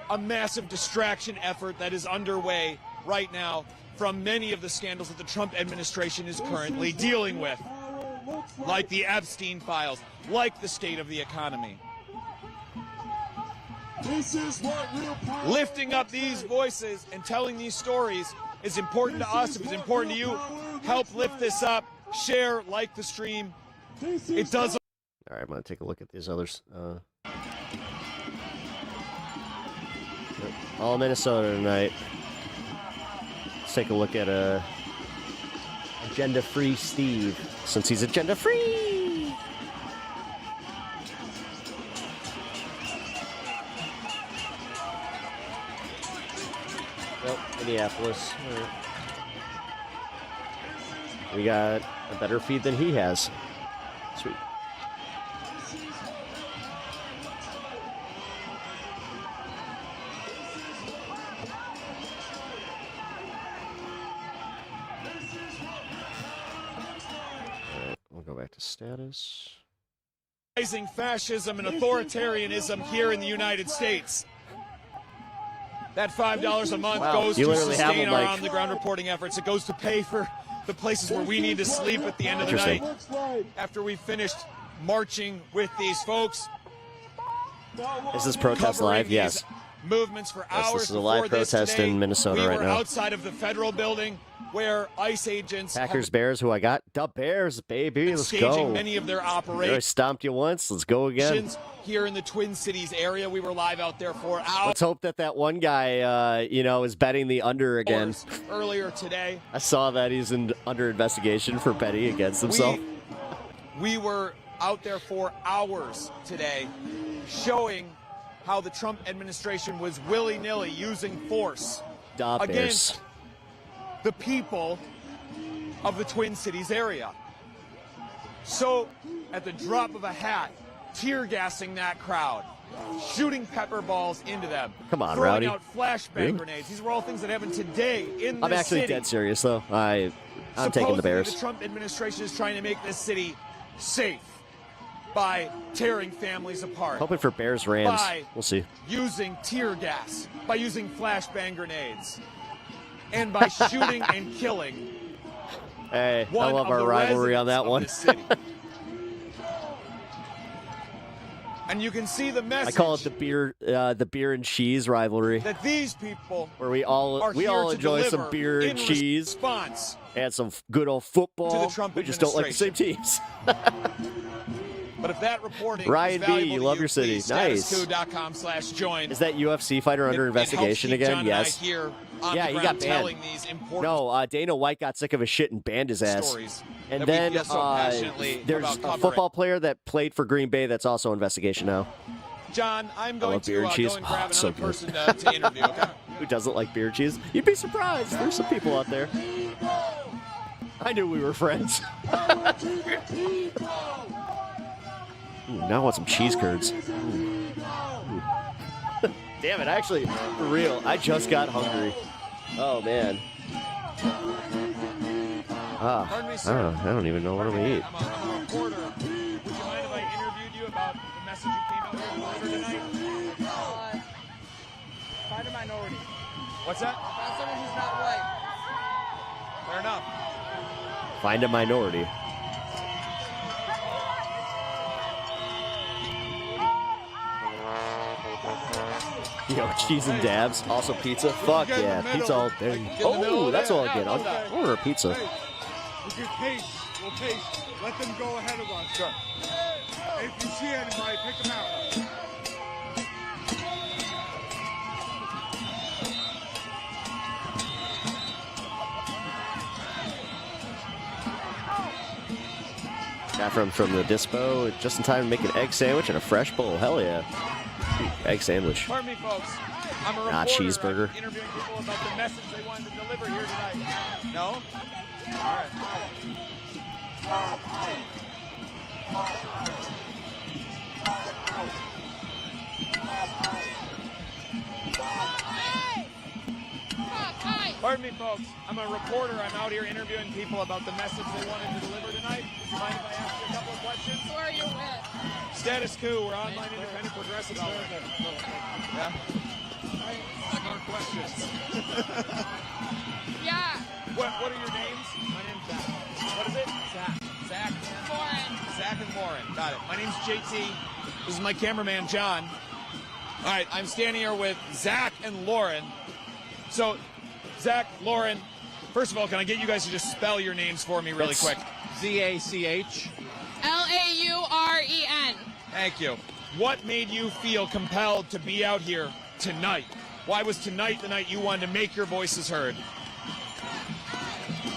a massive distraction effort that is underway right now from many of the scandals that the Trump administration is currently dealing with, like the Epstein files, like the state of the economy. Lifting up these voices and telling these stories is important to us. If it's important to you, help lift this up. Share, like the stream. It does. All right, I'm going to take a look at these others. All Minnesota tonight. Let's take a look at Agenda-Free Steve, since he's agenda-free. Well, Minneapolis. All right. We got a better feed than he has. Sweet. Go back to status. Rising fascism and authoritarianism here in the United States. That $5 a month goes to sustain our on-the-ground reporting efforts. It goes to pay for the places where we need to sleep at the end of the night after we've finished marching with these folks. Is this protest live? Yes. Movements for hours. This is a live protest in Minnesota right now. We were outside of the federal building where ICE agents Packers, Bears, who I got? The Bears, baby. Let's go. Many of their operations. I stomped you once. Let's go again. Here in the Twin Cities area, we were live out there for hours. Let's hope that one guy, is betting the under again. Earlier today. I saw that he's under investigation for betting against himself. We were out there for hours today showing how the Trump administration was willy-nilly using force against the people of the Twin Cities area. So, at the drop of a hat, tear gassing that crowd, shooting pepper balls into them, come on, throwing Rowdy. out flashbang grenades. These were all things that happened today in the I'm actually city. dead serious, though. I'm taking the Bears. The Trump administration is trying to make this city safe by tearing families apart. Hoping for Bears Rams. We'll see. Using tear gas, by using flashbang grenades, and by shooting and killing. Hey, I love our rivalry on that one. And you can see the message. I call it the beer and cheese rivalry. That these people where we all enjoy some beer and cheese and some good old football. We just don't like the same teams. But if that reporting Ryan is B, valuable you to love you, your city. please, Nice. statusquo.com/join. Is that UFC fighter under investigation again? Yes. Yeah, he got banned. No, Dana White got sick of his shit and banned his ass. And then there's a football player that played for Green Bay that's also investigation now. John, I'm going to beer and cheese. go and grab So another good. person to interview. Okay? Who doesn't like beer and cheese? You'd be surprised. There's some people out there. I knew we were friends. Ooh, now I want some cheese curds. Ooh. Damn it, actually, for real, I just got hungry. Oh, man. I don't even know what I'm going to eat. I'm a reporter. Would you mind if I interviewed you about the message you came out here to deliver tonight? Find a minority. What's that? Find someone who's not white. Fair enough. Find a minority. Yo, cheese and dabs. Also pizza. Fuck yeah. Pizza all day. Oh, that's all I get. I'll order a pizza. Hey, we get pace. We'll pace. Let them go ahead of us. Sure. If you see anybody, pick them out. Got from the dispo just in time to make an egg sandwich and a fresh bowl. Hell yeah. Egg sandwich. Pardon me, folks. I'm a reporter. Not cheeseburger. I'm interviewing people about the message they wanted to deliver here tonight. No? All right. Pardon me, folks. I'm a reporter. I'm out here interviewing people about the message they wanted to deliver tonight. Would you mind if I ask you a couple of questions? Who are you with? Status quo. We're online independent progressive. Yeah. More questions. Yeah. What are your names? My name's Zach. What is it? Zach. Warren. Zach and Warren. Got it. My name's JT. This is my cameraman, John. All right, I'm standing here with Zach and Lauren. So, Zach, Lauren, first of all, can I get you guys to just spell your names for me really quick? Z-A-C-H. Lauren. Thank you. What made you feel compelled to be out here tonight? Why was tonight the night you wanted to make your voices heard?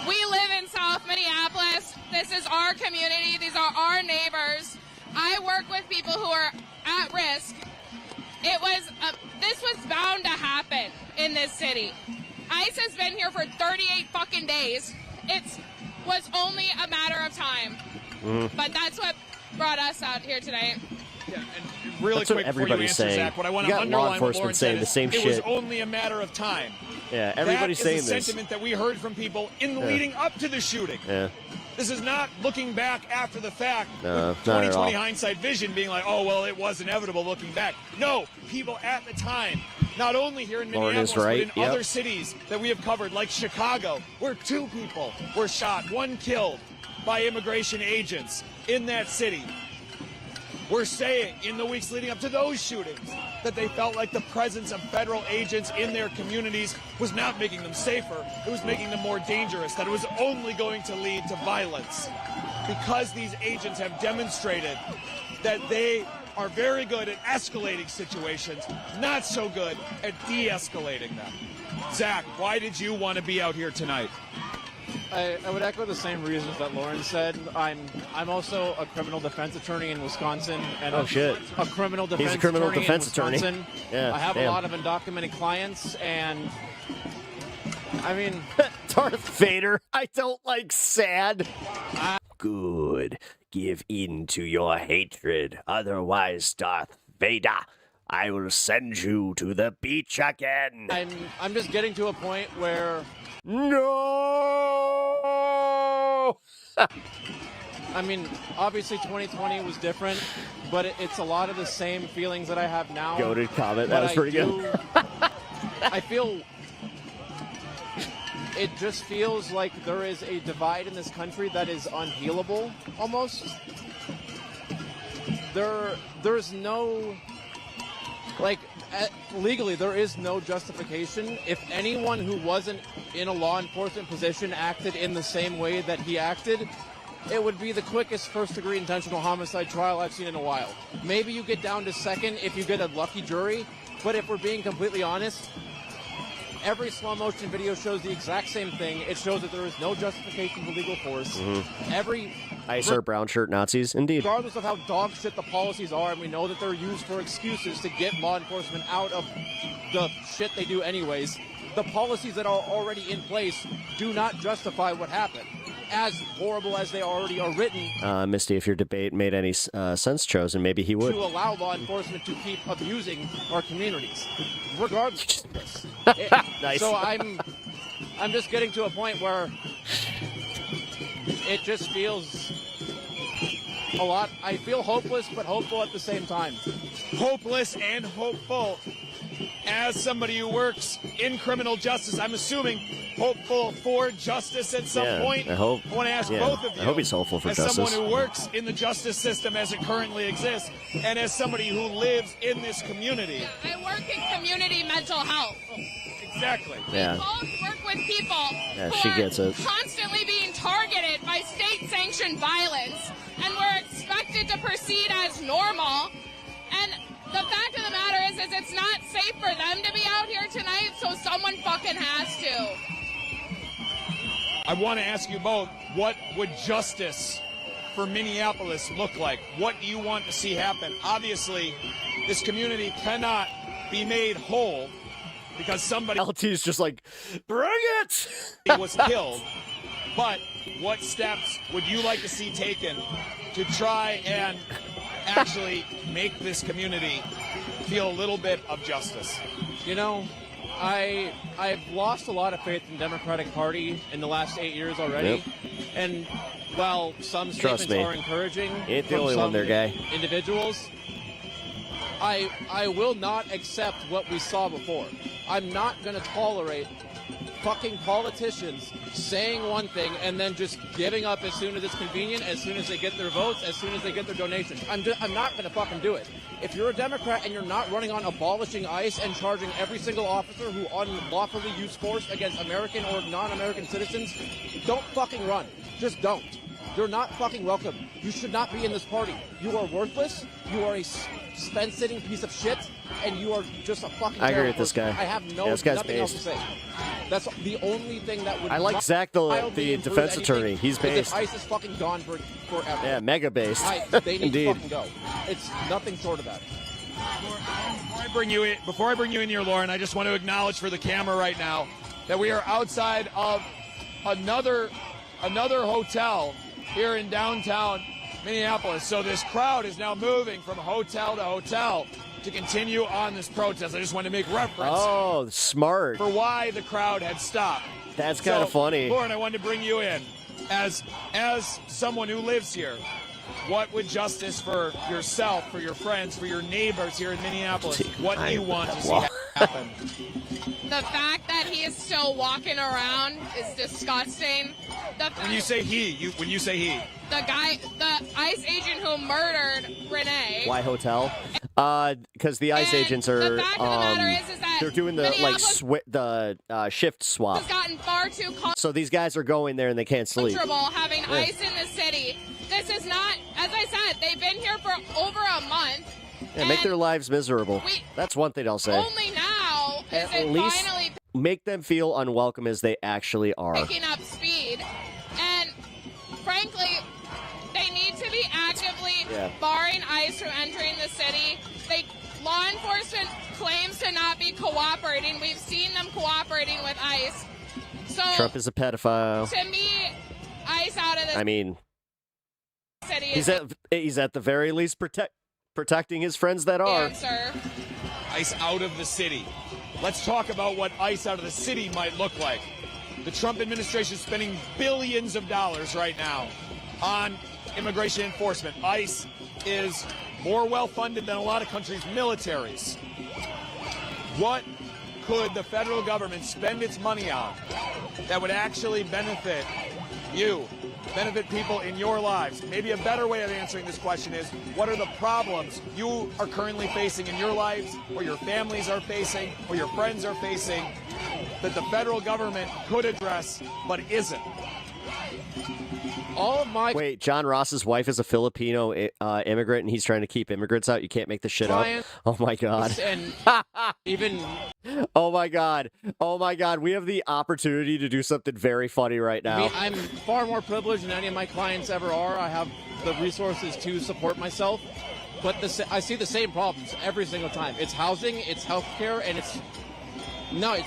We live in South Minneapolis. This is our community. These are our neighbors. I work with people who are at risk. This was bound to happen in this city. ICE has been here for 38 fucking days. It was only a matter of time. But that's what brought us out here tonight. Yeah, and really That's what quick before you everybody's answer, saying. Zach, what I want You to got law underline what Lauren enforcement saying said the same is, shit. it was only a matter of time. Yeah, everybody's saying That is this. a sentiment that we heard from people in the Yeah. leading up to the shooting. Yeah. This is not looking back after the fact No, with not at 2020 all. hindsight vision being like, oh, well, it was inevitable looking back. No, people at the time, not only here in Lauren Minneapolis, is right. but in Yep. other cities that we have covered, like Chicago, where 2 people were shot, 1 killed by immigration agents in that city. We're saying in the weeks leading up to those shootings that they felt like the presence of federal agents in their communities was not making them safer. It was making them more dangerous, that it was only going to lead to violence. Because these agents have demonstrated that they are very good at escalating situations, not so good at de-escalating them. Zach, why did you want to be out here tonight? I would echo the same reasons that Lauren said. I'm also a criminal defense attorney in Wisconsin, and Oh, shit. a criminal defense He's a criminal attorney defense in attorney. Wisconsin. Yeah, I have damn. a lot of undocumented clients, and I mean, Darth Vader, I don't like sad. Good. Give in to your hatred. Otherwise, Darth Vader, I will send you to the beach again. I'm just getting to a point where no. I mean, obviously 2020 was different, but it's a lot of the same feelings that I have now. Goated comment. That But was pretty good. I feel it just feels like there is a divide in this country that is unhealable almost. There's no, like, legally there is no justification. If anyone who wasn't in a law enforcement position acted in the same way that he acted, it would be the quickest first-degree intentional homicide trial I've seen in a while. Maybe you get down to second if you get a lucky jury, but if we're being completely honest, every slow-motion video shows the exact same thing. It shows that there is no justification for legal force. Every ICER brown shirt Nazis, indeed. regardless of how dog shit the policies are, and we know that they're used for excuses to get law enforcement out of the shit they do anyways, the policies that are already in place do not justify what happened. As horrible as they already are written, Misty, if your debate made any sense chosen, maybe he would. to allow law enforcement to keep abusing our communities, regardless of this. Nice. So I'm just getting to a point where it just feels a lot. I feel hopeless, but hopeful at the same time. Hopeless and hopeful. As somebody who works in criminal justice, I'm assuming hopeful for justice at some point. I hope. I want to ask yeah, both of you. I hope he's hopeful for as justice. someone who works in the justice system as it currently exists, and as somebody who lives in this community. I work in community mental health. Exactly. Yeah. We both work with people Yeah, who she are gets it. constantly being targeted by state-sanctioned violence, and we're expected to proceed as normal. And the fact of the matter is it's not safe for them to be out here tonight, so someone fucking has to. I want to ask you both, what would justice for Minneapolis look like? What do you want to see happen? Obviously, this community cannot be made whole because somebody LT's just like, bring it! was killed. But what steps would you like to see taken to try and actually make this community feel a little bit of justice? You know, I've lost a lot of faith in the Democratic Party in the last 8 years already. Yep. And while some Trust statements me. are encouraging Ain't the from only one some there, guy. individuals, I will not accept what we saw before. I'm not going to tolerate fucking politicians saying one thing and then just giving up as soon as it's convenient, as soon as they get their votes, as soon as they get their donations. I'm not going to fucking do it. If you're a Democrat and you're not running on abolishing ICE and charging every single officer who unlawfully used force against American or non-American citizens, don't fucking run. Just don't. You're not fucking welcome. You should not be in this party. You are worthless. You are a spent-sitting piece of shit, and you are just a fucking I agree terrible with this person. guy. I have This guy's nothing else to based. say. That's the only thing that would. I like Zach, the defense attorney. He's based. ICE is fucking gone forever. Yeah, mega based. They need Indeed. to fucking go. It's nothing short of that. Before I bring you in here, Lauren, I just want to acknowledge for the camera right now that we are outside of another hotel here in downtown Minneapolis. So this crowd is now moving from hotel to hotel to continue on this protest. I just want to make reference. Oh, smart. For why the crowd had stopped. That's kind of funny. Lauren, I wanted to bring you in as someone who lives here. What would justice for yourself, for your friends, for your neighbors here in Minneapolis, what do you want to see happen? The fact that he is still walking around is disgusting. When you say he, The ICE agent who murdered Renee. Why hotel? Because the ICE agents are. The fact of the matter is that they're doing the shift swap. has gotten far too So these guys are going there and they can't sleep. comfortable having Yeah. ICE in the city. This is not, as I said, they've been here for over a month. Yeah, make their lives miserable. That's one thing I'll say. Only now is At it least finally make them feel unwelcome as they actually are. picking up speed. And frankly, they need to be actively barring ICE from entering the city. Law enforcement claims to not be cooperating. We've seen them cooperating with ICE. So Trump is a pedophile. to me, ICE out of the I mean, city he's is at the very least protecting his friends that are. answer. ICE out of the city. Let's talk about what ICE out of the city might look like. The Trump administration is spending billions of dollars right now on immigration enforcement. ICE is more well-funded than a lot of countries' militaries. What could the federal government spend its money on that would actually benefit you, benefit people in your lives? Maybe a better way of answering this question is, what are the problems you are currently facing in your lives, or your families are facing, or your friends are facing, that the federal government could address but isn't? All of my Wait, John Ross's wife is a Filipino immigrant, and he's trying to keep immigrants out. You can't make this shit up. Oh my god. And even Oh my god. Oh my god. We have the opportunity to do something very funny right now. I'm far more privileged than any of my clients ever are. I have the resources to support myself, but I see the same problems every single time. It's housing, it's healthcare, and it's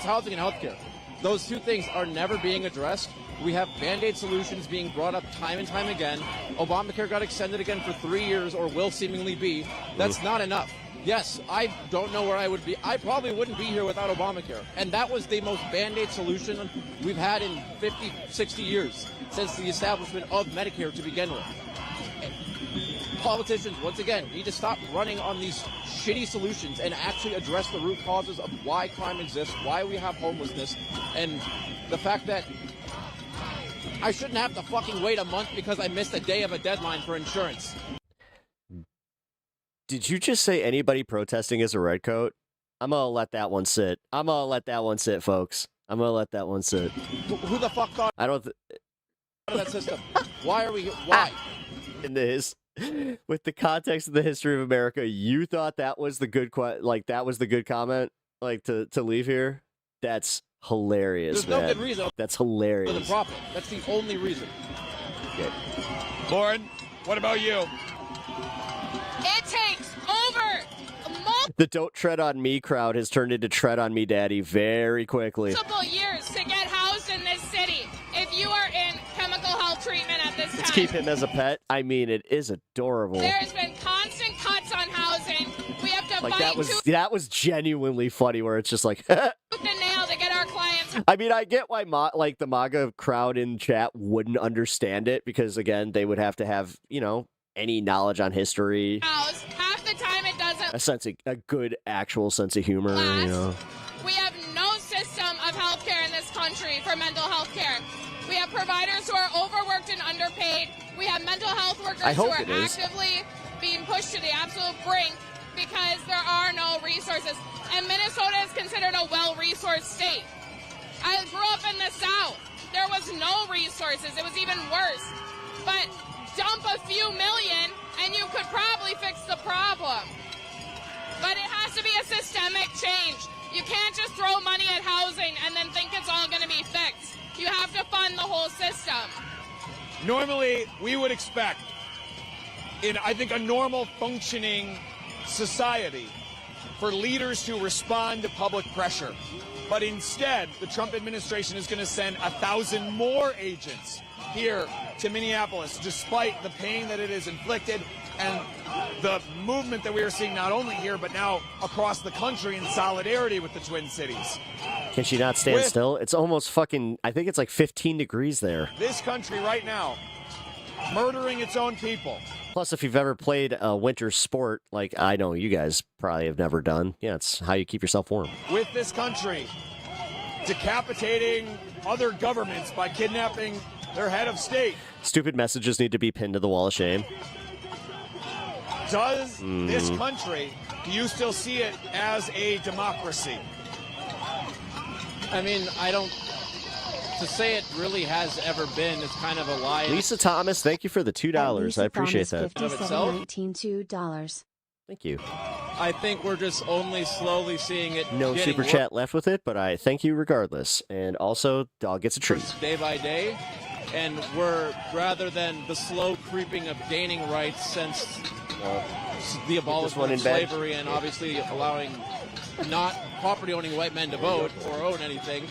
housing and healthcare. Those two things are never being addressed. We have Band-Aid solutions being brought up time and time again. Obamacare got extended again for 3 years, or will seemingly be. That's not enough. Yes, I don't know where I would be. I probably wouldn't be here without Obamacare. And that was the most Band-Aid solution we've had in 50, 60 years since the establishment of Medicare to begin with. Politicians, once again, need to stop running on these shitty solutions and actually address the root causes of why crime exists, why we have homelessness, and the fact that I shouldn't have to fucking wait a month because I missed a day of a deadline for insurance. Did you just say anybody protesting is a redcoat? I'm gonna let that one sit. Folks. I'm gonna let that one sit. Who the fuck thought I don't. of that system? Why? In this, with the context of the history of America, you thought that was the good that was the good comment, to leave here? That's hilarious, There's man. no good reason. That's For hilarious. the profit. That's the only reason. Okay. Lauren, what about you? It takes over The "Don't Tread on Me" crowd has turned into "Tread on Me, Daddy" very quickly. multiple years to get housed in this city. If you are in chemical health treatment at this Let's time, keep him as a pet. I mean, it is adorable. there's been constant cuts on housing. We have to fight that was genuinely funny. Where it's just like. tooth and nail to get our clients. I mean, I get why the MAGA crowd in chat wouldn't understand it, because again, they would have to have, any knowledge on history, Housed. Half the time it doesn't. a good actual sense of humor, We have no system of healthcare in this country for mental health care. We have providers who are overworked and underpaid. We have mental health workers who are actively being pushed to the absolute brink because there are no resources. And Minnesota is considered a well-resourced state. I grew up in the South. There was no resources. It was even worse. But dump a few million and you could probably fix the problem. But it has to be a systemic change. You can't just throw money at housing and then think it's all going to be fixed. You have to fund the whole system. Normally, we would expect, in I think a normal functioning society, for leaders to respond to public pressure. But instead, the Trump administration is going to send 1,000 more agents here to Minneapolis, despite the pain that it has inflicted and the movement that we are seeing not only here, but now across the country in solidarity with the Twin Cities. Can she not stand still? It's almost fucking, I think it's like 15 degrees there. This country right now, murdering its own people. Plus, if you've ever played a winter sport, like I know you guys probably have never done, yeah, it's how you keep yourself warm. With this country decapitating other governments by kidnapping their head of state. Stupid messages need to be pinned to the wall of shame. Does this country, do you still see it as a democracy? I mean, I don't... To say it really has ever been is kind of a lie. Lisa Thomas, thank you for the $2. I appreciate that. $57.19. Thank you. I think we're just only slowly seeing it. No super chat left with it, but I thank you regardless. And also, dog gets a treat. Day by day. And we're, rather than the slow creeping of gaining rights since the abolishment of slavery and obviously allowing not property-owning white men to vote or own anything,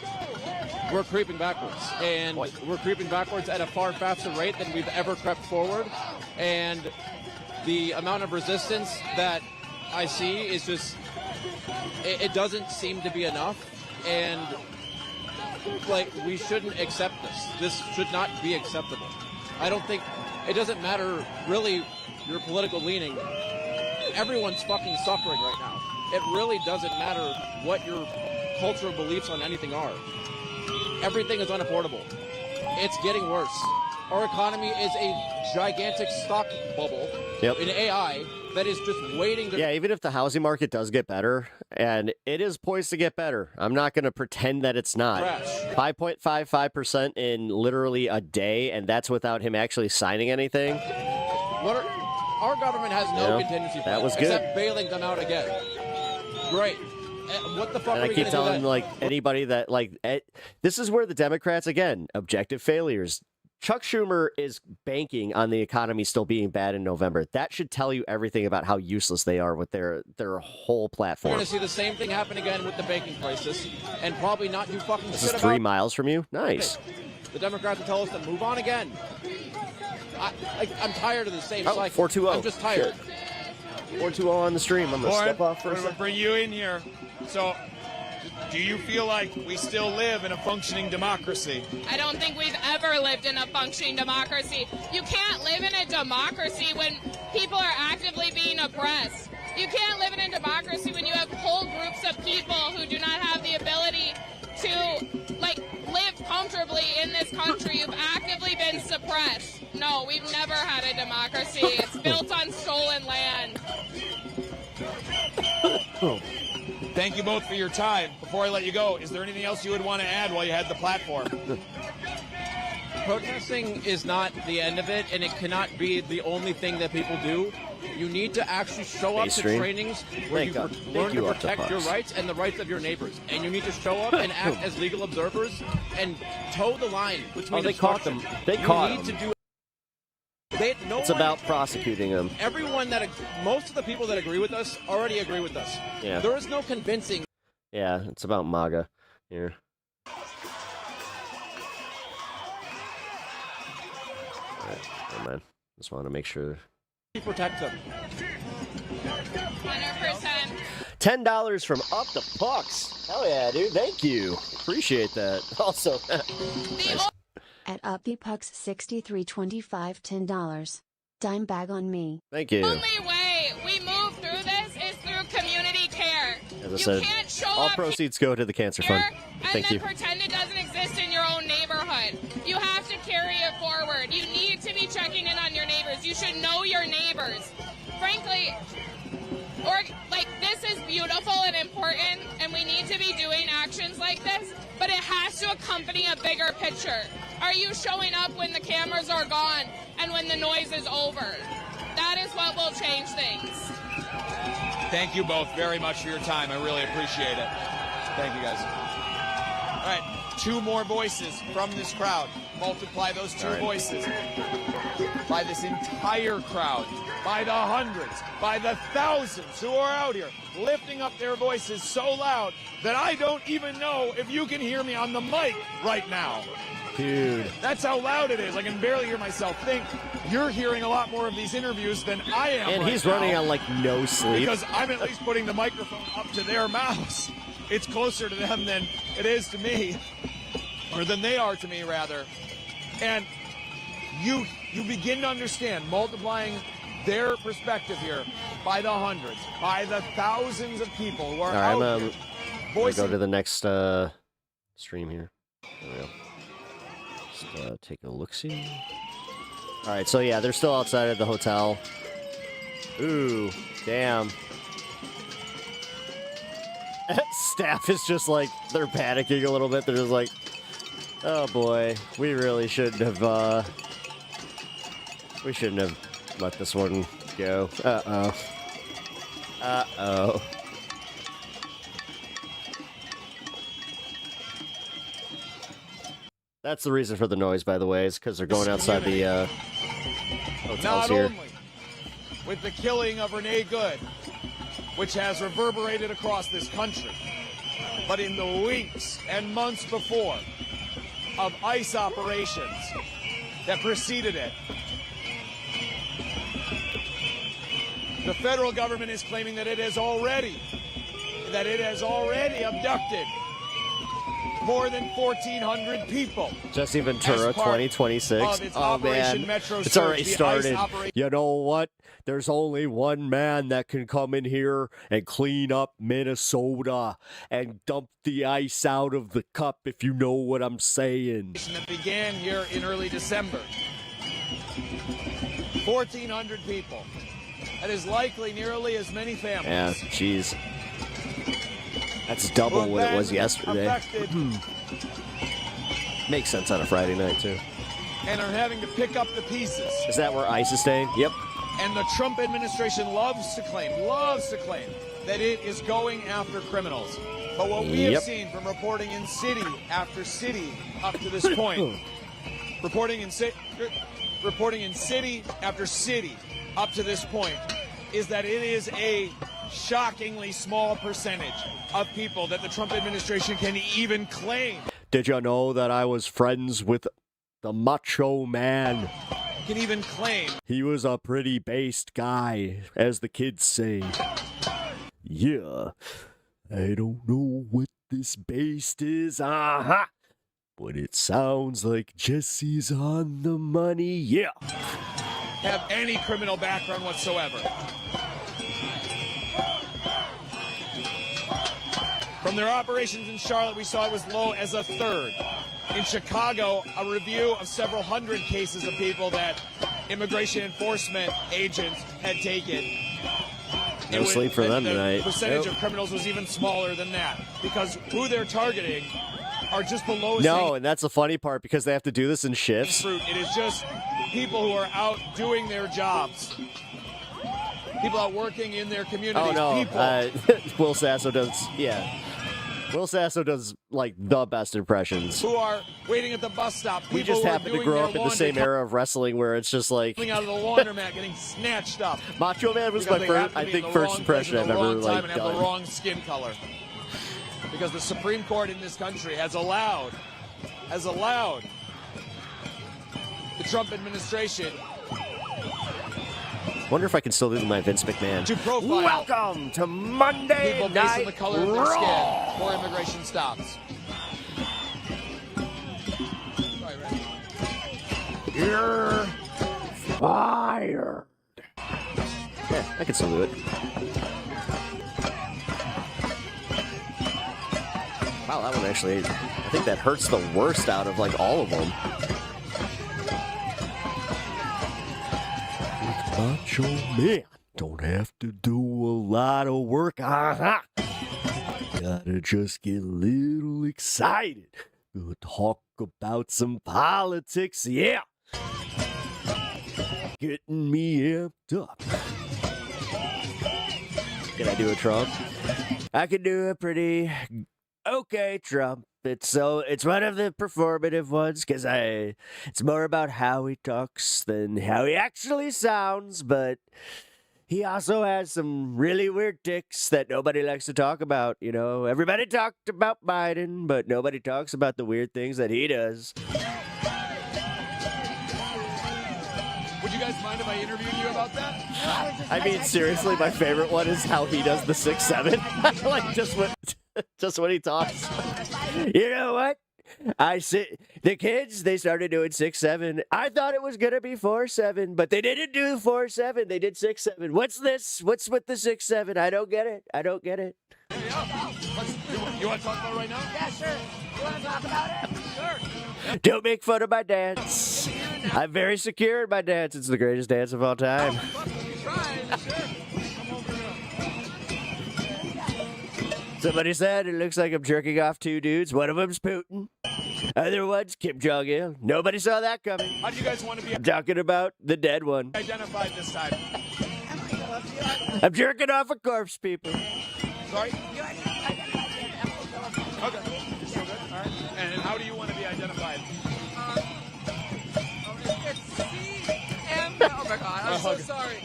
we're creeping backwards. And we're creeping backwards at a far faster rate than we've ever crept forward. And the amount of resistance that I see is just, it doesn't seem to be enough. And like, we shouldn't accept this. This should not be acceptable. I don't think, it doesn't matter really your political leaning. Everyone's fucking suffering right now. It really doesn't matter what your cultural beliefs on anything are. Everything is unaffordable. It's getting worse. Our economy is a gigantic stock bubble in AI that is just waiting to... Yeah, even if the housing market does get better, and it is poised to get better, I'm not going to pretend that it's not. 5.55% in literally a day, and that's without him actually signing anything. Our government has no contingency plan except good. bailing them out again. Great. What the fuck And are I we keep gonna do telling then? like anybody that this is where the Democrats, again, objective failures. Chuck Schumer is banking on the economy still being bad in November. That should tell you everything about how useless they are with their whole We're platform. going to see the same thing happen again with the banking crisis, and probably not do fucking This shit is about 3 miles from you. Nice. The Democrats will tell us to move on again. I'm tired of the same cycle. 420. I'm just tired. 420 on the stream. I'm going to step off for a I'm going to second. bring you in here. So, do you feel like we still live in a functioning democracy? I don't think we've ever lived in a functioning democracy. You can't live in a democracy when people are actively being oppressed. You can't live in a democracy when you have whole groups of people who do not have the ability to, live comfortably in this country. You've actively been suppressed. No, we've never had a democracy. It's built on stolen land. Thank you both for your time. Before I let you go, is there anything else you would want to add while you had the platform? Protesting is not the end of it, and it cannot be the only thing that people do. You need to actually show up to trainings where you learn to protect your rights and the rights of your neighbors. And you need to show up and act as legal observers and toe the line between they caught them. They caught them. It's about prosecuting them. Most of the people that agree with us already agree with us. Yeah. There is no convincing. Yeah, it's about MAGA here. All right, never mind. Just want to make sure. Protect them. 100%. $10 from Up the Pucks. Hell yeah, dude. Thank you. Appreciate that. Also, nice. At Up the Pucks 6325 $10. Dime bag on me. Thank you. The only way we move through this is through community care. As I said, can't show all up proceeds go to the Cancer Fund. and Thank then you. pretend it doesn't exist in your numbers. Frankly, this is beautiful and important, and we need to be doing actions like this, but it has to accompany a bigger picture. Are you showing up when the cameras are gone and when the noise is over? That is what will change things. Thank you both very much for your time. I really appreciate it. Thank you, guys. All right, 2 more voices from this crowd. Multiply those 2 voices by this entire crowd, by the hundreds, by the thousands who are out here lifting up their voices so loud that I don't even know if you can hear me on the mic right now. Dude. That's how loud it is. I can barely hear myself think. You're hearing a lot more of these interviews than I am. And right he's now, running on like no sleep. because I'm at least putting the microphone up to their mouths. It's closer to them than it is to me, or than they are to me, rather. And you begin to understand, multiplying their perspective here by the hundreds, by the thousands of people who are All right, out I'm here gonna voicing. go to the next stream here. There we go. Just take a look-see. All right, so yeah, they're still outside of the hotel. Ooh, damn. Staff is just like, they're panicking a little bit. They're just like, oh boy, we really shouldn't have let this one go. Uh-oh. Uh-oh. That's the reason for the noise, by the way, is because they're going outside the hotels Not here. only with the killing of Renee Good, which has reverberated across this country, but in the weeks and months before of ICE operations that preceded it. The federal government is claiming that it has already abducted more than 1,400 people. Jesse Ventura as part 2026. of its Oh Operation man, Metro it's Surge, already the ICE started. operation. You know what? There's only one man that can come in here and clean up Minnesota and dump the ice out of the cup, if you know what I'm saying. That began here in early December. 1,400 people. That is likely nearly as many families. Yeah, jeez. That's double what it was yesterday. Affected Makes sense on a Friday night, too. and are having to pick up the pieces. Is that where ICE is staying? Yep. And the Trump administration loves to claim that it is going after criminals. But what we have seen from reporting in city after city up to this point, reporting in city after city up to this point, is that it is a shockingly small percentage of people that the Trump administration can even claim. Did you know that I was friends with the Macho Man? Can even claim. He was a pretty based guy, as the kids say. Yeah, I don't know what this based is, but it sounds like Jesse's on the money, yeah. Have any criminal background whatsoever. From their operations in Charlotte, we saw it was low as a third. In Chicago, a review of several hundred cases of people that immigration enforcement agents had taken. No sleep for them tonight. The percentage of criminals was even smaller than that, because who they're targeting are just the lowest. No, and that's the funny part, because they have to do this in shifts. Fruit. It is just people who are out doing their jobs. People out working in their communities. Oh, no. People Will Sasso does, Will Sasso does, like, the best impressions. who are waiting at the bus stop. We People just who are happen to doing grow their up in the laundry, same era of wrestling where it's just like... coming out of the laundromat, getting snatched up. Macho Man was Because my they have first, to I be think, in the first wrong impression place I've at the ever, wrong time like, and have done. the wrong skin color. Because the Supreme Court in this country has allowed the Trump administration Wonder if I can still do my Vince McMahon. to profile Welcome to Monday people based on Night the color of their Raw. skin for immigration stops. You're fired. Yeah, I can still do it. Wow, that one actually, I think that hurts the worst out of like all of them. macho man don't have to do a lot of work. Gotta just get a little excited. We'll talk about some politics, yeah. Getting me amped up. Can I do a Trump? I can do a pretty okay Trump. It's one of the performative ones because it's more about how he talks than how he actually sounds, but he also has some really weird tics that nobody likes to talk about. You know, everybody talked about Biden, but nobody talks about the weird things that he does. Would you guys mind if I interviewed you about that? I mean, seriously, my favorite one is how he does the 6'7". Like just when he talks. You know what? The kids, they started doing 6'7". I thought it was gonna be 4'7", but they didn't do 4'7". They did 6'7". What's this? What's with the 6'7"? I don't get it. I don't get it. You want to talk about it right now? Yeah, sure. You want to talk about it? Sure. Don't make fun of my dance. I'm very secure in my dance. It's the greatest dance of all time. Somebody said it looks like I'm jerking off two dudes. One of them's Putin. Other one's Kim Jong-il. Nobody saw that coming. How do you guys want to be I'm talking about the dead one. identified this time? I'm jerking off a corpse, people. Sorry? Okay. Still good? All right. And how do you want to be identified? It's C-M. Oh my God, I'm so sorry.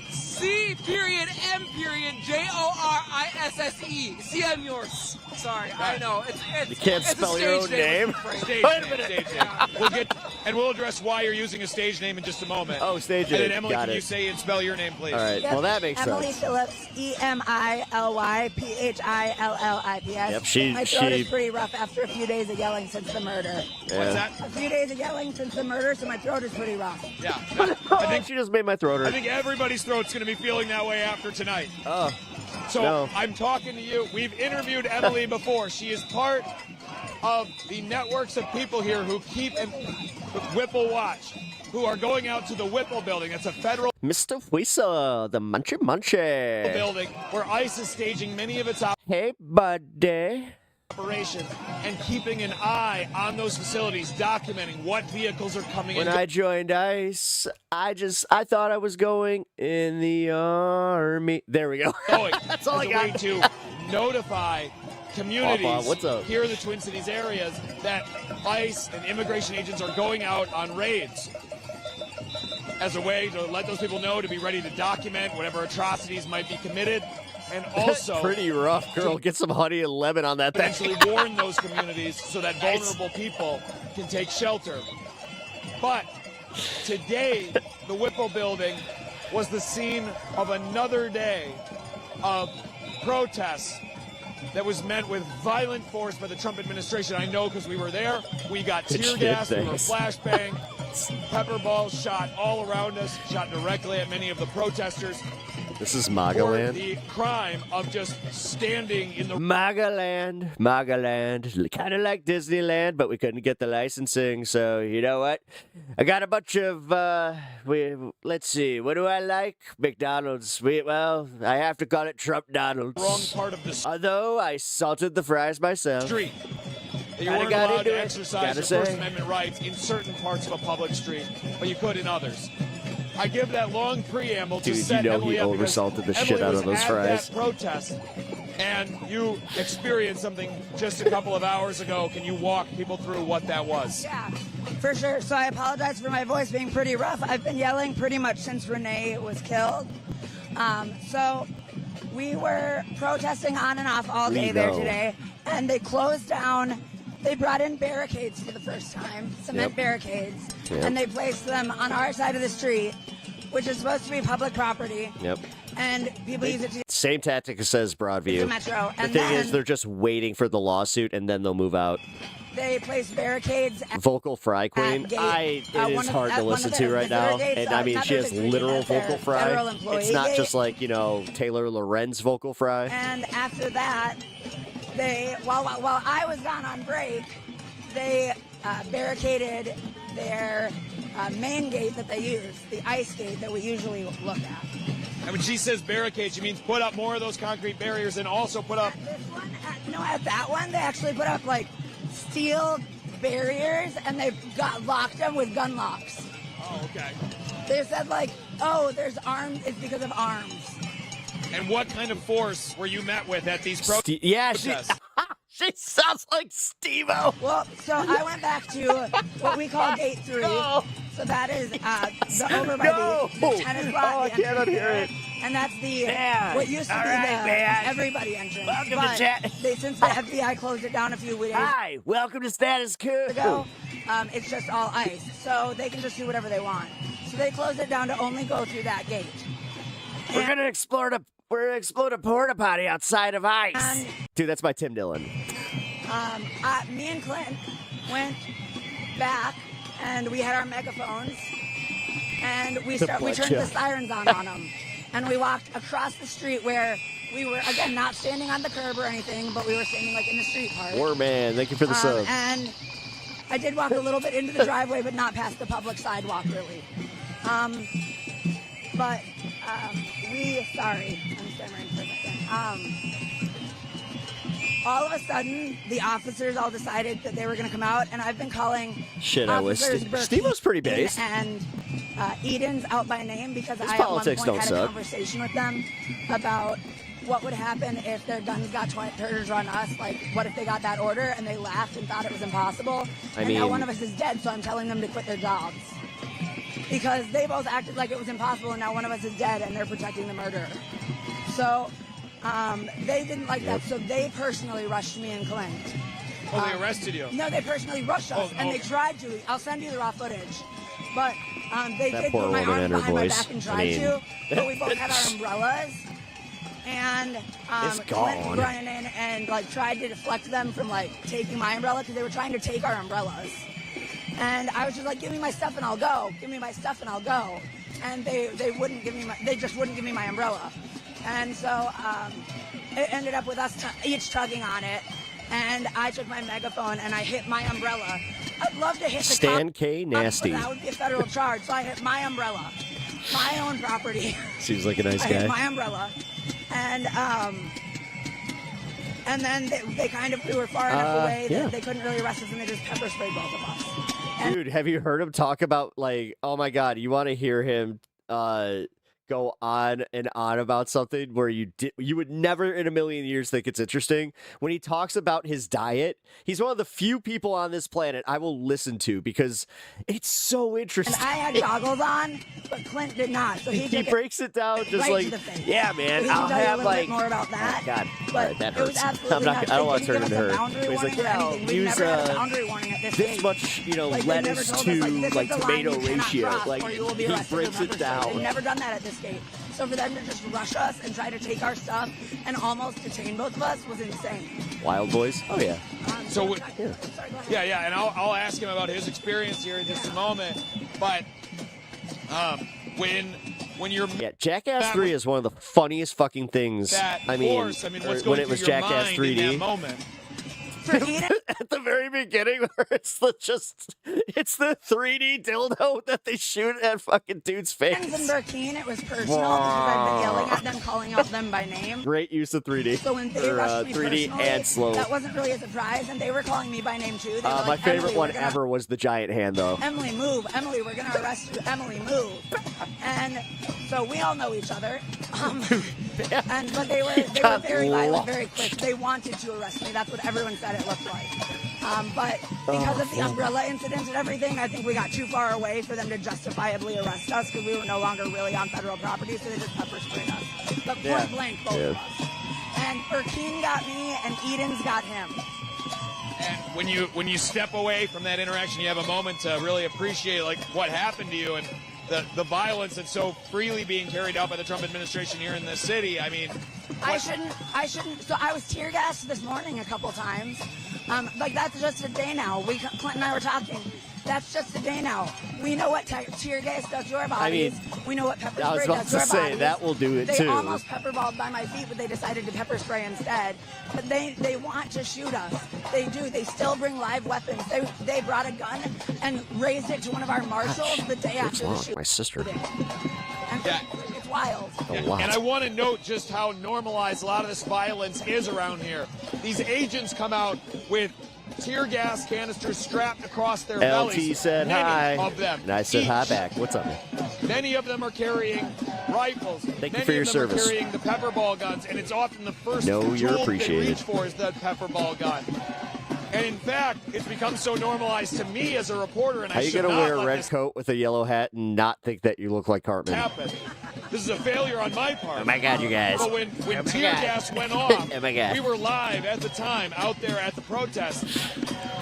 C-M.J-O-R-I-S-S-E. Señors. Sorry, I know. You can't spell your own name? Stage Wait a name, minute. stage name. We'll address why you're using a stage name in just a moment. Oh, stage And name. then Emily, Got can it. you say and spell your name, please? All right. Well, that makes Emily sense. Phillips, EMILYPHILLIPS. Yep, My throat is pretty rough after a few days of yelling since the murder. Yeah. What's that? A few days of yelling since the murder, so my throat is pretty rough. Yeah. I think she just made my throat hurt. I think everybody's throat's going to be feeling that way after tonight. Oh. So No. I'm talking to you. We've interviewed Emily before. She is part of the networks of people here who keep Whipple Watch, who are going out to the Whipple building. It's a federal Mr. Whistler, the Munchy Munchy. building where ICE is staging many of its Hey, buddy. operations and keeping an eye on those facilities, documenting what vehicles are coming When in. I joined ICE, I thought I was going in the army. There we go. That's all I as a got. way to notify communities Papa, what's up? here in the Twin Cities areas that ICE and immigration agents are going out on raids as a way to let those people know to be ready to document whatever atrocities might be committed, and also Pretty rough, girl. Get some honey and lemon on that thing. potentially warn those communities so that vulnerable people can take shelter. But today, the Whipple building was the scene of another day of protests that was met with violent force by the Trump administration. I know because we were there. We got tear gas, we were flashbang, pepper balls shot all around us, shot directly at many of the protesters. This is MAGA For land. the crime of just standing in the MAGA land. Kind of like Disneyland, but we couldn't get the licensing. So, you know what? I got a bunch of, let's see. What do I like? McDonald's. I have to call it Trump Donald's. wrong part of the Although I salted the fries myself. street. You Kinda weren't got allowed into to it, exercise gotta your say. First Amendment rights in certain parts of a public street, but you could in others. I give that long preamble to Dude, set you know Emily he up because oversalted the Emily shit out was of those at fries. that protest, and you experienced something just a couple of hours ago. Can you walk people through what that was? Yeah, for sure. So I apologize for my voice being pretty rough. I've been yelling pretty much since Renee was killed. So we were protesting on and off all day there today, and they closed down. They brought in barricades for the first time, cement barricades, and they placed them on our side of the street, which is supposed to be public property. Yep. And people use it to Same tactic as says Broadview. the metro. The And thing is, then they're just waiting for the lawsuit, and then they'll move out. they placed barricades at Vocal Fry Queen. gate. It is hard to listen to right now. And I mean, she has literal vocal fry. It's not just like, Taylor Lorenz vocal fry. And after that, they while I was gone on break, they barricaded their main gate that they use, the ice gate that we usually look at. And when she says barricade, she means put up more of those concrete barriers and also put up... At that one, they actually put up, like, steel barriers, and they've locked them with gun locks. Oh, okay. They said, like, oh, there's arms, it's because of arms. And what kind of force were you met with at these protests? She sounds like Steve-O. Well, so I went back to what we call Gate 3. No. So that is the over by the tennis lot. Oh, I can't unhear it. And that's the what used to be the everybody entrance. Welcome but to chat. Since the FBI closed it down a few weeks Hi, welcome to Status Quo. ago, it's just all ice. So they can just do whatever they want. So they closed it down to only go through that gate. We're gonna explode a porta potty outside of ice. Dude, that's my Tim Dillon. Me and Clint went back, and we had our megaphones, and we turned the sirens on them, and we walked across the street where we were again not standing on the curb or anything, but we were standing like in the street part. Warman, thank you for the sub. And I did walk a little bit into the driveway, but not past the public sidewalk really. Sorry, I'm stammering for a second. All of a sudden, the officers all decided that they were going to come out, and I've been calling Shit, I wish Steve-O's pretty base. And Eden's out by name because His I at one politics point don't had suck. a conversation with them about what would happen if their guns got turned on us. Like, what if they got that order and they laughed and thought it was impossible? And now one of us is dead, so I'm telling them to quit their jobs. Because they both acted like it was impossible, and now one of us is dead, and they're protecting the murderer. So they didn't like that, so they personally rushed me and Clint. Oh, they arrested you? No, they personally rushed us, and they tried to. I'll send you the raw footage. But they did put my arms behind my back and tried to, but we both had our umbrellas. And Clint ran in and like tried to deflect them from like taking my umbrella because they were trying to take our umbrellas. And I was just like, give me my stuff and I'll go. Give me my stuff and I'll go. And they wouldn't give me they just wouldn't give me my umbrella. And so it ended up with us each tugging on it. And I took my megaphone and I hit my umbrella. I'd love to hit the Stan K. Nasty. But that would be a federal charge. So I hit my umbrella, my own property. Seems like a nice I guy. hit my umbrella. And then we were far enough away that they couldn't really arrest us, and they just pepper sprayed both of us. Dude, have you heard him talk about, like, oh my God, you want to hear him go on and on about something where you would never in a million years think it's interesting? When he talks about his diet, he's one of the few people on this planet I will listen to because it's so interesting. And I had goggles on, but Clint did not. So he breaks it down just right like, to the face. yeah, man, So he I'll can tell you have a little like, bit more about that. oh God, But all right, that it was hurts. absolutely nuts. I don't want They to turn didn't into give us a her. boundary He's like, warning or yeah, anything. We've use never had a boundary warning at this this stage. much, Like, they never lettuce told to us, like, this is like the line tomato you cannot ratio. cross, Like or you will be he arrested breaks or it pepper sprayed. down. They've never done that at this gate. So for them to just rush us and try to take our stuff and almost detain both of us was insane. Wild Boys? Oh, yeah. And I'll ask him about his experience here in just a moment. But when you're Jackass 3 is one of the funniest fucking things. what's when going it was through your Jackass mind 3D. in that moment? At the very beginning, where it's the 3D dildo that they shoot at fucking dude's face. In Burkine, it was personal because I've been yelling at them, calling out them by name. Great use of 3D. So when they rushed me 3D personally, and slow. that wasn't really a surprise, and they were calling me by name too. They were like, My favorite Emily, one ever was the giant hand, though. Emily, move. Emily, we're going to arrest you. Emily, move. And so we all know each other. But they were very violent, very quick. They wanted to arrest me. That's what everyone said it looked like. But because of the umbrella incident and everything, I think we got too far away for them to justifiably arrest us because we were no longer really on federal property, so they just pepper sprayed us. But point blank, both of us. And Burkine got me, and Eden's got him. And when you step away from that interaction, you have a moment to really appreciate like what happened to you and the violence that's so freely being carried out by the Trump administration here in this city. I mean, I shouldn't. So I was tear gassed this morning a couple times. Like that's just a day now. Clint and I were talking, That's just the day now. We know what tear gas does to our bodies. We know what pepper spray I was does about to our to say, bodies. that will do it they too. They almost pepperballed by my feet, but they decided to pepper spray instead. But they want to shoot us. They do. They still bring live weapons. They brought a gun and raised it to one of our marshals the day after the shooting. My sister. Yeah. It's wild. And I want to note just how normalized a lot of this violence is around here. These agents come out with tear gas canisters strapped across their bellies. LT said Many hi. of them. And I said hi back. What's up, man? Many of them are carrying rifles. Thank you for your service. Many of them are carrying the pepper ball guns, and it's often the first No, tool you're they appreciated. reach for is the pepper ball gun. And in fact, it's become so normalized to me as a reporter, and How I you should gonna not wear a let red this coat with a yellow hat and not think that you look like Cartman? happen. This is a failure on my part. Oh my God, you guys. But when Oh my tear God. gas went off, Oh my God. we were live at the time out there at the protest,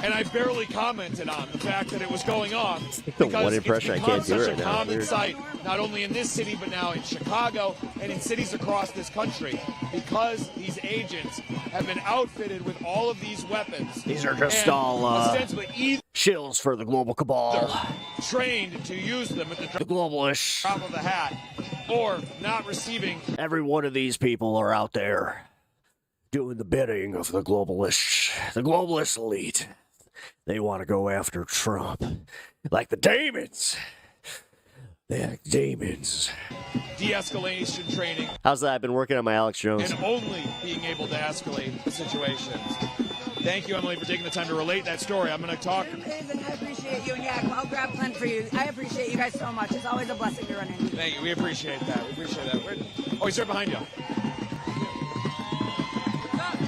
and I barely commented on the fact that it was going on. The one impression I can't do It's right become such a now. common Weird. sight, not only in this city, but now in Chicago and in cities across this country, because these agents have been outfitted with all of these weapons. These are just and all ostensibly either shills for the global cabal. trained to use them at The globalists. drop of a hat, or not receiving. Every one of these people are out there doing the bidding of the globalists. The globalist elite. They want to go after Trump. Like the demons. They're like demons. De-escalation training How's that? I've been working on my Alex Jones. and only being able to escalate the situations. Thank you, Emily, for taking the time to relate that story. I'm going to talk. Amazing. I appreciate you. And yeah, I'll grab Glenn for you. I appreciate you guys so much. It's always a blessing to run into you. Thank you. We appreciate that. We appreciate that. Oh, he's right behind you.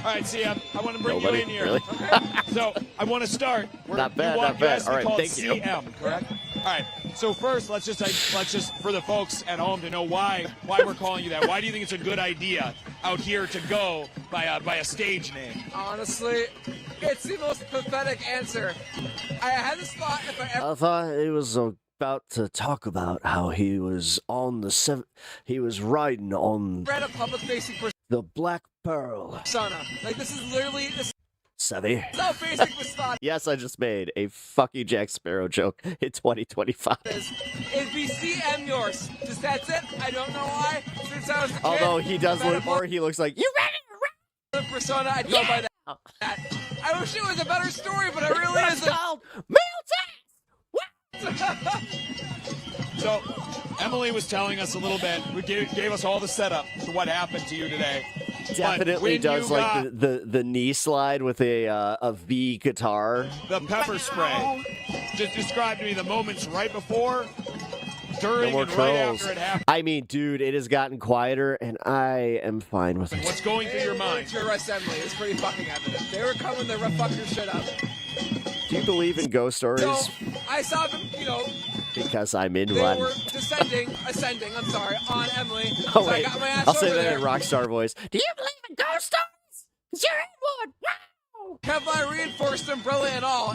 All right, see, I want to bring Nobody? you in here. Really? Okay. So I want to start. Not bad, You want not bad. guys to All be right, called thank you. CM, correct? All right. So first, let's just for the folks at home to know why we're calling you that. Why do you think it's a good idea out here to go by a stage name? Honestly, it's the most pathetic answer. I had this thought if I ever. I thought it was about to talk about how he was on the he was riding on read a public-facing the Black Pearl. persona. Like, this is literally this Savvy. is how basic this thought Yes, I just made a fucking Jack Sparrow joke in 2025. is. It'd be CM yours. Just that's it. I don't know why. Since I was a kid, Although he does if I had look, a or he looks like you ready? public persona, I'd go by that. I wish it was a better story, but it really isn't. So Emily was telling us a little bit. We gave us all the setup to what happened to you today. But Definitely when does you like got the knee slide with a V guitar. the pepper spray. Just describe to me the moments right before, No during, more and right trolls. after it happened. I mean, dude, it has gotten quieter, and I am fine with it. What's going through your mind? To arrest Emily, it's pretty fucking evident. They were coming to fuck your shit up. Do you believe in ghost stories? So I saw them, Because I'm in they one. were ascending, I'm sorry, on Emily. Oh So I wait, got my ass I'll say over that there. in rock star voice. Do you believe in ghost stories? 'Cause you're in one. Wow. Kevlar reinforced umbrella and all.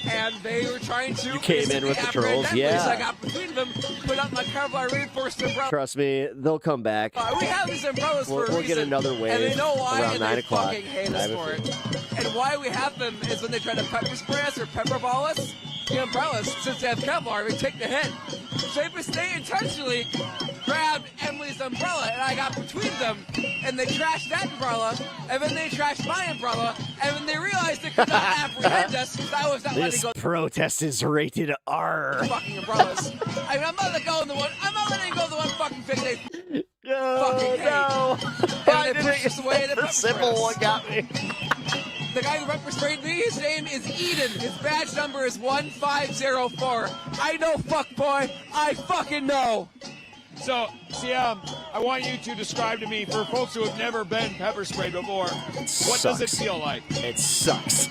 And they were trying to. You came in with the trolls, So yeah. I got between them, put up my Kevlar reinforced umbrella. Trust me, they'll come back. We have these umbrellas for a We'll get reason, another wave and they know why, around and 9 they o'clock. fucking hate I us have a for it. And why we have them is when they try to pepper spray us or pepper ball us. The umbrellas, since they have Kevlar, we take the hit. So they intentionally grabbed Emily's umbrella, and I got between them, and they trashed that umbrella, and then they trashed my umbrella, and then they realized they could not apprehend us, because I was not letting This go. protest is rated R. Fucking umbrellas. I mean, I'm not letting go of the one. I'm not letting go of the one fucking thing they fucking hate. No. And they pushed us away. And The simple one got me. The guy who pepper sprayed me, his name is Eden. His badge number is 1504. I know, fuck boy. I fucking know. So, CM, I want you to describe to me, for folks who have never been pepper sprayed before, what does it Sucks. feel like? It sucks.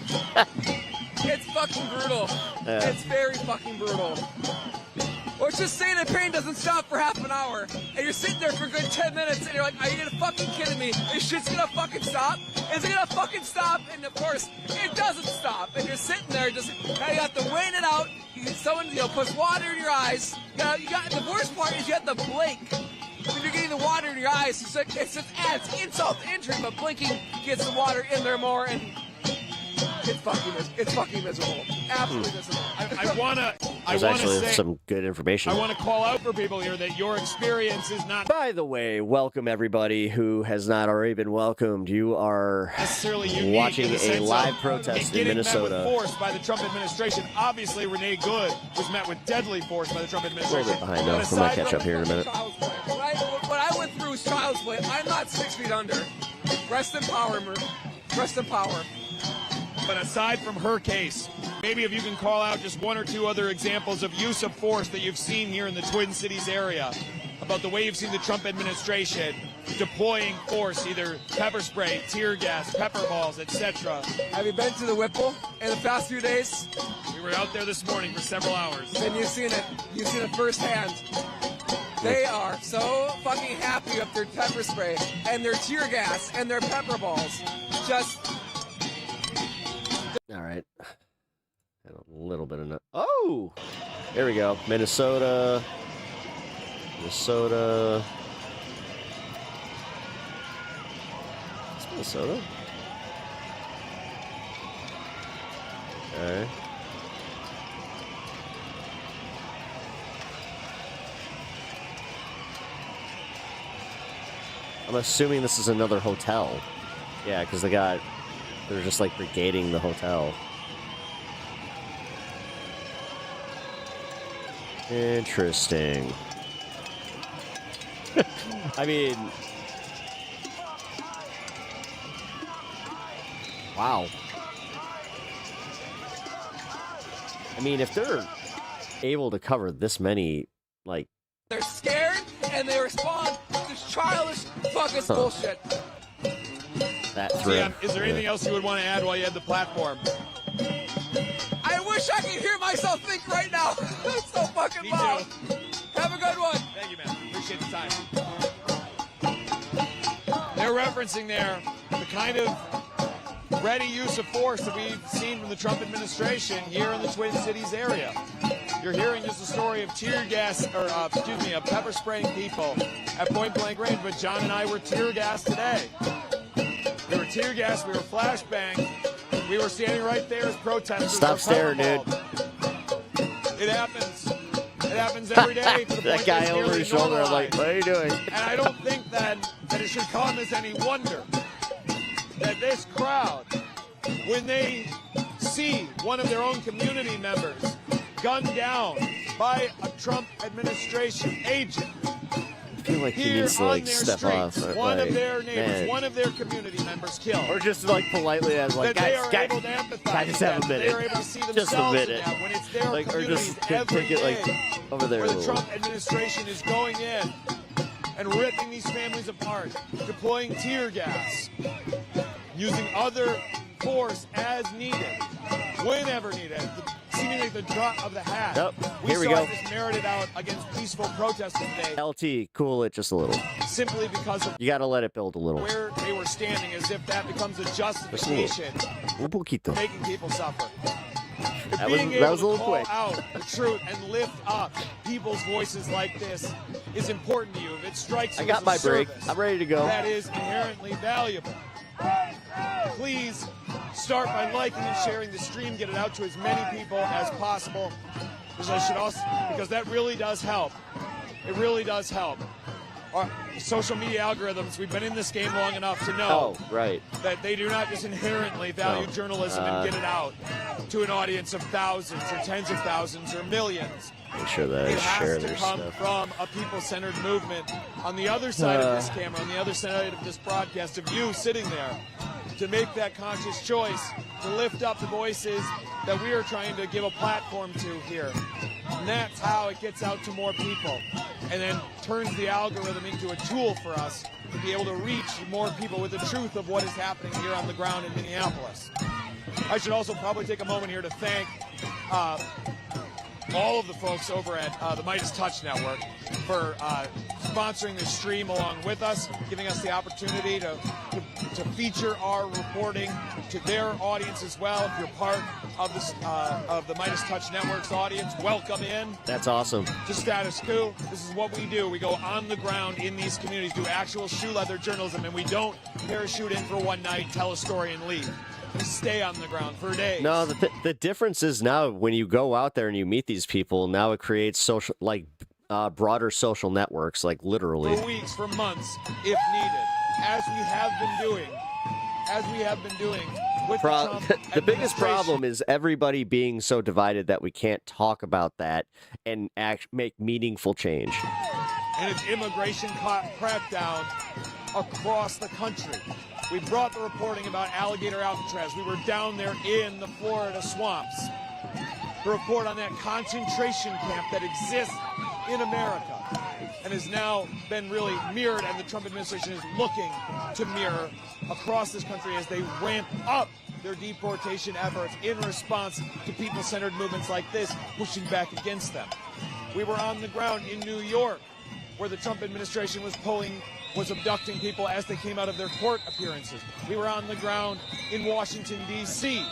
It's fucking brutal. Yeah. It's very fucking brutal. Let's just say the pain doesn't stop for half an hour, and you're sitting there for a good 10 minutes, and you're like, are you gonna fucking kidding me? This shit's gonna fucking stop? Is it gonna fucking stop? And of course, it doesn't stop. And you're sitting there just, now you have to wait it out. Someone, puts water in your eyes. You got, the worst part is you have to blink. When you're getting the water in your eyes, it's just adds insult to injury, but blinking gets the water in there more, and It's fucking miserable. Absolutely miserable. There's actually some good information. I want to call out for people here that your experience is not. By the way, welcome everybody who has not already been welcomed. You are necessarily watching a live protest in Minnesota. Met with force by the Trump administration. Obviously, Renee Good was met with deadly force by the Trump administration. A little bit behind now. We might catch up here in a minute. What I went through is child's play. I'm not 6 feet under. Rest in power, rest in power. But aside from her case, maybe if you can call out just one or two other examples of use of force that you've seen here in the Twin Cities area, about the way you've seen the Trump administration deploying force, either pepper spray, tear gas, pepper balls, etc. Have you been to the Whipple in the past few days? We were out there this morning for several hours. And you've seen it. You've seen it firsthand. They are so fucking happy with their pepper spray and their tear gas and their pepper balls. Just... All right. And a little bit of... Oh! There we go. Minnesota. It's Minnesota? Okay. I'm assuming this is another hotel. Yeah, because they're just like brigading the hotel. Interesting. I mean, wow. I mean, if they're able to cover this many, like... They're scared, and they respond to this childish fucking bullshit. That threat. Is there anything else you would want to add while you had the platform? I wish I could hear myself think right now. It's so fucking loud. Have a good one. Thank you, man. Appreciate the time. They're referencing there the kind of ready use of force that we've seen from the Trump administration here in the Twin Cities area. You're hearing just a story of tear gas, or of pepper spraying people at point blank range, but John and I were tear gassed today. We were tear gassed, we were flashbanged, we were standing right there as protesters. Stop staring, dude. It happens. It happens every day. To the that point guy over his shoulder, I'm like, what are you doing? And I don't think that it should come as any wonder that this crowd, when they see one of their own community members gunned down by a Trump administration agent, I feel like he needs to like step off. One like, of their neighbors, man. one of their community members killed. Or just like politely as like, guys, just have a minute. They are able to see Just a minute. when it's their Like, or just every take it like day over there. where the Trump administration is going in and ripping these families apart, deploying tear gas, using other force as needed, whenever needed. Seemingly the drop of the hat. Yep. We Here we saw go. this merited out against peaceful protesters today. LT, cool it just a little. Simply because of You got to let it build a little. where they were standing, as if that becomes a justification Un poquito. making people suffer. That Being was a able to little call quick. out the truth and lift up people's voices like this is important to you. If it strikes you I got as a my break. service I'm ready to go. that is inherently valuable, please start by liking and sharing the stream. Get it out to as many people as possible, because that really does help. It really does help. Our social media algorithms, we've been in this game long enough to know that they do not just inherently value journalism and get it out to an audience of thousands or tens of thousands or millions. Make sure that I It share has to their come stuff. from a people-centered movement on the other side of this camera, on the other side of this broadcast, of you sitting there to make that conscious choice to lift up the voices that we are trying to give a platform to here. And that's how it gets out to more people and then turns the algorithm into a tool for us to be able to reach more people with the truth of what is happening here on the ground in Minneapolis. I should also probably take a moment here to thank all of the folks over at the Midas Touch Network for sponsoring this stream along with us, giving us the opportunity to feature our reporting to their audience as well. If you're part of the Midas Touch Network's audience, welcome in. That's awesome. To Status Quo, this is what we do. We go on the ground in these communities, do actual shoe leather journalism, and we don't parachute in for one night, tell a story, and leave. We stay on the ground for days. No, the difference is now when you go out there and you meet these people, now it creates social, like broader social networks, like literally. For weeks, for months, if needed, as we have been doing with the Trump the biggest problem is everybody being so divided that we can't talk about that and make meaningful change. And its immigration crackdown across the country. We brought the reporting about alligator Alcatraz. We were down there in the Florida swamps to report on that concentration camp that exists in America and has now been really mirrored, and the Trump administration is looking to mirror across this country as they ramp up their deportation efforts in response to people-centered movements like this pushing back against them. We were on the ground in New York, where the Trump administration was abducting people as they came out of their court appearances. We were on the ground in Washington, D.C.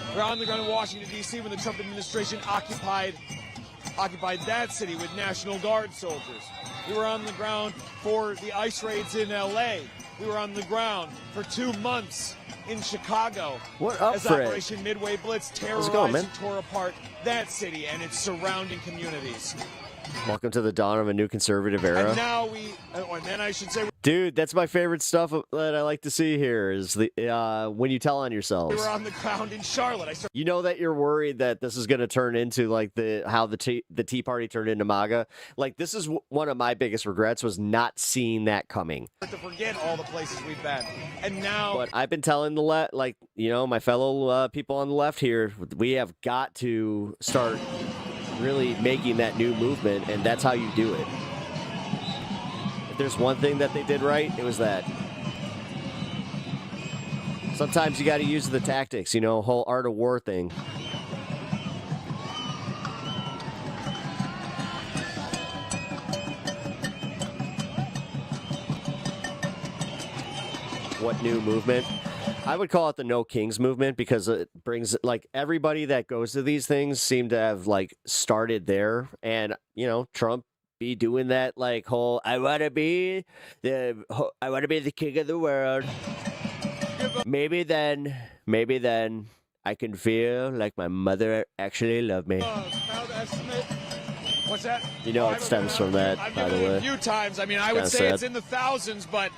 We were on the ground in Washington, D.C. when the Trump administration occupied that city with National Guard soldiers. We were on the ground for the ICE raids in L.A. We were on the ground for 2 months in Chicago as Operation Midway Blitz terrorized and tore apart that city and its surrounding communities. Welcome to the dawn of a new conservative era. And now and then I should say, dude, that's my favorite stuff that I like to see here is the when you tell on yourselves. We were on the ground in Charlotte. You know that you're worried that this is going to turn into like how the Tea Party turned into MAGA. Like, this is one of my biggest regrets, was not seeing that coming. To forget all the places we've been, and now. But I've been telling my fellow people on the left here, we have got to start really making that new movement, and that's how you do it. If there's one thing that they did right, it was that. Sometimes you got to use the tactics, whole art of war thing. What new movement? I would call it the No Kings movement, because it brings, like, everybody that goes to these things seem to have, like, started there. And, Trump be doing that, like, whole, I want to be the king of the world. Maybe then I can feel like my mother actually loved me. What's that? It stems from that, by the way. A few times. I mean, I would say it's in the thousands, but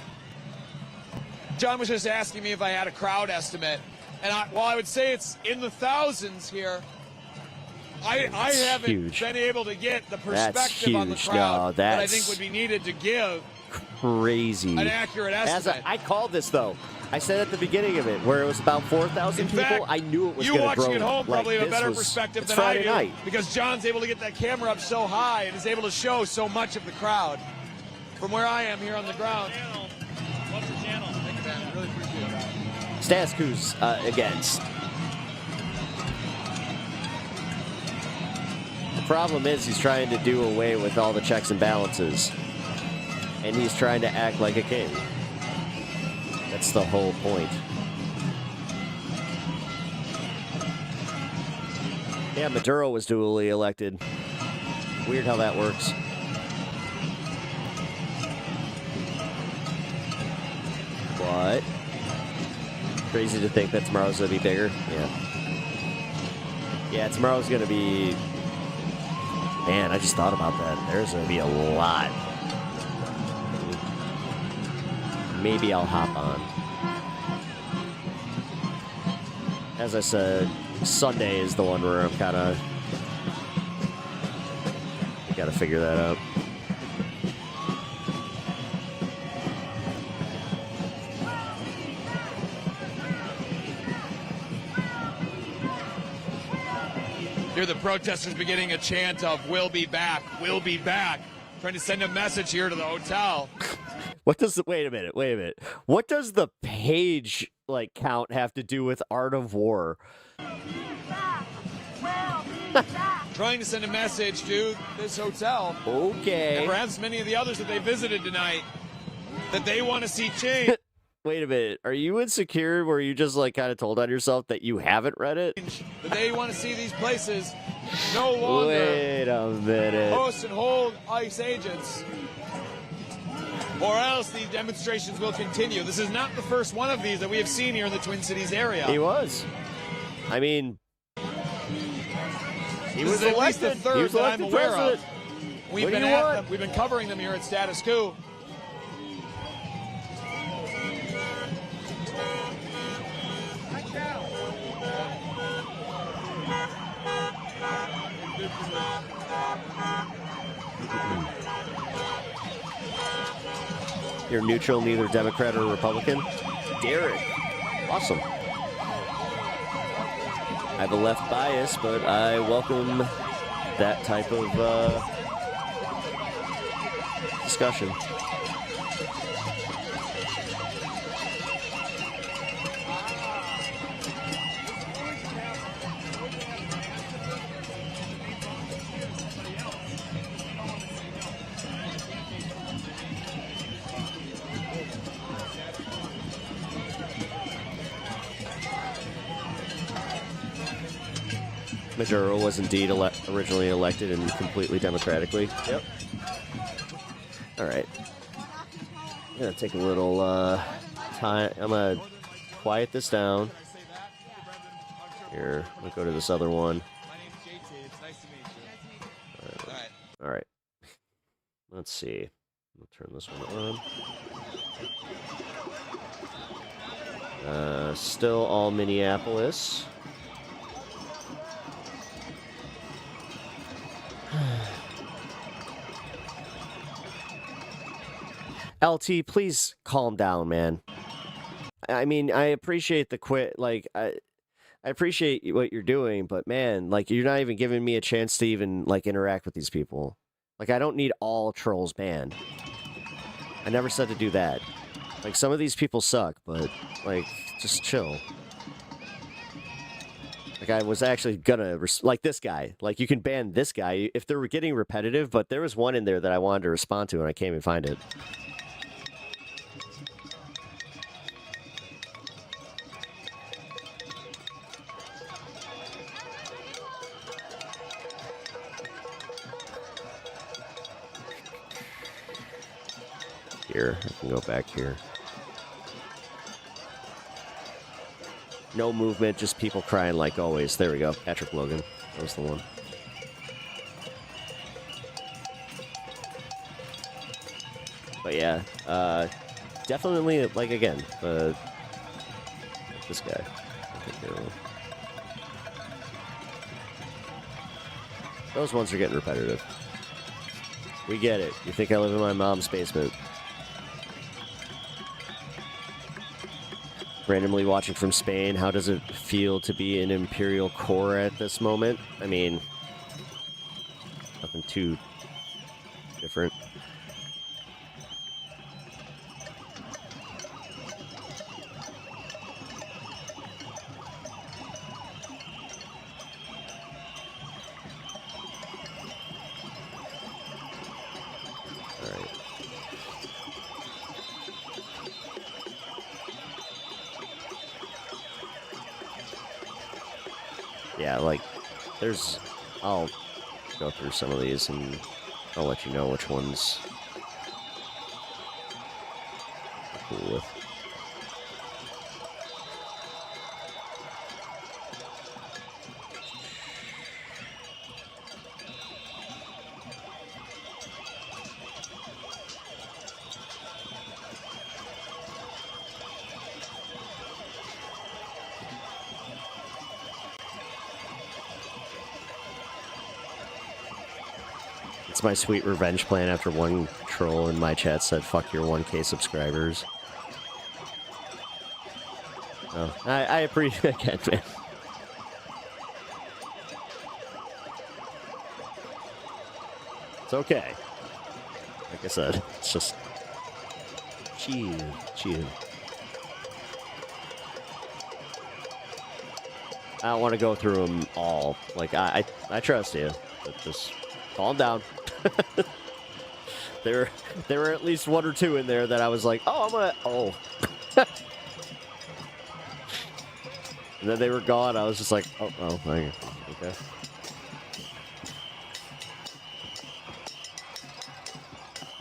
John was just asking me if I had a crowd estimate, and while I would say it's in the thousands here, I haven't been able to get the perspective on the crowd that I think would be needed to give crazy an accurate estimate. I called this, though. I said at the beginning of it, where it was about 4,000 people, I knew it was going to grow. You watching at home probably have a better perspective than I do, because John's able to get that camera up so high and is able to show so much of the crowd from where I am here on the ground. What's your channel? Thank you, man. Really appreciate that. Status Quo's against. The problem is he's trying to do away with all the checks and balances. And he's trying to act like a king. That's the whole point. Yeah, Maduro was duly elected. Weird how that works. What? Crazy to think that tomorrow's gonna be bigger. Yeah, tomorrow's gonna be... Man, I just thought about that. There's gonna be a lot. Maybe I'll hop on. As I said, Sunday is the one where I'm kind of... Gotta figure that out. Here the protesters beginning a chant of "We'll be back, we'll be back," trying to send a message here to the hotel. What does the wait a minute. What does the page count have to do with Art of War? We'll be trying to send a message to this hotel. Okay. And perhaps many of the others that they visited tonight, that they want to see change. Wait a minute. Are you insecure where you just like kind of told on yourself that you haven't read it? That they want to see these places no longer Wait a minute. host and hold ICE agents, or else the demonstrations will continue. This is not the first one of these that we have seen here in the Twin Cities area. He was. I mean, he This was is at least elected. the third He was that I'm elected aware president. of. We've What do been you at want? them. We've been covering them here at Status Quo. You're neutral, neither Democrat or Republican? Derek. Awesome. I have a left bias, but I welcome that type of discussion. Maduro was indeed originally elected and completely democratically. Yep. All right. I'm going to take a little time. I'm going to quiet this down. Here, we'll go to this other one. All right. Let's see. We'll turn this one on. Still all Minneapolis. LT, please calm down, man. I mean, I appreciate the quit. Like, I appreciate what you're doing, but man, like, you're not even giving me a chance to even like interact with these people. Like, I don't need all trolls banned. I never said to do that. Like, some of these people suck, but like, just chill. Like, I was actually gonna, like, this guy. Like, you can ban this guy if they were getting repetitive, but there was one in there that I wanted to respond to, and I can't even find it. Here, I can go back here. No movement, just people crying like always. There we go. Patrick Logan. That was the one. But yeah, definitely, like, again, this guy. Those ones are getting repetitive. We get it. You think I live in my mom's basement. Randomly watching from Spain, how does it feel to be in Imperial Core at this moment? I mean, nothing too different. Yeah, like, I'll go through some of these and I'll let you know which ones I'm cool with. It's my sweet revenge plan after one troll in my chat said, fuck your 1K subscribers. Oh, I appreciate it, man. It's okay. Like I said, it's just chill. I don't want to go through them all. Like, I trust you, but just calm down. There were at least one or two in there that I was like, oh. And then they were gone. I was just like, oh, okay.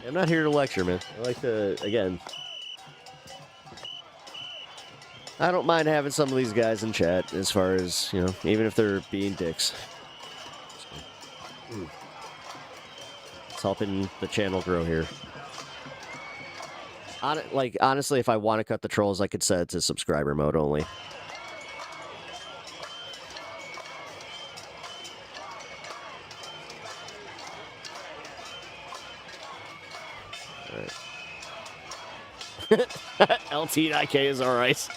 I'm not here to lecture, man. I like to, again, I don't mind having some of these guys in chat as far as, you know, even if they're being dicks. So, it's helping the channel grow here. Honestly, if I want to cut the trolls, I could set it to subscriber mode only. LT and IK is alright.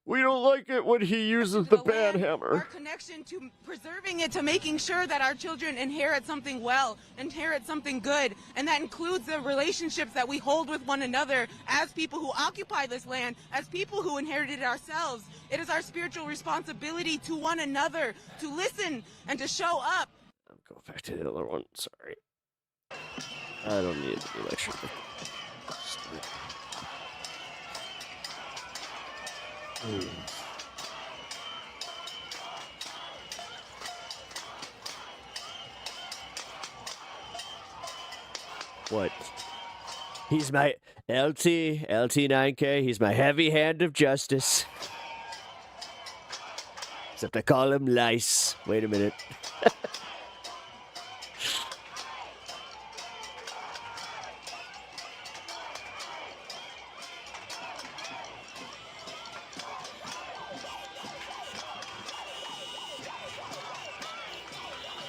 We don't like it when he uses the bad hammer. Our connection to preserving it, to making sure that our children inherit something inherit something good, and that includes the relationships that we hold with one another as people who occupy this land, as people who inherited it ourselves. It is our spiritual responsibility to one another to listen and to show up. I'll go back to the other one. Sorry. I don't need to be lectured. What? He's my LT9K. He's my heavy hand of justice. Except I call him Lice. Wait a minute.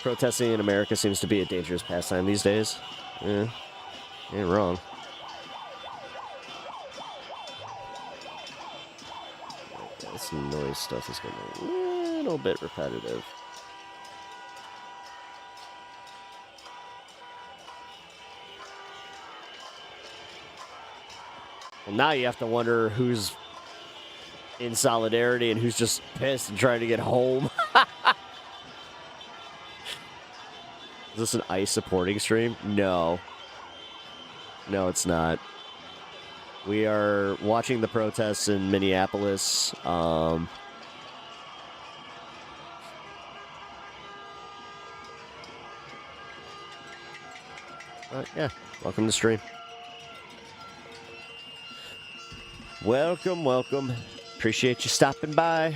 Protesting in America seems to be a dangerous pastime these days. Yeah, ain't wrong. This noise stuff is getting a little bit repetitive. Well, now you have to wonder who's in solidarity and who's just pissed and trying to get home. Is this an ICE supporting stream? No. No, it's not. We are watching the protests in Minneapolis. Yeah, welcome to stream. Welcome, welcome. Appreciate you stopping by.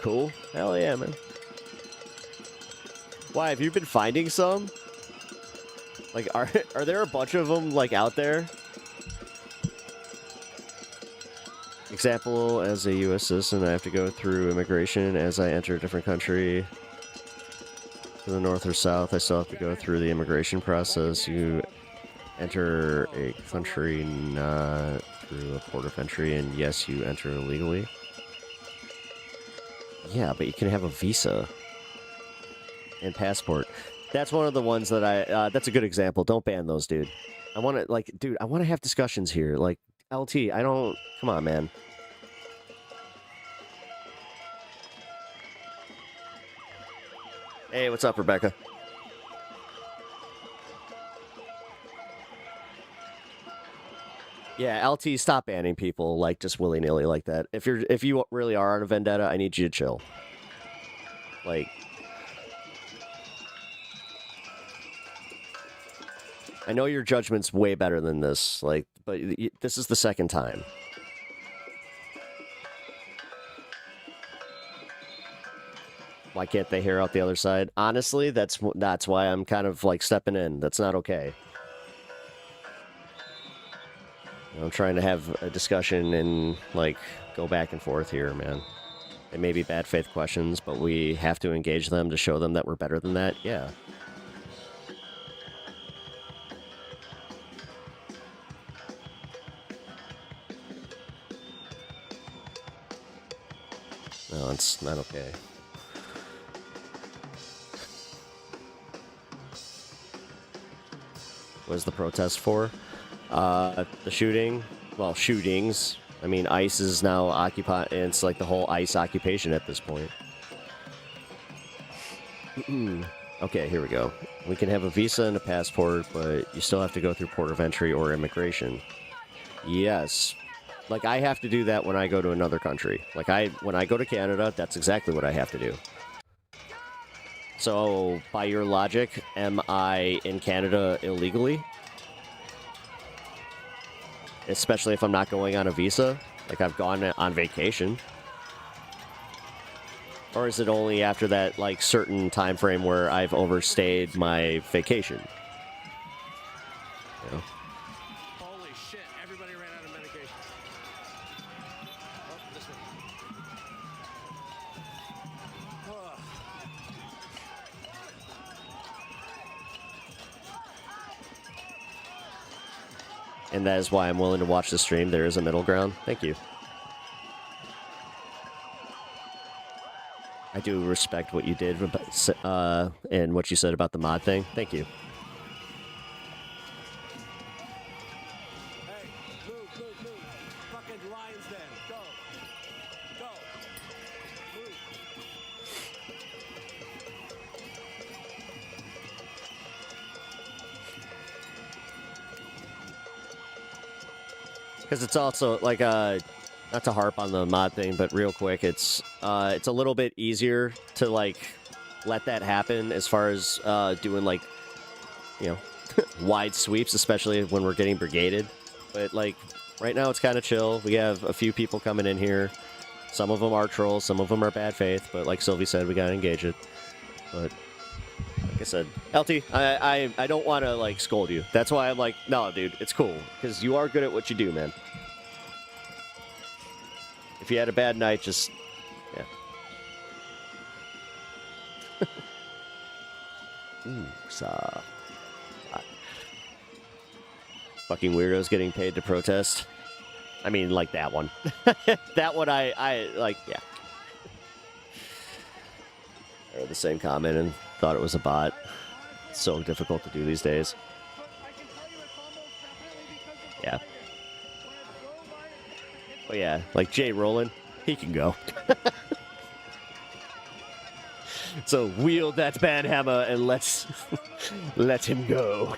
Cool. Hell yeah, man. Why, have you been finding some? Like, are there a bunch of them, like, out there? Example, as a U.S. citizen, I have to go through immigration as I enter a different country. To the north or south, I still have to go through the immigration process. You enter a country not through a port of entry, and yes, you enter illegally. Yeah, but you can have a visa and passport. That's one of the ones that that's a good example. Don't ban those, dude. I want to, like, dude, I want to have discussions here. Like, LT, come on, man. Hey, what's up, Rebecca? Yeah, LT, stop banning people, like, just willy-nilly like that. If you really are on a vendetta, I need you to chill. Like, I know your judgment's way better than this, like, but this is the second time. Why can't they hear out the other side? Honestly, that's why I'm kind of, like, stepping in. That's not okay. I'm trying to have a discussion and, like, go back and forth here, man. They may be bad faith questions, but we have to engage them to show them that we're better than that. Yeah. No, it's not okay. What is the protest for? The shooting? Well, shootings. I mean, ICE is now occupied, and it's like the whole ICE occupation at this point. Okay, here we go. We can have a visa and a passport, but you still have to go through port of entry or immigration. Yes. Like, I have to do that when I go to another country. Like, when I go to Canada, that's exactly what I have to do. So, by your logic, am I in Canada illegally? Especially if I'm not going on a visa? Like, I've gone on vacation. Or is it only after that, like, certain time frame where I've overstayed my vacation? You know? Holy shit, everybody ran out of medication. Oh, this one. Ugh. And that is why I'm willing to watch the stream. There is a middle ground. Thank you. I do respect what you did and what you said about the mod thing. Thank you. Hey, move. Fucking lion's den. Go. Move. Because it's also, like, not to harp on the mod thing, but real quick, it's a little bit easier to, like, let that happen as far as doing, like, you know, wide sweeps, especially when we're getting brigaded. But, like, right now it's kind of chill. We have a few people coming in here. Some of them are trolls, some of them are bad faith, but like Sylvie said, we gotta engage it. But, like I said, LT, I don't want to, like, scold you. That's why I'm like, no, dude, it's cool. Because you are good at what you do, man. If you had a bad night, just, yeah. Ooh, fucking weirdos getting paid to protest. I mean, like that one. That one I like, yeah. I read the same comment and thought it was a bot. It's so difficult to do these days. Yeah. Oh yeah, like Jay Rowland, he can go. So wield that banhammer and let's let him go.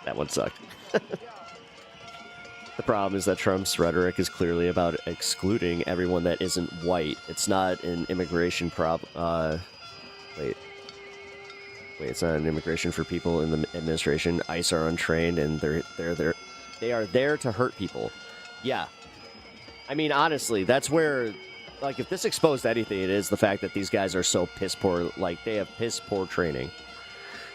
That one sucked. The problem is that Trump's rhetoric is clearly about excluding everyone that isn't white. It's not an immigration wait, it's not an immigration for people in the administration. ICE are untrained and they are there to hurt people. Yeah. I mean, honestly, that's where, like, if this exposed anything, it is the fact that these guys are so piss poor. Like, they have piss poor training.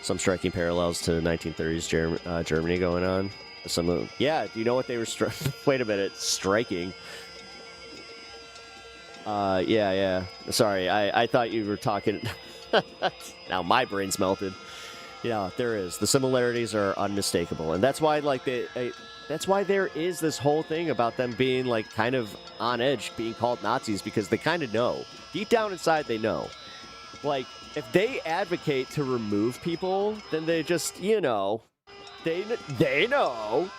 Some striking parallels to 1930s Germany going on. Some of, yeah, do you know what they were wait a minute, striking? Yeah. Sorry, I thought you were talking... Now my brain's melted. Yeah, there is. The similarities are unmistakable. And that's why, like, that's why there is this whole thing about them being, like, kind of on edge, being called Nazis, because they kind of know. Deep down inside, they know. Like, if they advocate to remove people, then they just, you know, they know.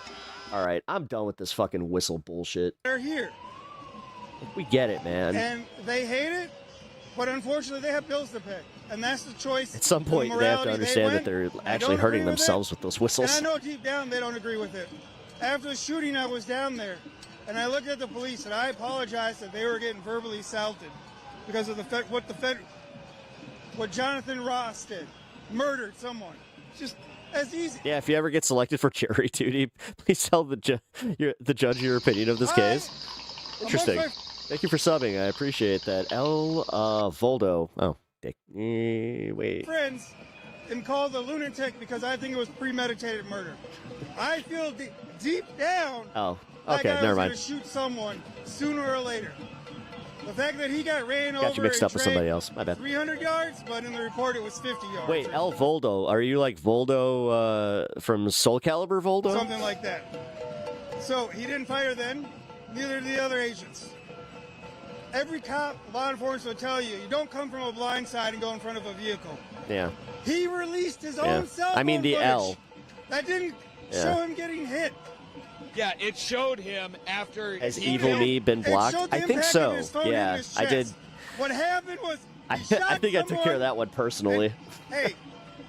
All right, I'm done with this fucking whistle bullshit. They're here. We get it, man. And they hate it, but unfortunately they have bills to pay. And that's the choice. At some point, they have to understand that they're actually hurting themselves with those whistles. And I know deep down they don't agree with it. After the shooting, I was down there, and I looked at the police, and I apologized that they were getting verbally assaulted because of what Jonathan Ross did. Murdered someone. Just as easy. Yeah, if you ever get selected for jury duty, please tell the judge your opinion of this case. Interesting. Thank you for subbing. I appreciate that. Voldo. Oh, dick. Wait. Friends and called a lunatic because I think it was premeditated murder. I feel deep down. Oh, okay, never mind. Was going to shoot someone sooner or later. The fact that he got ran over. Got you mixed up with somebody else. My bad. 300 yards, but in the report it was 50 yards. Wait, El Voldo. Are you like Voldo from Soul Calibur Voldo? Something like that. So he didn't fire then. Neither did the other agents. Every cop, law enforcement will tell you, you don't come from a blind side and go in front of a vehicle. Yeah. He released his own cell phone I mean, the footage. L. That didn't show him getting hit. Yeah, it showed him after. Has evil me been blocked? I think so. Yeah, I did. What happened was. I think I took care of that one personally. Hey,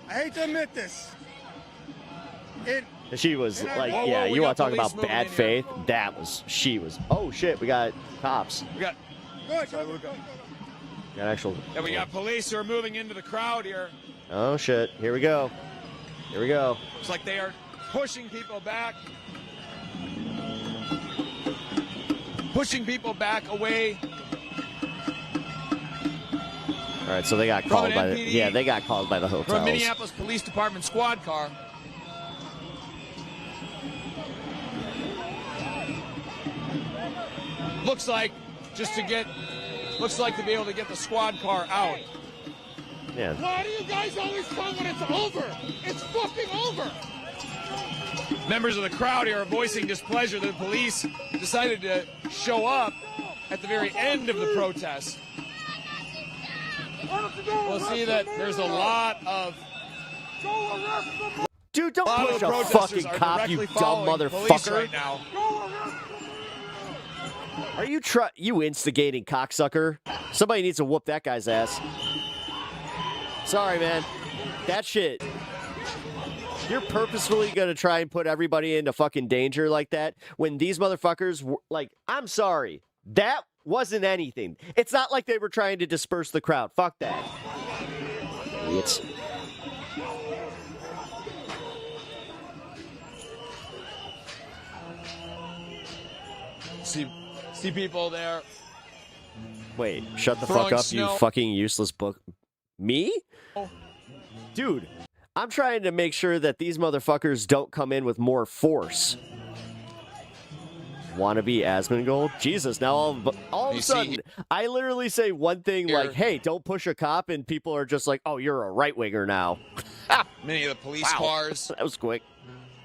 I hate to admit this. She was like, yeah, you want to talk about bad faith? She was. Oh shit, we got cops. We got. Got actual. Yeah, we got police who are moving into the crowd here. Oh shit, here we go. Here we go. Looks like they are pushing people back. Pushing people back away. All right, so they got called by the they got called by the hotels. From Minneapolis Police Department squad car. Looks like to be able to get the squad car out. Yeah. Why do you guys always come when it's over? It's fucking over. Members of the crowd here are voicing displeasure that the police decided to show up at the very end of the protest. We'll see that there's a lot of... Dude, don't push a fucking cop, you dumb motherfucker. Right now. Are you instigating cocksucker? Somebody needs to whoop that guy's ass. Sorry, man. That shit. You're purposefully going to try and put everybody into fucking danger like that when these motherfuckers were like, I'm sorry. That wasn't anything. It's not like they were trying to disperse the crowd. Fuck that. Idiots. See people there. Wait, shut the fuck up, you fucking useless book. Me? Dude, I'm trying to make sure that these motherfuckers don't come in with more force. Wannabe Asmongold? Jesus, now all of a sudden, I literally say one thing like, hey, don't push a cop, and people are just like, oh, you're a right-winger now. Many of the police cars. That was quick.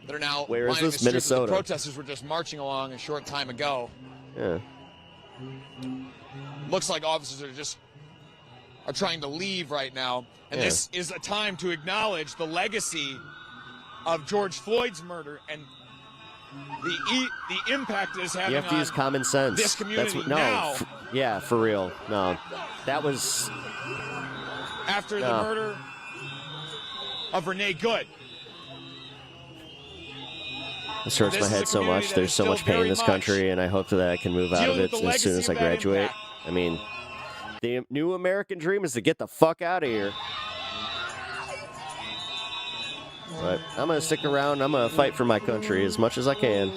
They're now Where is this? The Minnesota. The protesters were just marching along a short time ago. Yeah. Looks like officers are trying to leave right now. And this is a time to acknowledge the legacy of George Floyd's murder and the impact it is having on you have to use common sense. This community now. Yeah, for real. No. That was... After the murder of Renee Good. This hurts my head so much. There's so much pain in this country, and I hope that I can move out of it as soon as I graduate. I mean, the new American dream is to get the fuck out of here. But I'm going to stick around. I'm going to fight for my country as much as I can.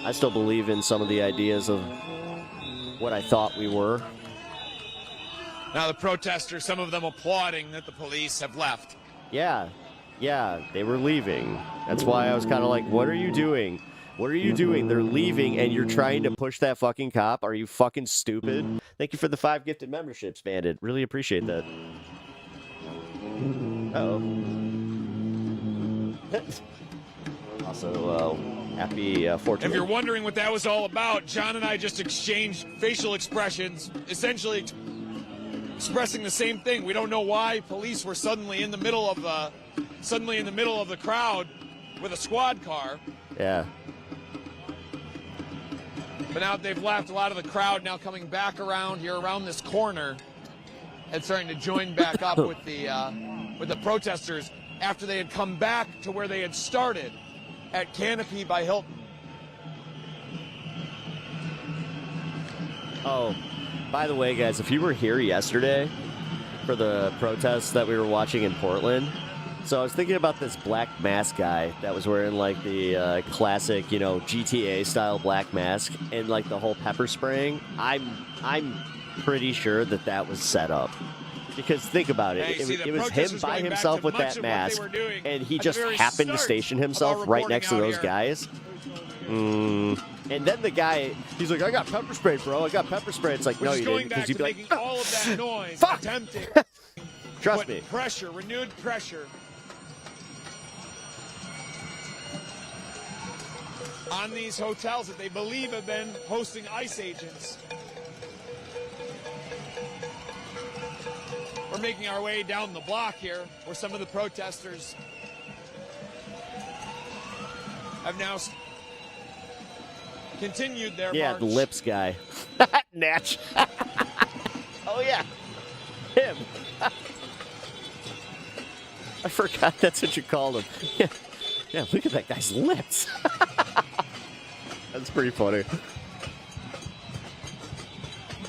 I still believe in some of the ideas of what I thought we were. Now the protesters, some of them applauding that the police have left. Yeah. Yeah, they were leaving. That's why I was kind of like, what are you doing? What are you doing? They're leaving, and you're trying to push that fucking cop? Are you fucking stupid? Thank you for the 5 gifted memberships, Bandit. Really appreciate that. Uh-oh. Also, happy 420. If you're wondering what that was all about, John and I just exchanged facial expressions, essentially expressing the same thing. We don't know why police were suddenly in the middle of the crowd with a squad car. Yeah. But now that they've left, a lot of the crowd now coming back around here, around this corner, and starting to join back up with the protesters after they had come back to where they had started at Canopy by Hilton. Oh, by the way, guys, if you were here yesterday for the protests that we were watching in Portland, so I was thinking about this black mask guy that was wearing like the classic, GTA style black mask and like the whole pepper spraying. I'm pretty sure that was set up. Because think about it, it was him by himself with that mask, and he just happened to station himself right next to those guys. And then the guy, he's like, I got pepper spray, bro. I got pepper spray. It's like, no, you didn't. Because you'd be like, all of that noise, fuck! attempting Trust me. Renewed pressure on these hotels that they believe have been hosting ICE agents. We're making our way down the block here where some of the protesters have now continued their Yeah, march. the lips guy. Natch. Oh, yeah. Him. I forgot that's what you called him. Yeah, yeah, look at that guy's lips. That's pretty funny.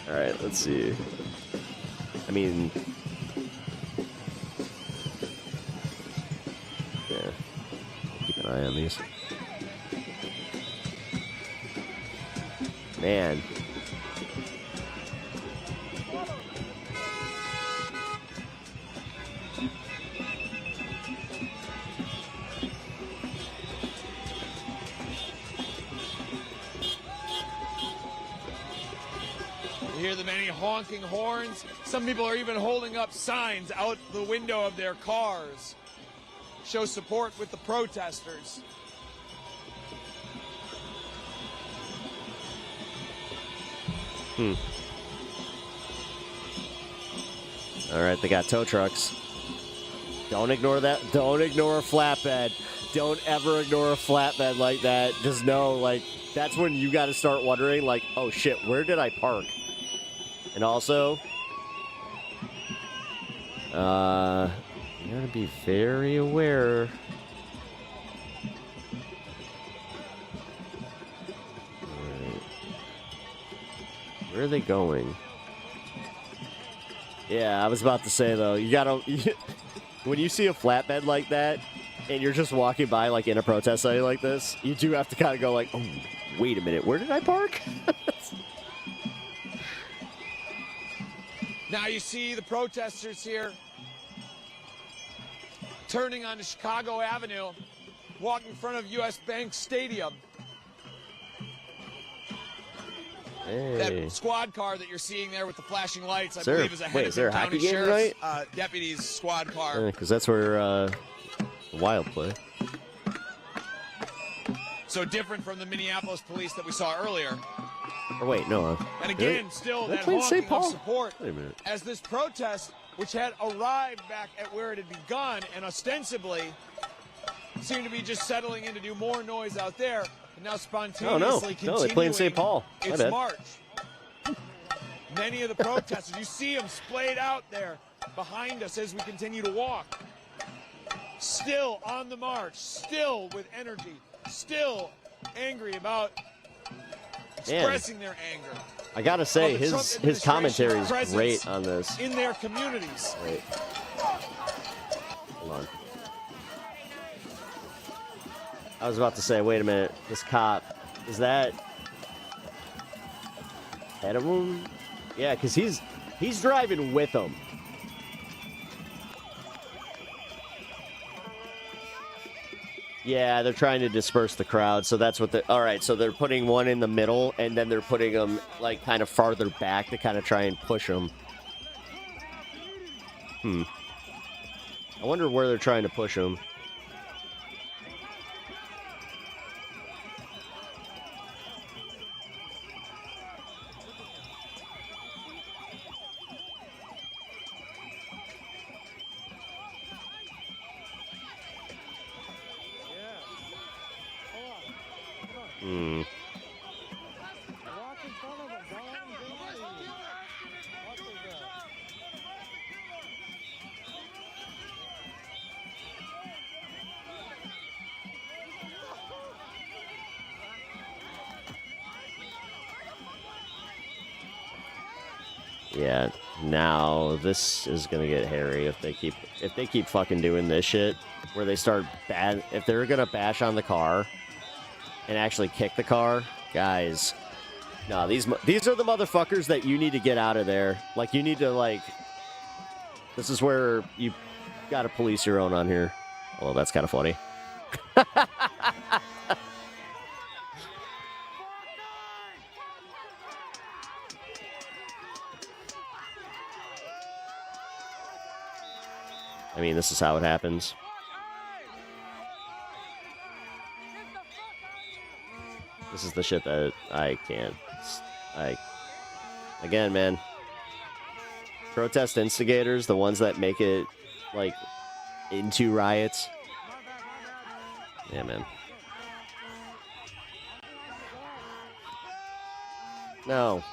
All right, let's see. I mean, yeah, keep an eye on these. Man. You hear the many honking horns. Some people are even holding up signs out the window of their cars. Show support with the protesters. All right, they got tow trucks. Don't ignore that. Don't ignore a flatbed. Don't ever ignore a flatbed like that. Just know, like, that's when you got to start wondering, like, oh shit, where did I park? And also, you gotta be very aware. Alright. Where are they going? Yeah, I was about to say, though, you gotta... when you see a flatbed like that, and you're just walking by, like, in a protest site like this, you do have to kind of go, like, oh, wait a minute, where did I park? Now you see the protesters here turning onto Chicago Avenue, walking in front of U.S. Bank Stadium. Hey. That squad car that you're seeing there with the flashing lights, I Sir, believe is a wait, is there a Hennepin hockey County game Sheriff's tonight? deputy's squad car. Because that's where the Wild play. So different from the Minneapolis police that we saw earlier. Or wait, no. And again, really? still They're that playing honking St. Paul? of support Wait a minute. as this protest, which had arrived back at where it had begun and ostensibly seemed to be just settling in to do more noise out there, and now spontaneously No, they play in St. Paul. My its bad. march. Many of the protesters, you see them splayed out there behind us as we continue to walk. Still on the march, still with energy, still angry about expressing their anger. I gotta say, his commentary is great on this. In their communities. Wait. Hold on. I was about to say, wait a minute. This cop, is that ahead of him? Yeah, because he's driving with him. Yeah, they're trying to disperse the crowd, so that's what all right, so they're putting one in the middle, and then they're putting them, like, kind of farther back to kind of try and push them. I wonder where they're trying to push them. Yeah, now this is gonna get hairy if they keep fucking doing this shit where they start if they're gonna bash on the car and actually kick the car, guys. No, these are the motherfuckers that you need to get out of there. Like, you need to, like, this is where you gotta police your own on here. Well, that's kind of funny. I mean, this is how it happens. This is the shit that I can't. Again, man. Protest instigators, the ones that make it, like, into riots. Yeah, man. No.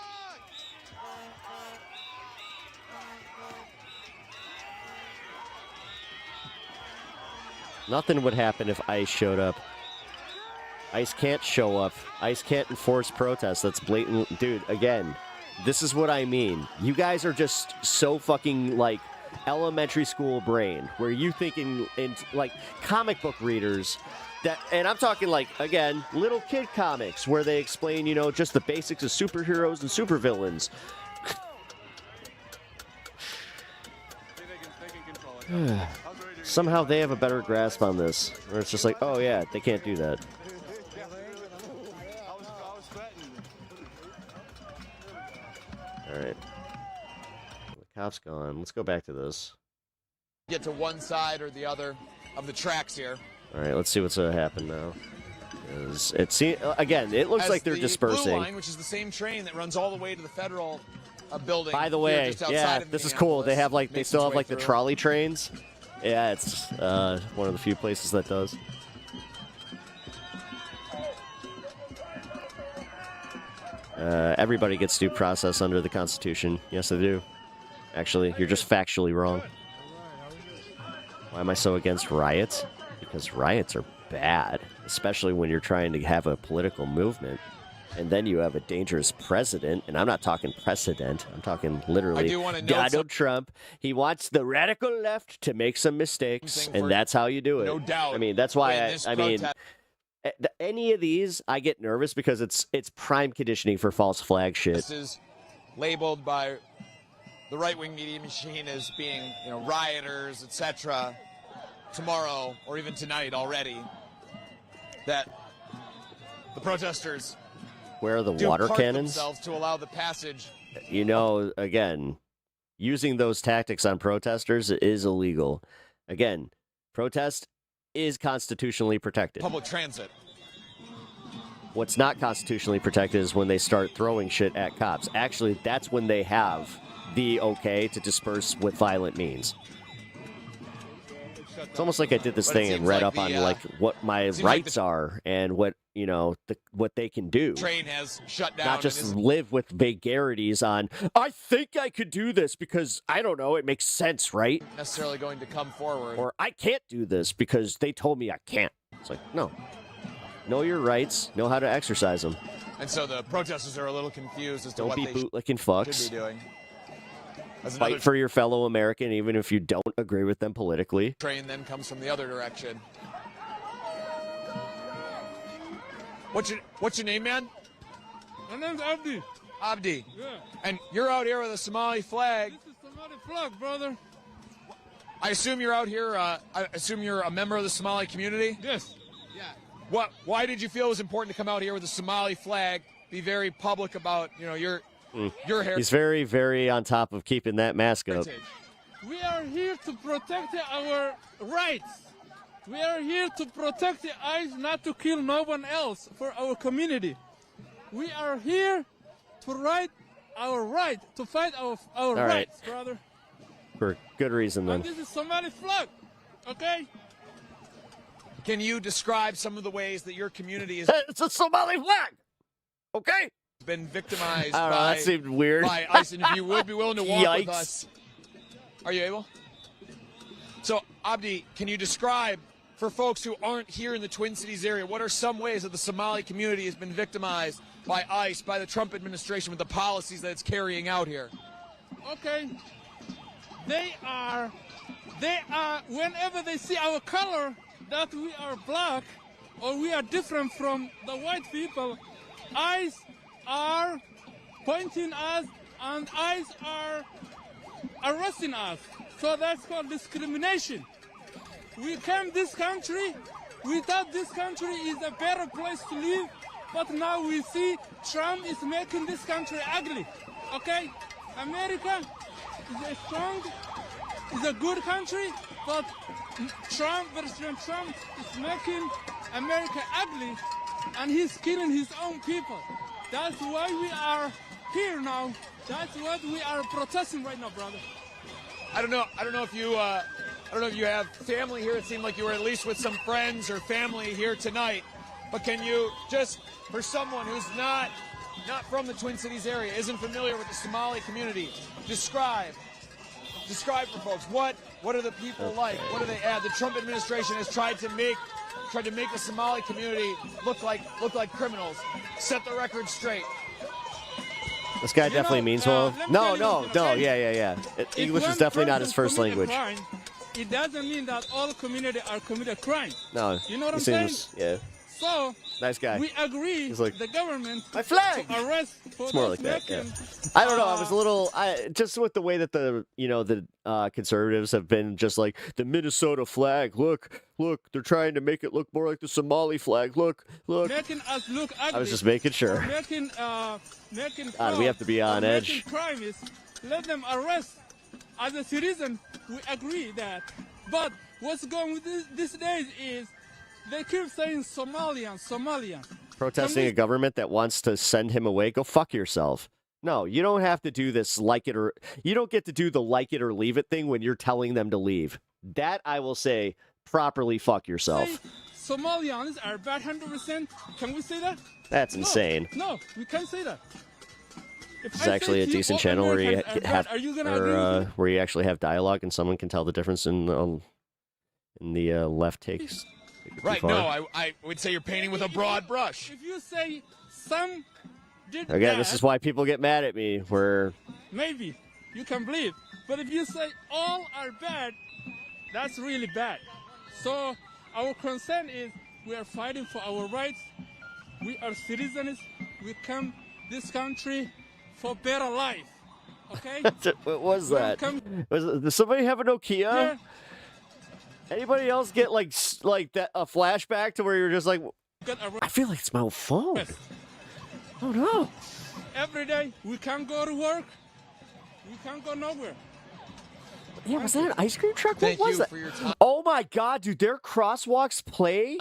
Nothing would happen if ICE showed up. ICE can't show up. ICE can't enforce protests. That's blatant. Dude, again, this is what I mean. You guys are just so fucking, like, elementary school brain, where you thinking in, like, comic book readers that, and I'm talking, like, again, little kid comics where they explain, you know, just the basics of superheroes and supervillains. Somehow they have a better grasp on this, where it's just like, oh yeah, they can't do that. Alright. The cop's gone. Let's go back to this. Get to one side or the other of the tracks here. Alright, let's see what's going to happen now. Again, it looks like they're dispersing. Blue line, which is the same train that runs all the way to the federal building. By the way, yeah, this is cool. They have, like, they still have, like, the trolley trains. Yeah, it's one of the few places that does. Everybody gets due process under the Constitution. Yes, they do. Actually, you're just factually wrong. Why am I so against riots? Because riots are bad, especially when you're trying to have a political movement. And then you have a dangerous president, and I'm not talking precedent. I'm talking literally Donald Trump. He wants the radical left to make some mistakes, and that's how you do it. No doubt. I mean, that's why I mean, any of these, I get nervous because it's prime conditioning for false flag shit. This is labeled by the right-wing media machine as being, you know, rioters, etc. Tomorrow or even tonight already. That the protesters. Where are the water cannons? To allow the passage. You know, again, using those tactics on protesters is illegal. Again, protest is constitutionally protected. Public transit. What's not constitutionally protected is when they start throwing shit at cops. Actually, that's when they have the okay to disperse with violent means. It's almost like I did this thing and read up on like what my rights are and what, you know, what they can do. Train has shut down. Not just live with vagaries on, I think I could do this because, I don't know, it makes sense, right? Necessarily going to come forward. Or I can't do this because they told me I can't. It's like, no. Know your rights, know how to exercise them. And so the protesters are a little confused as to what they should bootlicking fucks. be doing. Fight for your fellow American, even if you don't agree with them politically. Train then comes from the other direction. What's your name, man? My name's Abdi. Abdi. Yeah. And you're out here with a Somali flag. This is Somali flag, brother. I assume you're out here. I assume you're a member of the Somali community. Yes. Yeah. Why did you feel it was important to come out here with a Somali flag? Be very public about, you know, your hair. He's very, very on top of keeping that mask up. We are here to protect our rights. We are here to protect the eyes, not to kill no one else for our community. We are here to fight our right, to fight our rights, brother. For good reason, then. And this is Somali flag, okay? Can you describe some of the ways that your community is... It's a Somali flag, okay? Been victimized I don't know, that seemed weird. by ICE, and if you would be willing to walk with us. Are you able? So, Abdi, can you describe, for folks who aren't here in the Twin Cities area, what are some ways that the Somali community has been victimized by ICE, by the Trump administration, with the policies that it's carrying out here? Okay. They are, whenever they see our color, that we are black, or we are different from the white people, ICE are pointing us and ICE are arresting us. So that's called discrimination. We came this country, we thought this country is a better place to live, but now we see Trump is making this country ugly. Okay? America is a strong, is a good country, but President Trump is making America ugly, and he's killing his own people. That's why we are here now. That's what we are protesting right now, brother. I don't know if you have family here. It seemed like you were at least with some friends or family here tonight. But can you just, for someone who's not not from the Twin Cities area, isn't familiar with the Somali community, describe for folks what are the people like? What do they add? The Trump administration has tried to make the Somali community look like criminals. Set the record straight. This guy definitely means well. No, yeah. English is definitely not his first language. Crime, it doesn't mean that all community are committed crime. No, you know what I'm seems, saying? Yeah. So nice guy. We agree. He's like, the government my flag. To arrest for it's more like that. Yeah. I don't know. I was a little. Just with the way that the conservatives have been just like the Minnesota flag. Look, they're trying to make it look more like the Somali flag. Look. Making us look ugly. I was just making sure. Making we have to be on edge. Crime is let them arrest as a citizen. We agree that, but what's going with these days is they keep saying Somalian. Protesting a government that wants to send him away. Go fuck yourself. No, you don't have to do this you don't get to do the like it or leave it thing when you're telling them to leave. That I will say properly fuck yourself. Say Somalians are bad 100%. Can we say that? That's insane. No, we can't say that. It's actually a decent channel where you where you actually have dialogue and someone can tell the difference in the left takes. Right, no, I would say you're painting with a broad brush. If you say some did again, bad, this is why people get mad at me, where maybe you can believe. But if you say all are bad, that's really bad. So our concern is we are fighting for our rights. We are citizens. We come this country for better life. Okay? What was that? Does somebody have a Nokia? Yeah. Anybody else get like that a flashback to where you're just like, I feel like it's my old phone. Yes. Oh no! Every day we can't go to work. We can't go nowhere. Yeah, was that an ice cream truck? Thank what was you that? for your time. Oh my god, dude! Their crosswalks play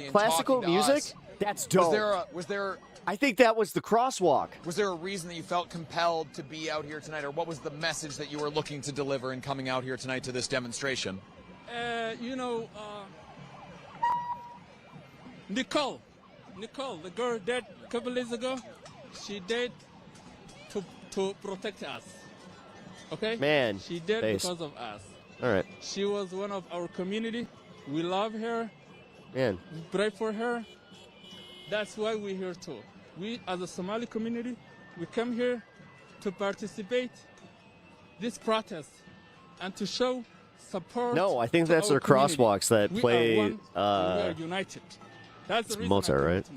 classical music. That's dope. Was there? I think that was the crosswalk. Was there a reason that you felt compelled to be out here tonight, or what was the message that you were looking to deliver in coming out here tonight to this demonstration? Nicole, the girl dead a couple days ago, she died to protect us. Okay? Man, she died because of us. All right. She was one of our community. We love her. Man. We pray for her. That's why we're here too. We, as a Somali community, we come here to participate this protest and to show support. No, I think that's their crosswalks that play. We are united. That's the reason Mozart, right?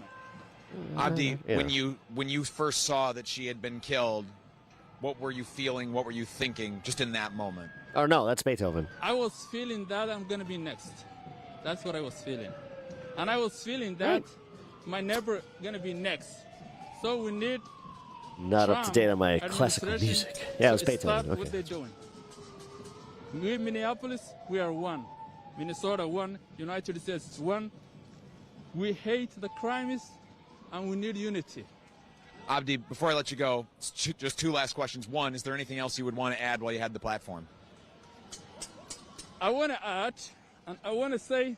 Abdi, when you first saw that she had been killed, what were you feeling? What were you thinking just in that moment? Oh no, that's Beethoven. I was feeling that I'm gonna be next. That's what I was feeling, and I was feeling that my neighbor gonna be next. So we need. Not up to date on my classical music. Yeah, it was Beethoven. Okay. What they're doing. We, Minneapolis, we are one. Minnesota, one. United States, one. We hate the crimes, and we need unity. Abdi, before I let you go, just two last questions. One, is there anything else you would want to add while you had the platform? I want to add, and I want to say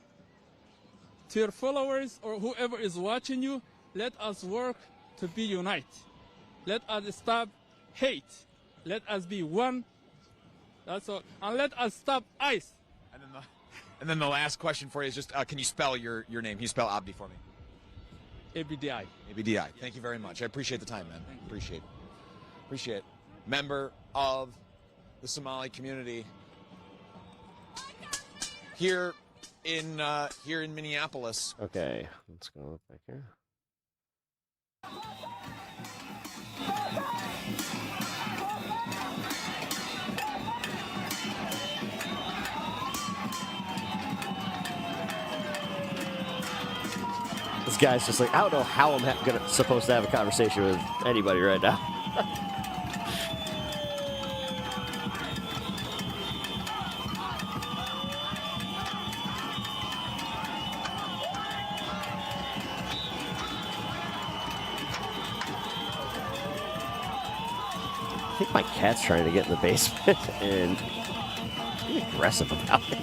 to your followers or whoever is watching you, let us work to be united. Let us stop hate. Let us be one. That's all. And let us stop ICE. And then the last question for you is just, can you spell your name? Can you spell Abdi for me? ABDI. ABDI. Thank you very much. I appreciate the time, man. Appreciate it. Member of the Somali community here in Minneapolis. Okay, let's go back here. This guy's just like, I don't know how I'm supposed to have a conversation with anybody right now. I think my cat's trying to get in the basement and be aggressive about it.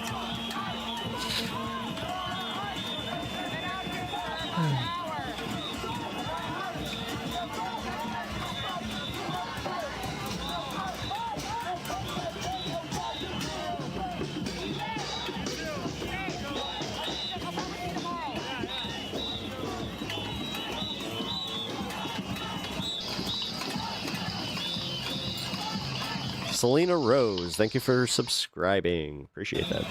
Selena Rose, thank you for subscribing. Appreciate that.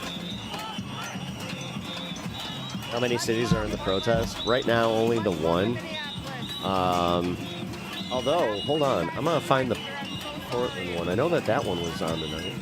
How many cities are in the protest? Right now, only the one. Although, hold on. I'm going to find the Portland one. I know that one was on tonight.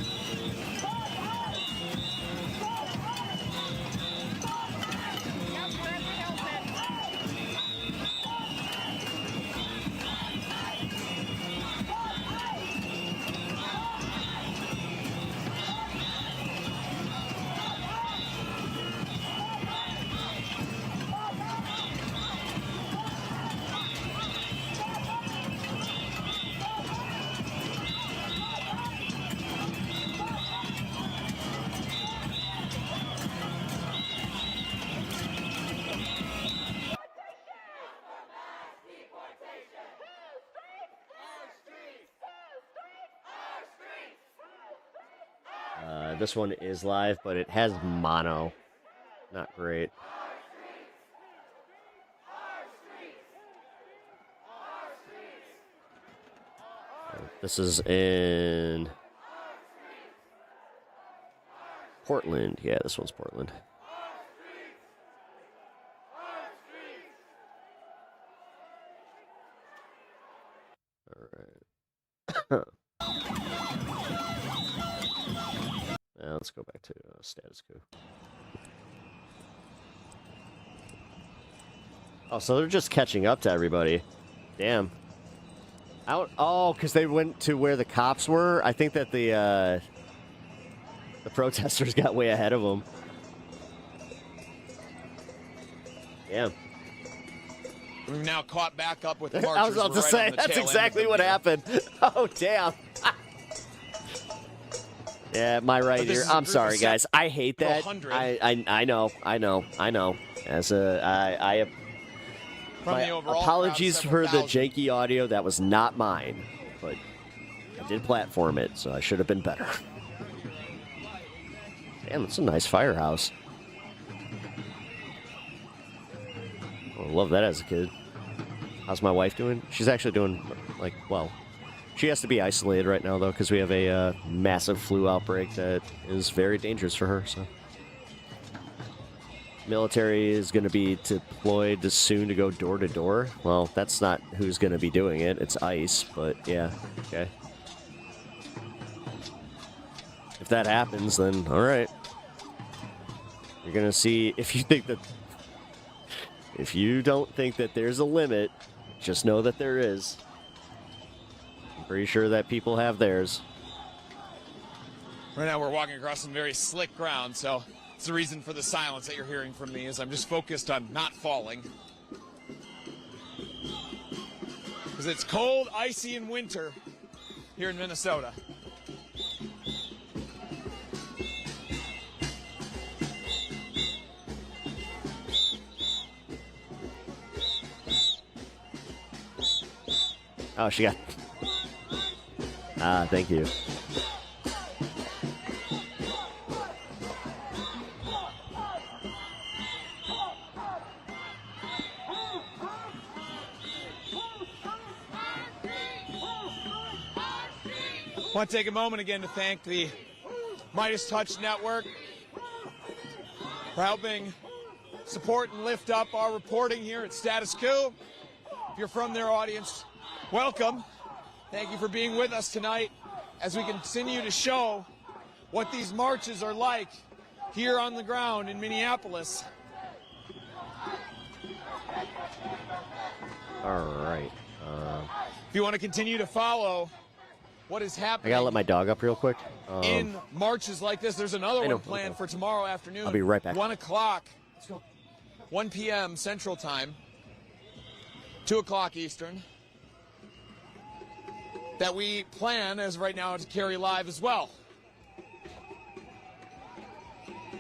This one is live, but it has mono. Not great. This is in Portland. Yeah, this one's Portland. All right. Let's go back to status quo. Oh, so they're just catching up to everybody. Damn. Oh, because they went to where the cops were. I think that the protesters got way ahead of them. Damn. We've now caught back up with the I was about to say, that's exactly what happened. Oh, damn. Yeah, my right ear. I'm sorry, guys. I hate that. I know. As my apologies for the janky audio. That was not mine, but I did platform it, so I should have been better. Damn, it's a nice firehouse. I love that as a kid. How's my wife doing? She's actually doing, like, well. She has to be isolated right now, though, because we have a massive flu outbreak that is very dangerous for her. So, military is going to be deployed soon to go door to door. Well, that's not who's going to be doing it. It's ICE, but yeah, okay. If that happens, then all right. You're going to see if you don't think that there's a limit, just know that there is. Pretty sure that people have theirs. Right now we're walking across some very slick ground, so it's the reason for the silence that you're hearing from me is I'm just focused on not falling. Because it's cold, icy, and winter here in Minnesota. Oh, she got... thank you. I want to take a moment again to thank the Midas Touch Network for helping support and lift up our reporting here at Status Quo. If you're from their audience, welcome. Thank you for being with us tonight as we continue to show what these marches are like here on the ground in Minneapolis. All right. If you want to continue to follow what is happening, I gotta let my dog up real quick. In marches like this, there's another one planned for tomorrow afternoon. I'll be right back. 1 o'clock, 1 p.m. Central Time, 2 o'clock Eastern, that we plan, as right now, to carry live as well.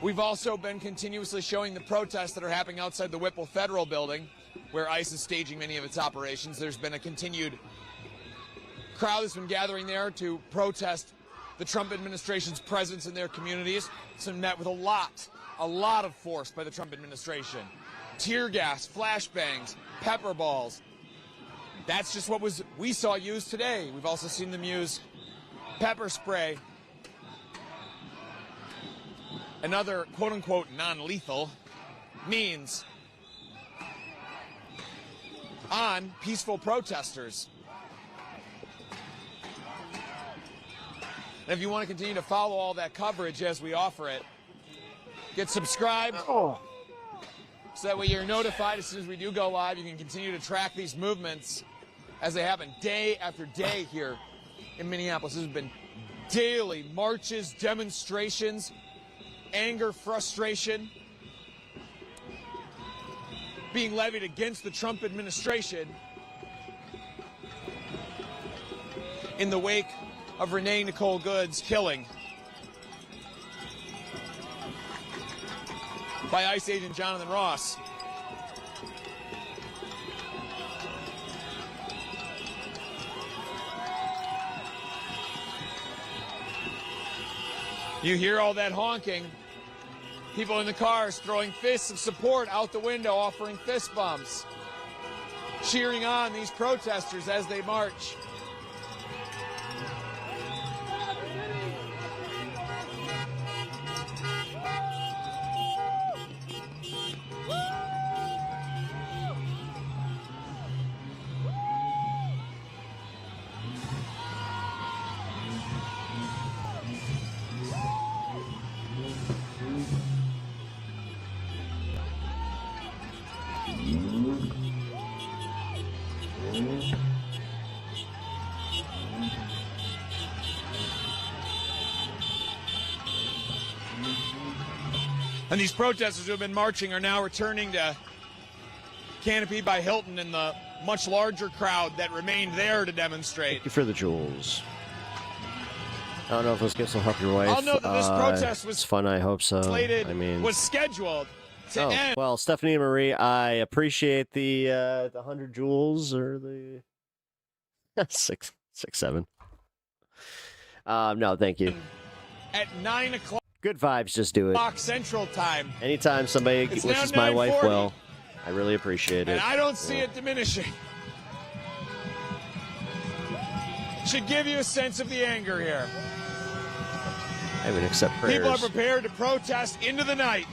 We've also been continuously showing the protests that are happening outside the Whipple Federal Building, where ICE is staging many of its operations. There's been a continued crowd that's been gathering there to protest the Trump administration's presence in their communities. It's been met with a lot of force by the Trump administration. Tear gas, flashbangs, pepper balls. That's just what we saw used today. We've also seen them use pepper spray, and other quote-unquote non-lethal means on peaceful protesters. And if you want to continue to follow all that coverage as we offer it, get subscribed so that way you're notified as soon as we do go live. You can continue to track these movements as they happen day after day here in Minneapolis. This has been daily marches, demonstrations, anger, frustration being levied against the Trump administration in the wake of Renee Nicole Good's killing by ICE agent Jonathan Ross. You hear all that honking. People in the cars throwing fists of support out the window, offering fist bumps, cheering on these protesters as they march. And these protesters who have been marching are now returning to Canopy by Hilton in the much larger crowd that remained there to demonstrate. Thank you for the jewels. I don't know if those gifts will help your wife. I'll note that this protest was it's fun. I hope so. Slated, I mean, was scheduled to end. Well, Stephanie and Marie, I appreciate the 100 jewels or the 7. No, thank you. At 9 o'clock. Good vibes, just do it. Central Time. Anytime somebody It's wishes now my wife 9:40. well, I really appreciate it. And I don't see it diminishing. Should give you a sense of the anger here. I would accept prayers. People are prepared to protest into the night.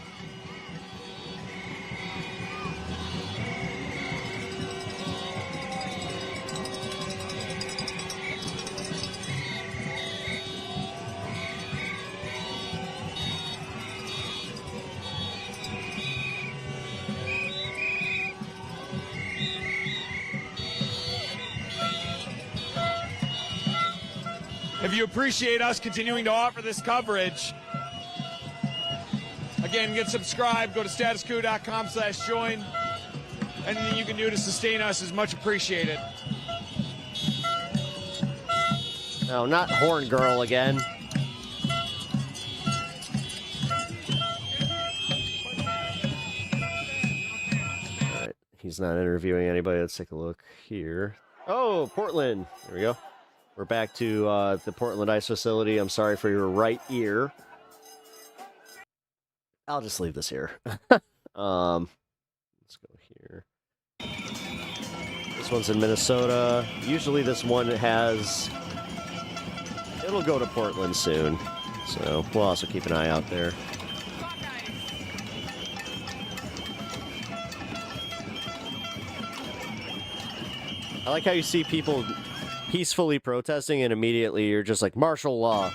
If you appreciate us continuing to offer this coverage, again, get subscribed. Go to statusquo.com/join. Anything you can do to sustain us is much appreciated. No, not Horn Girl again. All right, he's not interviewing anybody. Let's take a look here. Oh, Portland. There we go. We're back to the Portland ICE facility. I'm sorry for your right ear. I'll just leave this here. Let's go here. This one's in Minnesota. Usually this one has... It'll go to Portland soon. So we'll also keep an eye out there. I like how you see people peacefully protesting and immediately you're just like, martial law.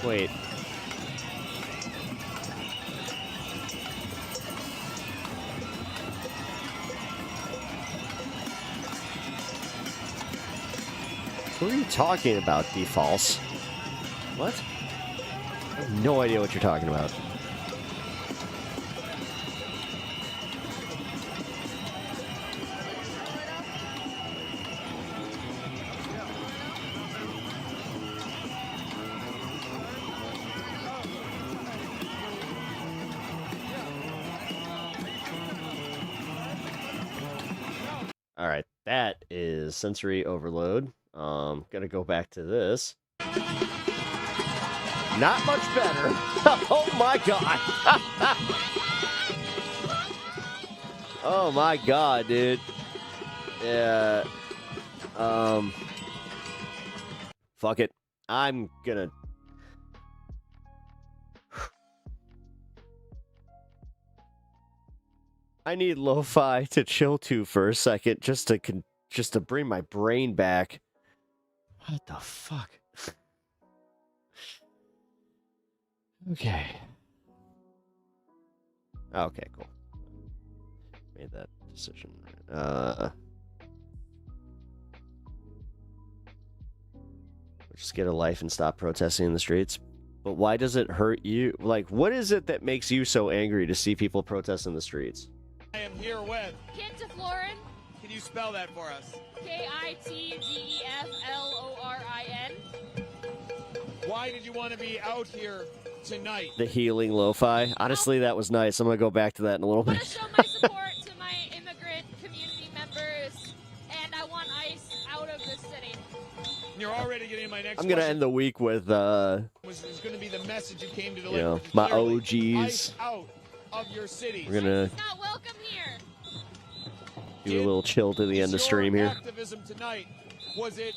Wait. Who are you talking about, D-False? What? I have no idea what you're talking about. right, that is sensory overload. Gonna go back to this. Not much better. Oh my god. Oh my god, dude. Yeah. Fuck it. I'm gonna. I need lo-fi to chill to for a second, just to bring my brain back. What the fuck? Okay. Okay, cool. Made that decision. Just get a life and stop protesting in the streets. But why does it hurt you? Like, what is it that makes you so angry to see people protest in the streets? I am here with Kintiflorin. Can you spell that for us? Kitdeflorin. Why did you want to be out here tonight? The healing lo-fi. Honestly, that was nice. I'm gonna go back to that in a little I bit. want to show my support to my immigrant community members, and I want ICE out of the city. You're already getting my next I'm gonna question. end the week with Was going to be the message you came to deliver. you know, which is my clearly OGs. ICE out of your cities. We're gonna Not welcome here. do a little chill to the end of stream here. Activism tonight, was it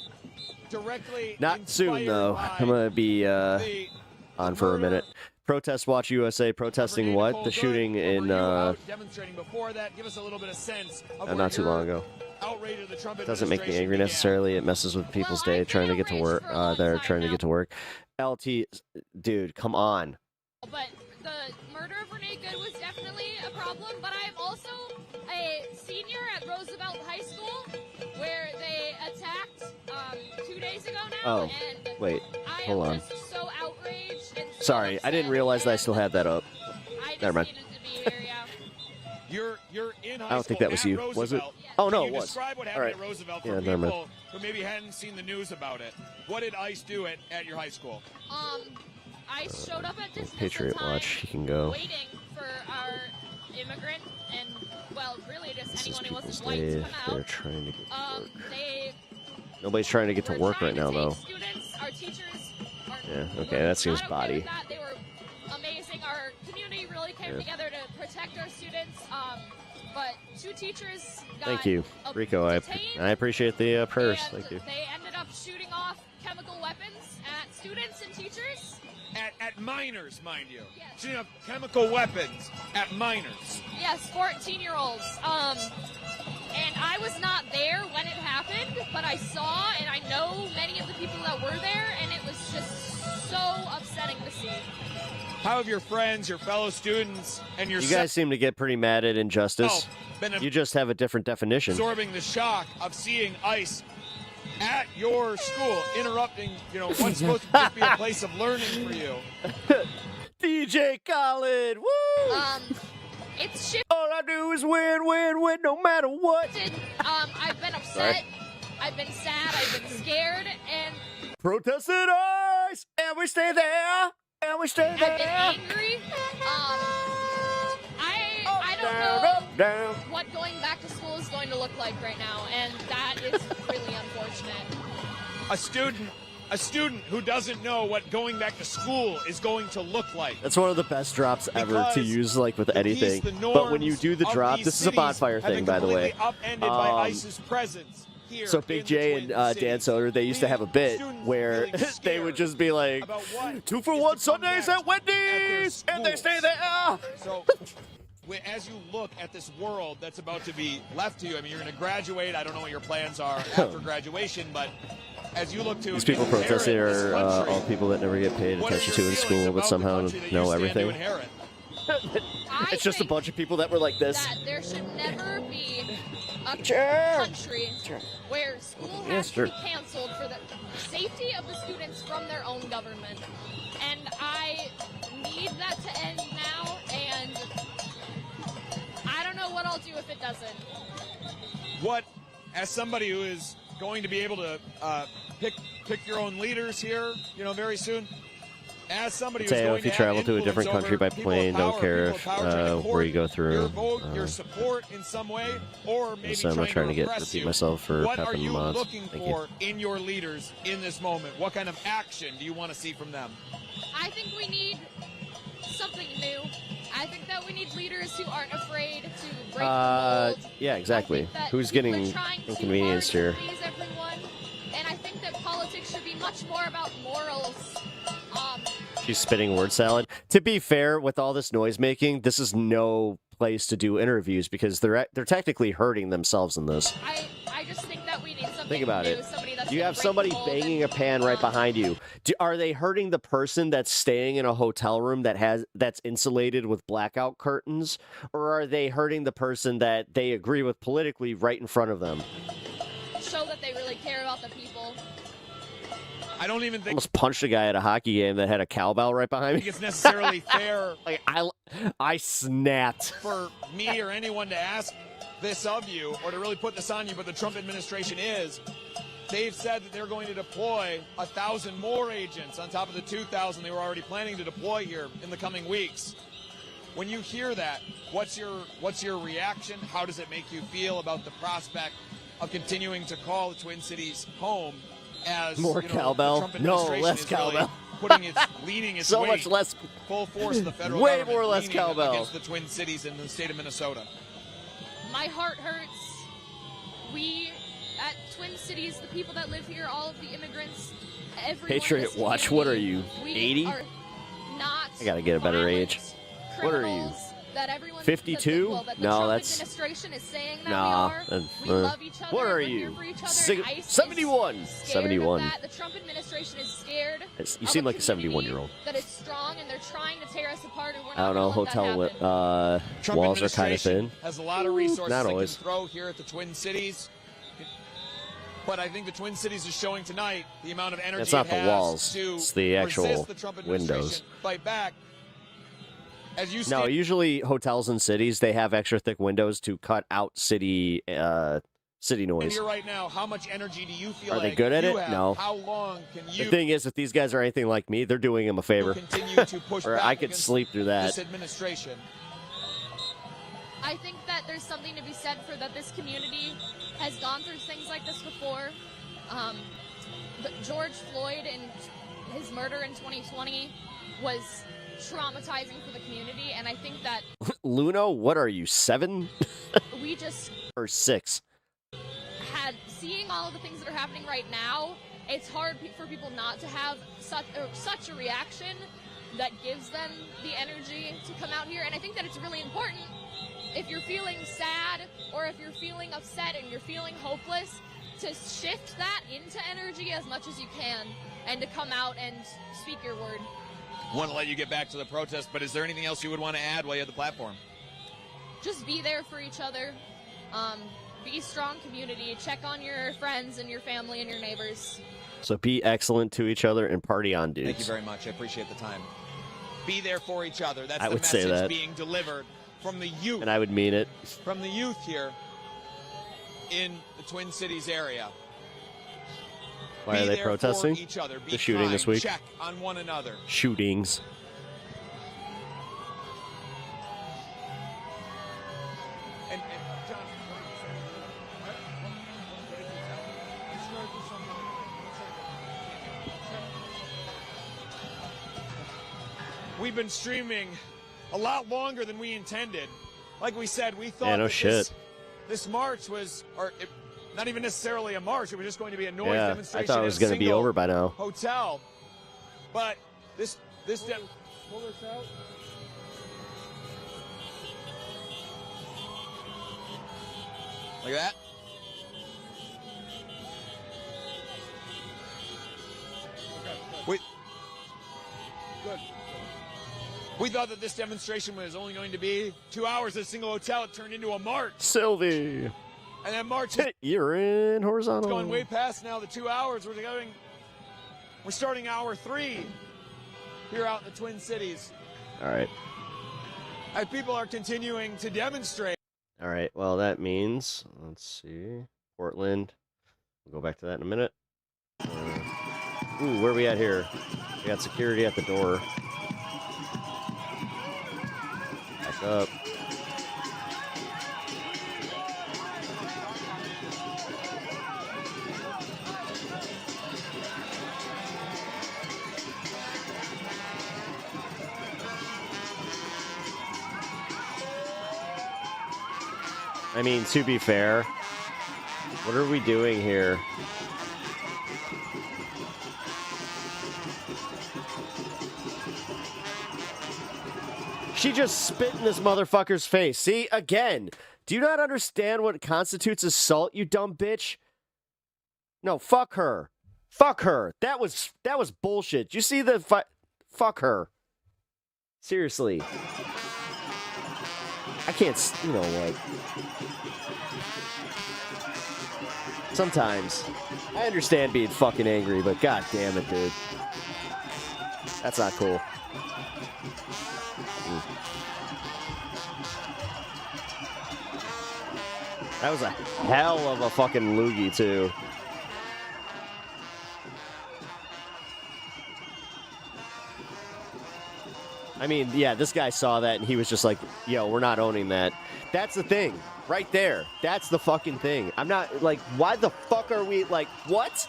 directly Not soon inspired though. by I'm gonna be on for a minute. Protest Watch USA protesting what? The shooting in demonstrating before that? Give us a little bit of sense of not too long ago. outrage of the Trump Doesn't make me administration angry began. necessarily. It messes with people's day trying to get to work. They're trying to get to work. LT, dude, come on. But the murder of Renee Good was definitely a problem. But I am also a senior at Roosevelt High School, where they attacked 2 days ago now. Oh, and wait, I hold am on. just so outraged and so Sorry, I didn't realize that I still had that up. Never mind. You're in high I don't think school that was at you. Was it? Roosevelt. Oh no, Can it you was. Describe what All happened right. at Roosevelt Yeah, for never mind. people who maybe hadn't seen the news about it. What did ICE do at your high school? ICE showed up at dismissal Patriot time, Watch, he can go. waiting for our immigrant and, well, really just This is anyone who people's wasn't white to day. come They're out. trying to get to work. They Nobody's trying to get to were work trying right now, to take though. students, our teachers are Yeah, okay, that seems not okay body. with that. They were amazing. Our community really came Yeah. together to protect our students. But 2 teachers got Thank you, Rico. detained, I appreciate the prayers. and Thank you. they ended up shooting off chemical weapons at students and teachers. At minors, mind you. Shooting up chemical weapons at minors. Yes, 14-year-olds. And I was not there when it happened, but I saw and I know many of the people that were there, and it was just so upsetting to see. How have your friends, your fellow students, and your You guys seem to get pretty mad at injustice. been You just have a different definition. absorbing the shock of seeing ICE at your school, interrupting, what's supposed to just be a place of learning for you? DJ Khaled, woo! It's shit. All I do is win, win, win, no matter what. I've been upset. I've been sad. I've been scared, and Protested ICE, and we stay there, and we stay there. I've been angry. I don't know what going back to school is going to look like right now, and that is really unfortunate. A student who doesn't know what going back to school is going to look like. That's one of the best drops ever to Because use, like with the anything. peace, the But when you do the norms drop, of this these is a cities bonfire have thing, been by the way. completely upended by ICE's presence here So in Big the J Twin and Dan Cities. Soder, they used to have a bit where they would just be like, 2 for 1 Sundays at Wendy's, and they stay there. So, as you look at this world that's about to be left to you, I mean, you're going to graduate. I don't know what your plans are after graduation, but as you look to These people inherit protesting this are country, all people that never get paid what are attention your to in feelings school, but about the somehow country that you know stand to everything. inherit? It's just a bunch of people that were like this. That there should never be a Sure. country where school has Yes, to sure. be canceled for the safety of the students from their own government. And I need that to end now, and I don't know what I'll do if it doesn't. What, as somebody who is going to be able to pick your own leaders here, very soon, As somebody who's Mateo, going if you to travel have to a different influence country by over people of plane, don't power, care people of power trying to where you go your through. vote, your support in some way, or maybe So I'm not trying to repress repeat you. myself for What are Pep and you mods. looking Thank for in your leaders in this moment? What kind of action do you want to see from them? I think we need something new. I think that we need leaders who aren't afraid to break the mold. Yeah, exactly. That Who's people getting are trying too inconvenienced hard here? to please everyone, and I think that politics should be much more about morals. She's spitting word salad. To be fair, with all this noise making, this is no place to do interviews because they're technically hurting themselves in this. I just think that we need something Think about new, it. somebody that's You gonna have break somebody the mold banging a pan right behind you. Are they hurting the person that's staying in a hotel room that's insulated with blackout curtains, or are they hurting the person that they agree with politically right in front of them? show that they really care about the people. I don't even think Almost punched a guy at a hockey game that had a cowbell right behind me. it's necessarily fair. Like I snapped. For me or anyone to ask this of you or to really put this on you, but the Trump administration they've said that they're going to deploy 1,000 more agents on top of the 2,000 they were already planning to deploy here in the coming weeks. When you hear that, what's your reaction? How does it make you feel about the prospect of continuing to call the Twin Cities home? As more cowbell? No, less cowbell. Really leaning its so weight, much less. Full force of the federal way government more less leaning cowbell against the Twin Cities in the state of Minnesota. My heart hurts. We at Twin Cities, the people that live here, all of the immigrants, everyone. Patriot Watch. What are you? 80? Are not I gotta get a better age. What are you? That everyone 52? that the No, Trump that's administration is saying that nah. we love each other. What are we're you? Here for each other. 71. 71. Of that. The Trump administration is scared. You seem like a 71-year-old. That is strong, and they're trying to tear us apart. And we're not I don't know. Trump Walls are kind of thin. Has a lot of resources Not they always. can throw here at the Twin Cities. But I think the Twin Cities is showing tonight the amount of energy It's not it the has walls. to It's the actual resist the Trump administration, windows. fight back. As you No, usually hotels in cities, they have extra thick windows to cut out city And noise. here right now, how much energy do you feel Are like they good at you it? have? No. How long can you The thing is, if these guys are anything like me, they're doing him a favor. continue to push or back I could against sleep through that. this administration? I think that there's something to be said for that this community has gone through things like this before. But George Floyd and his murder in 2020 was traumatizing for the community, and I think that Luno, what are you, 7? we just or 6? had seeing all of the things that are happening right now. It's hard for people not to have such a reaction that gives them the energy to come out here, and I think that it's really important. If you're feeling sad or if you're feeling upset and you're feeling hopeless, to shift that into energy as much as you can and to come out and speak your word. Want to let you get back to the protest, but is there anything else you would want to add while you have the platform? Just be there for each other. Be a strong community. Check on your friends and your family and your neighbors. So be excellent to each other and party on, dudes. Thank you very much. I appreciate the time. Be there for each other. That's I the would say message that. being delivered from the youth. And I would mean it. From the youth here in the Twin Cities area. Why are they protesting? Each other. Be The shooting kind. this week? Check on one another. Shootings. And John, we've been streaming a lot longer than we intended. Like we said, we thought no that shit. This march was, not even necessarily a march. It was just going to be a noise Yeah, I demonstration. thought it was going to be over by now. Hotel, but this. Pull this out. Look at that. Good. We thought that this demonstration was only going to be 2 hours at a single hotel. It turned into a march. Sylvie. And that march is You're in horizontal. going way past now the 2 hours. We're starting hour 3 here out in the Twin Cities. All right. And people are continuing to demonstrate. All right. Well, that means, let's see, Portland. We'll go back to that in a minute. Ooh, where are we at here? We got security at the door. Back up. I mean, to be fair, what are we doing here? She just spit in this motherfucker's face. See, again, do you not understand what constitutes assault, you dumb bitch? No, fuck her. Fuck her. That was bullshit. Do you see the fuck her? Seriously. I can't, you know what? Sometimes. I understand being fucking angry, but god damn it, dude. That's not cool. That was a hell of a fucking loogie, too. I mean, yeah, this guy saw that and he was just like, yo, we're not owning that. That's the thing. Right there. That's the fucking thing. I'm not, like, why the fuck are we, like, what?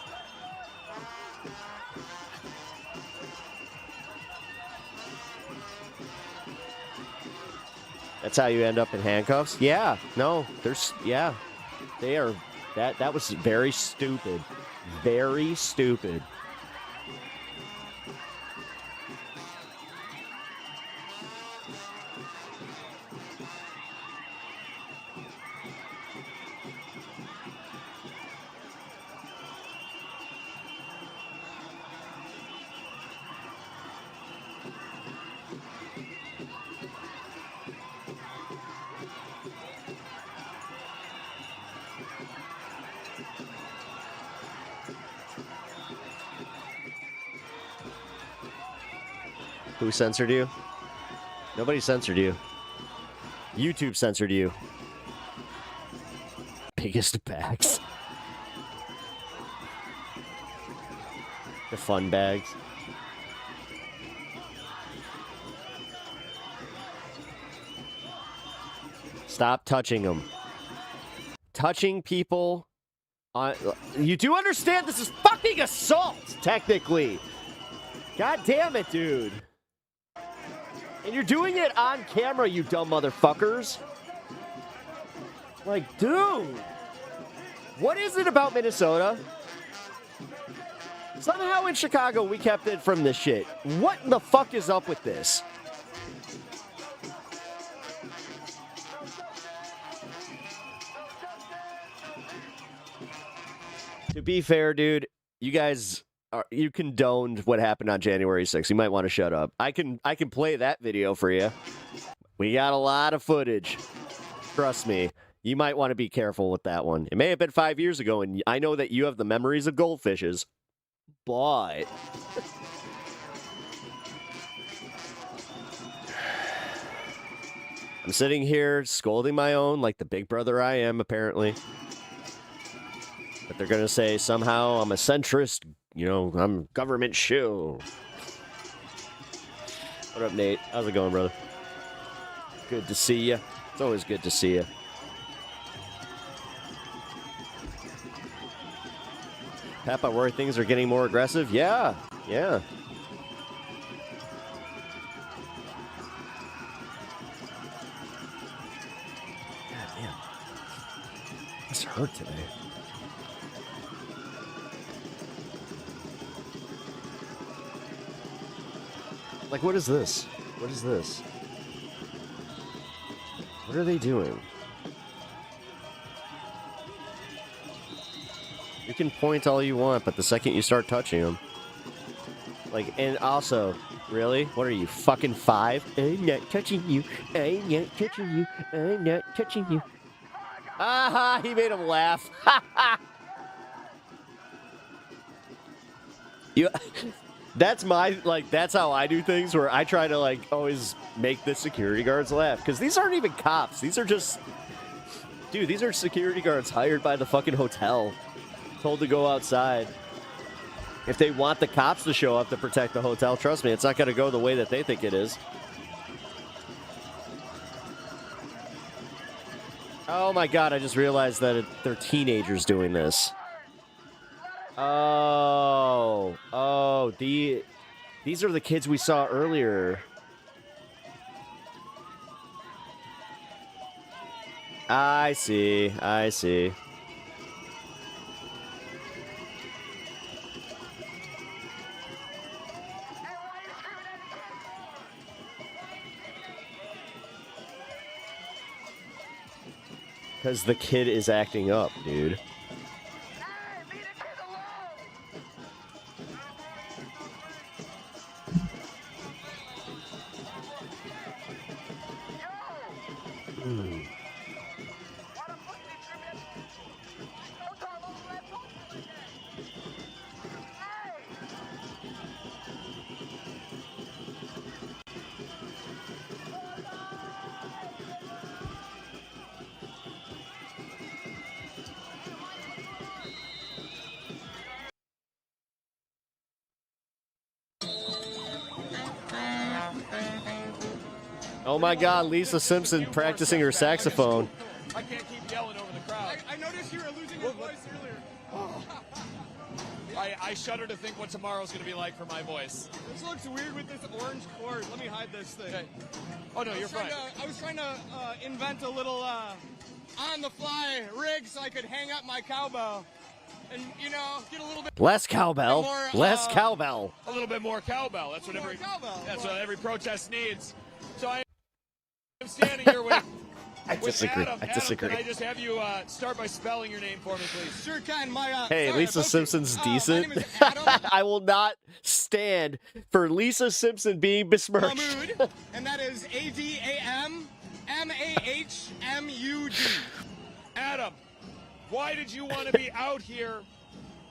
That's how you end up in handcuffs? Yeah. No, there's, yeah. They are, that was very stupid. Very stupid. Who censored you? Nobody censored you. YouTube censored you. Biggest bags. The fun bags. Stop touching them. Touching people. You do understand this is fucking assault, technically. God damn it, dude. And you're doing it on camera, you dumb motherfuckers. Like, dude. What is it about Minnesota? Somehow in Chicago, we kept it from this shit. What the fuck is up with this? To be fair, dude, you guys... you condoned what happened on January 6th. You might want to shut up. I can play that video for you. We got a lot of footage. Trust me. You might want to be careful with that one. It may have been 5 years ago, and I know that you have the memories of goldfishes, but... I'm sitting here scolding my own like the big brother I am, apparently. But they're going to say somehow I'm a centrist. You know, I'm government shill. What up, Nate? How's it going, brother? Good to see you. It's always good to see you. Pep, I worry things are getting more aggressive. Yeah, yeah. God damn. This hurt today. Like, what is this? What is this? What are they doing? You can point all you want, but the second you start touching them... Like, and also, really? What are you, fucking 5? I'm not touching you. I'm not touching you. I'm not touching you. Aha! He made him laugh. You... That's my, like, that's how I do things, where I try to, like, always make the security guards laugh. Because these aren't even cops. These are just... Dude, these are security guards hired by the fucking hotel. Told to go outside. If they want the cops to show up to protect the hotel, trust me, it's not going to go the way that they think it is. Oh my god, I just realized that they're teenagers doing this. Oh, these are the kids we saw earlier. I see. Because the kid is acting up, dude. Oh my god, Lisa Simpson practicing her saxophone. I can't keep yelling over the crowd. I noticed you were losing your voice earlier. I shudder to think what tomorrow's going to be like for my voice. This looks weird with this orange cord. Let me hide this thing. Okay. Oh, no, you're fine. I was trying to invent a little on-the-fly rig so I could hang up my cowbell and, you know, get a little bit... Less cowbell. More, Less cowbell. A little bit more cowbell. That's what every protest needs. So I am standing here with... I disagree. Adam. I disagree. Can I just have you start by spelling your name for me, please? Sure can. Hey, Lisa Simpson's decent. I will not stand for Lisa Simpson being besmirched. Mahmood, and that is ADAMMAHMUD. Adam, why did you want to be out here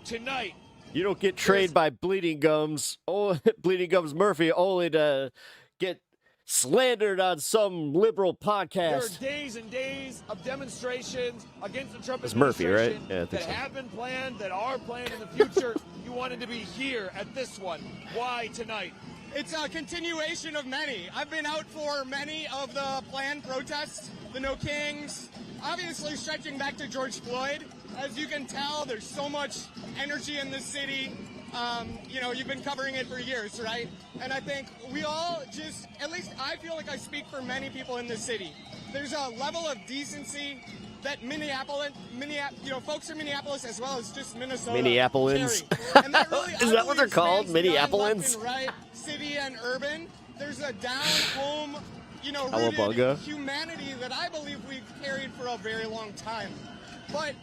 tonight? You don't get trained by Bleeding Gums Murphy only to get slandered on some liberal podcast. There are days and days of demonstrations against the Trump administration Murphy, right? Yeah, I think that so. have been planned, that are planned in the future. You wanted to be here at this one. Why tonight? It's a continuation of many. I've been out for many of the planned protests, the No Kings, obviously stretching back to George Floyd. As you can tell, there's so much energy in this city. You know, you've been covering it for years, right? And I think we all just, at least I feel like I speak for many people in this city. There's a level of decency that folks in Minneapolis as well as just Minnesota. Minneapolians. And that really, Is that what they're called? Left Minneapolians? and right, city and urban. There's a down-home, Cowabunga. rooted humanity that I believe we've carried for a very long time. But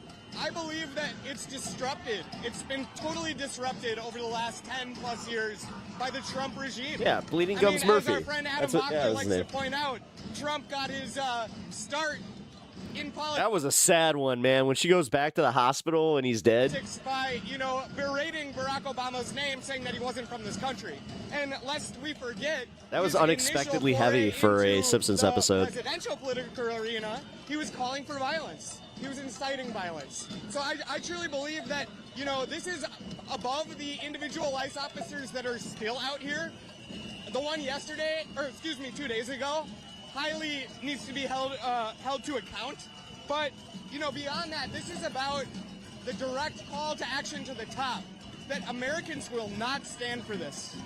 I believe that it's disrupted. It's been totally disrupted over the last 10 plus years by the Trump regime. Yeah, Bleeding Gums Murphy. As our friend Adam Bachner likes to point out, Trump got his start in politics. That was a sad one, man. When she goes back to the hospital and he's dead. By, berating Barack Obama's name, saying that he wasn't from this country. And lest we forget, that was unexpectedly heavy for a Simpsons episode. Presidential political arena, he was calling for violence. He was inciting violence. So I truly believe that, this is above the individual ICE officers that are still out here. The one yesterday, 2 days ago, highly needs to be held to account. But, beyond that, this is about the direct call to action to the top, that Americans will not stand for this.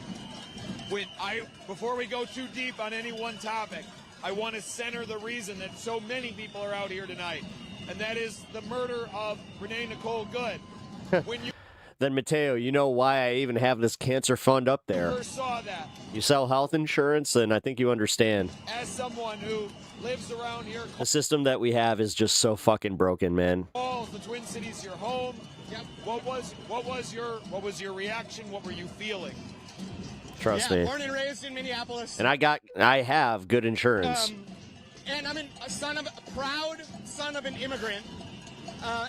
Before we go too deep on any one topic, I want to center the reason that so many people are out here tonight. And that is the murder of Renee Nicole Good. Then, Mateo, you know why I even have this cancer fund up there. First saw that. You sell health insurance, and I think you understand. As someone who lives around here, The system that we have is just so fucking broken, man. calls the Twin Cities your home. Yep. What was your reaction? What were you feeling? Trust me. Born and raised in Minneapolis. And I have good insurance. And I'm a proud son of an immigrant,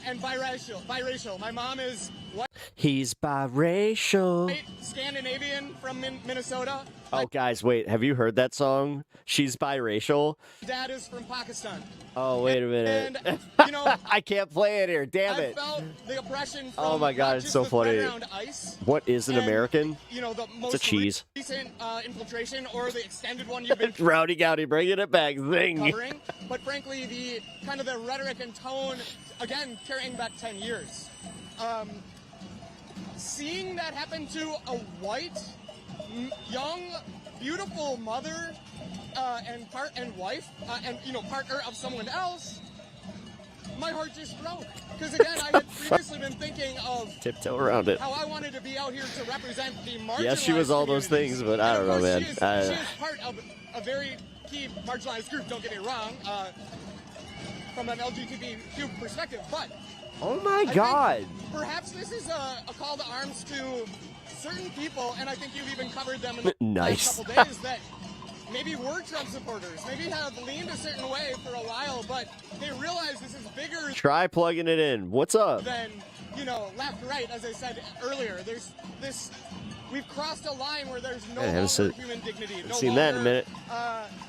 and biracial. My mom is white. He's biracial. Scandinavian from Minnesota. Oh, guys, wait. Have you heard that song? She's biracial. Dad is from Pakistan. Oh, wait a minute. And, you know, I can't play it here. Damn I it. felt the oppression from Oh, my God. not It's just so the funny. threat around ICE, What is an and, American? You know, the It's a most cheese. recent infiltration or the extended one you've been Rowdy Gowdy, bringing it back. Zing. covering. But frankly, the kind of the rhetoric and tone, again, carrying back 10 years. Seeing that happen to a white, young, beautiful mother and wife, and you know, partner of someone else, my heart just broke. Because again, I had previously been thinking of Tiptoe around it. how I wanted to be out here to represent the marginalized. Yes, she was all those things, but I don't know, man. She is part of a very key marginalized group. Don't get me wrong, from an LGBTQ perspective, but. Oh my I God. think perhaps this is a call to arms to certain people, and I think you've even covered them in the Nice. last couple days, that maybe were Trump supporters, maybe have leaned a certain way for a while, but they realize this is bigger Try plugging it in. What's up? than, you know, left, right, as I said earlier. There's this, we've crossed a line where there's no I haven't longer human dignity. haven't No seen that in a longer, minute.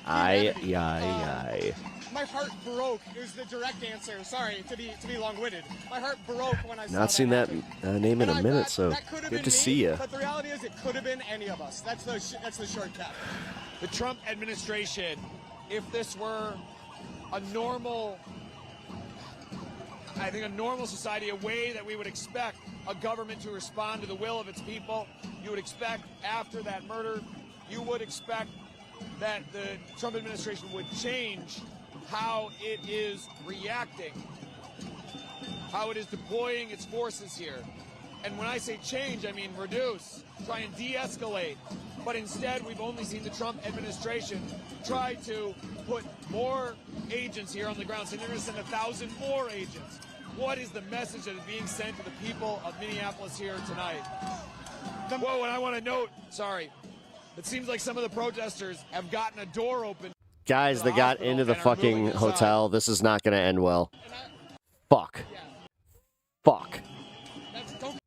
humanity. Aye. My heart broke is the direct answer. Sorry to be long-winded. My heart broke when I saw Not seen that name in a minute, so good to see you. But the reality is, it could have been any of us. That's the shortcut. The Trump administration, if this were a normal, I think a normal society, a way that we would expect a government to respond to the will of its people, you would expect after that murder, you would expect that the Trump administration would change how it is reacting, how it is deploying its forces here. And when I say change, I mean reduce, try and de-escalate. But instead, we've only seen the Trump administration try to put more agents here on the ground, saying they're going to send 1,000 more agents. What is the message that is being sent to the people of Minneapolis here tonight? Whoa, and I want to note, sorry, it seems like some of the protesters have gotten a door open. Guys that got into the fucking hotel, this is not going to end well. Fuck. Fuck.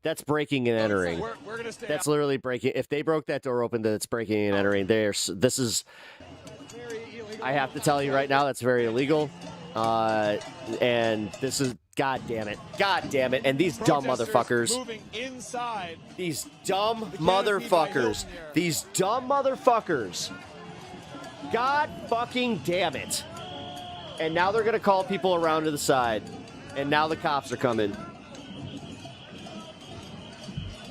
That's breaking and entering. We're gonna stay That's literally breaking. If they broke that door open, then it's breaking and entering. This is. I have to tell you right now, that's very illegal. And this is. God damn it. God damn it. And these dumb motherfuckers. Moving inside. These dumb motherfuckers. These dumb motherfuckers. God fucking damn it. And now they're going to call people around to the side. And now the cops are coming.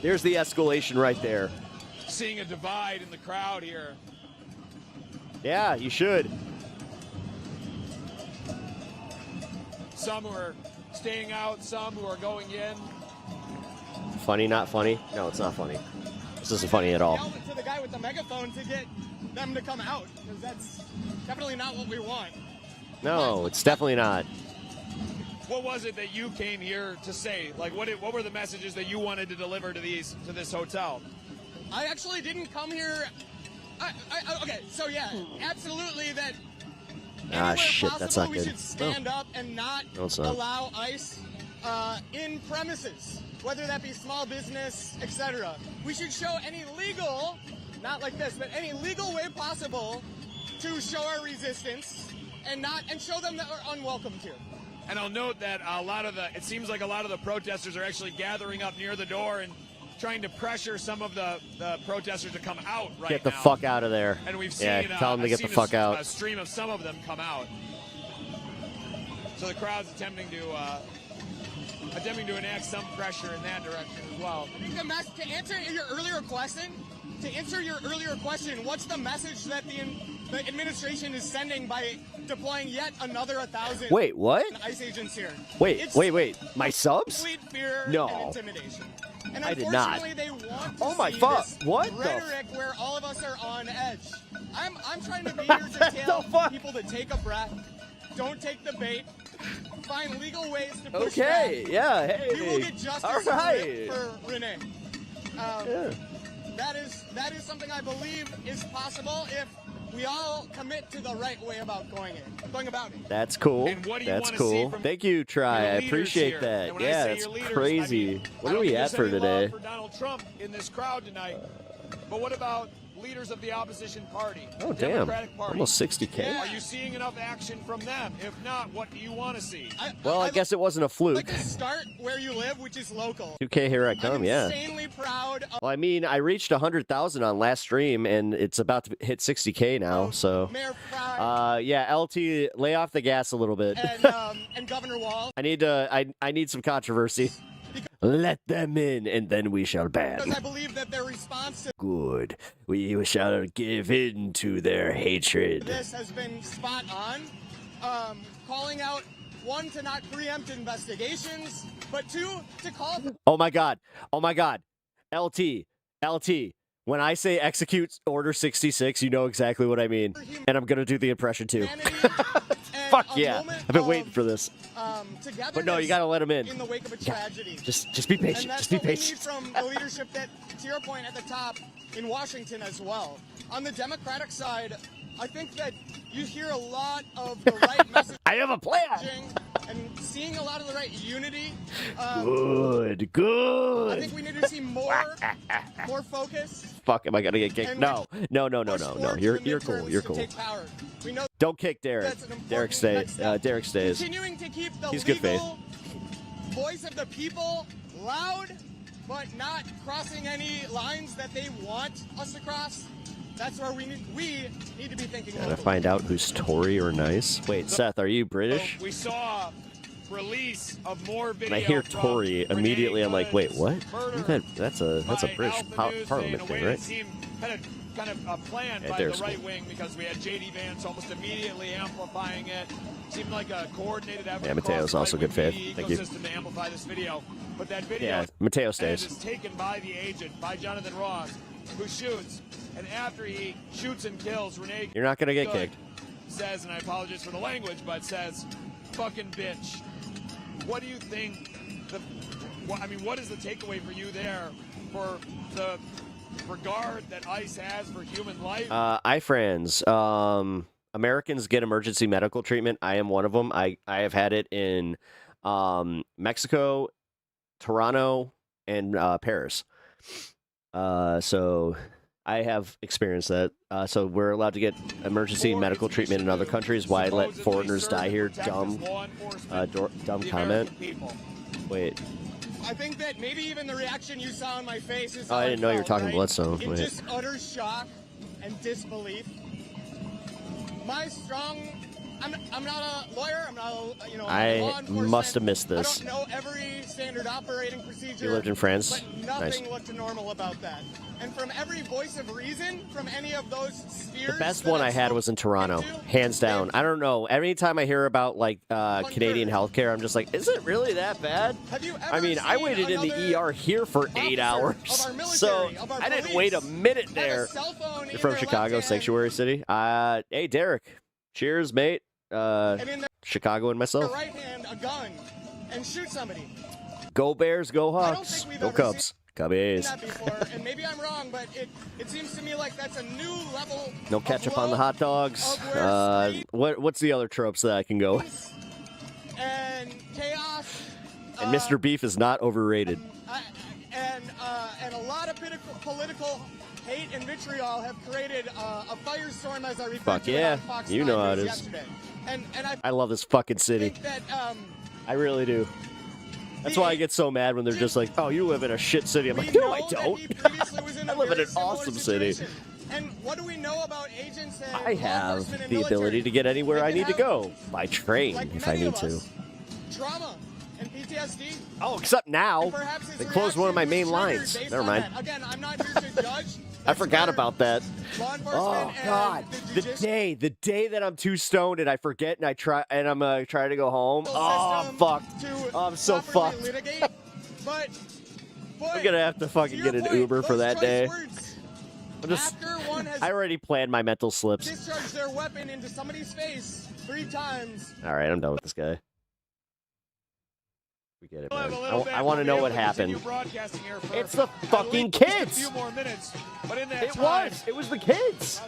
There's the escalation right there. Seeing a divide in the crowd here. Yeah, you should. Some who are staying out, some who are going in. Funny, not funny? No, it's not funny. This isn't funny at all. Yell to the guy with the megaphone to get them to come out, because that's definitely not what we want. No, it's definitely not. What was it that you came here to say? Like, what were the messages that you wanted to deliver to this hotel? I actually didn't come here. Okay, so yeah, absolutely that. Shit, that's not we good. should stand up and not No, it's not. allow ICE in premises, whether that be small business, etc. We should show any legal, not like this, but any legal way possible to show our resistance and show them that we're unwelcome here. And I'll note that it seems like a lot of the protesters are actually gathering up near the door and trying to pressure some of the protesters to come out right now. Get the fuck out of there. And we've seen, yeah, tell them to I've get the seen fuck out. A stream of some of them come out. So the crowd's attempting to enact some pressure in that direction as well. I think to answer your earlier question, what's the message that the administration is sending by deploying yet another 1,000 Wait, what? ICE agents here? Wait. My subs? Complete fear No. and intimidation. And I did not. unfortunately, they want to Oh my see fuck! this What rhetoric where all of us are on edge. I'm trying to be here to tell people to take a breath, don't take the bait, find legal ways to push back. Yeah, hey. We will get justice All right. for Renee. That is something I believe is possible if we all commit to the right way about going about it. That's cool. And what do you That's wanna see cool. from Thank you, Try. I your leaders appreciate here? that. And when I Yeah, say that's your leaders, crazy. I mean, What I are don't we think at there's for any today? love for Donald Trump in this crowd tonight. But what about leaders of the opposition party. Oh, damn. Democratic Party. Almost 60K. Are you seeing enough action from them? If not, what do you want to see? Well, I guess it wasn't a fluke. Like to start where you live, which is local. 2K, here I come, I'm yeah. insanely proud of Well, I mean, I reached 100,000 on last stream, and it's about to hit 60K now, so... yeah, LT, lay off the gas a little bit. and Governor Wall. I need some controversy. Let them in, and then we shall ban. Because I believe that their response to Good. We shall give in to their hatred. this has been spot on. Calling out, one, to not preempt investigations, but two, to call... Oh my god. Oh my god. LT. When I say execute Order 66, you know exactly what I mean. And I'm gonna do the impression too. Fuck yeah. I've been waiting for this. But no, you gotta let him in. In the wake of a tragedy. Just be patient. And that's Just be what we patient. need from the leadership that, to your point, at the top in Washington as well. On the Democratic side, I think that you hear a lot of the right message. I have a plan. And seeing a lot of the right unity. Good. I think we need to see more focus. Fuck, am I gonna get kicked? And No. You're cool. You're cool. We know Don't kick Derek. that's an important Derek stays. Derek stays. Continuing to keep the He's good faith. legal voice of the people loud, but not crossing any lines that they want us to cross. That's where we need to be thinking. Gotta find out who's Tory or nice. Wait, Seth, are you British? We saw release of more video. When I hear from Tory, immediately I'm like, wait, what? murder That's a British Parliament thing, right? Kind of planned by the right wing, because we had JD Vance almost immediately amplifying it. Seemed like a coordinated effort. Yeah, Mateo's also good faith. Thank you. To amplify this video, but that video Yeah, Mateo stays. is taken by the agent, by Jonathan Ross, who shoots, and after he shoots and kills Renee, You're not gonna get Good kicked. Says, and I apologize for the language, but says, "Fucking bitch." What do you think? What is the takeaway for you there for the regard that ICE has for human life? friends. Americans get emergency medical treatment. I am one of them. I have had it in Mexico, Toronto, and Paris. So I have experienced that. So we're allowed to get emergency medical treatment in other countries. Why let foreigners die here? Dumb comment. Wait. I think that maybe even the reaction you saw on my face is. Oh, I didn't know you were talking right? Bloodstone. In Wait. just utter shock and disbelief. I'm not a lawyer. I'm not a, I'm law I enforcement. must have missed this. I don't know every standard operating procedure. You lived in France? But nothing Nice. looked normal about that. And from every voice of reason, from any of those spheres. The best one I had was in Toronto, hands down. I don't know. Every time I hear about Canadian healthcare, I'm just like, is it really that bad? Have you ever I mean, I seen waited in the ER here for 8 hours, so I didn't wait a minute there. You're from Chicago, Sanctuary City. Hey, Derek. Cheers, mate. Chicago and myself. Right hand a gun and shoot somebody. Go Bears, go Hawks, go Cubs. Cubbies. That before, and maybe I'm wrong, but it seems to me like that's a new level. No ketchup on the hot dogs. What's the other tropes that I can go? And chaos. And Mr. Beef is not overrated. And a lot of political hate and vitriol have created a firestorm, as I referred Fuck to yeah, it on Fox you know how it is. yesterday. And I love this fucking city. think that I really do. That's why I get so mad when they're just like, "Oh, you live in a shit city." I'm like, "No, I don't. I live in an awesome city." And what do we know about agents and I law have enforcement and the military? ability to get anywhere I They need to have, go by train like if I many need of to. us, trauma and PTSD. Oh, except now And perhaps his they closed one of my main reaction was lines. triggered Never based mind. on that. Again, I'm not here to judge. I forgot about that. Law enforcement Oh and God, the day that I'm too stoned and I forget and I'm trying to go home. Oh fuck, I'm so fucked. litigate. But I'm gonna have to fucking get an Uber for that day. I already planned my mental slips. discharge their weapon into somebody's face 3 times. All right, I'm done with this guy. We get it, man. I want to know what happened. It's the fucking kids. It was the kids.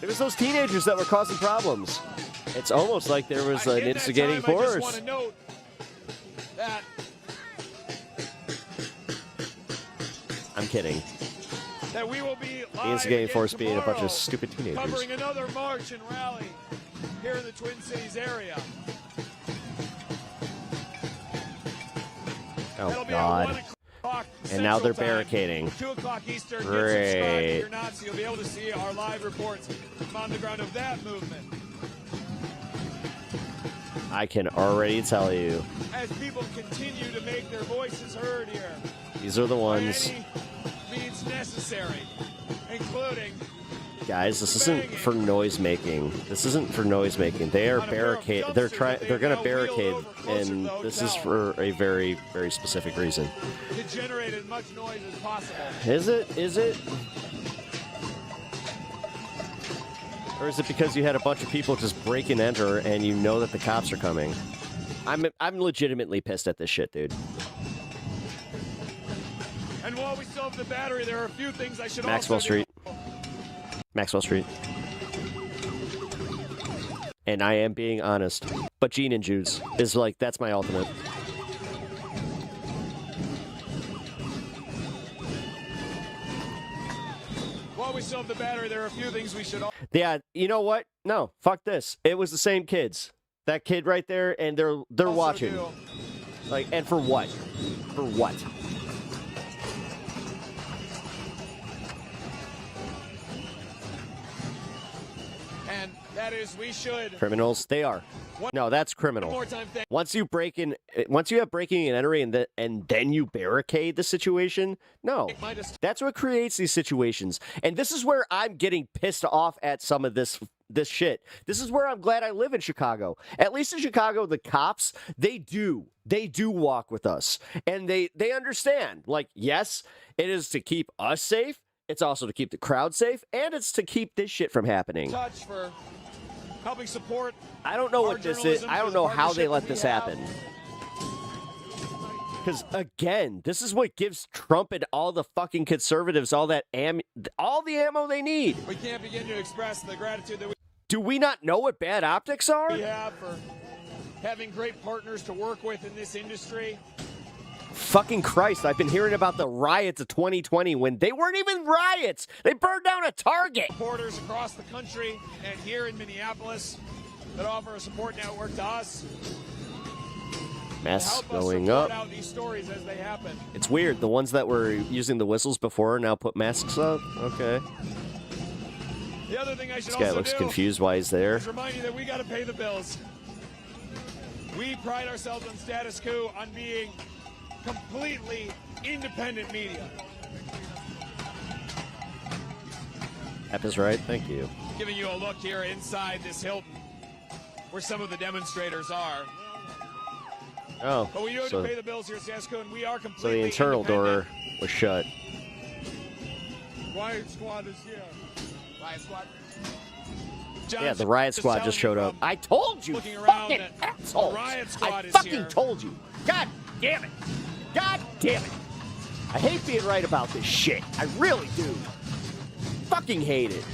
It was those teenagers that were causing problems. It's almost like there was an instigating force. I just want to note that I'm kidding. That we will be The instigating live force again being a bunch tomorrow, of stupid teenagers. covering another march and rally here in the Twin Cities area. Oh, God. And now they're barricading. 2 o'clock Eastern. Get Great. subscribed if you're not, so you'll be able to see our live reports from on the ground of that movement. I can already tell you. As people continue to make their voices heard here. These are the ones. By any means necessary, including Guys, this isn't for noise making. This isn't for noise making. They are barricade. They're going to barricade, and this is for a very, very specific reason. to generate as much noise as possible. Is it? Is it? Or is it because you had a bunch of people just break and enter, and you know that the cops are coming? I'm legitimately pissed at this shit, dude. And while we still have the battery, there are a few things I should Maxwell also Street. Maxwell Street. And I am being honest. But Gene and Jude's is like, that's my ultimate. While we still have the battery, there are a few things we should all... Yeah, you know what? No, fuck this. It was the same kids. That kid right there, and they're watching. Like, and for what? For what? And that is, we should... Criminals, they are. No, that's criminal. Once you break in, once you have breaking and entering, and then you barricade the situation. No, that's what creates these situations. And this is where I'm getting pissed off at some of this shit. This is where I'm glad I live in Chicago. At least in Chicago, the cops, they do walk with us, and they understand. Like, yes, it is to keep us safe. It's also to keep the crowd safe, and it's to keep this shit from happening. Touch for helping support. I don't know what this is. I don't know how they let this happen. Because, again, this is what gives Trump and all the fucking conservatives all the ammo they need. We can't begin to express the gratitude that Do we not know what bad optics are? we have for having great partners to work with in this industry. Fucking Christ, I've been hearing about the riots of 2020 when they weren't even riots. They burned down a Target. Reporters across the country and here in Minneapolis that offer a support network to us. Masks Help us going report up. out these stories as they happen. It's weird. The ones that were using the whistles before now put masks up. Okay. The other thing I should This guy also looks do confused why he's there. is remind you that we got to pay the bills. We pride ourselves on status quo, on being completely independent media. App is right. Thank you. Giving you a look here inside this Hilton, where some of the demonstrators are. Oh, But we do have so, to pay the bills here at Sasko, and we are so completely the internal door was shut. Riot Squad is here. Riot Squad. Yeah, the riot squad just showed up. I told you, Looking around fucking that assholes. the riot squad I is fucking here. told you. God damn it. God damn it. I hate being right about this shit. I really do. Fucking hate it.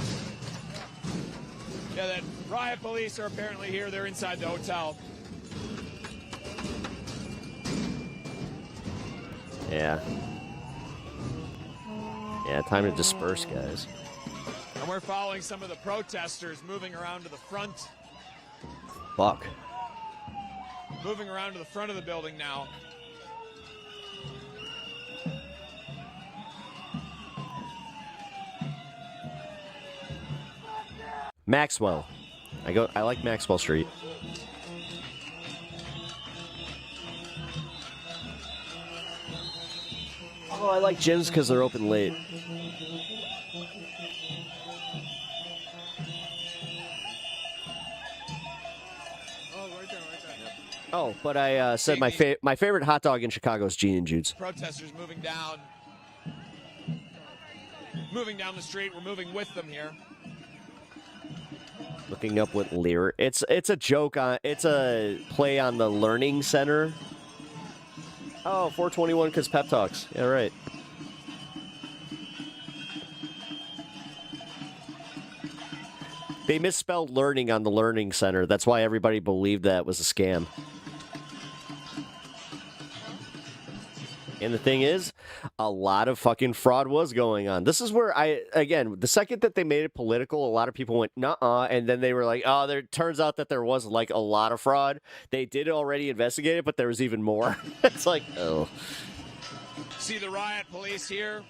Yeah, that riot police are apparently here. They're inside the hotel. Yeah. Yeah, time to disperse, guys. And we're following some of the protesters moving around to the front. Fuck. Moving around to the front of the building now. Maxwell. I like Maxwell Street. Oh, I like gyms because they're open late. Oh, but I said my favorite hot dog in Chicago is Gene and Jude's. Protesters moving down the street. We're moving with them here. Looking up what lyric. It's a joke on. It's a play on the Learning Center. Oh, 421 because pep talks. Yeah, right. They misspelled learning on the Learning Center. That's why everybody believed that was a scam. And the thing is, a lot of fucking fraud was going on. This is where again, the second that they made it political, a lot of people went, nuh-uh, and then they were like, oh, there turns out that there was like a lot of fraud. They did already investigate it, but there was even more. It's like, oh. See the riot police here.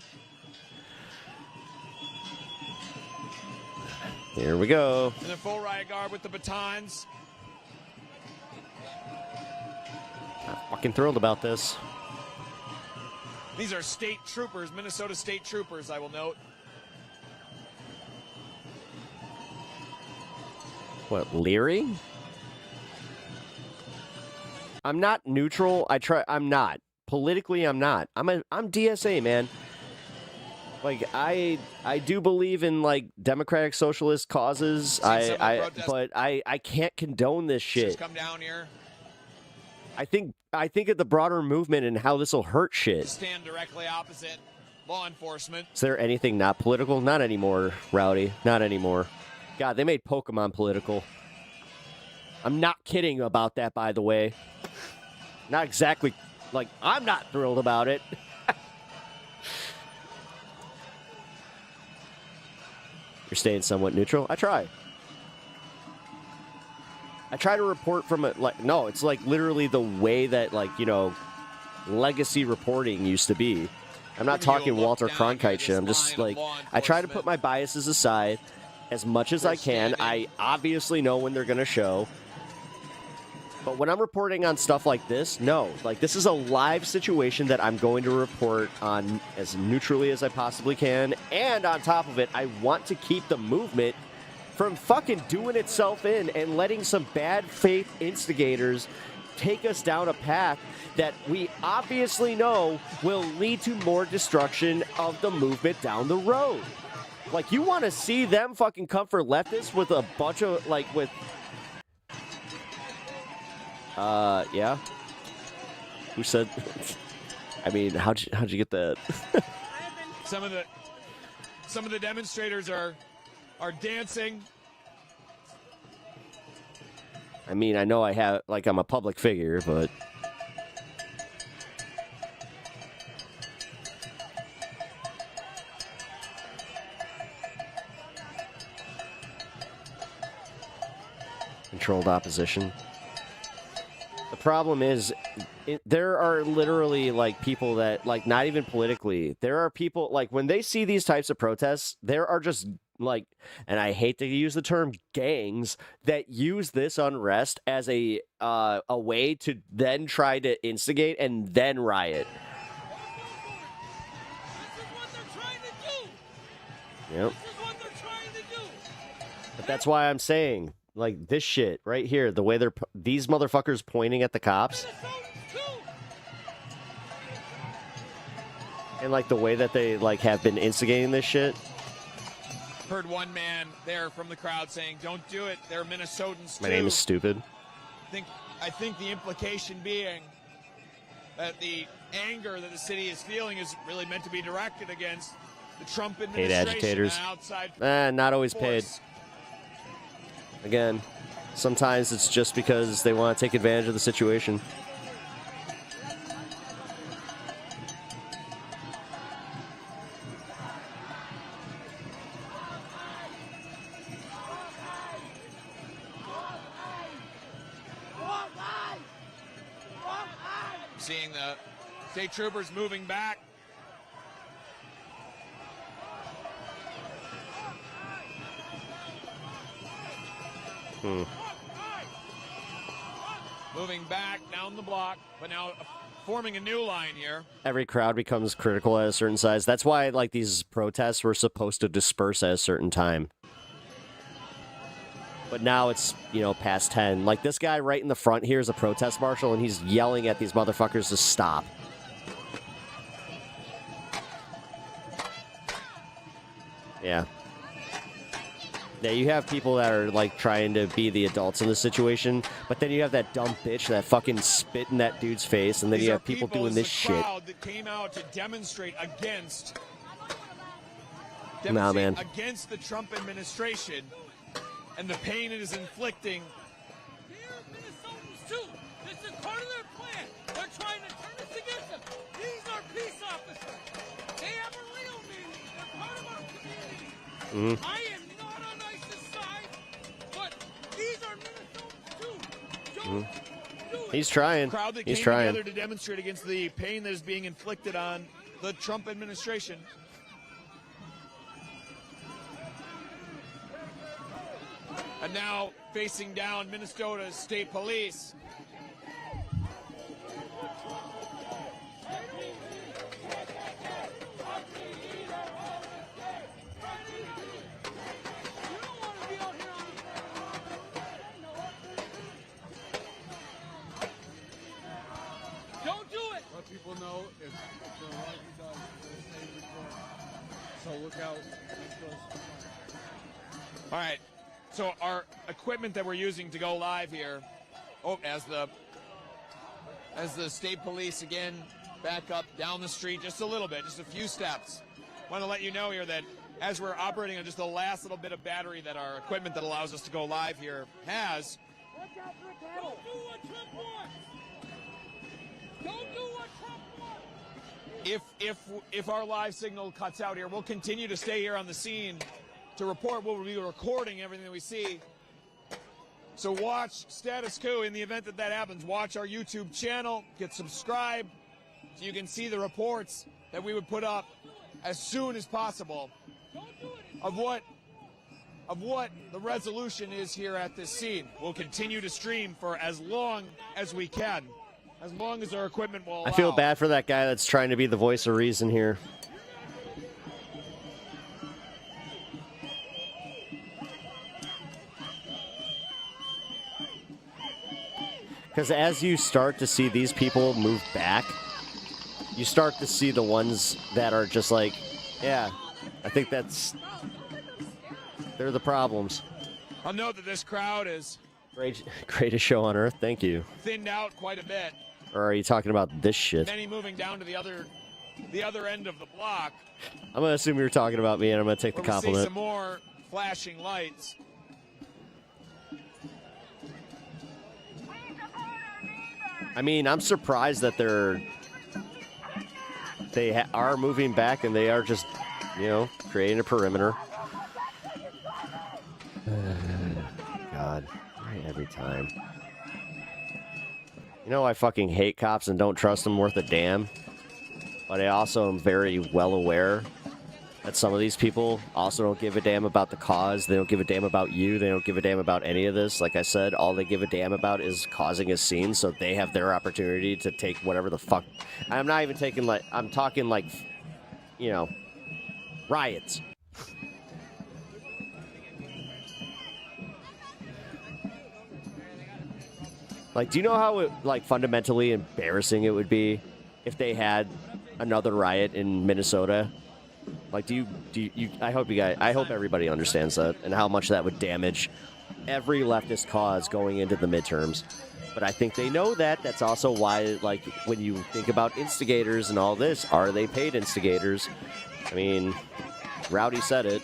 Here we go. In the full riot guard with the batons. I'm fucking thrilled about this. These are state troopers, Minnesota state troopers, I will note. What, Leary? I'm not neutral. I'm not. Politically, I'm not. I'm DSA, man. Like, I do believe in, like, democratic socialist causes. But I can't condone this shit. Just come down here. I think of the broader movement and how this will hurt shit. Stand directly opposite law enforcement. Is there anything not political? Not anymore, Rowdy. Not anymore. God, they made Pokemon political. I'm not kidding about that, by the way. Not exactly. Like, I'm not thrilled about it. You're staying somewhat neutral? I try. I try to report from it, like, no, it's like literally the way that, like, you know, legacy reporting used to be. I'm not talking Walter Cronkite shit. I'm just like, I try to put my biases aside as much as I can. I obviously know when they're going to show. But when I'm reporting on stuff like this, no. Like, this is a live situation that I'm going to report on as neutrally as I possibly can. And on top of it, I want to keep the movement from fucking doing itself in and letting some bad faith instigators take us down a path that we obviously know will lead to more destruction of the movement down the road. Like, you want to see them fucking come for leftists with a bunch of, like, with... yeah? Who said... I mean, how'd you get that? Some of the demonstrators are dancing. I mean, I know I have, like, I'm a public figure, but... Controlled opposition. The problem is, there are literally, like, people that, like, not even politically, there are people, like, when they see these types of protests, there are just, like, and I hate to use the term gangs, that use this unrest as a way to then try to instigate and then riot. Yep. But that's why I'm saying, like, this shit right here, the way these motherfuckers pointing at the cops. And, like, the way that they, like, have been instigating this shit. Heard one man there from the crowd saying, don't do it, they're Minnesotans too. My name is stupid. I think the implication being that the anger that the city is feeling is really meant to be directed against the Trump administration. Hate agitators. And not always paid. Again, sometimes it's just because they want to take advantage of the situation. Seeing the state troopers moving back. Moving back down the block, but now forming a new line here. Every crowd becomes critical at a certain size. That's why, like, these protests were supposed to disperse at a certain time. But now it's, you know, past 10. Like, this guy right in the front here is a protest marshal, and he's yelling at these motherfuckers to stop. Yeah. Yeah, you have people that are, like, trying to be the adults in the situation, but then you have that dumb bitch that fucking spit in that dude's face, and then you have people doing this shit. That came out to demonstrate against against the Trump administration and the pain it is inflicting. Minnesotans too. This is part of their plan. They're trying to turn us against them. These are peace officers. They have a real meaning. They're part of our community. I am not on ISIS side, but these are Minnesotans too. Don't do it. He's trying. Crowd that He's came trying. together to demonstrate against the pain that is being inflicted on the Trump administration. And now facing down Minnesota's state police. Don't do it. Let people know if the right does stay recorded. So look out. All right. So our equipment that we're using to go live here, as the state police again back up down the street just a little bit, just a few steps. Want to let you know here that as we're operating on just the last little bit of battery that our equipment that allows us to go live here has. Watch out for a cattle. Don't do what Trump wants. Don't do what Trump wants. If our live signal cuts out here, we'll continue to stay here on the scene to report. We'll be recording everything that we see. So watch Status Quo in the event that happens. Watch our YouTube channel. Get subscribed so you can see the reports that we would put up as soon as possible of what the resolution is here at this scene. We'll continue to stream for as long as we can, as long as our equipment will allow. I feel bad for that guy that's trying to be the voice of reason here. Because as you start to see these people move back, you start to see the ones that are just like, yeah, I think they're the problems. I'll note that this crowd is Greatest show on earth, thank you. thinned out quite a bit. Or are you talking about this shit? Many moving down to the other end of the block. I'm going to assume you're talking about me, and I'm going to take the We'll see compliment. some more flashing lights. I mean, I'm surprised that they are moving back and they are just, creating a perimeter. God, every time. I fucking hate cops and don't trust them worth a damn. But I also am very well aware that some of these people also don't give a damn about the cause. They don't give a damn about you. They don't give a damn about any of this. Like I said, all they give a damn about is causing a scene, so they have their opportunity to take whatever the fuck. I'm not even taking I'm talking riots. Do you know how fundamentally embarrassing it would be if they had another riot in Minnesota? I hope everybody understands that and how much that would damage every leftist cause going into the midterms. But I think they know that. That's also why, when you think about instigators and all this, are they paid instigators? I mean, Rowdy said it.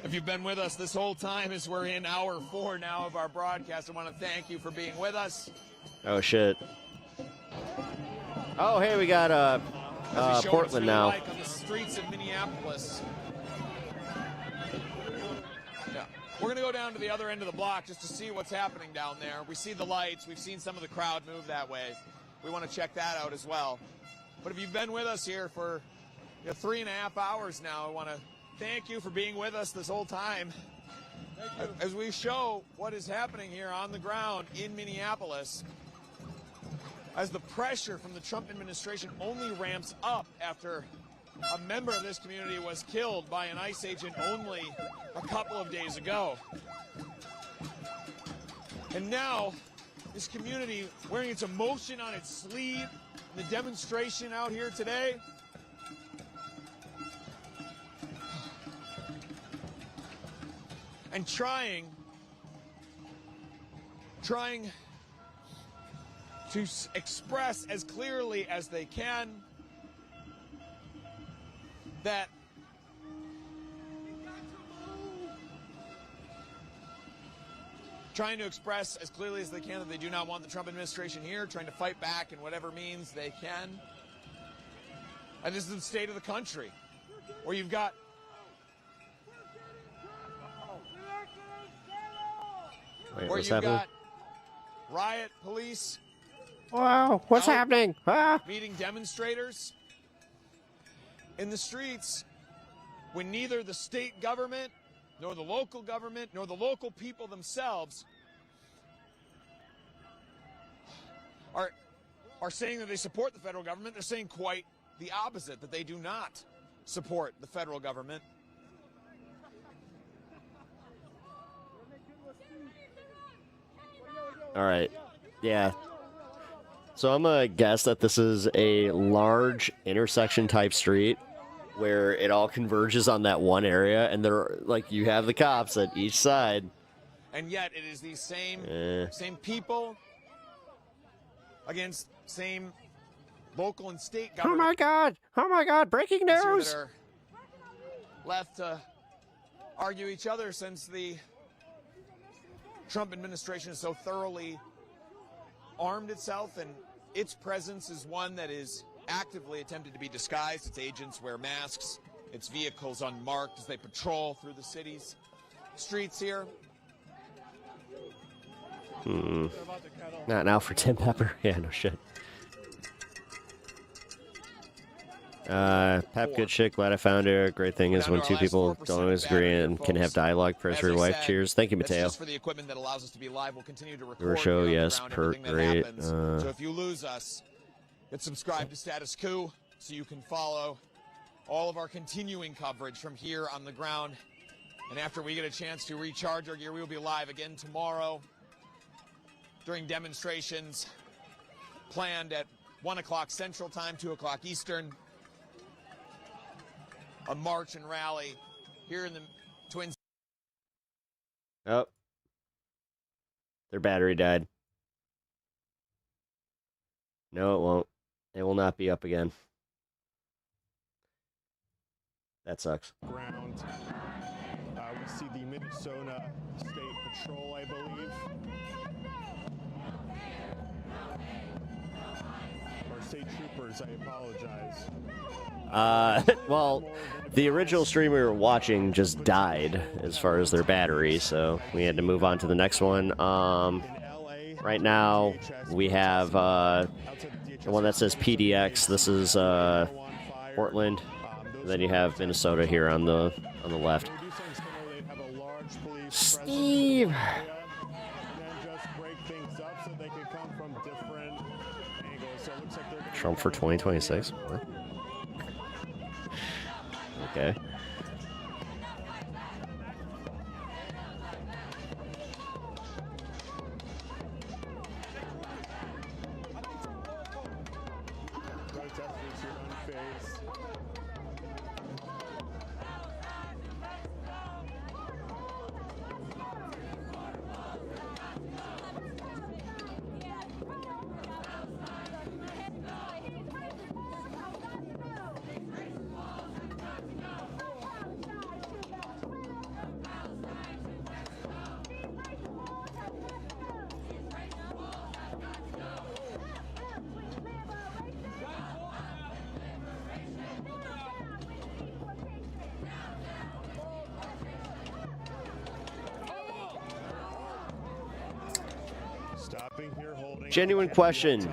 If you've been with us this whole time as we're in hour 4 now of our broadcast, I want to thank you for being with us. Oh, shit. Oh, hey, we got Portland now. On the streets of Minneapolis. Yeah. We're going to go down to the other end of the block just to see what's happening down there. We see the lights. We've seen some of the crowd move that way. We want to check that out as well. But if you've been with us here for 3.5 hours now, I want to thank you for being with us this whole time as we show what is happening here on the ground in Minneapolis as the pressure from the Trump administration only ramps up after a member of this community was killed by an ICE agent only a couple of days ago. And now this community wearing its emotion on its sleeve, the demonstration out here today, and trying to express as clearly as they can that trying to express as clearly as they can that they do not want the Trump administration here, trying to fight back in whatever means they can. And this is the state of the country, where you've got got riot police. Wow, what's happening? Ah. Meeting demonstrators in the streets when neither the state government, nor the local government, nor the local people themselves are saying that they support the federal government. They're saying quite the opposite, that they do not support the federal government. All right. Yeah. So I'm going to guess that this is a large intersection type street where it all converges on that one area, and they're like, you have the cops at each side. And yet it is these same people against same local and state government. Oh my God! Oh my God! Breaking news! That are left to argue each other since the Trump administration has so thoroughly armed itself, and its presence is one that is actively attempted to be disguised. Its agents wear masks, its vehicles unmarked as they patrol through the city's streets here. Not now for Tim Pepper. Yeah, no shit. Pep, good shit. Glad I found her. Great thing is when two people don't always agree and can have dialogue. Press for your wife. Cheers. Thank you, Mateo. Just for the equipment that allows us to be live. We'll continue to record show, here on yes, the ground, Pert, everything great. that happens. So if you lose us, get subscribed to Status Coup so you can follow all of our continuing coverage from here on the ground. And after we get a chance to recharge our gear, we will be live again tomorrow during demonstrations planned at 1 o'clock Central Time, 2 o'clock Eastern. A march and rally here in the Twin. Oh. Their battery died. No, it won't. It will not be up again. That sucks. Ground. We see the Minnesota State Patrol, I believe. Or state troopers, I apologize. Well, the original stream we were watching just died as far as their battery, so we had to move on to the next one. Right now, we have the one that says PDX. This is Portland. And then you have Minnesota here on the left. Steve! Trump for 2026? What? Okay. Genuine question.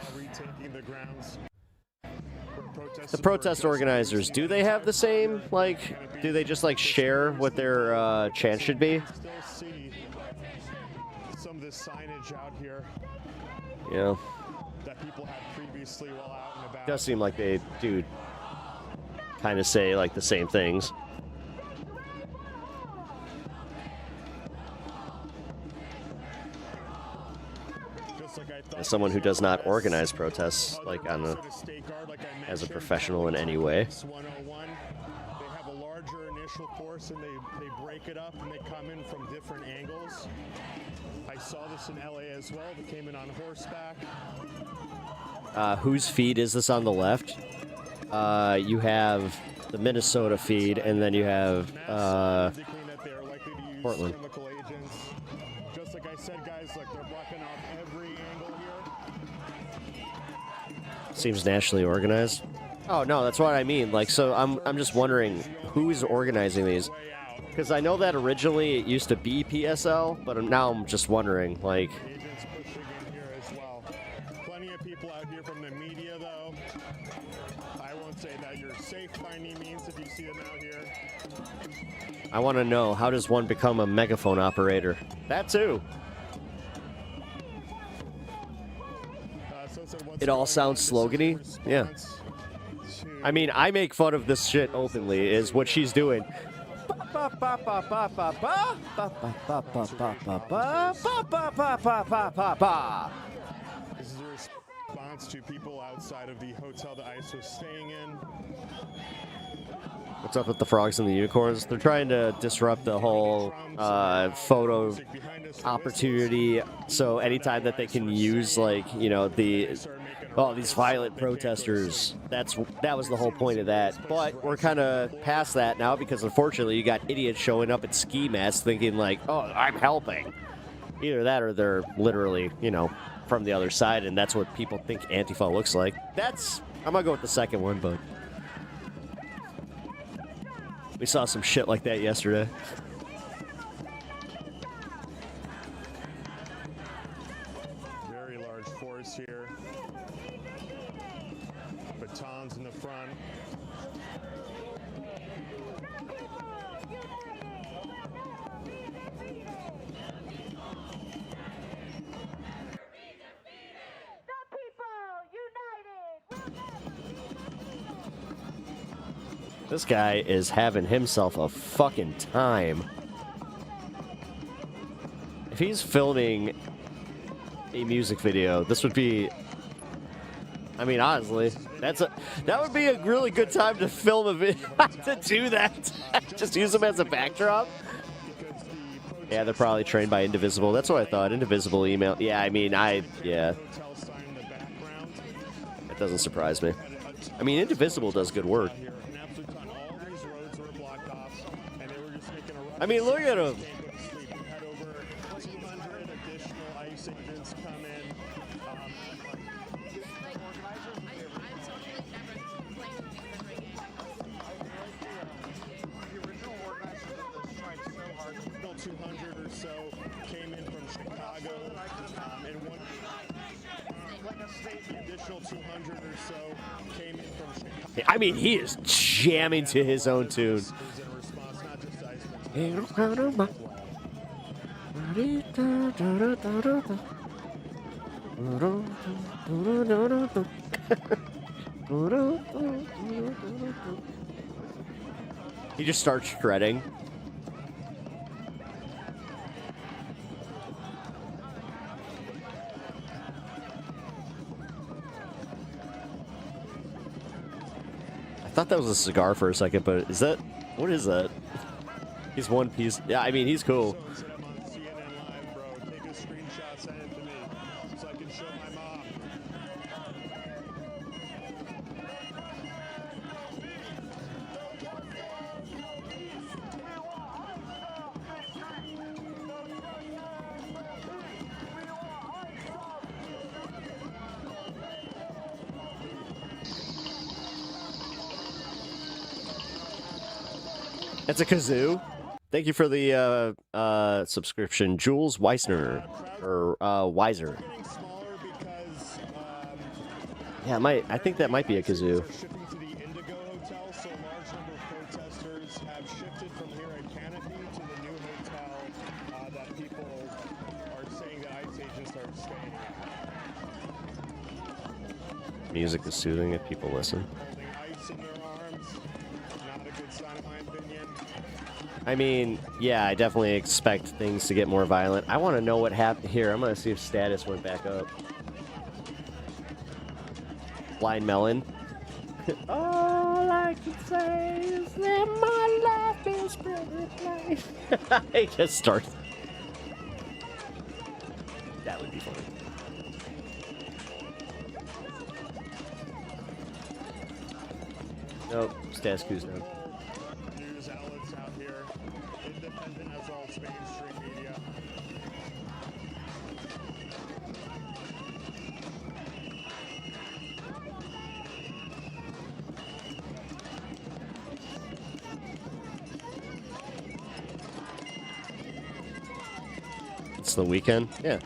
The protest organizers, do they have the same, like, do they just, like, share what their chant should be? Some of this signage out here. Yeah. That people had previously while out and about. It does seem like they do kind of say, like, the same things. As someone who does not organize protests, like as a professional in any way. They have a larger initial course and they break it up and they come in from different angles. I saw this in LA as well. They came in on horseback. Whose feed is this on the left? You have the Minnesota feed, and then you have Portland. Just like I said, guys, like they're blocking off every angle here. Seems nationally organized. Oh no, that's what I mean. Like, so I'm just wondering who is organizing these, because I know that originally it used to be PSL, but now I'm just wondering, like. Agents pushing in here as well. Plenty of people out here from the media, though. I won't say that you're safe by any means if you see them out here. I want to know, how does one become a megaphone operator? That too. It all sounds slogany. Yeah. I mean, I make fun of this shit openly, is what she's doing. This is a response to people outside of the hotel that ICE was staying in. What's up with the frogs and the unicorns? They're trying to disrupt the whole photo opportunity. So anytime that they can use, like, you know, these violent protesters, that was the whole point of that. But we're kind of past that now, because unfortunately you got idiots showing up at ski masks thinking like, oh, I'm helping. Either that or they're literally, you know, from the other side, and that's what people think Antifa looks like. I'm gonna go with the second one, but we saw some shit like that yesterday. Very large force here. Batons in the front. This guy is having himself a fucking time. If he's filming a music video, this would be, I mean, honestly, that would be a really good time to film a video, to do that. Just use them as a backdrop. Yeah, they're probably trained by Indivisible. That's what I thought. Indivisible email. Yeah, I mean, yeah. That doesn't surprise me. I mean, Indivisible does good work. I mean, look at him. I mean, he is jamming to his own tune. He just starts shredding. I thought that was a cigar for a second, but is that... What is that? He's one piece. Yeah, I mean, he's cool. It's a kazoo. Thank you for the subscription, Jules Weisner, or Weiser. Yeah, I think that might be a kazoo. Music is soothing if people listen. I mean, yeah, I definitely expect things to get more violent. I want to know what happened here. I'm going to see if status went back up. Blind Melon. All I can say is that my life is pretty plain. It just starts. That would be funny. Nope, status quo's down. News outlets out here, independent as well as mainstream media. It's the weekend? Yeah.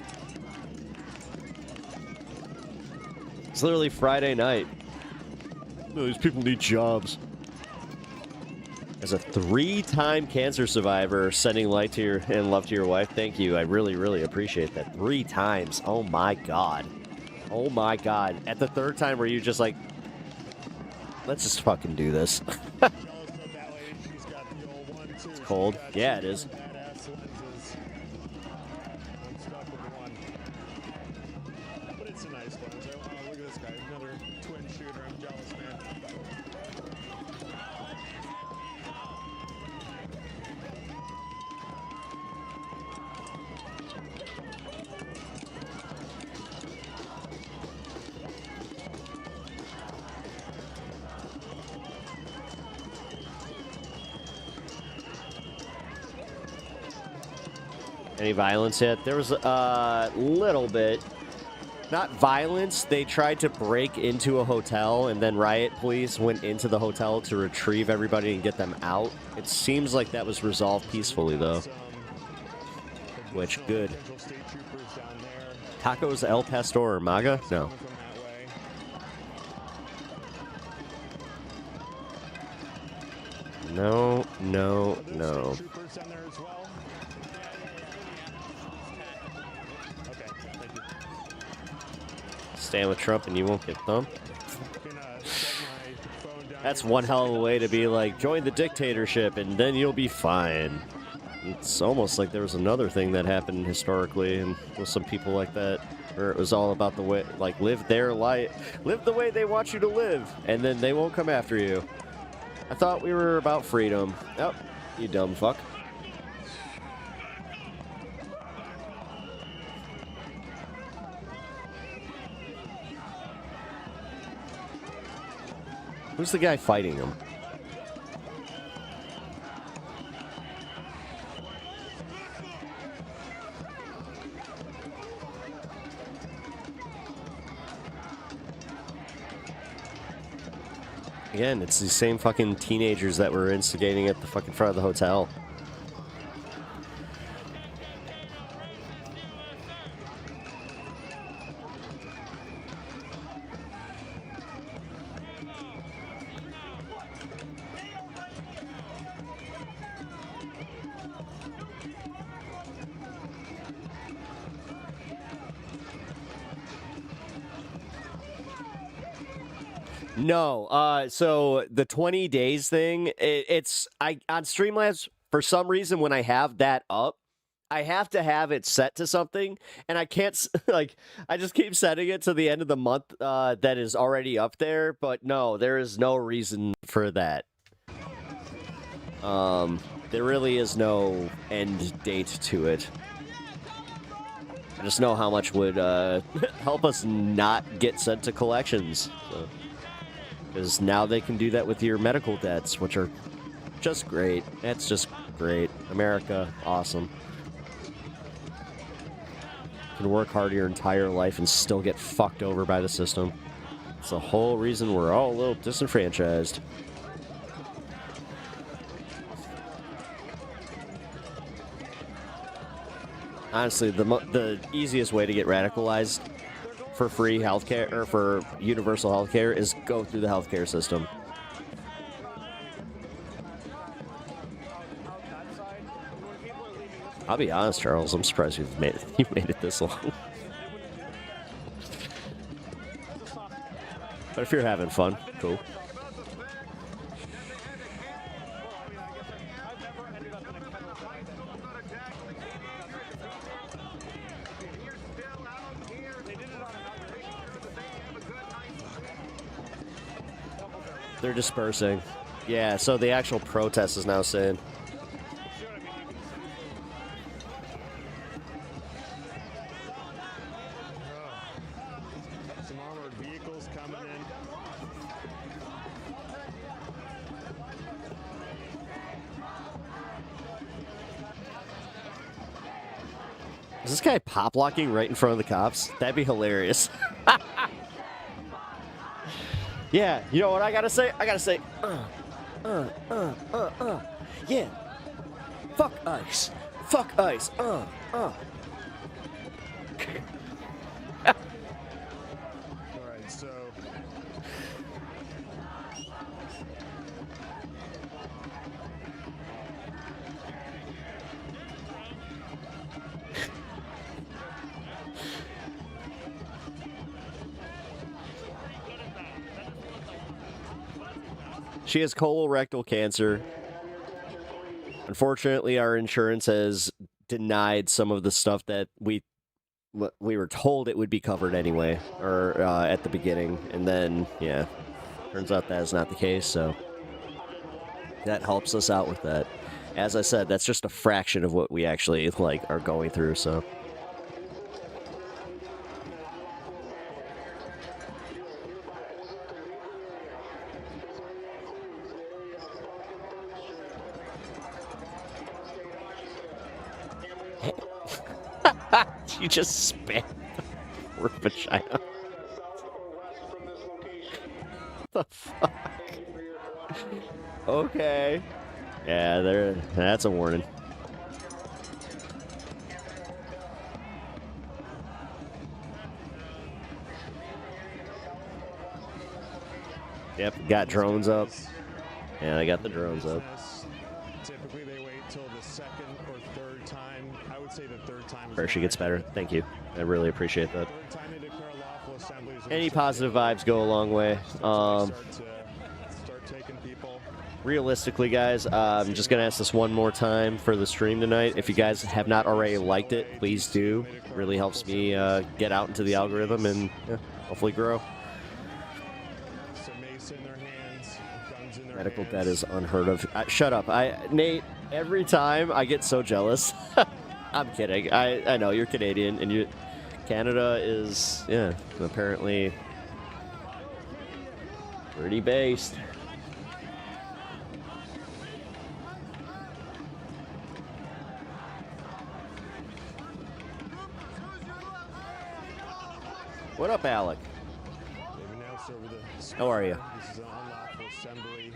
It's literally Friday night. No, these people need jobs. As a 3-time cancer survivor, sending light to your and love to your wife, thank you. I really, really appreciate that. 3 times. Oh my god. Oh my god. At the 3rd time, were you just like, let's just fucking do this? It's cold. Yeah, it is. It's a nice one. So, look at this guy, another twin shooter. I'm jealous, man. Any violence yet? There was a little bit. Not violence. They tried to break into a hotel, and then riot police went into the hotel to retrieve everybody and get them out. It seems like that was resolved peacefully, though. Which, good. Tacos El Pastor or MAGA? No. No, no, no. Stand with Trump and you won't get thumped. That's one hell of a way to be like, join the dictatorship and then you'll be fine. It's almost like there was another thing that happened historically and with some people like that, where it was all about the way, like, live their life, live the way they want you to live, and then they won't come after you. I thought we were about freedom. Oh, you dumb fuck. Who's the guy fighting him? Again, it's these same fucking teenagers that were instigating at the fucking front of the hotel. No, so the 20 days thing, it's on Streamlabs, for some reason, when I have that up, I have to have it set to something, and I can't, like, I just keep setting it to the end of the month that is already up there, but no, there is no reason for that. There really is no end date to it. I just know how much would help us not get sent to collections, so. Because now they can do that with your medical debts, which are just great. That's just great. America, awesome. You can work hard your entire life and still get fucked over by the system. It's the whole reason we're all a little disenfranchised. Honestly, the easiest way to get radicalized for free healthcare or for universal healthcare is go through the healthcare system. I'll be honest, Charles. I'm surprised you've made it this long. But if you're having fun, cool. They're dispersing. Yeah, so the actual protest is now saying. Some armored vehicles coming in. Is this guy pop locking right in front of the cops? That'd be hilarious. Yeah, you know what I gotta say? I gotta say, yeah. Fuck ICE. Fuck ICE. Alright, so she has colorectal cancer. Unfortunately, our insurance has denied some of the stuff that we were told it would be covered anyway, or at the beginning, and then, yeah, turns out that is not the case, so that helps us out with that. As I said, that's just a fraction of what we actually, like, are going through, so... You just spammed the word vagina. What the fuck? Okay. Yeah, that's a warning. Yep, got drones up. Yeah, I got the drones up. typically they wait till the second or third time. I would say the third time. Pressure gets better. Thank you. I really appreciate that. Third time they declare lawful assemblies. Any positive vibes go a long way. Start taking people. Realistically, guys, I'm just going to ask this one more time for the stream tonight. If you guys have not already liked it, please do. It really helps me get out into the algorithm and hopefully grow. Medical debt is unheard of. Shut up. Nate, every time I get so jealous. I'm kidding. I know you're Canadian, and Canada is, yeah, apparently pretty based. What up, Alec? How are you? This is an unlawful assembly.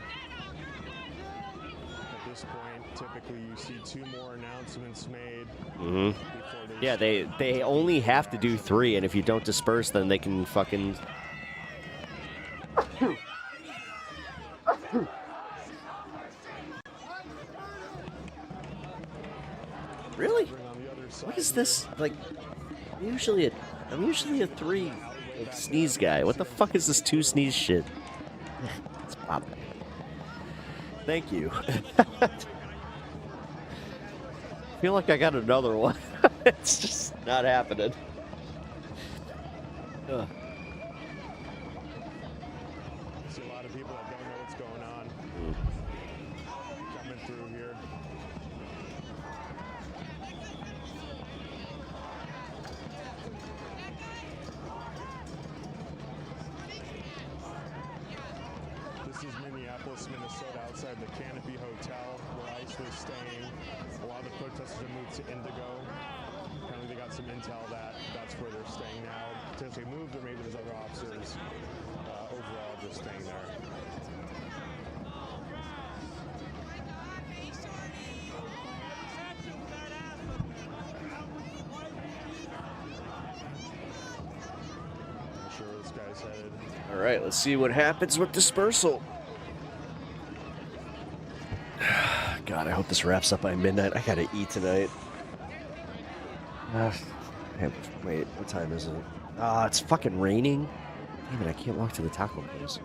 At this point, typically you see 2 more announcements made. Mm-hmm. Yeah, they only have to do 3, and if you don't disperse, then they can fucking... Really? What is this? Like, I'm usually a 3 like, sneeze guy. What the fuck is this 2 sneeze shit? It's popping. Thank you. I feel like I got another one. It's just not happening. Ugh. See a lot of people that don't know what's going on coming through here. This is Minneapolis, Minnesota, outside the Canopy Hotel where ICE was staying. A lot of the protesters have moved to Indigo. Apparently they got some intel that that's where they're staying now. Potentially moved, or maybe there's other officers overall just staying there. I'm sure this guy's headed. All right, let's see what happens with dispersal. God, I hope this wraps up by midnight. I gotta eat tonight. Wait, what time is it? It's fucking raining. Damn it, I can't walk to the taco place.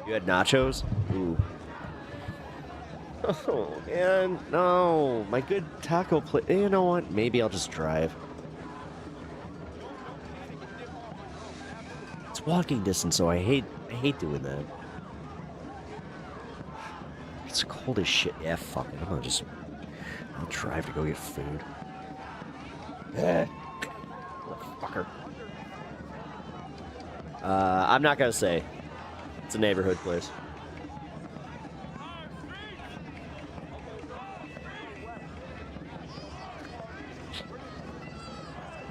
You had nachos? Ooh. Oh, man, no. My good taco place. You know what? Maybe I'll just drive. It's walking distance, so I hate doing that. It's cold as shit. Yeah, fuck it. I'll drive to go get food. Fucker. I'm not gonna say. It's a neighborhood place.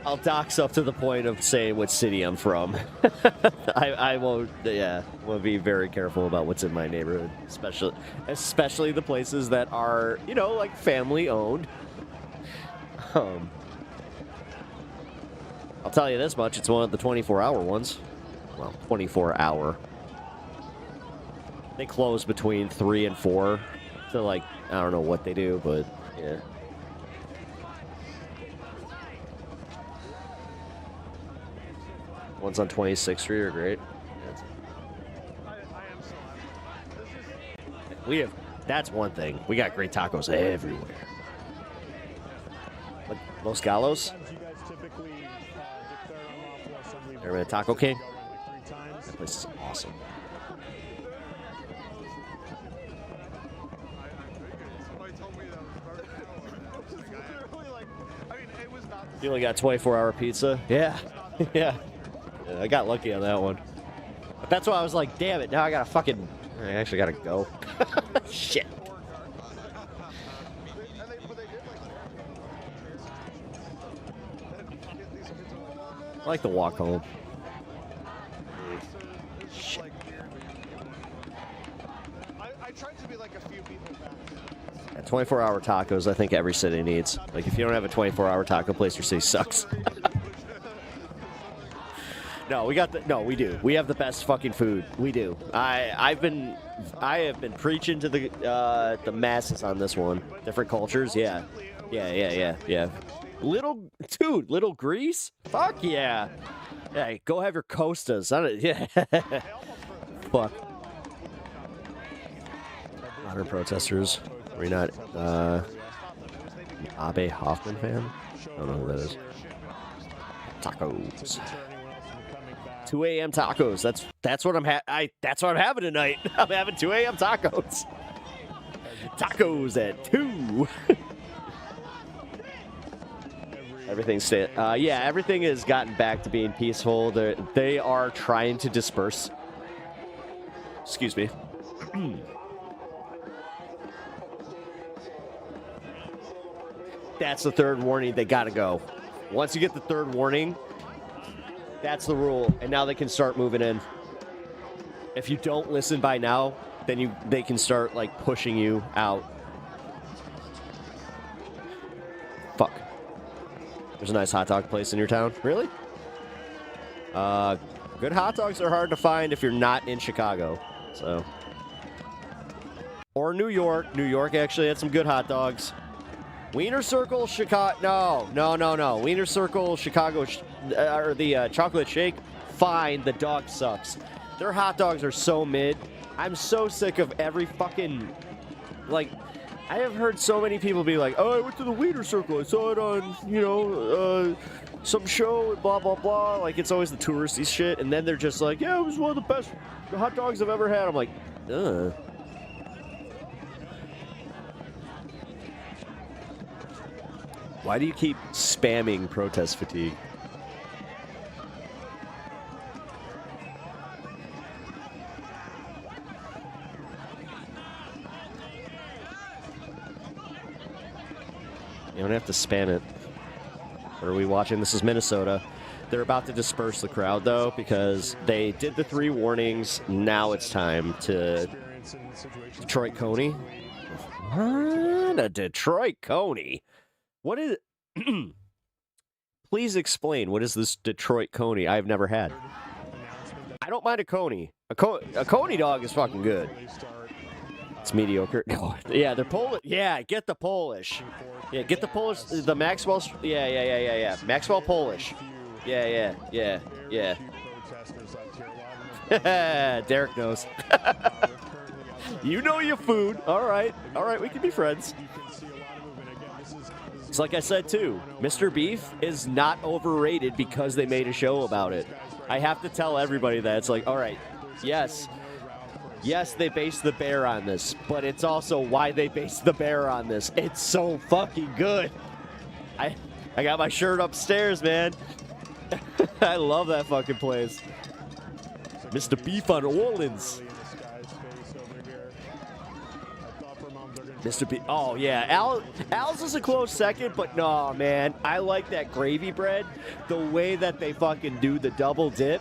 I'll dox up to the point of saying what city I'm from. I won't, yeah, we'll be very careful about what's in my neighborhood, especially the places that are, you know, like family owned. I'll tell you this much, it's one of the 24-hour ones. Well, 24-hour. They close between 3 and 4. So, like, I don't know what they do, but, yeah. Ones on 26th Street are great. Yeah, that's one thing. We got great tacos everywhere. Like Los Galos. Ever been a Taco King? That place is awesome. You only got 24-hour pizza? Yeah. Yeah. I got lucky on that one. But that's why I was like, damn it, now I gotta fucking... I actually gotta go. Shit. I like to walk home. Shit. I tried to be like a few people back. 24-hour tacos, I think every city needs. Like, if you don't have a 24-hour taco place, your city sucks. No, we got the. No, we do. We have the best fucking food. We do. I have been preaching to the masses on this one. Different cultures, yeah. Little Greece? Fuck yeah. Yeah, go have your Costas. Yeah. Fuck. Modern protesters. Are you not Abe Hoffman fan? I don't know who that is. Tacos. 2 a.m. tacos. That's what I'm that's what I'm having tonight. I'm having 2 a.m. tacos. Tacos at 2. Everything has gotten back to being peaceful. They are trying to disperse. Excuse me. That's the third warning. They gotta go. Once you get the third warning, that's the rule, and now they can start moving in. If you don't listen by now, then they can start like pushing you out. Fuck. There's a nice hot dog place in your town. Really? Good hot dogs are hard to find if you're not in Chicago. So. Or New York. New York actually had some good hot dogs. Wiener Circle, Chicago. No. Wiener Circle, Chicago, or the chocolate shake, fine. The dog sucks. Their hot dogs are so mid. I'm so sick of every fucking, like, I have heard so many people be like, oh, I went to the Wiener Circle. I saw it on, some show, blah, blah, blah. Like, it's always the touristy shit. And then they're just like, yeah, it was one of the best hot dogs I've ever had. I'm like, ugh. Why do you keep spamming protest fatigue? You don't have to spam it. What are we watching? This is Minnesota. They're about to disperse the crowd, though, because they did the 3 warnings. Now it's time to... Detroit Coney? What? A Detroit Coney? What is it? Please explain. What is this Detroit Coney I've never had? I don't mind a Coney. A Coney dog is fucking good. It's mediocre. No. Yeah, they're Polish. Yeah, get the Polish. Yeah, get the Polish. The Maxwell. Yeah. Maxwell Polish. Yeah. Derek knows. You know your food. All right, we can be friends. It's like I said, too. Mr. Beef is not overrated because they made a show about it. I have to tell everybody that. It's like, all right, yes, they based the bear on this, but it's also why they based the bear on this. It's so fucking good. I got my shirt upstairs, man. I love that fucking place. Mr. Beef on Orleans. Mr. Beef. Oh, yeah. Al's is a close second, but no, man. I like that gravy bread. The way that they fucking do the double dip.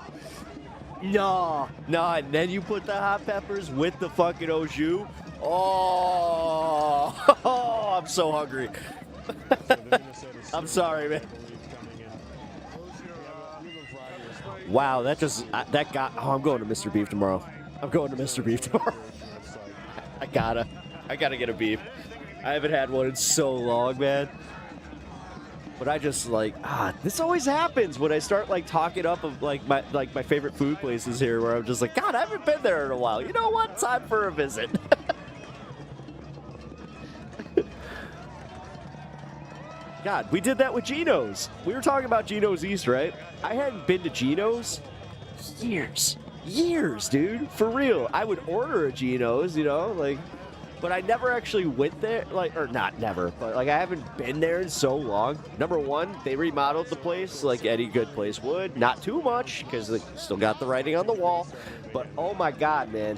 No, and then you put the hot peppers with the fucking au jus. Oh, I'm so hungry. I'm sorry, man. Wow, that got. Oh, I'm going to Mr. Beef tomorrow. I gotta get a beef. I haven't had one in so long, man. But I just this always happens when I start talking up of my favorite food places here, where I'm just like, God, I haven't been there in a while. You know what? Time for a visit. God, we did that with Geno's. We were talking about Geno's East, right? I hadn't been to Geno's years, dude. For real. I would order a Geno's, but I never actually went there, or not never, but I haven't been there in so long. Number one, they remodeled the place like any good place would. Not too much, because they still got the writing on the wall. But oh my God, man.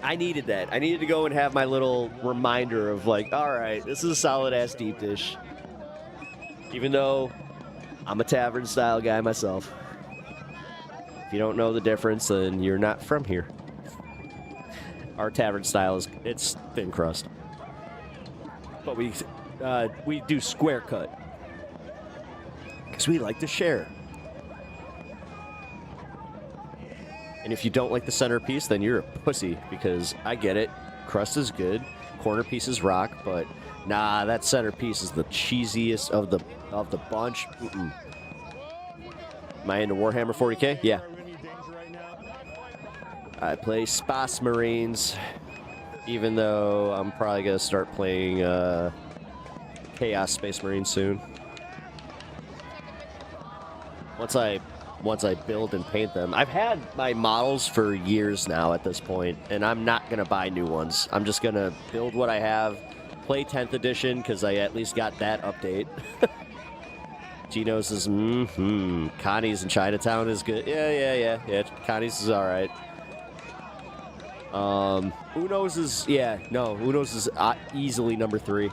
I needed that. I needed to go and have my little reminder of all right, this is a solid ass deep dish. Even though I'm a tavern style guy myself. If you don't know the difference, then you're not from here. Our tavern style it's thin crust. But we do square cut. Because we like to share. And if you don't like the centerpiece, then you're a pussy, because I get it. Crust is good, corner pieces rock, but nah, that centerpiece is the cheesiest of the bunch. Mm-mm. Am I into Warhammer 40K? Yeah. I play Space Marines, even though I'm probably gonna start playing Chaos Space Marines soon. Once I build and paint them. I've had my models for years now at this point, and I'm not gonna buy new ones. I'm just gonna build what I have, play 10th edition, because I at least got that update. Geno's is, Connie's in Chinatown is good. Yeah. Connie's is alright. Uno's is, Uno's is easily number 3.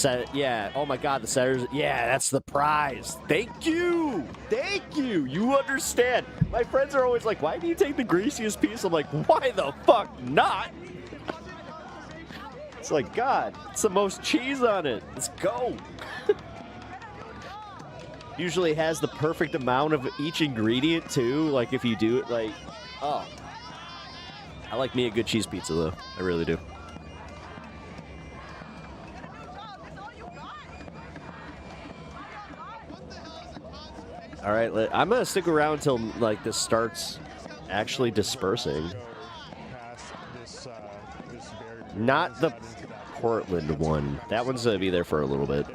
Oh my God, the setters. Yeah, that's the prize. Thank you. You understand. My friends are always like, why do you take the greasiest piece? I'm like, why the fuck not? It's like, God, it's the most cheese on it. Let's go. Usually has the perfect amount of each ingredient too. If you do it I like me a good cheese pizza though. I really do. All right, I'm gonna stick around until this starts actually dispersing. Not the Portland one. That one's gonna be there for a little bit.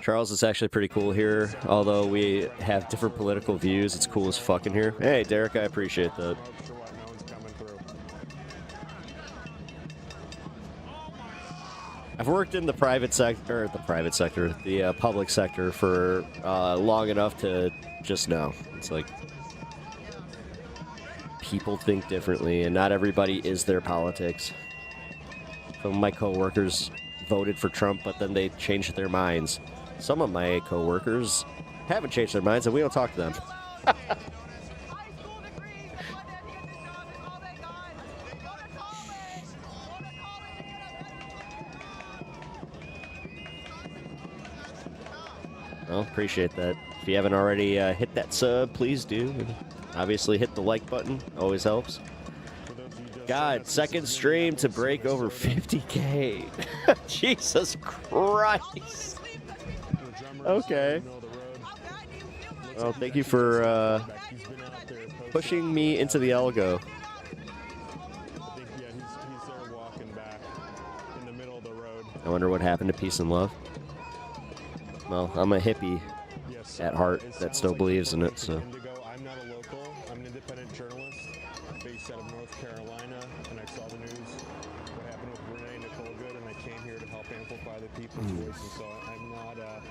Charles, it's actually pretty cool here. Although we have different political views, it's cool as fuck in here. Hey, Derek, I appreciate that. I've worked in the private sector, the public sector for long enough to just know. It's like people think differently, and not everybody is their politics. Some of my coworkers voted for Trump, but then they changed their minds. Some of my coworkers haven't changed their minds, and we don't talk to them. Well, appreciate that. If you haven't already hit that sub, please do. And obviously, hit the like button. Always helps. God, second stream to break over 50K. Jesus Christ. Okay. Well, thank you for pushing me into the algo. I wonder what happened to peace and love. Well, I'm a hippie at heart that still believes in it, so. I'm not a local. I'm an independent journalist based out of North Carolina, and I saw the news. What happened with Renee Nicole Good and came here to help amplify the people's voices. So I'm not a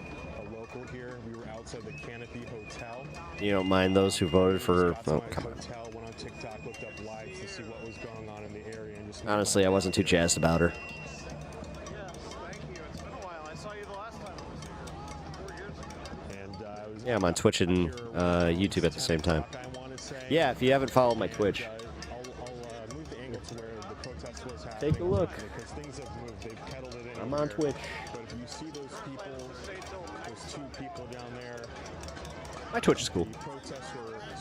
local here. We were outside the Canopy Hotel. You don't mind those who voted for... Got to Oh, my come on. hotel, went on TikTok, looked up lives to see what was going on in the area. And just Honestly, I wasn't too jazzed about her. Yeah, I'm on Twitch and YouTube at the same time. Yeah, if you haven't followed my Twitch, take a look. I'm on Twitch. But if you see those people, those 2 people down there, My Twitch is cool.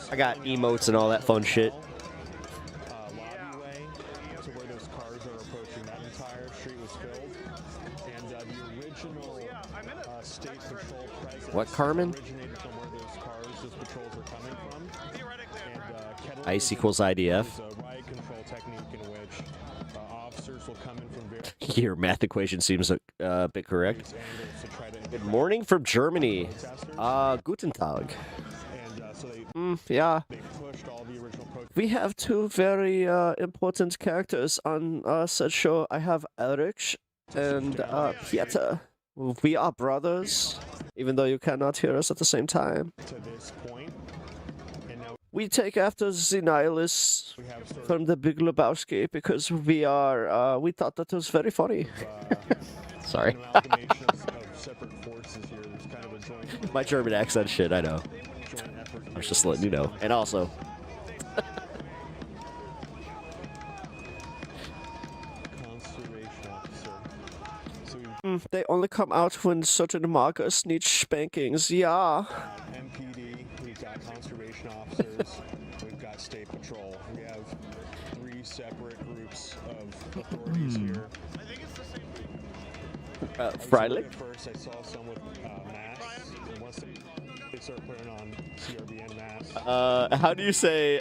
I got emotes and all that fun shit. lobbyway to where those cars are approaching, that entire street was filled. And the original state patrol presence What, Carmen? originated from where those cars, those patrols are coming from. And ICE equals IDF. is a riot control technique in which officers will come in from various Your math equation seems a bit correct. Good morning from Germany. Guten Tag. Yeah. We have 2 very important characters on said show. I have Erich and Pieter. We are brothers, even though you cannot hear us at the same time. to this point. And now We take after the nihilists from the Big Lebowski because we are, we thought that was very funny. Sorry. amalgamation of separate forces here. There's kind of a joint My German accent shit, I know. effort. I was just letting you know. And also, Conservation officer. So we they only come out when certain markers need spankings. Yeah. MPD, we've got conservation officers, we've got state patrol. We have 3 separate groups of authorities here. Freilich? At first, I saw some with masks. And once they start putting on CRBN masks, How do you say,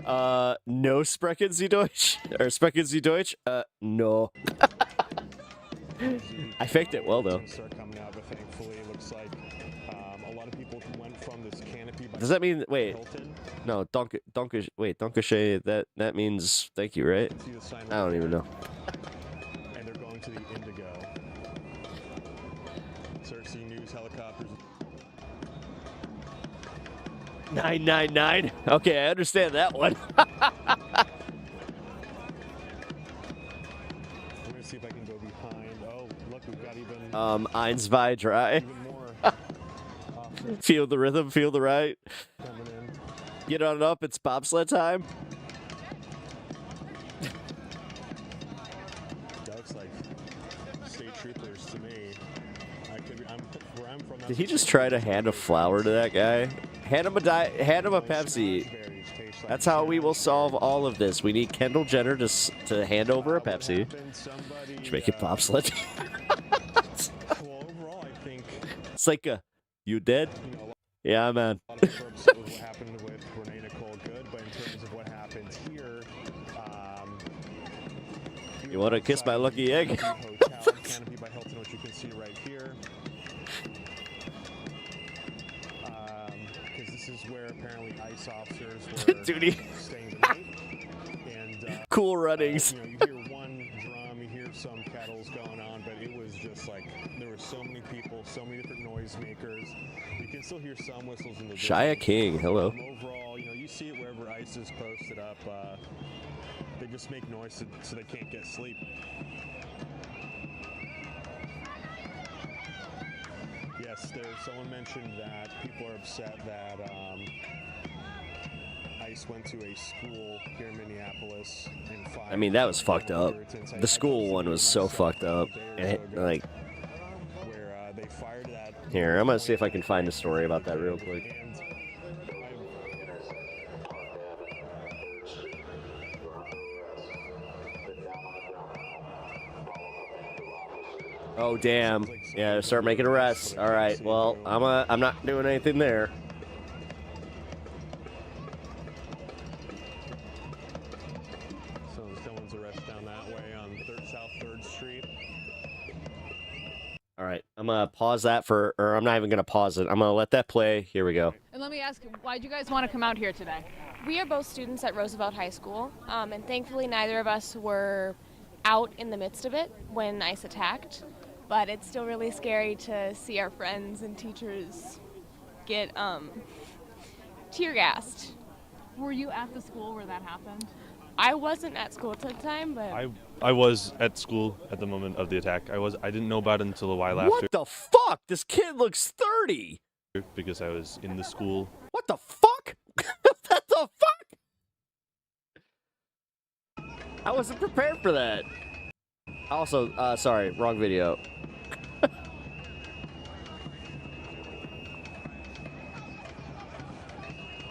no sprechen Sie Deutsch? Or sprechen Sie Deutsch? No. I faked it well, though. start coming out, but thankfully, it looks like a lot of people went from this canopy. By Does that mean, wait, Hilton. no, danke schön, that means thank you, right? See the sign I don't even know. And they're going to the Indigo. Start seeing news helicopters. 999. Okay, I understand that one. I'm gonna see if I can go behind. Oh, look, we've got even Eins, zwei, drei. even more Feel the rhythm, feel the right. coming in. Get on up, it's bobsled time. That looks like state troopers to me. Where I'm from. Did he just try to hand a flower to that guy? Hand him a Pepsi. That's how we will solve all of this. We need Kendall Jenner to hand over a Pepsi. Should make it bobsled. Well, overall, I think It's like you dead? Yeah, man. a lot of people are upset with what happened with Renee Nicole Good, but in terms of what happened here, You want to kiss my lucky egg? Hotel, Canopy by Hilton, which you can see right here. Because this is where apparently ICE officers were Duty. staying the night. And Cool runnings. you hear one drum, you hear some kettles going on, but it was just like there were so many people, so many different noisemakers. You can still hear some whistles in the Shia distance. King, hello. Overall, you see it wherever ICE is posted up. They just make noise so they can't get sleep. Yes, someone mentioned that people are upset that ICE went to a school here in Minneapolis and fired. I mean, that was fucked up. The school one was so fucked up. And like, where they fired that. here, I'm gonna see if I can find a story about that real quick. Oh damn! Yeah, start making arrests. All right. Well, I'm not doing anything there. So someone's arrested down that way on South 3rd Street. All right. I'm gonna pause that or I'm not even gonna pause it. I'm gonna let that play. Here we go. And let me ask, why'd you guys want to come out here today? We are both students at Roosevelt High School, and thankfully neither of us were out in the midst of it when ICE attacked. but it's still really scary to see our friends and teachers get tear gassed. Were you at the school where that happened? I wasn't at school at the time, but I was at school at the moment of the attack. I didn't know about it until a while after. What the fuck? This kid looks 30. Because I was in the school. What the fuck? What the fuck? I wasn't prepared for that. Also, sorry, wrong video.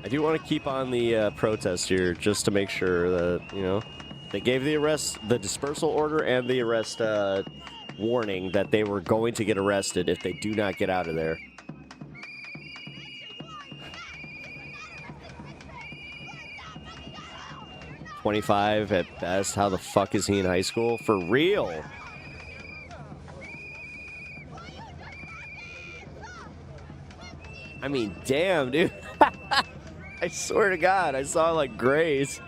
I do want to keep on the protest here just to make sure that, you know, they gave the dispersal order and the arrest warning that they were going to get arrested if they do not get out of there. .25 at best. How the fuck is he in high school? For real? I mean, damn, dude. I swear to God, I saw like grays.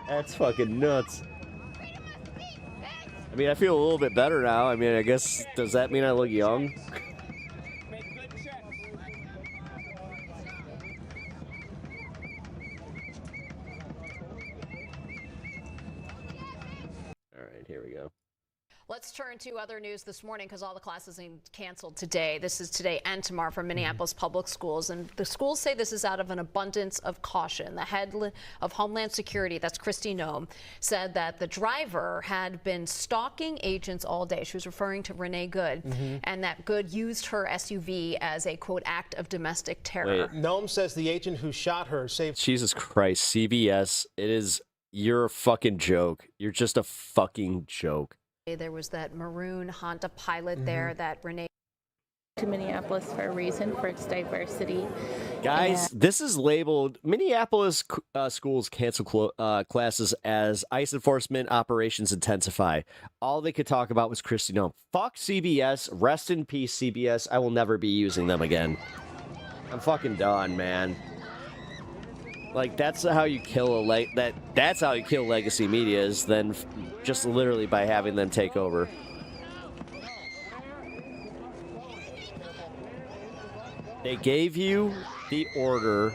That's fucking nuts. I mean, I feel a little bit better now. I mean, I guess, does that mean I look young? All right, here we go. Let's turn to other news this morning because all the classes are canceled today. This is today and tomorrow for Minneapolis public schools. And the schools say this is out of an abundance of caution. The head of Homeland Security, that's Kristi Noem, said that the driver had been stalking agents all day. She was referring to Renee Good, and that Good used her SUV as a, quote, act of domestic terror. Wait. Noem says the agent who shot her saved... Jesus Christ, CBS, you're a fucking joke. You're just a fucking joke. There was that maroon Honda Pilot there that Renee... To Minneapolis for a reason, for its diversity. Guys, this is labeled Minneapolis schools cancel classes as ICE enforcement operations intensify. All they could talk about was Kristi Noem. Fuck CBS. Rest in peace, CBS. I will never be using them again. I'm fucking done, man. Like, that's how you kill that's how you kill legacy media, is then just literally by having them take over. They gave you the order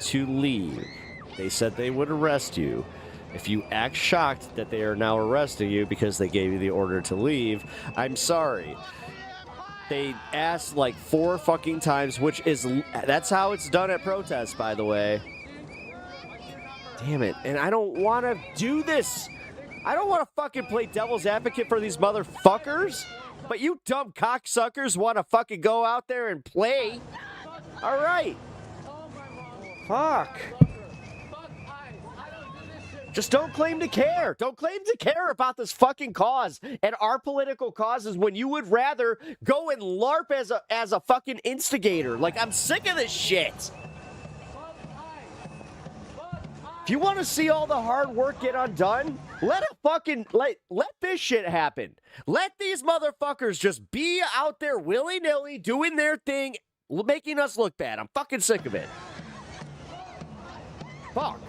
to leave. They said they would arrest you. If you act shocked that they are now arresting you because they gave you the order to leave, I'm sorry. They asked like 4 fucking times, that's how it's done at protests, by the way. Damn it. And I don't want to do this. I don't want to fucking play devil's advocate for these motherfuckers. But you dumb cocksuckers want to fucking go out there and play. All right. Fuck. Just don't claim to care. Don't claim to care about this fucking cause and our political causes when you would rather go and LARP as a fucking instigator. Like, I'm sick of this shit. If you want to see all the hard work get undone, let this shit happen. Let these motherfuckers just be out there willy-nilly doing their thing, making us look bad. I'm fucking sick of it. Fuck.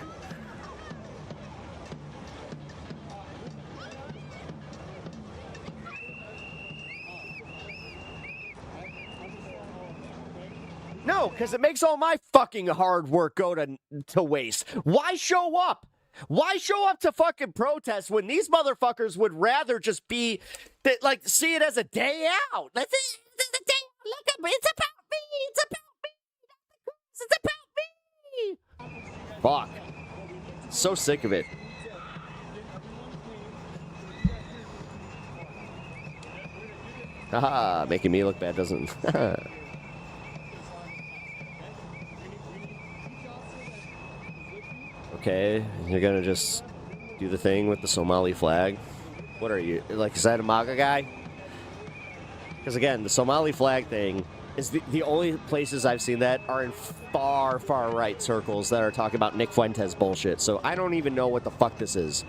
No, because it makes all my fucking hard work go to waste. Why show up? Why show up to fucking protest when these motherfuckers would rather just be, like, see it as a day out? Let's see, it's a day. Look at me. It's about me. It's about me. It's about me. Fuck. So sick of it. Haha, making me look bad doesn't. Okay, you're gonna just do the thing with the Somali flag? What are you, like, is that a MAGA guy? Because again, the Somali flag thing is the only places I've seen that are in far, far right circles that are talking about Nick Fuentes bullshit, so I don't even know what the fuck this is.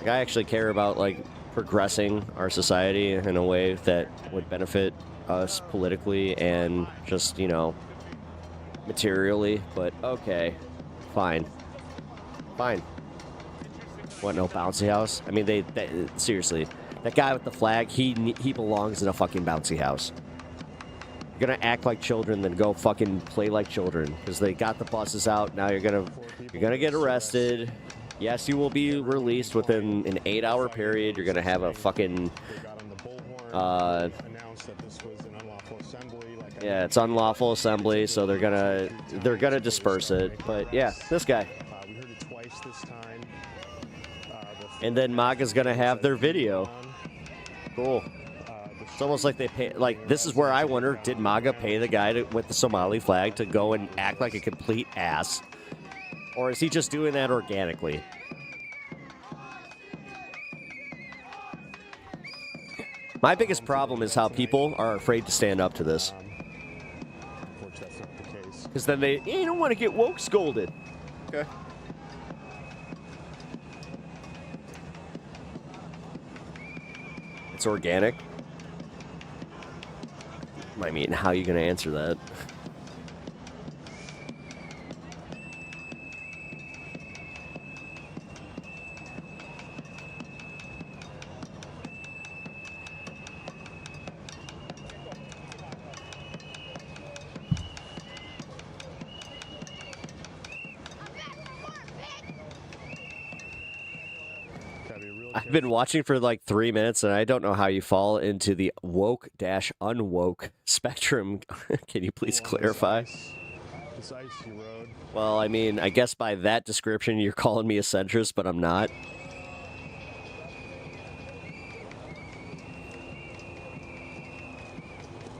Like, I actually care about, like, progressing our society in a way that would benefit us politically and just, you know, materially, but okay, fine. Fine. What, no bouncy house? I mean, they seriously, that guy with the flag, he belongs in a fucking bouncy house. You're gonna act like children, then go fucking play like children, because they got the buses out. Now you're gonna get arrested. Yes, you will be released within an 8-hour period. You're gonna have a fucking yeah, it's unlawful assembly, so they're gonna disperse it. But yeah, this guy. We heard it twice this time. And then MAGA's gonna have their video. Cool. It's almost like they pay. Like, this is where I wonder: did MAGA pay the guy with the Somali flag to go and act like a complete ass, or is he just doing that organically? My biggest problem is how people are afraid to stand up to this. Because then they don't want to get woke scolded. Okay. It's organic. I mean, how are you going to answer that? I've been watching for like 3 minutes, and I don't know how you fall into the woke-unwoke spectrum. Can you please clarify? This icy road. Well, I mean, I guess by that description, you're calling me a centrist, but I'm not.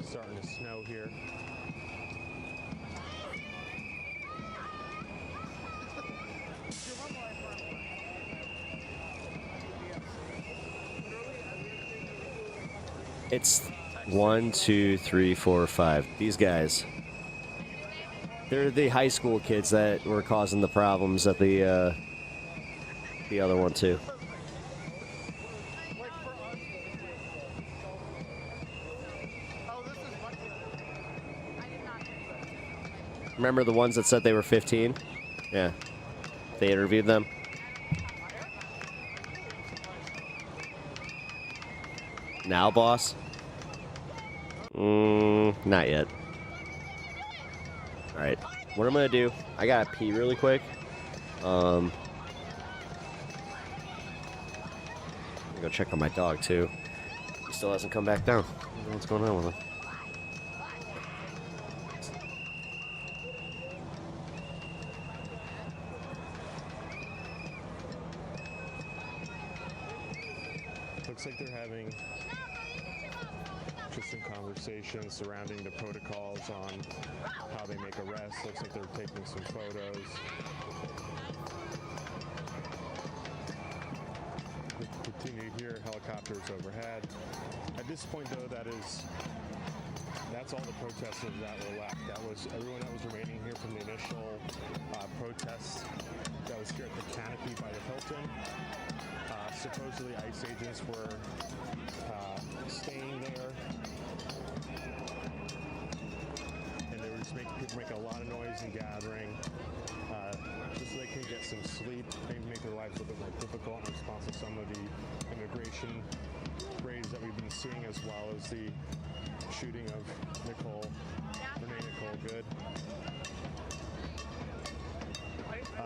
It's starting to snow here. It's 1, 2, 3, 4, 5. These guys. They're the high school kids that were causing the problems at the other one, too. Remember the ones that said they were 15? Yeah. They interviewed them. Now, boss? Not yet. Alright. What I'm gonna do, I gotta pee really quick. I'm gonna go check on my dog, too. He still hasn't come back down. I don't know what's going on with him. Looks like they're having just some conversations surrounding the protocols on how they make arrests. Looks like they're taking some photos. We continue to hear helicopters overhead. At this point, though, that's all the protesters that were left. That was everyone that was remaining here from the initial protests that was here at the canopy by the Hilton. Supposedly ICE agents were staying there, and they were just people making a lot of noise and gathering, just so they can get some sleep, maybe make their lives a little bit more difficult in response to some of the immigration raids that we've been seeing, as well as the shooting of Renee Nicole Good.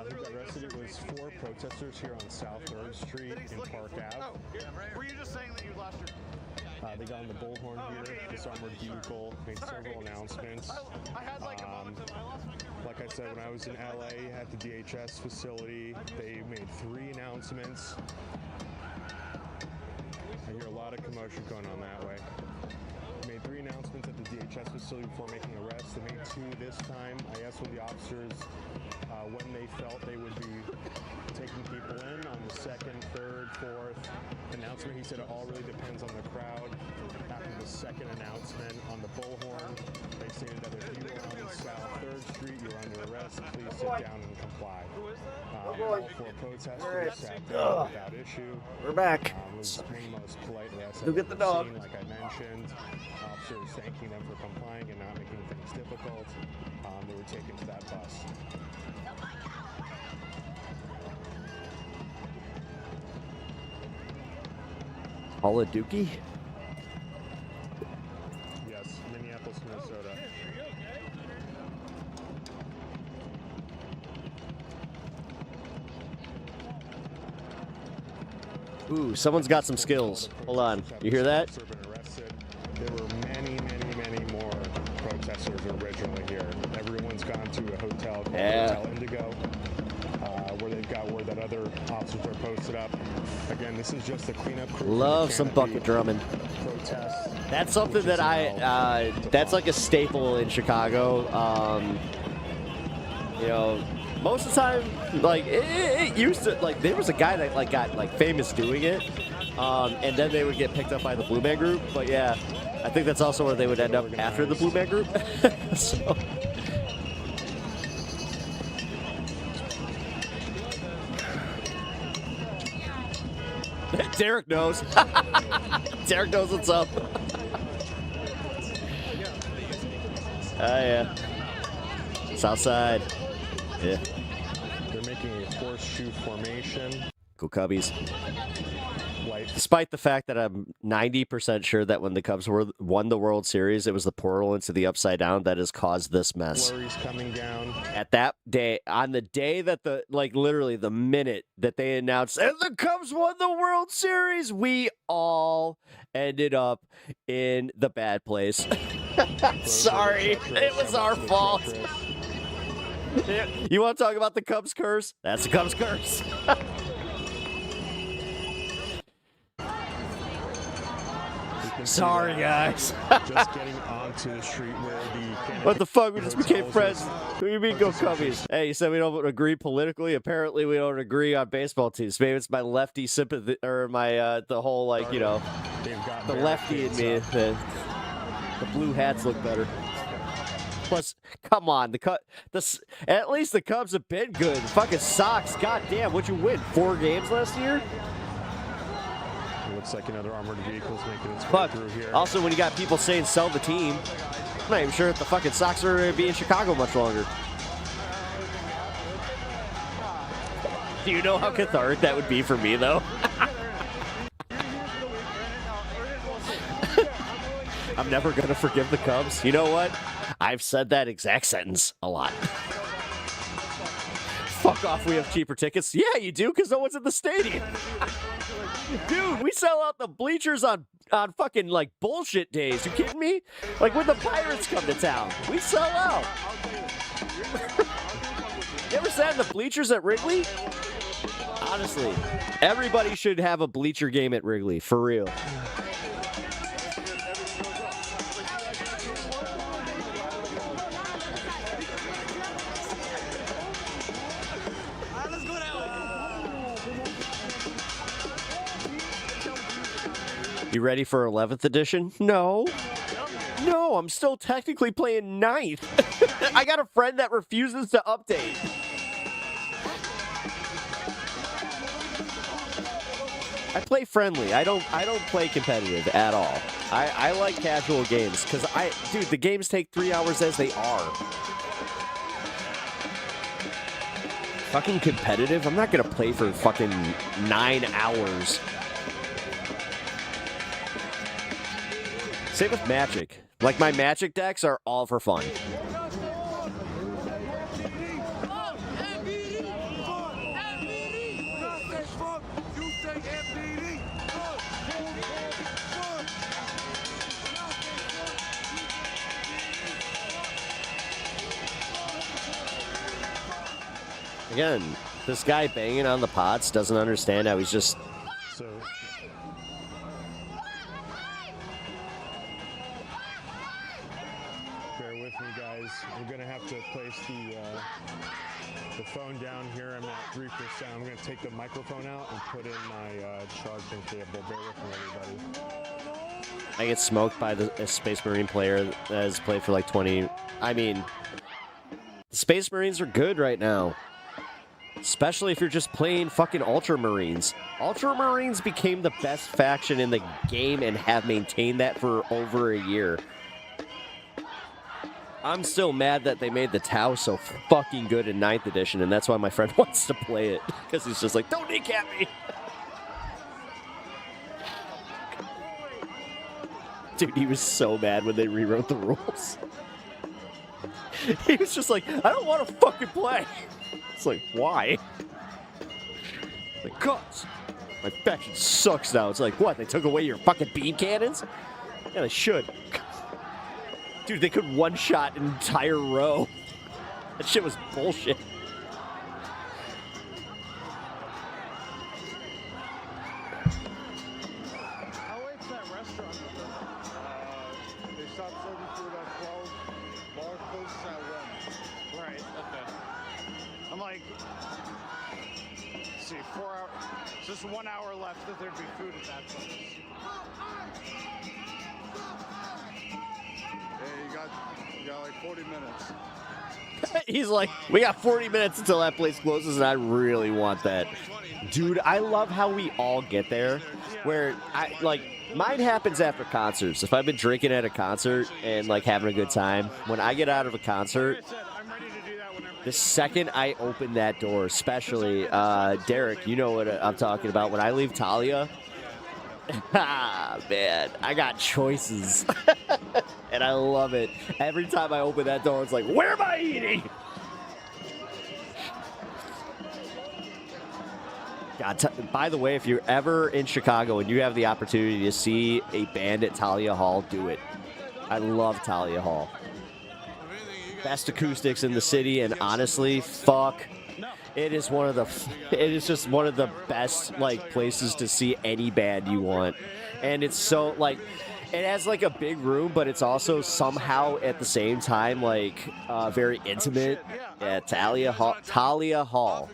Who got arrested? It was 4 protesters here on South 3rd Street in Park Ave. Were you just saying that you lost your... They got on the bullhorn here, this armored vehicle, made several announcements. I had like a moment of... Like I said, when I was in LA at the DHS facility, they made 3 announcements. I hear a lot of commotion going on that way. They made 3 announcements at the DHS facility before making arrests. They made 2 this time. I asked one of the officers when they felt they would be taking people in on the 2nd, 3rd, 4th announcement. He said it all really depends on the crowd. After the 2nd announcement on the bullhorn, they stated that if you were on South 3rd Street, you're under arrest. Please sit down and comply. All 4 protesters sat down without issue. We're back. It was one of the most polite arrests Go get the dog. seen, like I mentioned. Officers thanking them for complying and not making things difficult. They were taken to that bus. Haladuki? Yes, Minneapolis, Minnesota. Ooh, someone's got some skills. Hold on. You hear that? There were many, many, many more protesters originally here. Everyone's gone to a hotel called Hotel Indigo, where they've got word that other officers are posted up. Again, this is just a cleanup crew. Love some bucket drumming. Protests. That's something that that's like a staple in Chicago. You know, most of the time, like it used to, like there was a guy that like got like famous doing it, and then they would get picked up by the Blue Man Group. But yeah, I think that's also where they would end up after the Blue Man Group. So. Derek knows. Derek knows what's up. Yeah. Southside. Yeah. They're making a horseshoe formation. Go Cubbies. Despite the fact that I'm 90% sure that when the Cubs won the World Series, it was the portal into the Upside Down that has caused this mess. Flurries coming down. At that day, on the day that literally the minute that they announced, and the Cubs won the World Series, we all ended up in the bad place. Sorry, it was our fault. You want to talk about the Cubs curse? That's the Cubs curse. Sorry, guys. Just getting onto the street where the what the fuck? We just became friends. What do you mean, go Cubbies? Hey, you said we don't agree politically. Apparently, we don't agree on baseball teams. Maybe it's my lefty sympathy, or my the whole like the lefty in me. The blue hats look better. Plus, come on, at least the Cubs have been good. The fucking Sox, goddamn, what'd you win? 4 games last year? Looks like another armored vehicle's making its way through here. Also, when you got people saying sell the team, I'm not even sure if the fucking Sox are going to be in Chicago much longer. Do you know how cathartic that would be for me, though? I'm never going to forgive the Cubs. You know what? I've said that exact sentence a lot. Fuck off, we have cheaper tickets. Yeah, you do, because no one's in the stadium. Dude, we sell out the bleachers on fucking, like, bullshit days. You kidding me? Like, when the Pirates come to town, we sell out. You ever sat in the bleachers at Wrigley? Honestly, everybody should have a bleacher game at Wrigley, for real. You ready for 11th edition? No. No, I'm still technically playing 9th. I got a friend that refuses to update. I play friendly. I don't play competitive at all. I like casual games because dude, the games take 3 hours as they are. Fucking competitive? I'm not gonna play for fucking 9 hours. Same with Magic. Like, my Magic decks are all for fun. Again, this guy banging on the pots doesn't understand how he's just... We're going to have to place the phone down here. I'm at 3%. I'm going to take the microphone out and put in my charging cable. Bear with me, everybody. I get smoked by a Space Marine player that has played for like 20... I mean, the Space Marines are good right now. Especially if you're just playing fucking Ultramarines. Ultramarines became the best faction in the game and have maintained that for over a year. I'm still mad that they made the Tau so fucking good in 9th edition, and that's why my friend wants to play it. Because he's just like, don't kneecap me! Dude, he was so mad when they rewrote the rules. He was just like, I don't want to fucking play. It's like, why? Like, cuz my faction sucks now. It's like, what? They took away your fucking beam cannons? Yeah, they should. Dude, they could one-shot an entire row. That shit was bullshit. How late's that restaurant? They stop serving food at 12. Bar closes at 1. Right, okay. I'm like, let's see, 4 hours. Just 1 hour left that there'd be food at that place. Yeah, you got like 40 minutes. He's like, we got 40 minutes until that place closes, and I really want that. Dude, I love how we all get there, where, mine happens after concerts. If I've been drinking at a concert and, like, having a good time, when I get out of a concert, the second I open that door, especially, Derek, you know what I'm talking about. When I leave Talia, man, I got choices. And I love it. Every time I open that door, it's like, where am I eating? God, by the way, if you're ever in Chicago and you have the opportunity to see a band at Talia Hall, do it. I love Talia Hall. Best acoustics in the city, and honestly, fuck. It is just one of the best, like, places to see any band you want. And it's so, like, it has, like, a big room, but it's also somehow at the same time, like, very intimate at Talia Hall.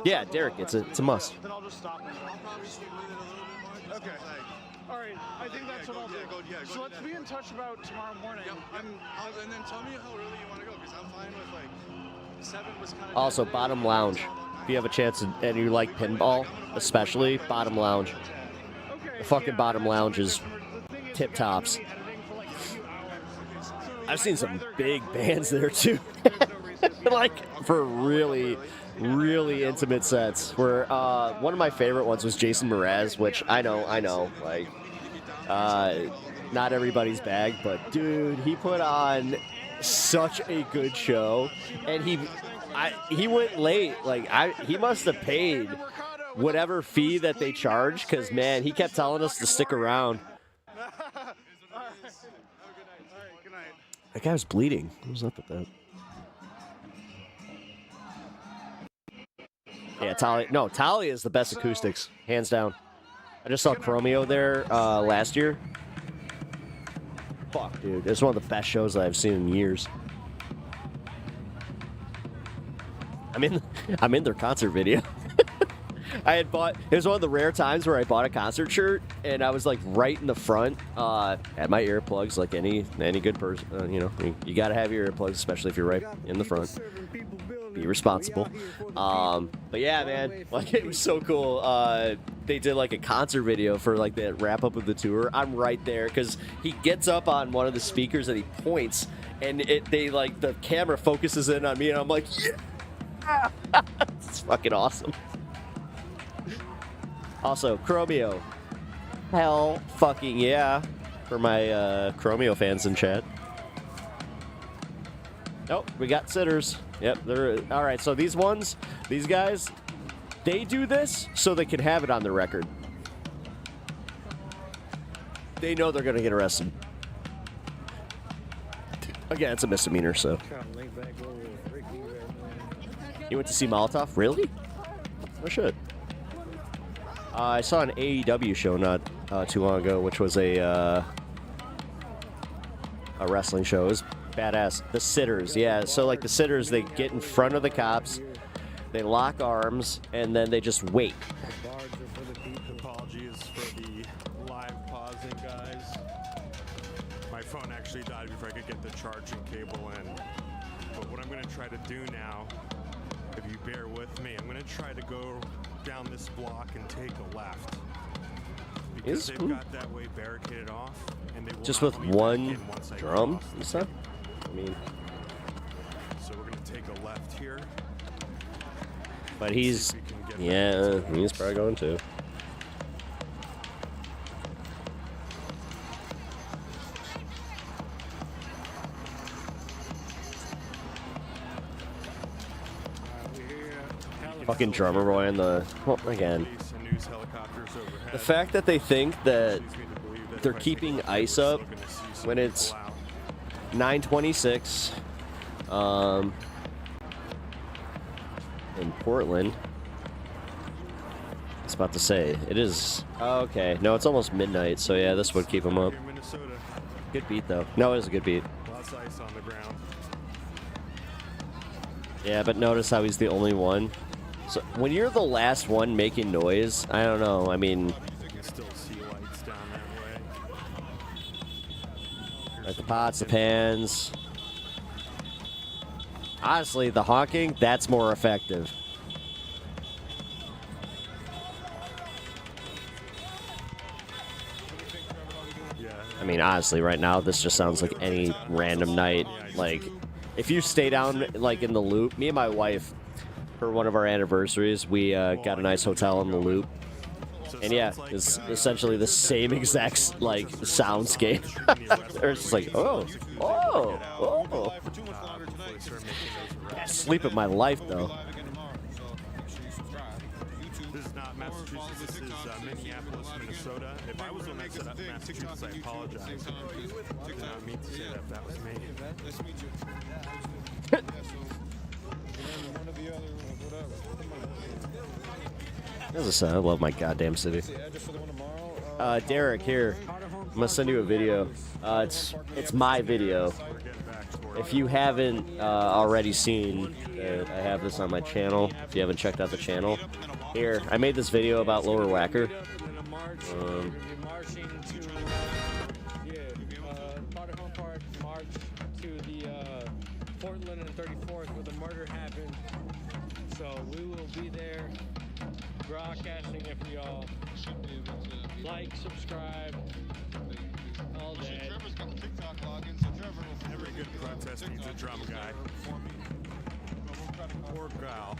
Yeah, Derek, it's a must. Then I'll just stop. I'll probably sleep with it a little bit more. Okay. All right. I think that's what I'll do. So let's be in touch about tomorrow morning. And then tell me how early you want to go, because I'm fine with, like, 7 was kind of... Also, Bottom Lounge. If you have a chance and you like pinball, especially, Bottom Lounge. The fucking Bottom Lounge is tip tops. I've seen some big bands there too. Like, for really, really intimate sets. Where one of my favorite ones was Jason Mraz, which I know, like, not everybody's bag, but dude, he put on such a good show, and he went late. Like, he must have paid whatever fee that they charged, because, man, he kept telling us to stick around. That guy was bleeding. What was up with that? Yeah, Talia is the best acoustics, hands down. I just saw Chromeo there last year. Fuck, dude. It's one of the best shows that I've seen in years. I'm in their concert video. It was one of the rare times where I bought a concert shirt, and I was, like, right in the front, had my earplugs, like any good person, you gotta have your earplugs, especially if you're right in the front. Be responsible. But yeah, man, like, it was so cool. They did, like, a concert video for, like, that wrap up of the tour. I'm right there, because he gets up on one of the speakers and he points, and the camera focuses in on me, and I'm like, yeah! It's fucking awesome. Also, Chromeo. Hell fucking yeah. For my Chromeo fans in chat. Oh, we got sitters. Yep, they're all right. So these guys, they do this so they can have it on their record. They know they're gonna get arrested. Again, it's a misdemeanor, so. You went to see Molotov? Really? Oh shit. I saw an AEW show not too long ago, which was a wrestling show. It was badass. The Sitters, yeah. So, like, the Sitters, they get in front of the cops, they lock arms, and then they just wait. Apologies for the live pausing, guys. My phone actually died before I could get the charging cable in. But what I'm going to try to do now, if you bear with me, I'm going to try to go down this block and take a left. Because they've got that way barricaded off, and they will just not with let me one back in once I drum cross. and stuff? I mean... So we're going to take a left here. But he's... Yeah, he's probably going to. Fucking drummer boy and the... Well, again. The fact that they think that they're keeping ice up when it's 9:26 in Portland. I was about to say, it is... Oh, okay. No, it's almost midnight, so yeah, this would keep them up. Good beat, though. No, it is a good beat. Lots of ice on the ground. Yeah, but notice how he's the only one. So when you're the last one making noise, I don't know. I mean, You can still see lights down that way. like the pots, the pans. Honestly, the honking, that's more effective. I mean, honestly, right now, this just sounds like any random night. Like, if you stay down, like, in the Loop, me and my wife, for one of our anniversaries, we got a nice hotel in the Loop. And yeah, it's essentially the same exact, like, soundscape. It's just like, oh. Yeah, sleep of my life, though. This is not Massachusetts, this is Minneapolis, Minnesota. If I was on that set up Massachusetts, I apologize. I did not mean to say that if that was me. Nice to meet you. As I said, I love my goddamn city. Derek, here. I'm gonna send you a video. It's my video. If you haven't already seen, I have this on my channel. If you haven't checked out the channel, here I made this video about Lower Wacker. March to the Portland and 34th where the murder happened. So we will be there broadcasting it for y'all. Like, subscribe, all day. Trevor's got the TikTok login, so Trevor will... Every good protest needs a drum guy. Poor gal.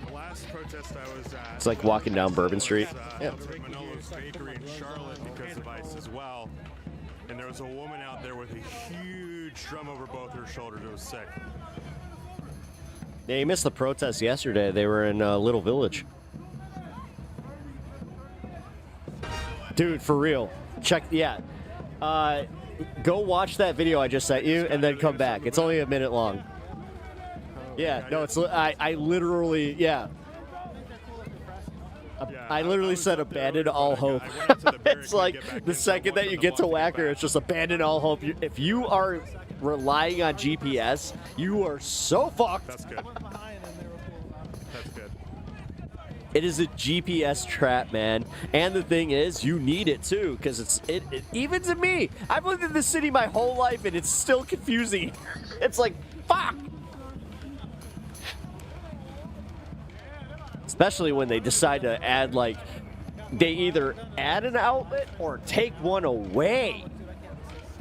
The last protest I was at... It's like walking down Bourbon Street. Yeah. Manolo's Bakery in Charlotte because of ice as well. And there was a woman out there with a huge drum over both her shoulders. It was sick. Yeah, you missed the protest yesterday. They were in Little Village. Dude, for real. Check, yeah. Go watch that video I just sent you and then come back. It's only a minute long. Yeah, no, it's, I literally, yeah. I literally said abandon all hope. It's like the second that you get to Wacker, it's just abandon all hope. If you are relying on GPS, you are so fucked. That's good. That's good. It is a GPS trap, man. And the thing is, you need it too, because it even to me, I've lived in this city my whole life and it's still confusing. It's like, fuck. Especially when they decide to add, like, they either add an outlet or take one away.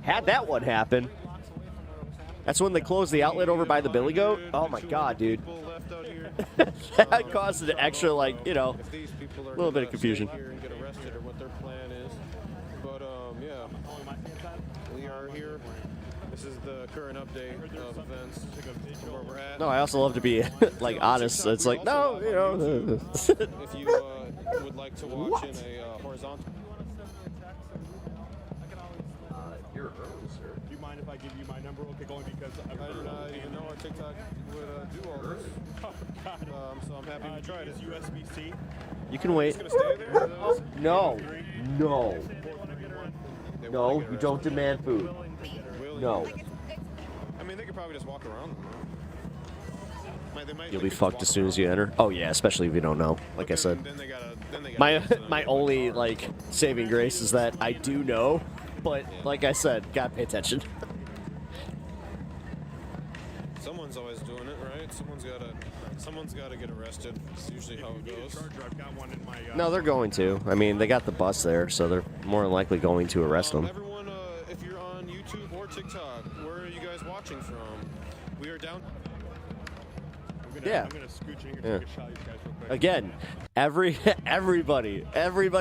Had that one happen. That's when they closed the outlet over by the Billy Goat. Oh my god, dude. That caused an extra, like, you know, a little bit of confusion. We are here. This is the current update of events where we're at. No, I also love to be, like, honest. It's like, no, you know. If you would like to watch in a horizontal. You're early, sir. Do you mind if I give you my number? Okay, going because I didn't even know our TikTok would do all this. Oh, God. So I'm happy we tried it. USB-C. You can wait. No. No. No, you don't demand food. No. I mean, they could probably just walk around. You'll be fucked as soon as you enter. Oh yeah, especially if you don't know. Like I said, my only, like, saving grace is that I do know, but like I said, gotta pay attention. Someone's always doing it, right? Someone's gotta get arrested. It's usually how it goes. No, they're going to. I mean, they got the bus there, so they're more than likely going to arrest them. Everyone, if you're on YouTube or TikTok, where are you guys watching from? We are down. Yeah. I'm gonna scooch in here Yeah. and take a shot of you guys real quick. Again, everybody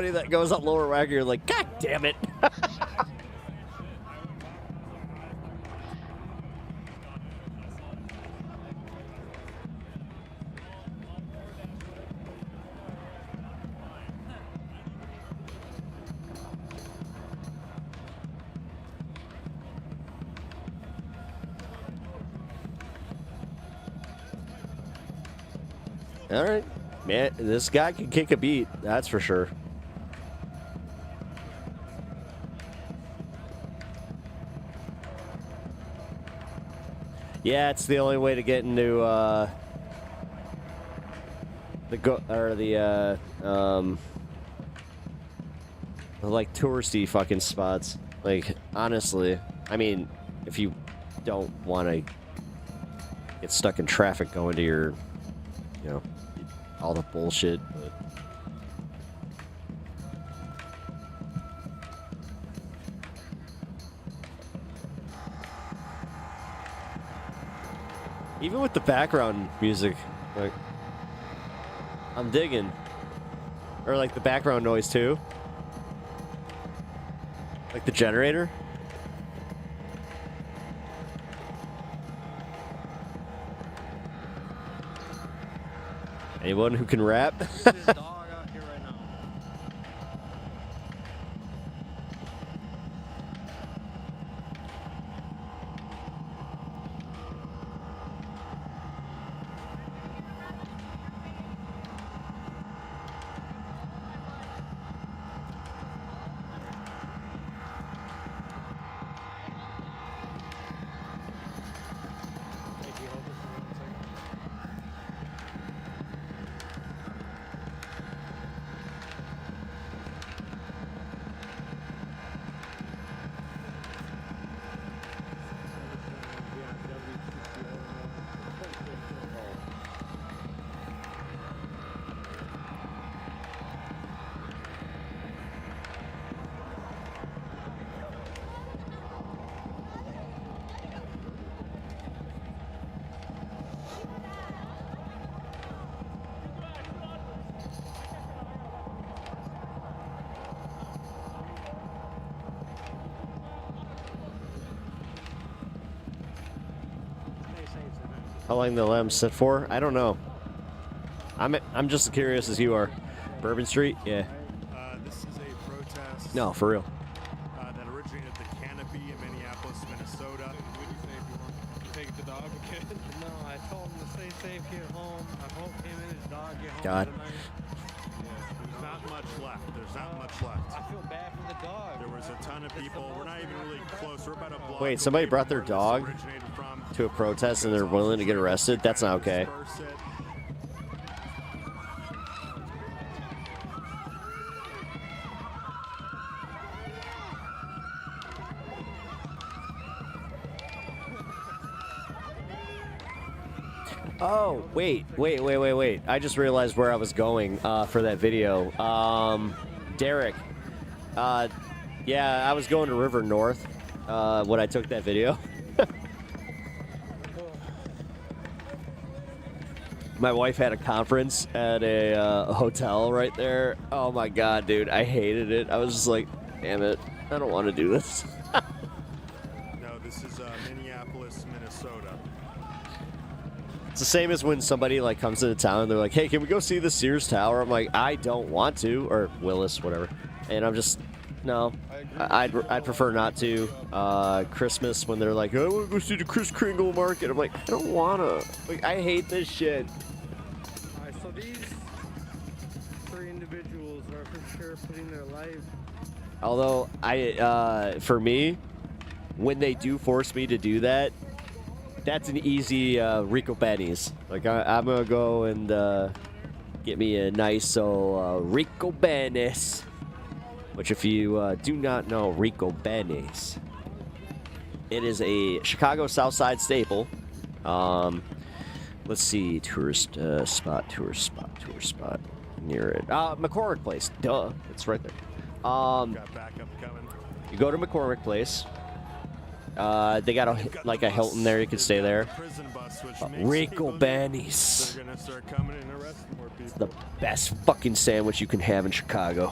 that goes up Lower Wacker, you're like, God damn it. All right. Man, this guy can kick a beat. That's for sure. Yeah, it's the only way to get into like touristy fucking spots. Like, honestly, I mean, if you don't want to get stuck in traffic going to your, you know, all the bullshit, but even with the background music, like, I'm digging. Or like the background noise too. Like the generator. Anyone who can rap? How long the lamb sit for? I don't know. I'm just as curious as you are. Bourbon Street? Yeah. This is a protest. No, for real. That originated at the Canopy in Minneapolis, Minnesota. What do you say if you want to take the dog again? No, I told him to stay safe, get home. I hope him and his dog get home God. tonight. There's not much left. There's not much left. I feel bad for the dog. There was a ton of people. We're not even really close. We're about a block. Wait, somebody brought their dog to a protest and they're willing to get arrested? That's not okay. Oh, wait. I just realized where I was going for that video. Derek. Yeah, I was going to River North when I took that video. My wife had a conference at a hotel right there. Oh my god, dude, I hated it. I was just like, damn it, I don't want to do this. No, this is Minneapolis, Minnesota. It's the same as when somebody like comes into town and they're like, hey, can we go see the Sears Tower? I'm like, I don't want to, or Willis, whatever. And I'm just, no, I'd prefer not to. Christmas when they're like, I want to go see the Kris Kringle market. I'm like, I don't want to. Like, I hate this shit. Alright, so these three individuals are for sure putting their life. Although, for me, when they do force me to do that, that's an easy Rico Benny's. Like, I'm going to go and get me a nice old Rico Benny's. Which, if you do not know Rico Benny's, it is a Chicago South Side staple. Let's see, tourist spot near it. McCormick Place, duh, it's right there. Got backup coming. You go to McCormick Place. They got a Hilton there. You can stay there. Rico Benny's. They're gonna start coming and arresting more people. It's the best fucking sandwich you can have in Chicago.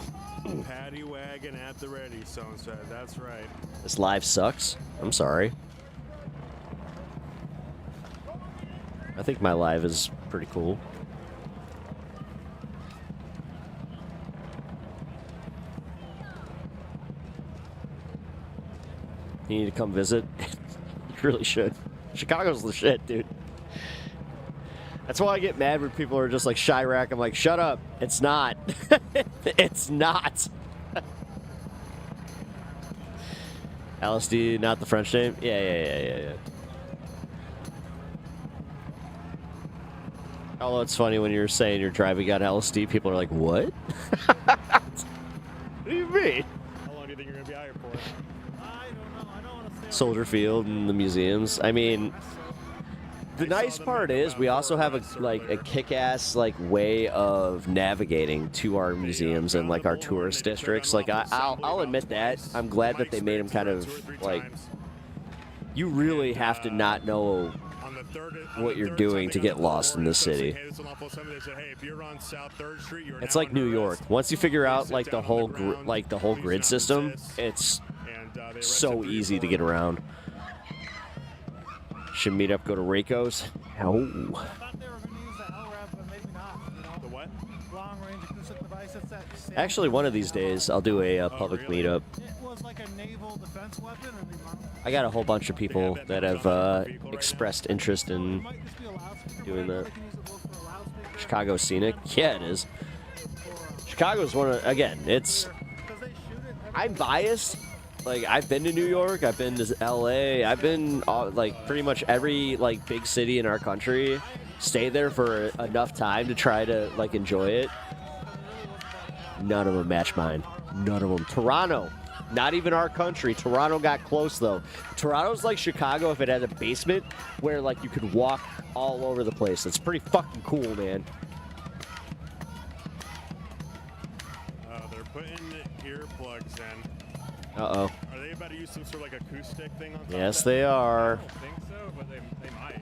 Paddy wagon at the ready, so said. That's right. This live sucks. I'm sorry. I think my live is pretty cool. You need to come visit? You really should. Chicago's the shit, dude. That's why I get mad when people are just like Chirac. I'm like, shut up. It's not. It's not. LSD, not the French name? Yeah. Although it's funny when you're saying you're driving on LSD, people are like, what? What do you mean? How long do you think you're going to be out here for? I don't know. I don't want to say. Soldier Field and the museums. I mean, the nice part is we also have a kick-ass way of navigating to our museums and like our tourist districts. Like I'll admit that I'm glad that they made them kind of like you really have to not know what you're doing to get lost in this city. It's like New York. Once you figure out like the whole grid system, it's so easy to get around. Should meet up, go to Reiko's. Oh. I thought they were going to use the ERUPT, but maybe not. You know? The what? Long range acoustic device. It's that same Actually, one of these days, I'll do a public meetup. It was like a naval defense weapon, or they mounted. I got a whole bunch of people that have expressed interest in doing that. Chicago Scenic? Yeah, it is. Chicago's one of, again, it's, I'm biased. Like, I've been to New York, I've been to LA, I've been, like, pretty much every, like, big city in our country. Stayed there for enough time to try to, like, enjoy it. None of them match mine. None of them. Toronto. Not even our country. Toronto got close, though. Toronto's like Chicago if it had a basement where, like, you could walk all over the place. It's pretty fucking cool, man. They're putting earplugs in. Uh-oh. Are they about to use some sort of like acoustic thing on top Yes, of that? they are. I don't think so, but they might.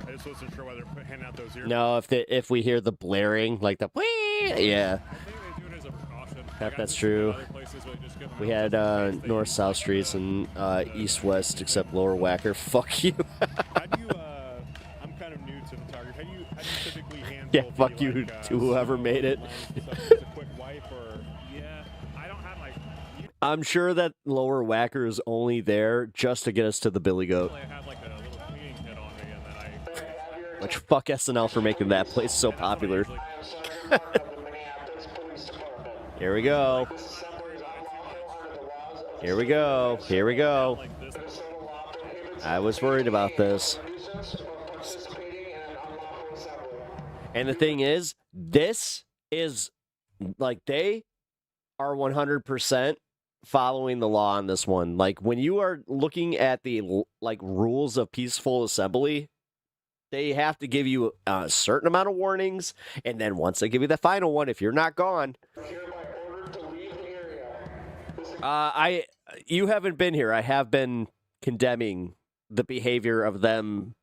I just wasn't sure why they're handing out those earplugs. No, if we hear the blaring, like the whee, yeah. I think they do it as a precaution. That's true. Other places where they just give them We had north-south streets and east-west, except Lower Wacker. Fuck you. How do you, I'm kind of new to photography. How do you typically handle Yeah, fuck you to whoever made it. Just a quick wipe or... Yeah, I don't have like... I'm sure that Lower Wacker is only there just to get us to the Billy Goat. I have like a little cleaning kit on me and then I... Which, fuck SNL for making that place so popular. Here we go. Here we go. Here we go. I was worried about this. And the thing is, this is, like, they are 100% following the law on this one. Like, when you are looking at the, like, rules of peaceful assembly, they have to give you a certain amount of warnings, and then once they give you the final one, if you're not gone... You haven't been here. I have been condemning the behavior of them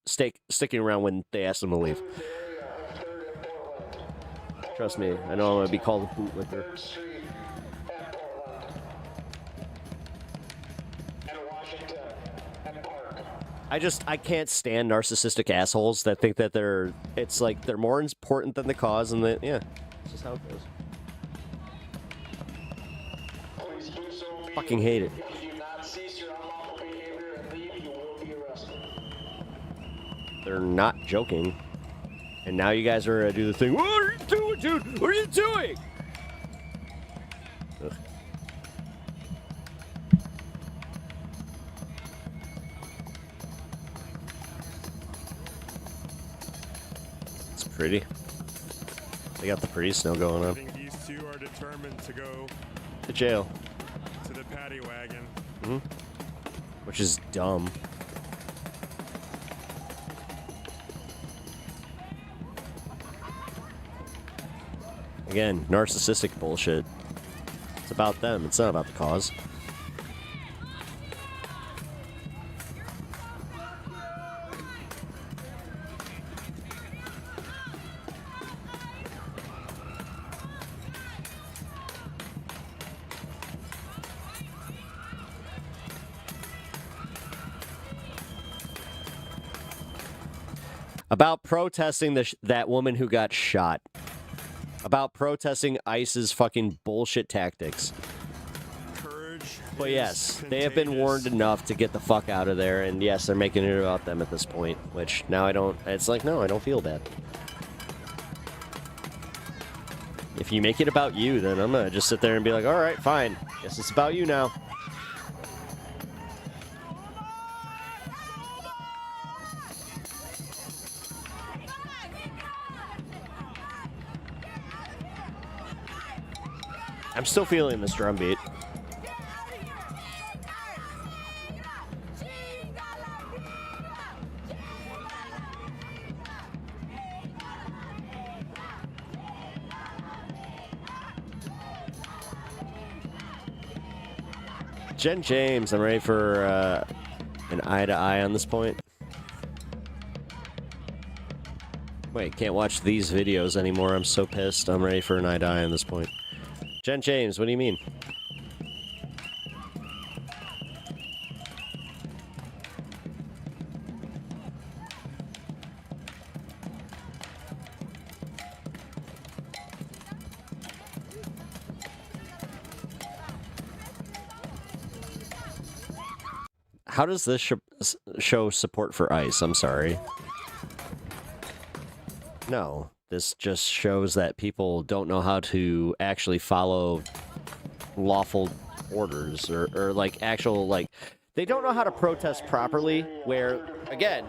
sticking around when they ask them to leave. Trust me, I know I'm going to be called a bootlicker. I can't stand narcissistic assholes that think that they're more important than the cause, and that, yeah, it's just how it goes. Fucking hate it. They're not joking. And now you guys are gonna do the thing. What are you doing, dude? What are you doing? Ugh. It's pretty. They got the pretty snow going on. I think these two are determined to go to jail. To the paddy wagon. Mm-hmm. Which is dumb. Again, narcissistic bullshit. It's about them. It's not about the cause. About protesting that woman who got shot. About protesting ICE's fucking bullshit tactics. Courage But yes, they have been warned enough to get the fuck out of there, and yes, they're making it about them at this point, which now I don't, it's like, no, I don't feel bad. If you make it about you, then I'm gonna just sit there and be like, all right, fine, guess it's about you now. I'm still feeling this drum beat. Jen James, I'm ready for an eye-to-eye on this point. Wait, can't watch these videos anymore. I'm so pissed. I'm ready for an eye-to-eye on this point. Jen James, what do you mean? How does this show support for ICE? I'm sorry. No, this just shows that people don't know how to actually follow lawful orders or like actual, like, they don't know how to protest properly, where, again,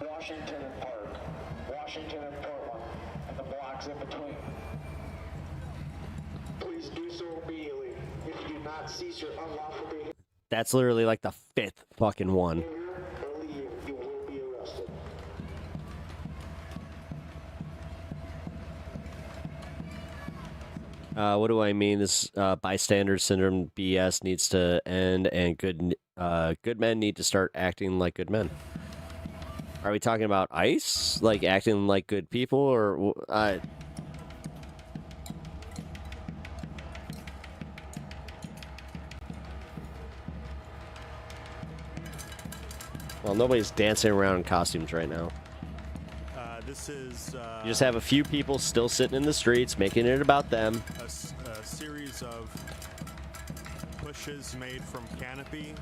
Washington and Park, Washington and Portland, and the blocks in between. Please do so immediately. If you do not cease your unlawful behavior, that's literally like the 5th fucking one. or leave, you will be arrested. What do I mean? This bystander syndrome BS needs to end, and good men need to start acting like good men. Are we talking about ICE? Like acting like good people, or well, nobody's dancing around in costumes right now. This is... You just have a few people still sitting in the streets, making it about them. A series of pushes made from Canopy.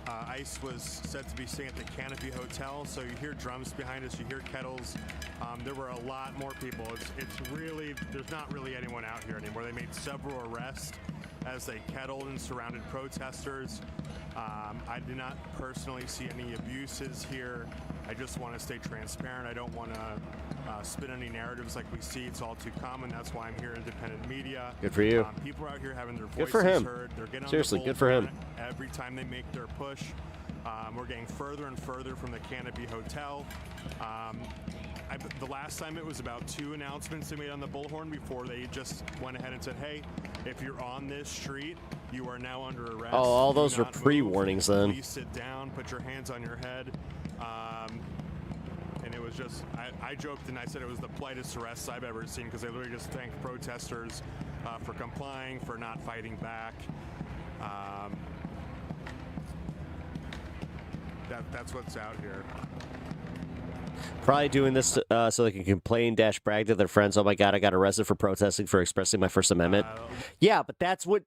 ICE was said to be staying at the Canopy Hotel, so you hear drums behind us, you hear kettles. There were a lot more people. It's really, there's not really anyone out here anymore. They made several arrests as they kettled and surrounded protesters. I did not personally see any abuses here. I just want to stay transparent. I don't want to spin any narratives like we see. It's all too common. That's why I'm here, independent media. Good for you. People are out here having their voices Good for him. heard. They're getting Seriously, on the good for him. every time they make their push. We're getting further and further from the Canopy Hotel. The last time it was about 2 announcements they made on the bullhorn before they just went ahead and said, hey, if you're on this street, you are now under arrest. Oh, all those were pre-warnings then. Please sit down, put your hands on your head. And it was just, I joked and I said it was the politest arrests I've ever seen, because they literally just thanked protesters for complying, for not fighting back. That's what's out here. Probably doing this so they can complain - brag to their friends. Oh my god, I got arrested for protesting, for expressing my First Amendment. Yeah, but that's what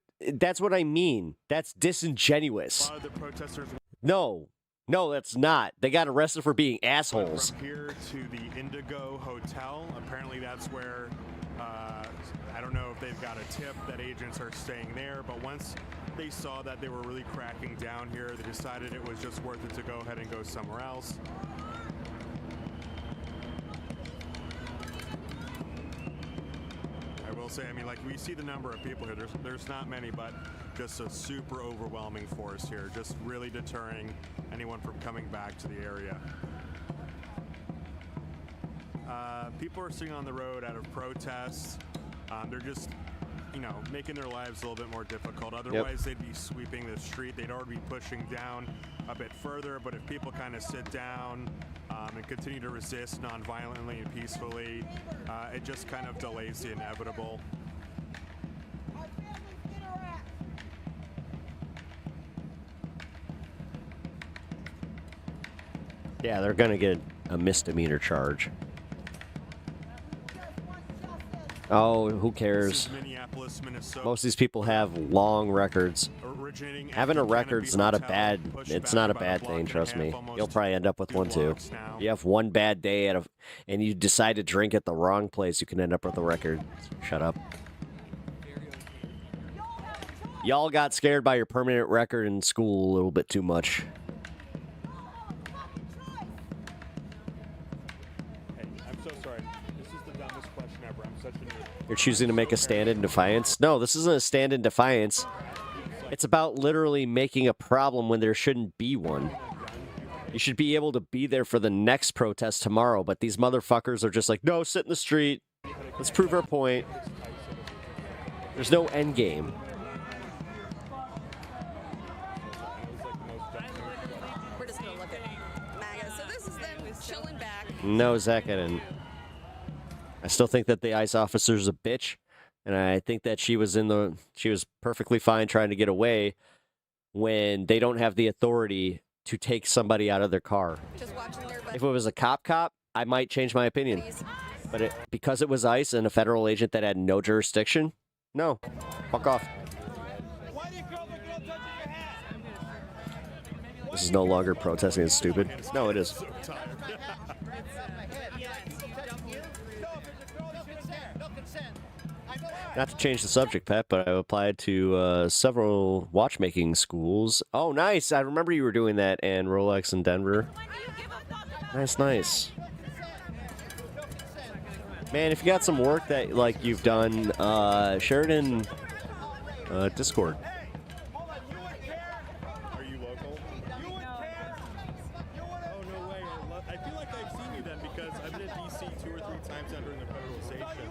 I mean. That's disingenuous. A lot of the protesters. No, that's not. They got arrested for being assholes. From here to the Indigo Hotel. Apparently, that's where. I don't know if they've got a tip that agents are staying there, but once they saw that they were really cracking down here, they decided it was just worth it to go ahead and go somewhere else. I will say, I mean, like, we see the number of people here. There's not many, but just a super overwhelming force here, just really deterring anyone from coming back to the area. People are sitting on the road out of protest. They're just, making their lives a little bit more difficult. Otherwise, they'd be sweeping the street. They'd already be pushing down a bit further. But if people kind of sit down and continue to resist non-violently and peacefully, it just kind of delays the inevitable. Yeah, they're gonna get a misdemeanor charge. Oh, who cares? Minneapolis, Minnesota. Most of these people have long records. Having a record's not a bad. It's not a bad thing. Trust me. You'll probably end up with one too. You have one bad day and you decide to drink at the wrong place, you can end up with a record. Shut up. Y'all got scared by your permanent record in school a little bit too much. Hey, I'm so sorry. This is the dumbest question ever. I'm such a nerd. You're choosing to make a stand in defiance? No, this isn't a stand in defiance. It's about literally making a problem when there shouldn't be one. You should be able to be there for the next protest tomorrow, but these motherfuckers are just like, no, sit in the street. Let's prove our point. There's no end game. We're just gonna look at MAGA. So this is them chilling back. No, Zach, I didn't. I still think that the ICE officer's a bitch, and I think that she was perfectly fine trying to get away when they don't have the authority to take somebody out of their car. If it was a cop, I might change my opinion. But because it was ICE and a federal agent that had no jurisdiction, no. Fuck off. This is no longer protesting. It's stupid. No, it is. Not to change the subject, Pat, but I applied to several watchmaking schools. Oh, nice. I remember you were doing that, and Rolex in Denver. Nice, nice. Man, if you got some work that you've done, share it in Discord. Are you local? Oh, no way. I feel like I've seen you then because I've been at DC 2 or 3 times now during the federal station. I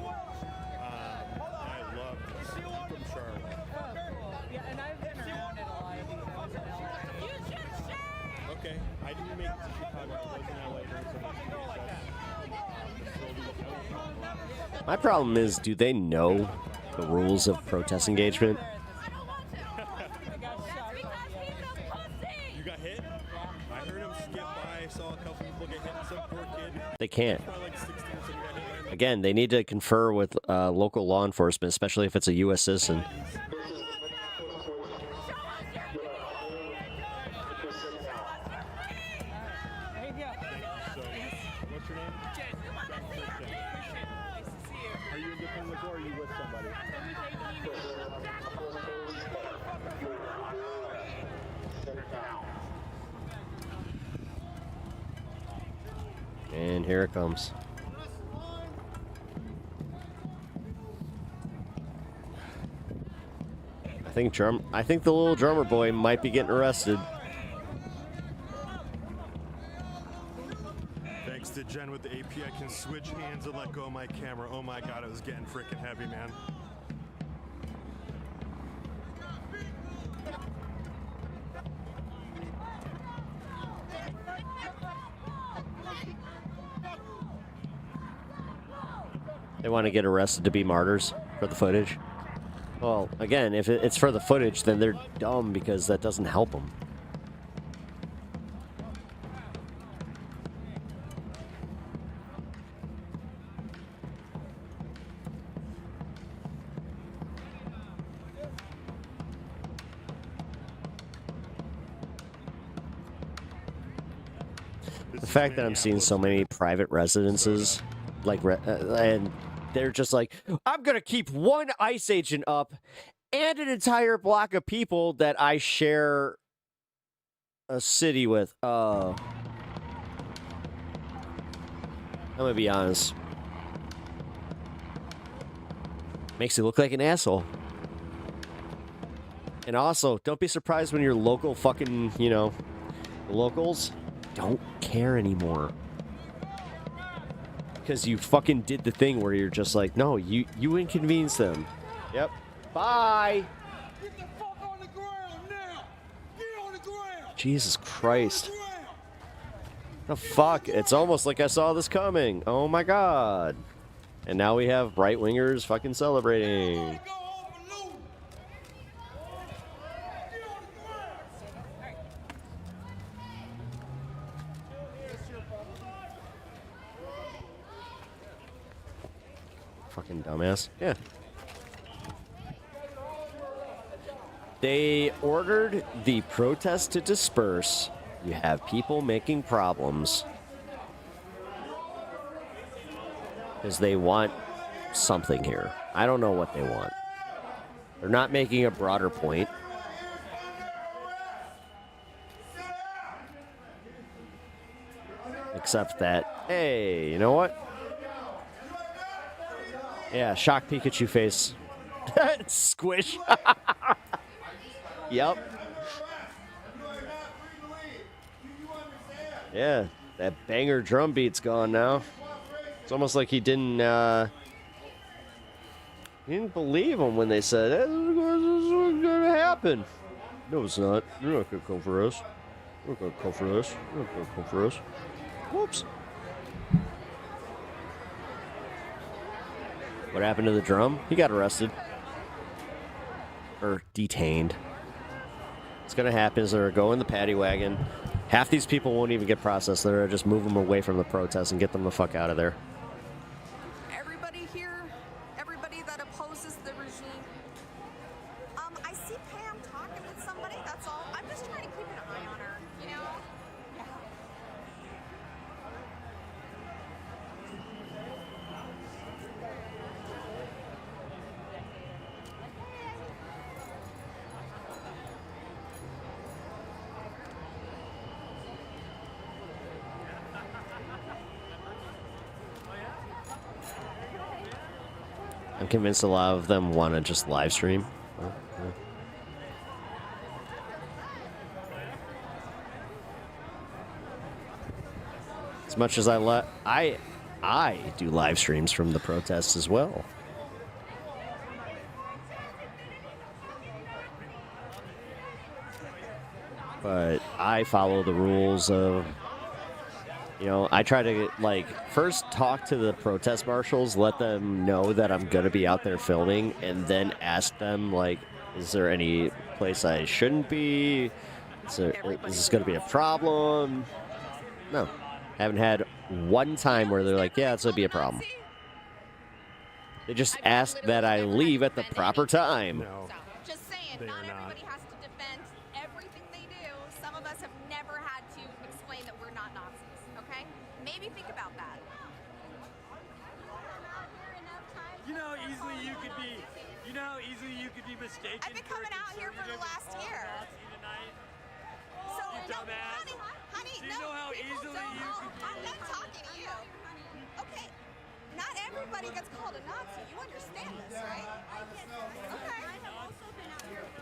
love DC. I'm from Charlotte. Yeah, and I've been around it a lot. Okay. I didn't make it to Chicago. I was in LA during some of My problem is, do they know the rules of protest engagement? You got hit? I heard him skip by. I saw a couple people get hit. Some poor kid. They can't. Probably like 16 or something got hit. Again, they need to confer with local law enforcement, especially if it's a U.S. citizen. What's your name? Are you independent or are you with somebody? And here it comes. I think the little drummer boy might be getting arrested. Thanks to Jen with the AP, I can switch hands and let go of my camera. Oh my god, it was getting freaking heavy, man. They want to get arrested to be martyrs for the footage. Well, again, if it's for the footage, then they're dumb because that doesn't help them. The fact that I'm seeing so many private residences, and they're just like, I'm going to keep one ICE agent up and an entire block of people that I share a city with. I'm going to be honest. Makes you look like an asshole. And also, don't be surprised when your local fucking, locals don't care anymore. Because you fucking did the thing where you're just like, no, you inconvenience them. Yep. Bye. Get the fuck on the ground now. Get on the ground. Jesus Christ. The fuck? It's almost like I saw this coming. Oh my god. And now we have right-wingers fucking celebrating. Fucking dumbass. Yeah. They ordered the protest to disperse. You have people making problems. Because they want something here. I don't know what they want. They're not making a broader point. Except that, hey, you know what? Yeah, shock Pikachu face. Squish. Yep. Yeah, that banger drum beat's gone now. It's almost like he didn't believe them when they said, this is going to happen. No, it's not. You're not going to come for us. You're not going to come for us. You're not going to come for us. Whoops. What happened to the drum? He got arrested. Or detained. What's going to happen is they're going in the paddy wagon. Half these people won't even get processed. They're just move them away from the protest and get them the fuck out of there. Everybody here, everybody that opposes the regime. I see Pam talking with somebody, that's all. I'm just trying to keep an eye on her, you know? I'm convinced a lot of them want to just live stream. As much as I do live streams from the protests as well. But I follow the rules of, you know, I try to, like, first talk to the protest marshals, let them know that I'm going to be out there filming, and then ask them, like, is there any place I shouldn't be? Is this going to be a problem? No. Haven't had one time where they're like, yeah, it's going to be a problem. They just ask that I leave at the proper time. No, just saying, not everybody has to defend everything they do. Some of us have never had to explain that we're not Nazis, okay? Maybe think about that. You know how easily you could be mistaken. I've been coming out here for the last year. So, You dumbass. Honey, Do you know how easily you could be? I'm not talking to you. Okay, not everybody gets called a Nazi. You understand this, right? Okay.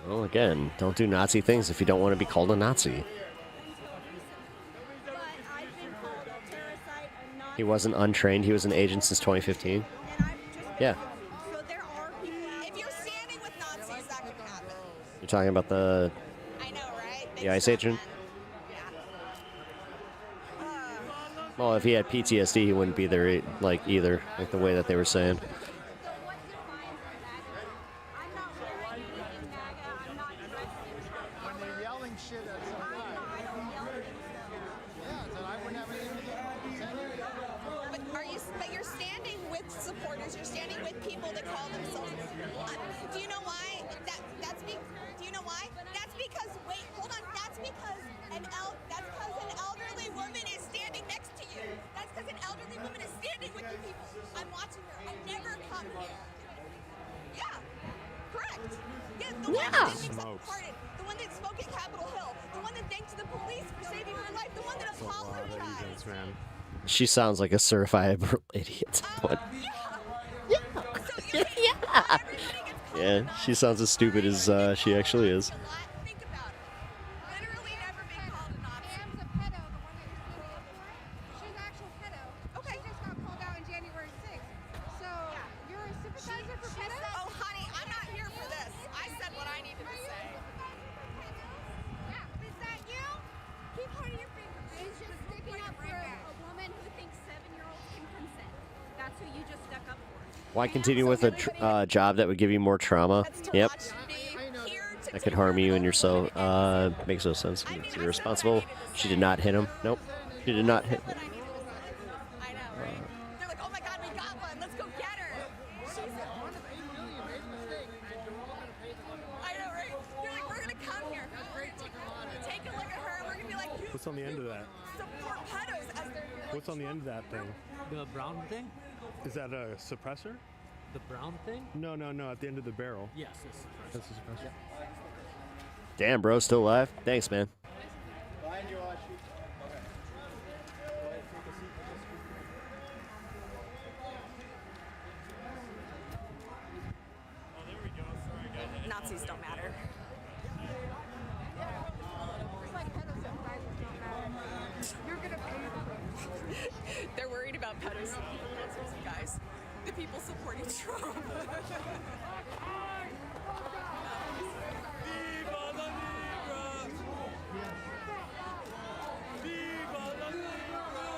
Well, again, don't do Nazi things if you don't want to be called a Nazi. He wasn't untrained. He was an agent since 2015. Yeah. If you're standing with Nazis, that could happen. You're talking about the... I know, right? The ICE agent? Well, if he had PTSD, he wouldn't be there, like, either. Like, the way that they were saying. When they're yelling shit at somebody. Yeah, then I wouldn't have anything to do. But you're standing with supporters. You're standing with people that call themselves. Do you know why? Do you know why? That's because. Wait, hold on. That's because an elderly woman is standing next to you. That's because an elderly woman is standing with you people. I'm watching her. I never come here. Yeah, correct. Yeah, the one that didn't accept pardon. The one that spoke at Capitol Hill. The one that thanked the police for saving her life. The one that apologized. She sounds like a certified idiot. But yeah, she sounds as stupid as she actually is. Why continue with a job that would give you more trauma? Yep. That could harm you and yourself. Makes no sense. It's irresponsible. She did not hit him. Nope. She did not hit him. They're like, oh my God, we got one. Let's go get her. What's on the end of that? Support pedos as they're What's on the end of that thing? The brown thing? Is that a suppressor? The brown thing? No, no, no. At the end of the barrel. Yes, it's suppressor. That's a suppressor. Damn, bro, still alive? Thanks, man. Behind you, Ashi. Nazis don't matter. You're gonna pay. They're worried about pedos, guys. The people supporting Trump.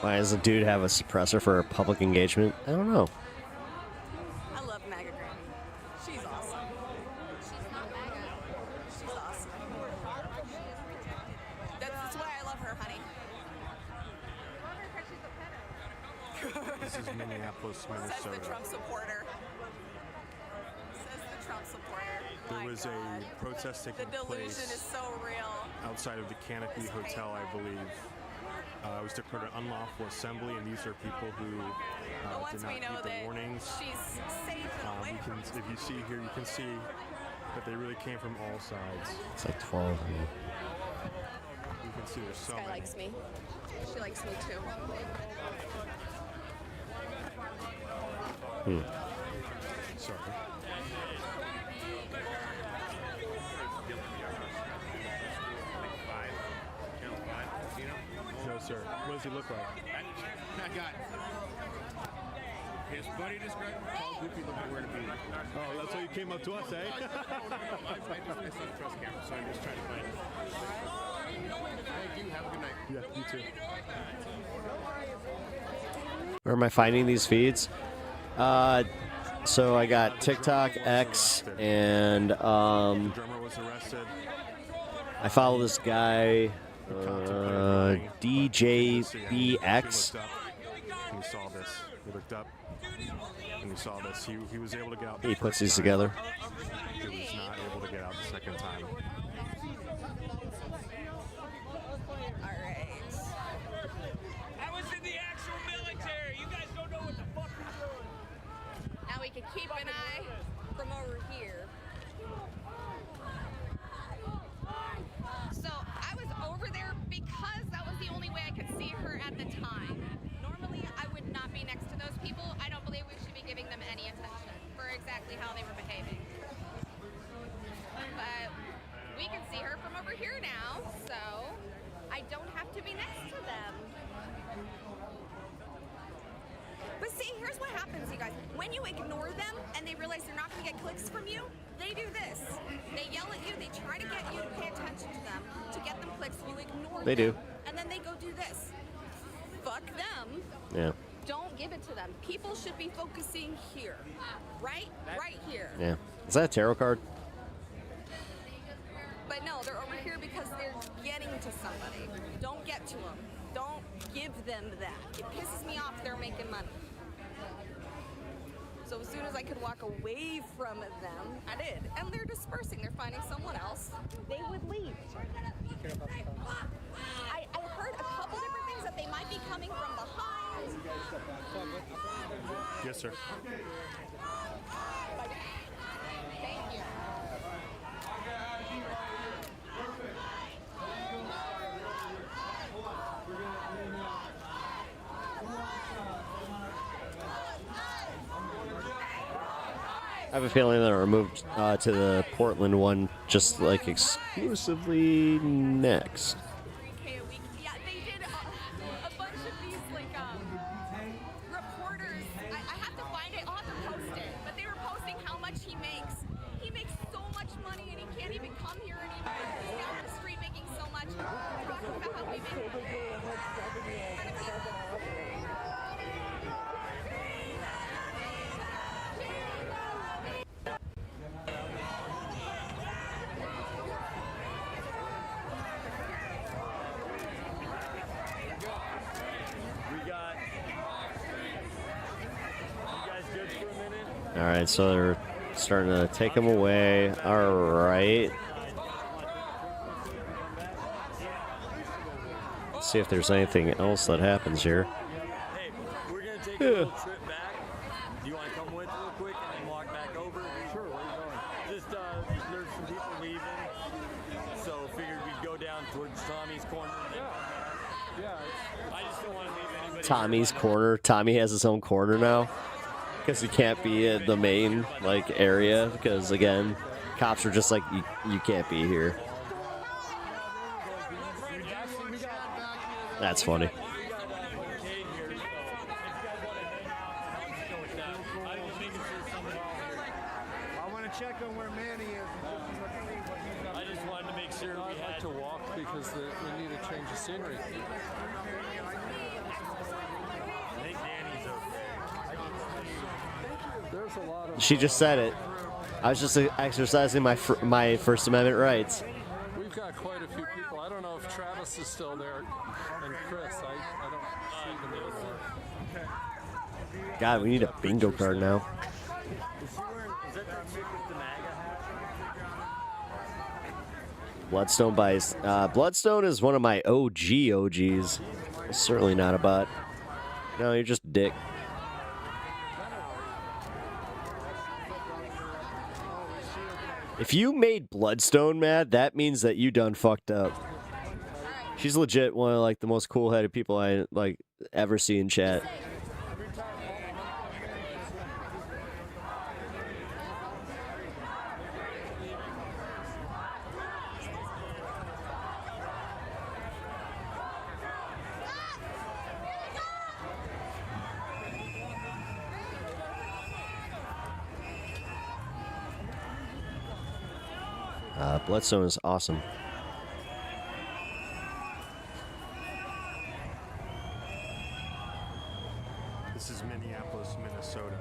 Why does the dude have a suppressor for a public engagement? I don't know. I love MAGA Granny. She's awesome. She's not MAGA. She's awesome. That's why I love her, honey. This is Minneapolis, Says Minnesota. the Trump supporter. Says the Trump supporter. There My was God. a protest taking The delusion place is so real. outside of the Canopy Hotel, I believe. It was declared an unlawful assembly, and these are people who But once did we not know heed the that warnings. she's safe and away You can, if you see here, you can see that they really came from all sides. It's like 12 of them. You can see there's so This guy many. likes me. She likes me too. Sorry. No, sir. What does he look like? That guy. His buddy described him. Tall, goofy, looking where to be. Oh, that's why you came up to us, eh? I just saw the trust camera, so I'm just trying to find it. Thank you. Have a good night. Yeah, you too. Where am I finding these feeds? So I got TikTok, X, and The drummer was arrested. I follow this guy, DJBX. He saw this. He looked up and he saw this. He was able to get out. the He puts first these time. together. He was not able to get out the second time. Alright. I was in the actual military. You guys don't know what the fuck you're doing. Now we can keep an eye from over here. So I was over there because that was the only way I could see her at the time. Normally I would not be next to those people. I don't believe we should be giving them any attention for exactly how they were behaving. But we can see her from over here now, so I don't have to be next to them. But see, here's what happens, you guys. When you ignore them and they realize they're not going to get clicks from you, they do this. They yell at you, they try to get you to pay attention to them, to get them clicks, you ignore them. They do. And then they go do this. Fuck them. Yeah. Don't give it to them. People should be focusing here. Right? Right here. Yeah. Is that a tarot card? But no, they're over here because they're getting to somebody. Don't get to them. Don't give them that. It pisses me off they're making money. So as soon as I could walk away from them, I did. And they're dispersing. They're finding someone else. They would leave. I heard a couple different things that they might be coming from behind. Yes, sir. Thank you. I have a feeling that I moved to the Portland one just like exclusively next. $3K a week. Yeah, they did a bunch of these like reporters. I have to find it. I'll have to post it. But they were posting how much he makes. He makes so much money and he can't even come here anymore. He's down the street making so much. Talking about how we make All right, so they're starting to take him away. All right. Let's see if there's anything else that happens here. Hey, we're going to take a little trip back. Do you want to come with real quick and then walk back over? Sure, where are you going? Just, there's some people leaving, so figured we'd go down towards Tommy's corner. Yeah. I just don't want to leave anybody. Tommy's corner. Tommy has his own corner now. Because he can't be in the main, like, area. Because, again, cops are just like, you can't be here. That's funny. I want to check on where Manny is. I just wanted to make sure we had to walk because we need a change of scenery. I think Danny's okay. There's a lot of. She just said it. I was just exercising my First Amendment rights. We've got quite a few people. I don't know if Travis is still there and Chris. I don't see them anymore. God, we need a bingo card now. Bloodstone buys. Bloodstone is one of my OGs. Certainly not a bot. No, you're just a dick. If you made Bloodstone mad, that means that you done fucked up. She's legit one of like the most cool-headed people I like ever see in chat. Bloodstone is awesome. This is Minneapolis, Minnesota.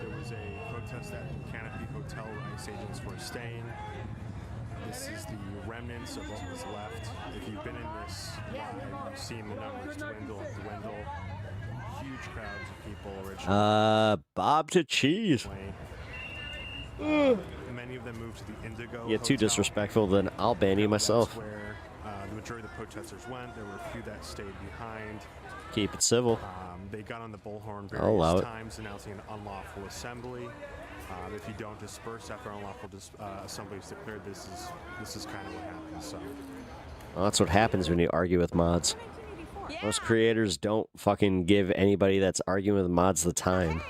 There was a protest at Canopy Hotel where ICE agents were staying. This is the remnants of what was left. If you've been in this live, you've seen the numbers dwindle and dwindle. Huge crowds of people originally. Bob to cheese. Many of them moved to the Indigo Yeah, too Hotel. disrespectful, then I'll ban you myself. That's where the majority of the protesters went. There were a few that stayed behind. Keep it civil. They got on the bullhorn I'll allow various it. times announcing an unlawful assembly. If you don't disperse after unlawful assembly is declared, this is kind of what happens. So. Well, that's what happens when you argue with mods. Most creators don't fucking give anybody that's arguing with mods the time.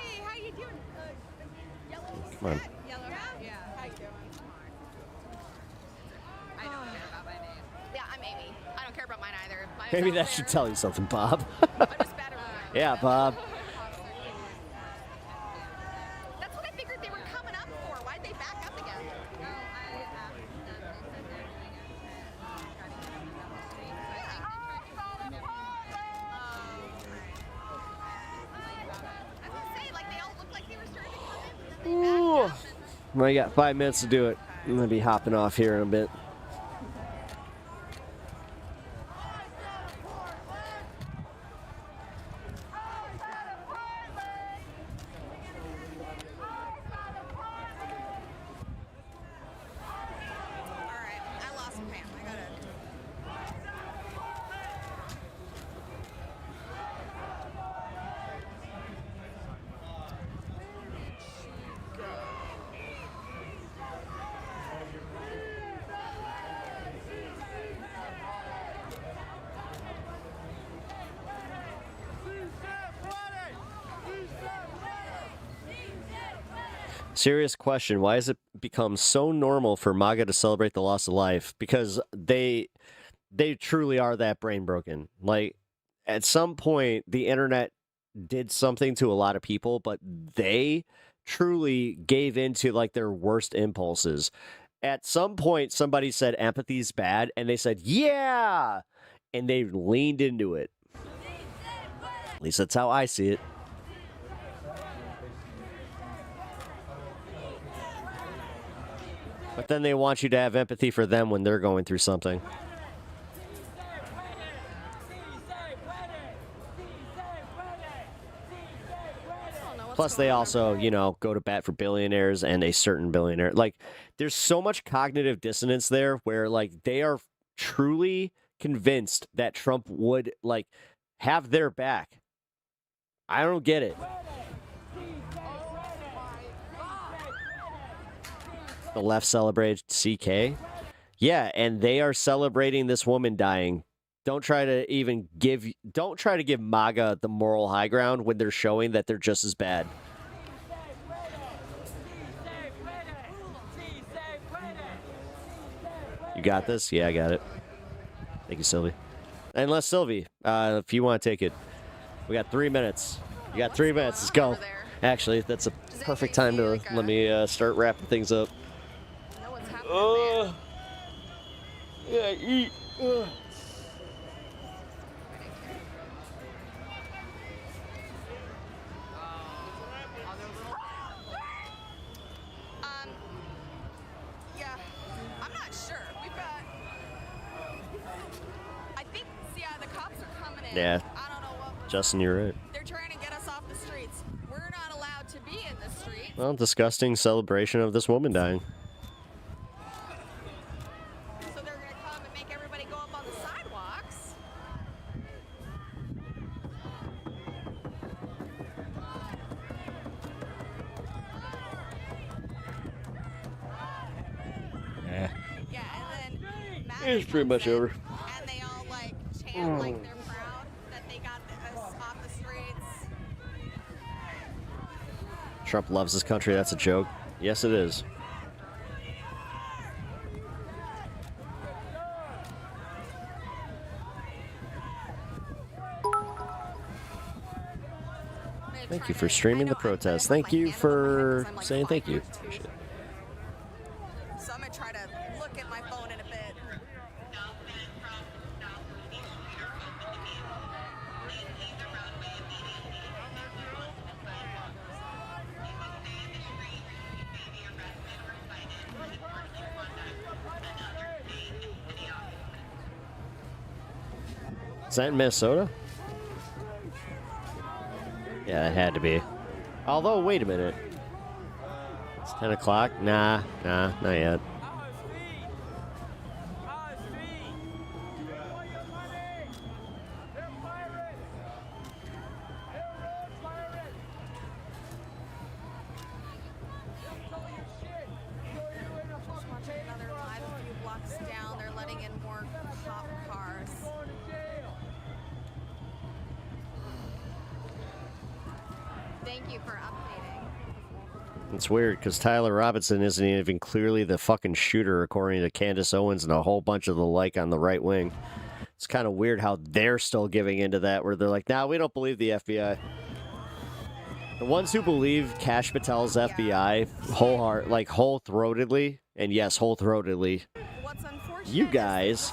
Come on. Yeah, I'm Amy. I don't care about mine either. Maybe that should tell you something, Bob. Yeah, Bob. That's what I figured they were coming up for. Why'd they back up again? I was gonna say, like, they all looked like they were starting to come in. Ooh. Well, you got 5 minutes to do it. I'm gonna be hopping off here in a bit. Serious question. Why has it become so normal for MAGA to celebrate the loss of life? Because they truly are that brain broken. Like, at some point, the internet did something to a lot of people, but they truly gave into, like, their worst impulses. At some point, somebody said empathy's bad, and they said, yeah! And they leaned into it. At least that's how I see it. But then they want you to have empathy for them when they're going through something. Plus, they also, you know, go to bat for billionaires and a certain billionaire. Like, there's so much cognitive dissonance there where, like, they are truly convinced that Trump would, like, have their back. I don't get it. The left celebrated CK. Yeah, and they are celebrating this woman dying. Don't try to give MAGA the moral high ground when they're showing that they're just as bad. You got this? Yeah, I got it. Thank you, Sylvie. Unless Sylvie, if you want to take it. We got 3 minutes. You got 3 minutes. Let's go. Actually, that's a perfect time to let me start wrapping things up. Yeah, eat. Yeah, I'm not sure. We've got. I think, the cops are coming in. Yeah. I don't know what. Justin, you're right. They're trying to get us off the streets. We're not allowed to be in the streets. Well, disgusting celebration of this woman dying. So they're going to come and make everybody go up on the sidewalks. Yeah. Yeah, and then It's pretty much over. and they all like chant like they're proud that they got us off the streets. Trump loves this country. That's a joke. Yes, it is. Thank you for streaming the protest. Thank you for saying thank you. Appreciate it. So I'm gonna try to look at my phone in a bit. Is that in Minnesota? Yeah, it had to be. Although, wait a minute. It's 10 o'clock? Nah, not yet. Just watching another live a few blocks down. They're letting in more cop cars. Thank you for updating. It's weird because Tyler Robinson isn't even clearly the fucking shooter, according to Candace Owens and a whole bunch of the like on the right wing. It's kind of weird how they're still giving into that, where they're like, nah, we don't believe the FBI. The ones who believe Kash Patel's FBI whole-throatedly, and yes, whole-throatedly, you guys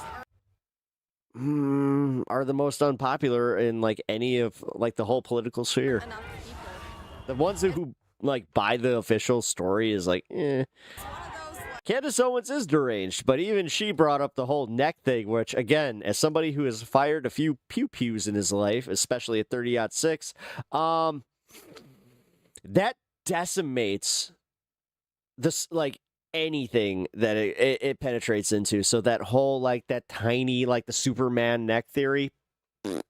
are the most unpopular in like any of like the whole political sphere. The ones who like buy the official story is like, eh. Candace Owens is deranged, but even she brought up the whole neck thing, which, again, as somebody who has fired a few pew-pews in his life, especially at 30-06, that decimates this, like, anything that it penetrates into. So that whole, like, that tiny, like, the Superman neck theory. I'm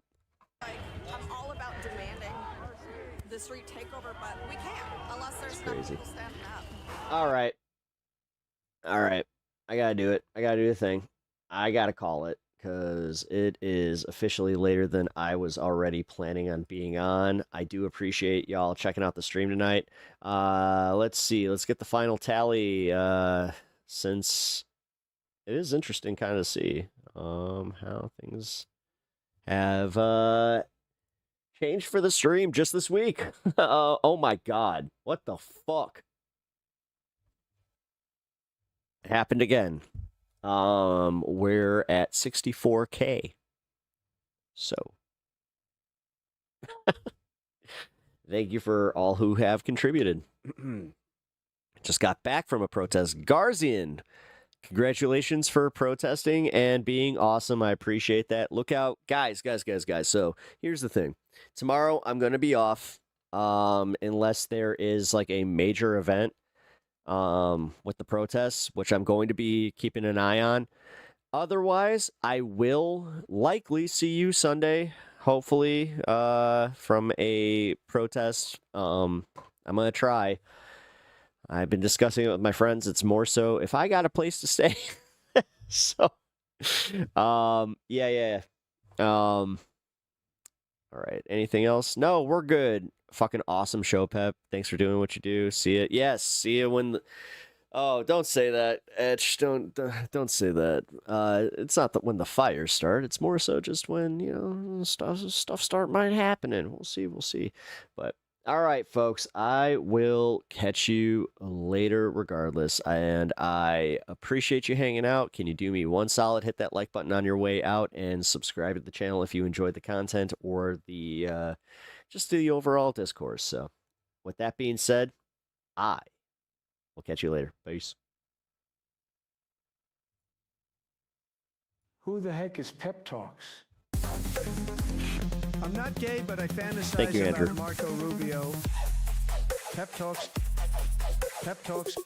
all about demanding the street takeover, but we can't unless there's enough people standing up. All right. I gotta do it. I gotta do the thing. I gotta call it because it is officially later than I was already planning on being on. I do appreciate y'all checking out the stream tonight. Let's see. Let's get the final tally since it is interesting kind of see how things have changed for the stream just this week. Oh my God. What the fuck? Happened again. We're at 64K. So thank you for all who have contributed. Just got back from a protest. Garzian, congratulations for protesting and being awesome. I appreciate that. Look out, guys. So here's the thing. Tomorrow I'm going to be off unless there is like a major event with the protests, which I'm going to be keeping an eye on. Otherwise, I will likely see you Sunday, hopefully, from a protest. I'm going to try. I've been discussing it with my friends. It's more so if I got a place to stay. So, yeah. All right. Anything else? No, we're good. Fucking awesome show, Pep. Thanks for doing what you do. See it. Yes. See you when. Oh, don't say that, Etch. Don't say that. It's not that when the fires start. It's more so just when stuff start might happening. We'll see. But all right, folks. I will catch you later, regardless. And I appreciate you hanging out. Can you do me one solid? Hit that like button on your way out and subscribe to the channel if you enjoyed the content or the just the overall discourse. So, with that being said, we'll catch you later. Peace. Who the heck is Pep Talks? I'm not gay, but I fantasize Thank you, Andrew. about Marco Rubio. Pep Talks. Pep Talks.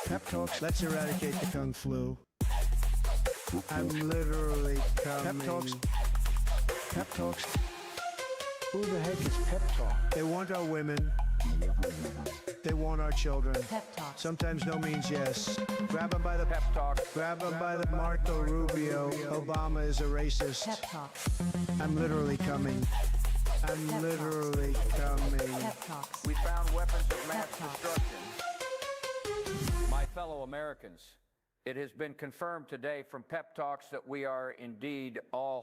Pep Talks. Let's eradicate the Kung Flu. I'm literally coming. Pep Talks. Pep Talks. Who the heck is Pep Talk? They want our women. They want our children. Pep Talk. Sometimes no means yes. Grab them by the pep talk. Grab them by the Marco Rubio. Obama is a racist. Pep Talk. I'm literally coming. I'm Pep literally coming. Pep Talks. We found weapons of mass destruction. My fellow Americans, it has been confirmed today from Pep Talks that we are indeed all